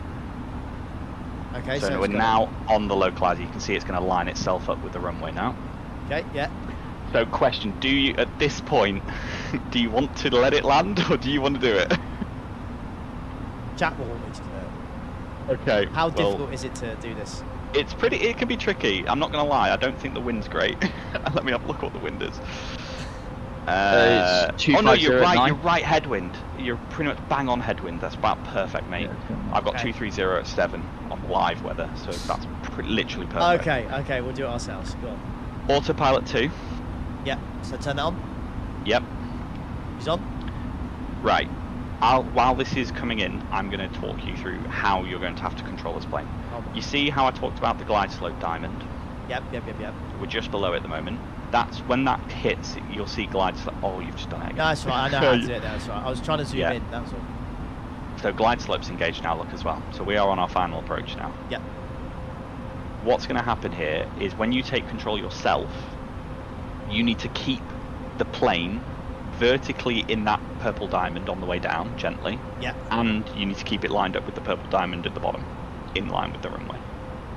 Okay. So we're now on the localizer. You can see it's going to line itself up with the runway now. Okay. Yeah. So question: do you, at this point, do you want to let it land or do you want to do it? Chat will want me to do it. Okay. How difficult is it to do this? It's pretty. It can be tricky. I'm not going to lie. I don't think the wind's great. Let me have a look what the wind is. It's oh no, you're right. 250 at You're right. Headwind. You're pretty much bang on headwind. That's about perfect, mate. I've got 230 at 7 on live weather, so that's literally perfect. Okay. Okay. We'll do it ourselves. Go on. Autopilot 2. Yeah. So turn that on. Yep. He's on. Right. While this is coming in, I'm going to talk you through how you're going to have to control this plane. You see how I talked about the glide slope diamond? Yep. We're just below it at the moment. That's when that hits, you'll see glide slope. Oh, you've just done it again. No, that's right. I know how to do it. That's right. I was trying to zoom in. That was all. So glide slope's engaged now, look as well. So we are on our final approach now. Yep. What's going to happen here is when you take control yourself, you need to keep the plane vertically in that purple diamond on the way down, gently. Yeah. And you need to keep it lined up with the purple diamond at the bottom, in line with the runway.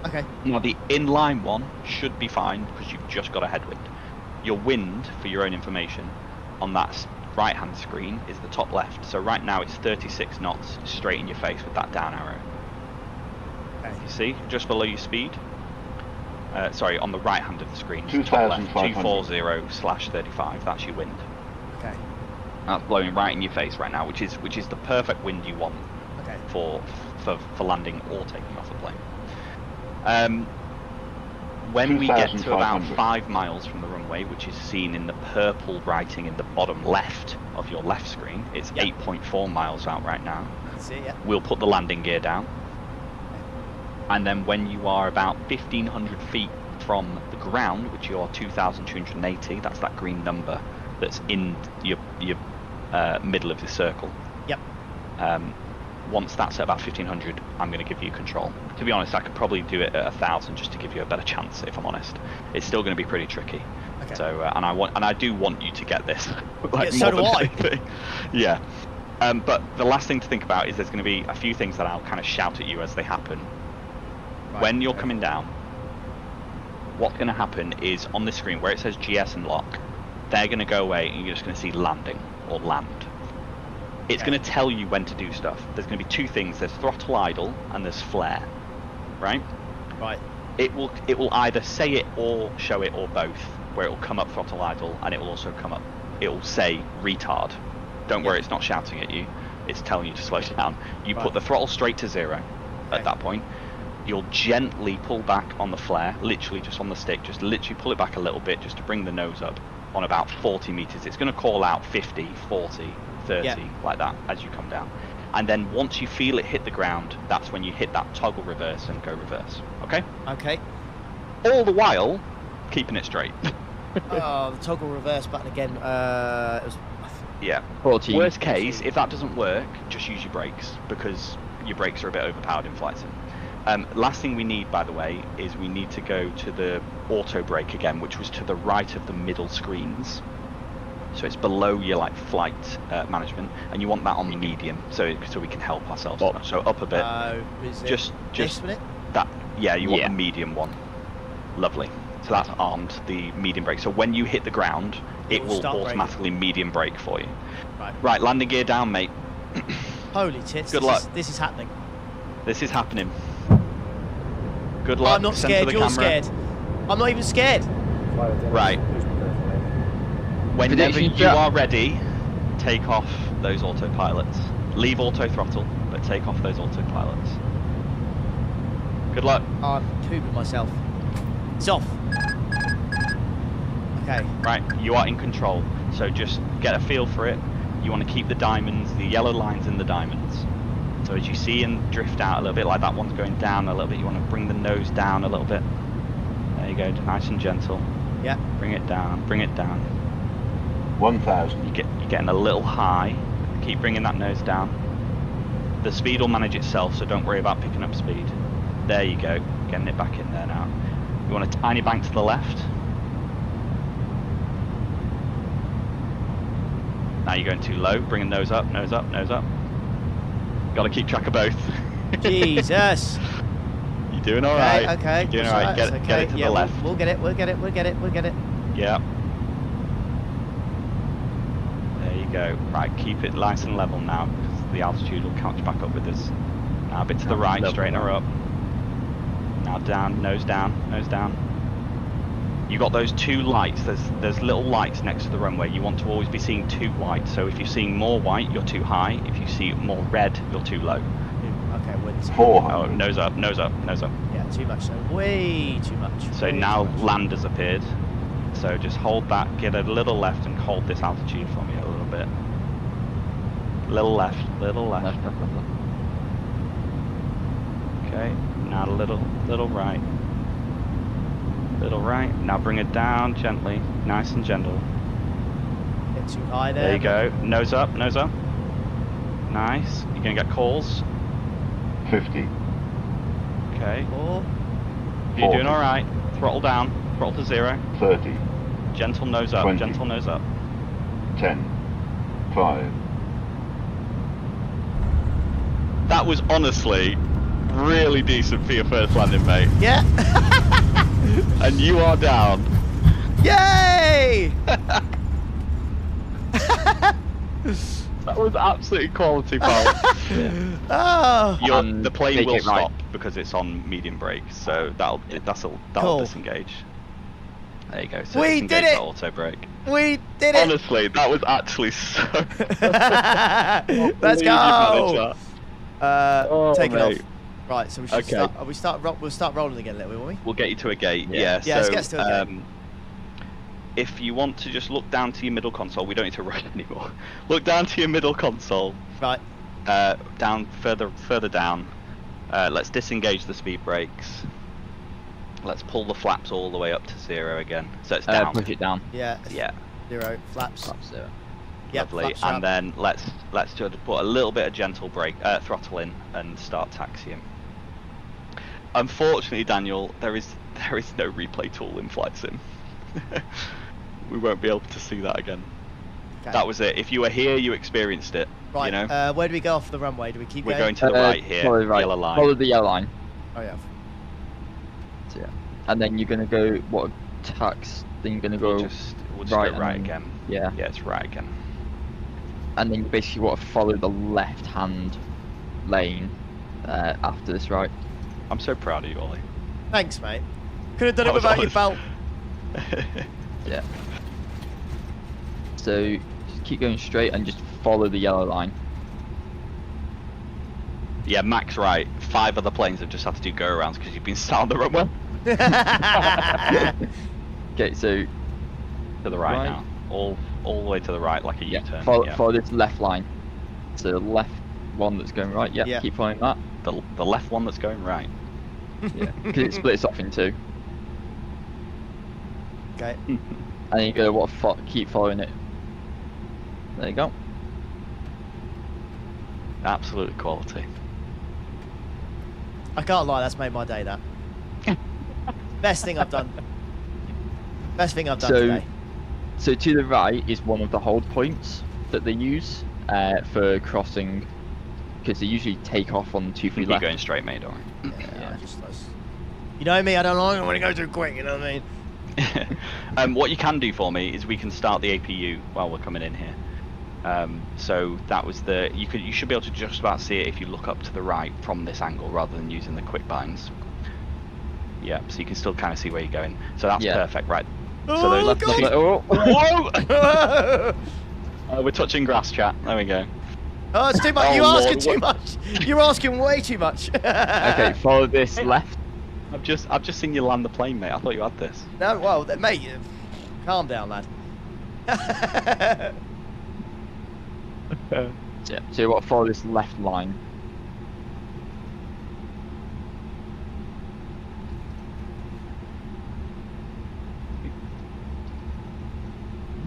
Okay. Now the inline one should be fine because you've just got a headwind. Your wind, for your own information, on that right hand screen is the top left. So right now it's 36 knots straight in your face with that down arrow. Okay. You see, just below your speed. Sorry, on the right hand of the screen, top left, 240/35. That's your wind. Okay. That's blowing right in your face right now, which is the perfect wind you want. Okay. For landing or taking off the plane. When we get to about 5 miles from the runway, which is seen in the purple writing in the bottom left of your left screen, it's 8.4 miles out right now. That's it, yeah. We'll put the landing gear down. And then when you are about 1,500 feet from the ground, which you're 2,280, that's that green number that's in your middle of the circle. Yep. Once that's at about 1,500, I'm going to give you control. To be honest, I could probably do it at 1,000 just to give you a better chance. If I'm honest, it's still going to be pretty tricky. Okay. So, and I do want you to get this. Like, yeah, so do I. Yeah. But the last thing to think about is there's going to be a few things that I'll kind of shout at you as they happen. Right, when you're coming down, what's going to happen is on this screen where it says GS and lock, they're going to go away and you're just going to see landing or land. It's going to tell you when to do stuff. There's going to be two things. There's throttle idle and there's flare, right? Right. It will either say it or show it or both, where it will come up throttle idle and it will also come up. It will say retard. Don't worry, it's not shouting at you. It's telling you to slow down. You put the throttle straight to 0 at that point. You'll gently pull back on the flare, literally just on the stick. Just literally pull it back a little bit just to bring the nose up on about 40 meters. It's going to call out 50, 40. 30, like that, as you come down. And then once you feel it hit the ground, that's when you hit that toggle reverse and go reverse. Okay? Okay. All the while, keeping it straight. Oh, the toggle reverse button again. It was... Yeah. 14. Worst case, if that doesn't work, just use your brakes, because your brakes are a bit overpowered in flight sim. Last thing we need, by the way, is we need to go to the auto brake again, which was to the right of the middle screens. So it's below your like flight management, and you want that on medium, so we can help ourselves. So up a bit. Is it just this minute? that. Yeah, you want the medium one. Lovely. So that's armed the medium brake. So when you hit the ground, it will automatically medium brake for you. Right, landing gear down, mate. Holy tits! Good luck. This is happening. This is happening. Good luck. I'm not scared. You're scared. I'm not even scared. Right. Whenever you are ready, take off those autopilots. Leave auto throttle, but take off those autopilots. Good luck. Oh, I'm pooping myself. It's off. Okay. Right, you are in control, so just get a feel for it. You want to keep the diamonds, the yellow lines in the diamonds. So as you see and drift out a little bit, like that one's going down a little bit, you want to bring the nose down a little bit. There you go, nice and gentle. Yeah. Bring it down, bring it down. 1,000. You're getting a little high. Keep bringing that nose down. The speed will manage itself, so don't worry about picking up speed. There you go, getting it back in there now. You want a tiny bank to the left. Now you're going too low, bringing nose up, nose up, nose up. Got to keep track of both. Jesus. You're doing all right. Okay. You're doing all right. Get it to the left. We'll get it. We'll get it. We'll get it. We'll get it. Yeah. There you go. Right, keep it nice and level now, because the altitude will catch back up with us. Now a bit to the right, straighten her up. Now down, nose down, nose down. You got those two lights. There's little lights next to the runway. You want to always be seeing two white. So if you're seeing more white, you're too high. If you see more red, you're too low. Okay, wait. 400. Oh, nose up, nose up, nose up. Yeah, too much. So way too much. So now land has appeared. So just hold that, get a little left and hold this altitude for me a little bit. Little left, little left. Okay, now a little right. Little right, now bring it down gently, nice and gentle. Get too high there. There you go, nose up, nose up. Nice, you're gonna get calls. 50. Okay. 4. You're doing alright, throttle down, throttle to 0. 30. Gentle nose up, 20. gentle nose up. 10. 5. That was honestly really decent for your first landing, mate. Yeah. And you are down. Yay! That was absolutely quality, pal. Oh. The plane will it right. stop because it's on medium brake, so that'll Cool. disengage. There you go. So We disengage did it! the auto brake. We did it! Honestly, that was actually so. Let's go! Take it mate. off. Right, so we should Okay. we'll start rolling again a little bit, won't we? We'll get you to a gate. Yeah, Yeah. let's So get us to a gate. if you want to just look down to your middle console, we don't need to rush anymore. Look down to your middle console. Right. Down further down. Let's disengage the speed brakes. Let's pull the flaps all the way up to 0 again. So it's down. Push it down. Yeah. Yeah. 0 flaps. Flaps 0. Yep, Lovely. flaps are And up. then let's just put a little bit of gentle brake throttle in and start taxiing. Unfortunately, Daniel, there is no replay tool in Flight Sim. We won't be able to see that again. Okay. That was it. If you were here, you experienced it. Right. You know. Where do we go off the runway? Do we keep We're going? going to the right here. Follow the right. Yellow line. Follow the yellow line. Oh yeah. So, yeah. And then you're gonna go what tax? Then you're gonna go We'll just right, go right and again. Yeah. Yeah, it's right again. And then you basically want to follow the left-hand lane after this, right? I'm so proud of you, Ollie. Thanks, mate. Could have done That it was without your belt. Yeah. So just keep going straight and just follow the yellow line. Yeah, Mac's right. 5 other planes have just had to do go-arounds because you've been sat on the runway. Okay, so To the right now. All the way to the right, like a U-turn. follow this left line. So the left one that's going right. Yeah, Yeah. keep following that. The left one that's going right. Yeah, because it splits off in 2. Okay. And then you go keep following it. There you go. Absolute quality. I can't lie, that's made my day, that. Best thing I've done. Best thing I've done today. So to the right is one of the hold points that they use for crossing, because they usually take off on 2-3 left. You're going straight, mate, don't worry. Yeah. You know me, I don't like it when it goes too quick, you know what I mean? What you can do for me is we can start the APU while we're coming in here. So that was you should be able to just about see it if you look up to the right from this angle rather than using the quick binds. Yeah, so you can still kind of see where you're going. So that's perfect, right? So those whoa! We're touching grass, chat. There we go. Oh, it's too much. You're asking too much. You're asking way too much. Okay, follow this left. I've just seen you land the plane, mate. I thought you had this. No, well, mate, calm down, lad. Yeah, so what? Follow this left line.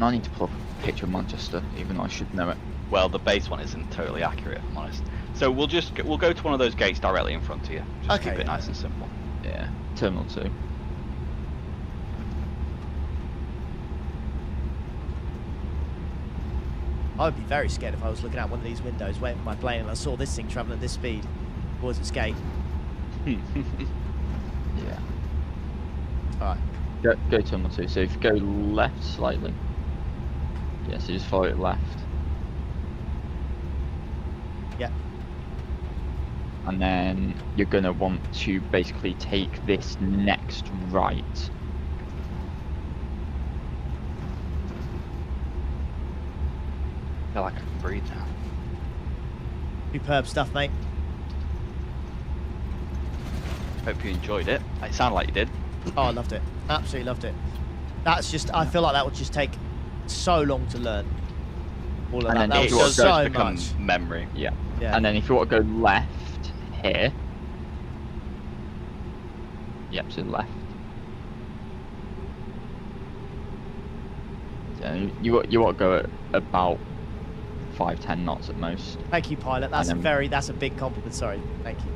I need to pull up a picture of Manchester, even though I should know it. Well, the base one isn't totally accurate, if I'm honest. So we'll go to one of those gates directly in front of you. Just keep it nice and simple. Yeah, Terminal 2. I would be very scared if I was looking out one of these windows waiting for my plane and I saw this thing travelling at this speed towards its gate. Yeah. Alright. Go Terminal 2. So if you go left slightly. Yeah, so just follow it left. Yeah. And then you're going to want to basically take this next right. I feel like I can breathe now. Superb stuff, mate. Hope you enjoyed it. It sounded like you did. Oh, I loved it. Absolutely loved it. That's just, I feel like that would just take so long to learn. All of that. That was so much. Memory. Yeah. And then if you want to go left here. Yep, so left. So you want to go at about 5-10 knots at most. Thank you, pilot. That's that's a big compliment. Sorry. Thank you.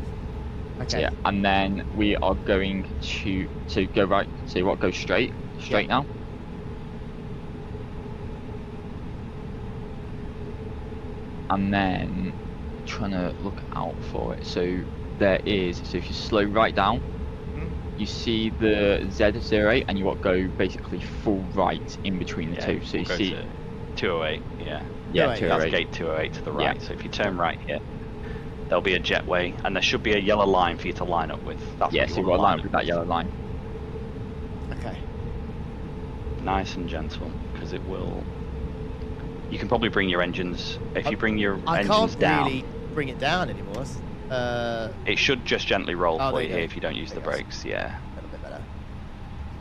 Okay. Yeah, and then we are going to go right. So you want to go straight now. And then trying to look out for it. So there is. So if you slow right down, you see the Z08, and you want to go basically full right in between the two. So you see 208. Yeah. Yeah, 208. That's gate 208 to the right. Yeah. So if you turn right here, there'll be a jetway, and there should be a yellow line for you to line up with. That's so you've got to line up with that yellow line. Okay. Nice and gentle, because it will. You can probably bring your engines. If you bring your engines down. I can't really bring it down anymore. It should just gently roll for you here if you don't use the brakes. Yeah. A little bit better.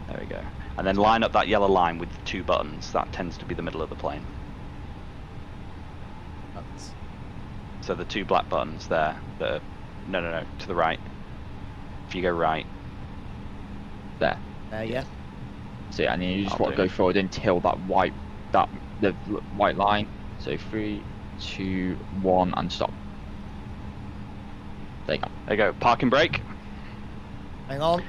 There we go. And then line up that yellow line with the 2 buttons. That tends to be the middle of the plane. Buttons. So the 2 black buttons there. No, to the right. If you go right. There. Yeah. So and you just want to go forward until the white line. So 3, 2, 1, and stop. There you go. There you go. Park and brake. Hang on.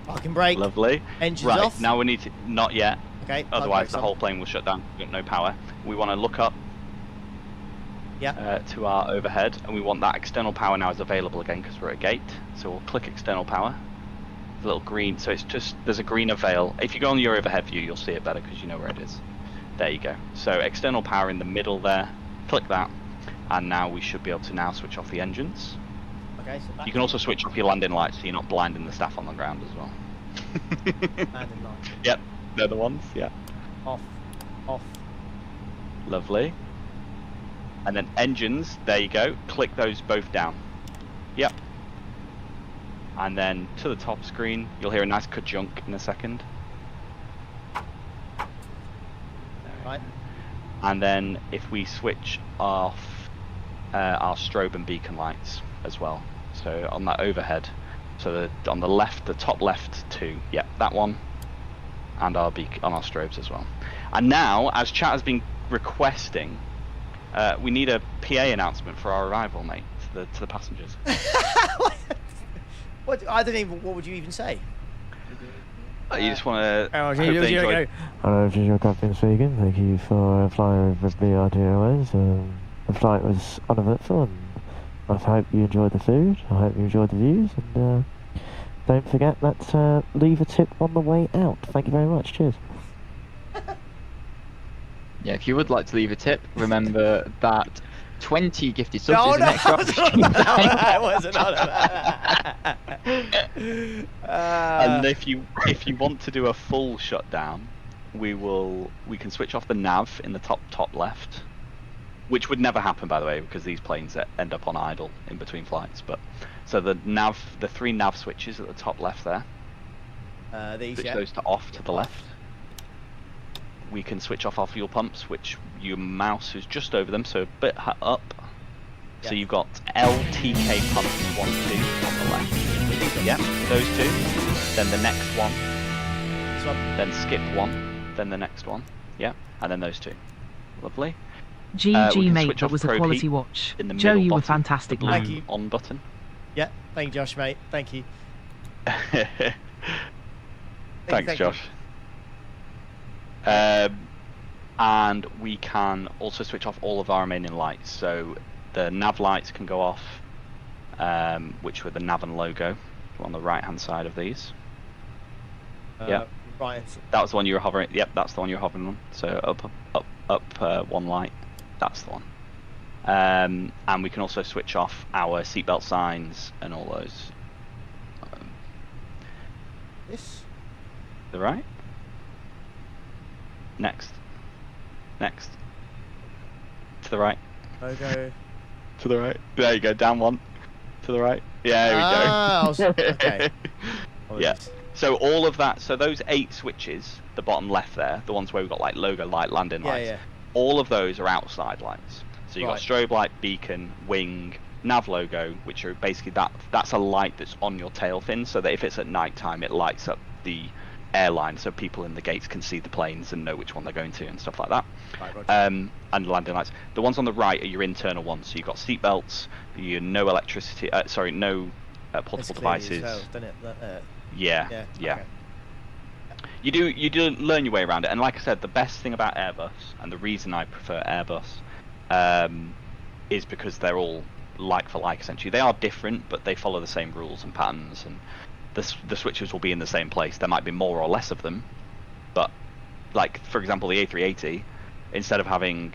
Park and brake. Lovely. Engines off. Now we need to. Not yet. Okay. Otherwise, the whole plane will shut down. We've got no power. We want to look up. Yeah. To our overhead, and we want that external power now is available again because we're at a gate. So we'll click external power. The little green. So it's just there's a greener veil. If you go on your overhead view, you'll see it better because you know where it is. There you go. So external power in the middle there. Click that, and now we should be able to now switch off the engines. Okay. So you can also switch off your landing lights so you're not blinding the staff on the ground as well. Landing lights. Yep, they're the ones. Yeah. Off. Lovely. And then engines, there you go. Click those both down. Yep. And then to the top screen, you'll hear a nice ka-junk in a second. Right. And then if we switch off our strobe and beacon lights as well. So on that overhead, so on the left, the top left 2, yep, that one, and our on our strobes as well. And now, as chat has been requesting, we need a PA announcement for our arrival, mate. to the passengers. What? I don't even. What would you even say? You just want to. Hello, this is your captain speaking. Thank you for flying with BRT Airways. The flight was uneventful, and I hope you enjoyed the food. I hope you enjoyed the views, and don't forget that leave a tip on the way out. Thank you very much. Cheers. Yeah, if you would like to leave a tip, remember that 20 gifted subs No, is an extra opportunity. I wasn't on about And if you want to do a full shutdown, we can switch off the nav in the top left, which would never happen, by the way, because these planes end up on idle in between flights. But so the 3 nav switches at the top left there. Switch those to off to the left. We can switch off our fuel pumps, which your mouse is just over them, so a bit up. So you've got LTK pumps 1, 2 on the left. Yeah, those 2. Then the next one. Then skip 1. Then the next one. Yeah, and then those 2. Lovely. GG mate, that was a quality watch. Joe, you were fantastic, man. Thank you. On button. Yeah, thank you, Josh, mate. Thank you. Thanks, Josh. And we can also switch off all of our remaining lights. So the nav lights can go off, which were the nav and logo on the right hand side of these. Yeah. Right. That was the one you were hovering. Yep, that's the one you're hovering on. So up one light. That's the one. And we can also switch off our seatbelt signs and all those. This. The right. Next. To the right. Logo. To the right. There you go. Down 1. To the right. Yeah, there we go. Okay. Yeah. So all of that. So those 8 switches, the bottom left there, the ones where we've got like logo light, landing lights. Yeah. All of those are outside lights. So you've got strobe light, beacon, wing, nav logo, which are basically that's a light that's on your tail fin, so that if it's at night time, it lights up the airline, so people in the gates can see the planes and know which one they're going to and stuff like that. And landing lights. The ones on the right are your internal ones. So you've got seat belts, no electricity. No portable devices. Well, doesn't it? Yeah. Okay. You do learn your way around it, and like I said, the best thing about Airbus, and the reason I prefer Airbus, is because they're all like for like essentially. They are different, but they follow the same rules and patterns, and the switches will be in the same place. There might be more or less of them, but like for example the A380, instead of having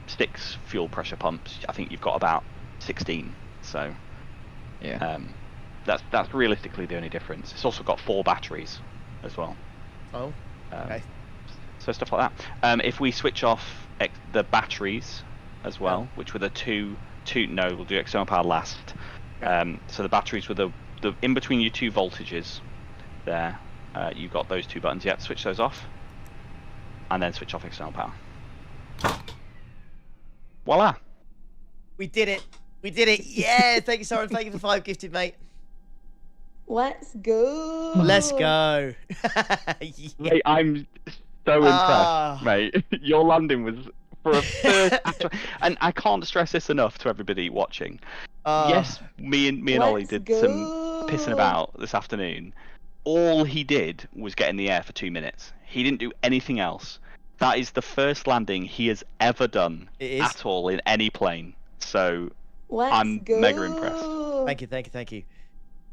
6 fuel pressure pumps, I think you've got about 16. So yeah, that's realistically the only difference. It's also got 4 batteries as well. Oh, okay. So stuff like that. If we switch off the batteries as well, which were the two. No, we'll do external power last. So the batteries were the in between your 2 voltages there. You've got those 2 buttons. Yeah, switch those off, and then switch off external power. Voila! We did it. Yeah, thank you, Soren. Thank you for 5 gifted, mate. Let's go. Let's go. Mate, I'm so impressed, mate. Your landing was for a first, and I can't stress this enough to everybody watching. Yes, me and Ollie did some pissing about this afternoon. All he did was get in the air for 2 minutes. He didn't do anything else. That is the first landing he has ever done at all in any plane. So I'm mega impressed. Thank you.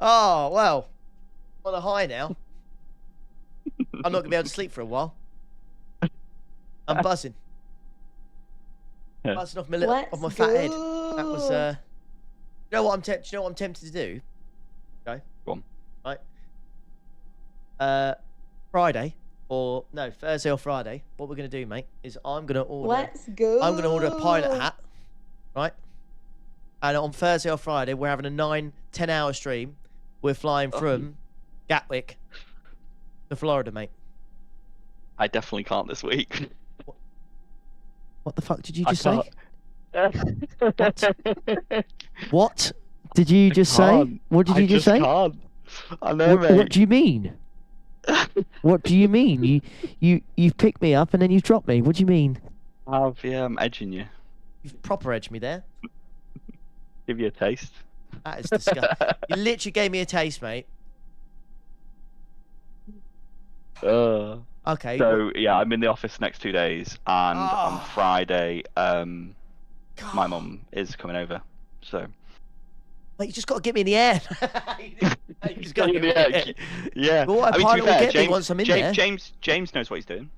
Oh, well, on a high now. I'm not going to be able to sleep for a while. I'm buzzing. Buzzing off my fat head. That was, you know what I'm tempted to do? Okay. Go on. Right. Thursday or Friday, what we're going to do, mate, is I'm going to order a pilot hat, right? And on Thursday or Friday, we're having a 9-10 hour stream. We're flying from Gatwick to Florida, mate. I definitely can't this week. What the fuck did you just say? What did you just say? What did you just say? Can't. I know, mate. What do you mean? What do you mean? You've picked me up and then you've dropped me. What do you mean? Yeah, I'm edging you. You've proper edged me there. Give you a taste. That is disgusting. You literally gave me a taste, mate. Okay. So yeah, I'm in the office next 2 days, and on Friday, my mum is coming over. So. Mate, you just got to get me in the air. You just got to get me in the air. Yeah. But what a pilot will get me once I'm in there. James knows what he's doing.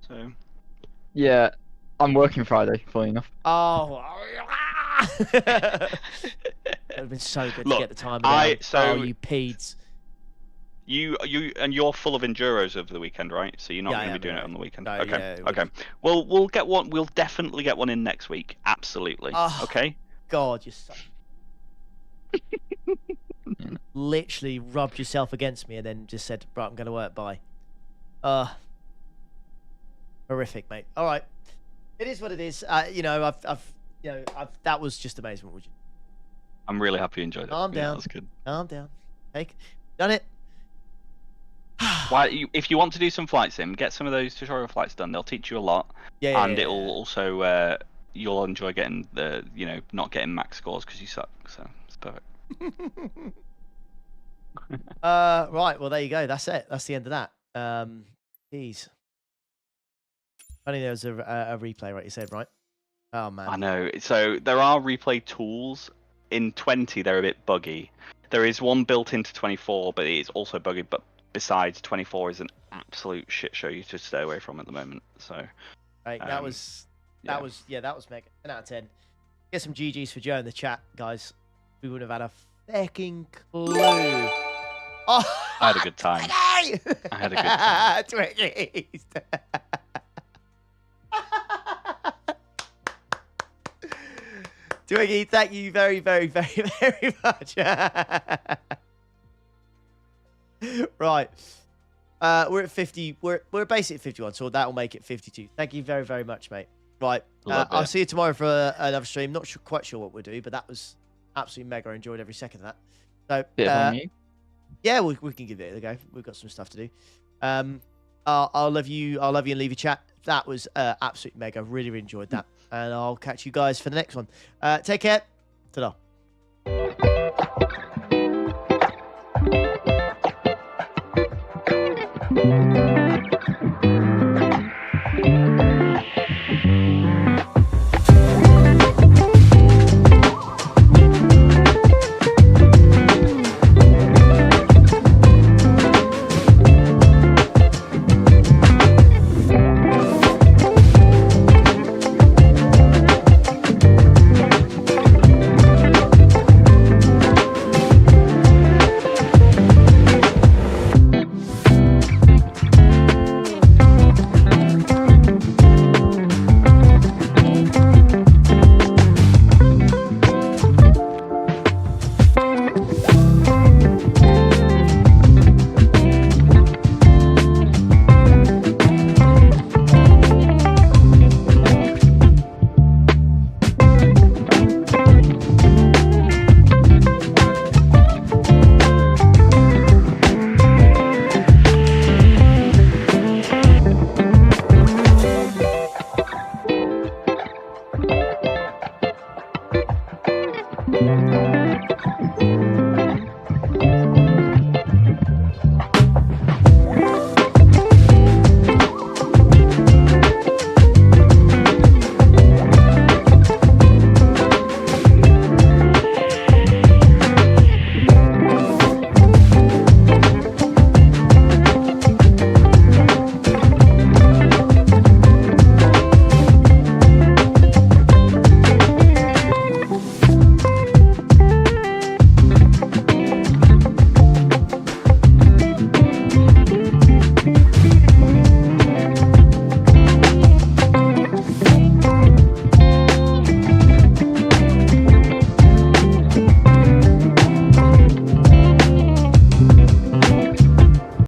So. Yeah, I'm working Friday, funny enough. Oh. That would have been so good to get the time down. You peds. You're full of enduros over the weekend, right? So you're not going to be doing it on the weekend. No, okay. Yeah, okay. Well, we'll get one. We'll definitely get one in next week. Absolutely. Okay. God, you're so. Literally rubbed yourself against me and then just said, "Right, I'm going to work." Bye. Horrific, mate. All right. It is what it is. That was just amazing. Would you? I'm really happy you enjoyed it. Calm down. That was good. Calm down. Done it. If you want to do some flight sim, get some of those tutorial flights done. They'll teach you a lot. And it'll also you'll enjoy getting the not getting max scores because you suck. So it's perfect. Right. Well, there you go. That's it. That's the end of that. Jeez. Funny there was a replay, right? You said, right? Oh man. I know. So there are replay tools. In 20, they're a bit buggy. There is one built into 24, but it is also buggy. But besides, 24 is an absolute shit show you to stay away from at the moment. So. Right. That was mega. 10 out of 10. Get some GGs for Joe in the chat, guys. We wouldn't have had a fucking clue. Oh, I had a good time. I had a good time. Twiggies. Twiggy, thank you very, very, very, very much. Right. We're at 50. We're basically at 51, so that will make it 52. Thank you very, very much, mate. Right. I'll see you tomorrow for another stream. Not quite sure what we'll do, but that was absolutely mega. I enjoyed every second of that. So, yeah, we can give it a go. We've got some stuff to do. I'll love you and leave your chat. That was absolutely mega. Really, really enjoyed that. And I'll catch you guys for the next one. Take care. Ta-da.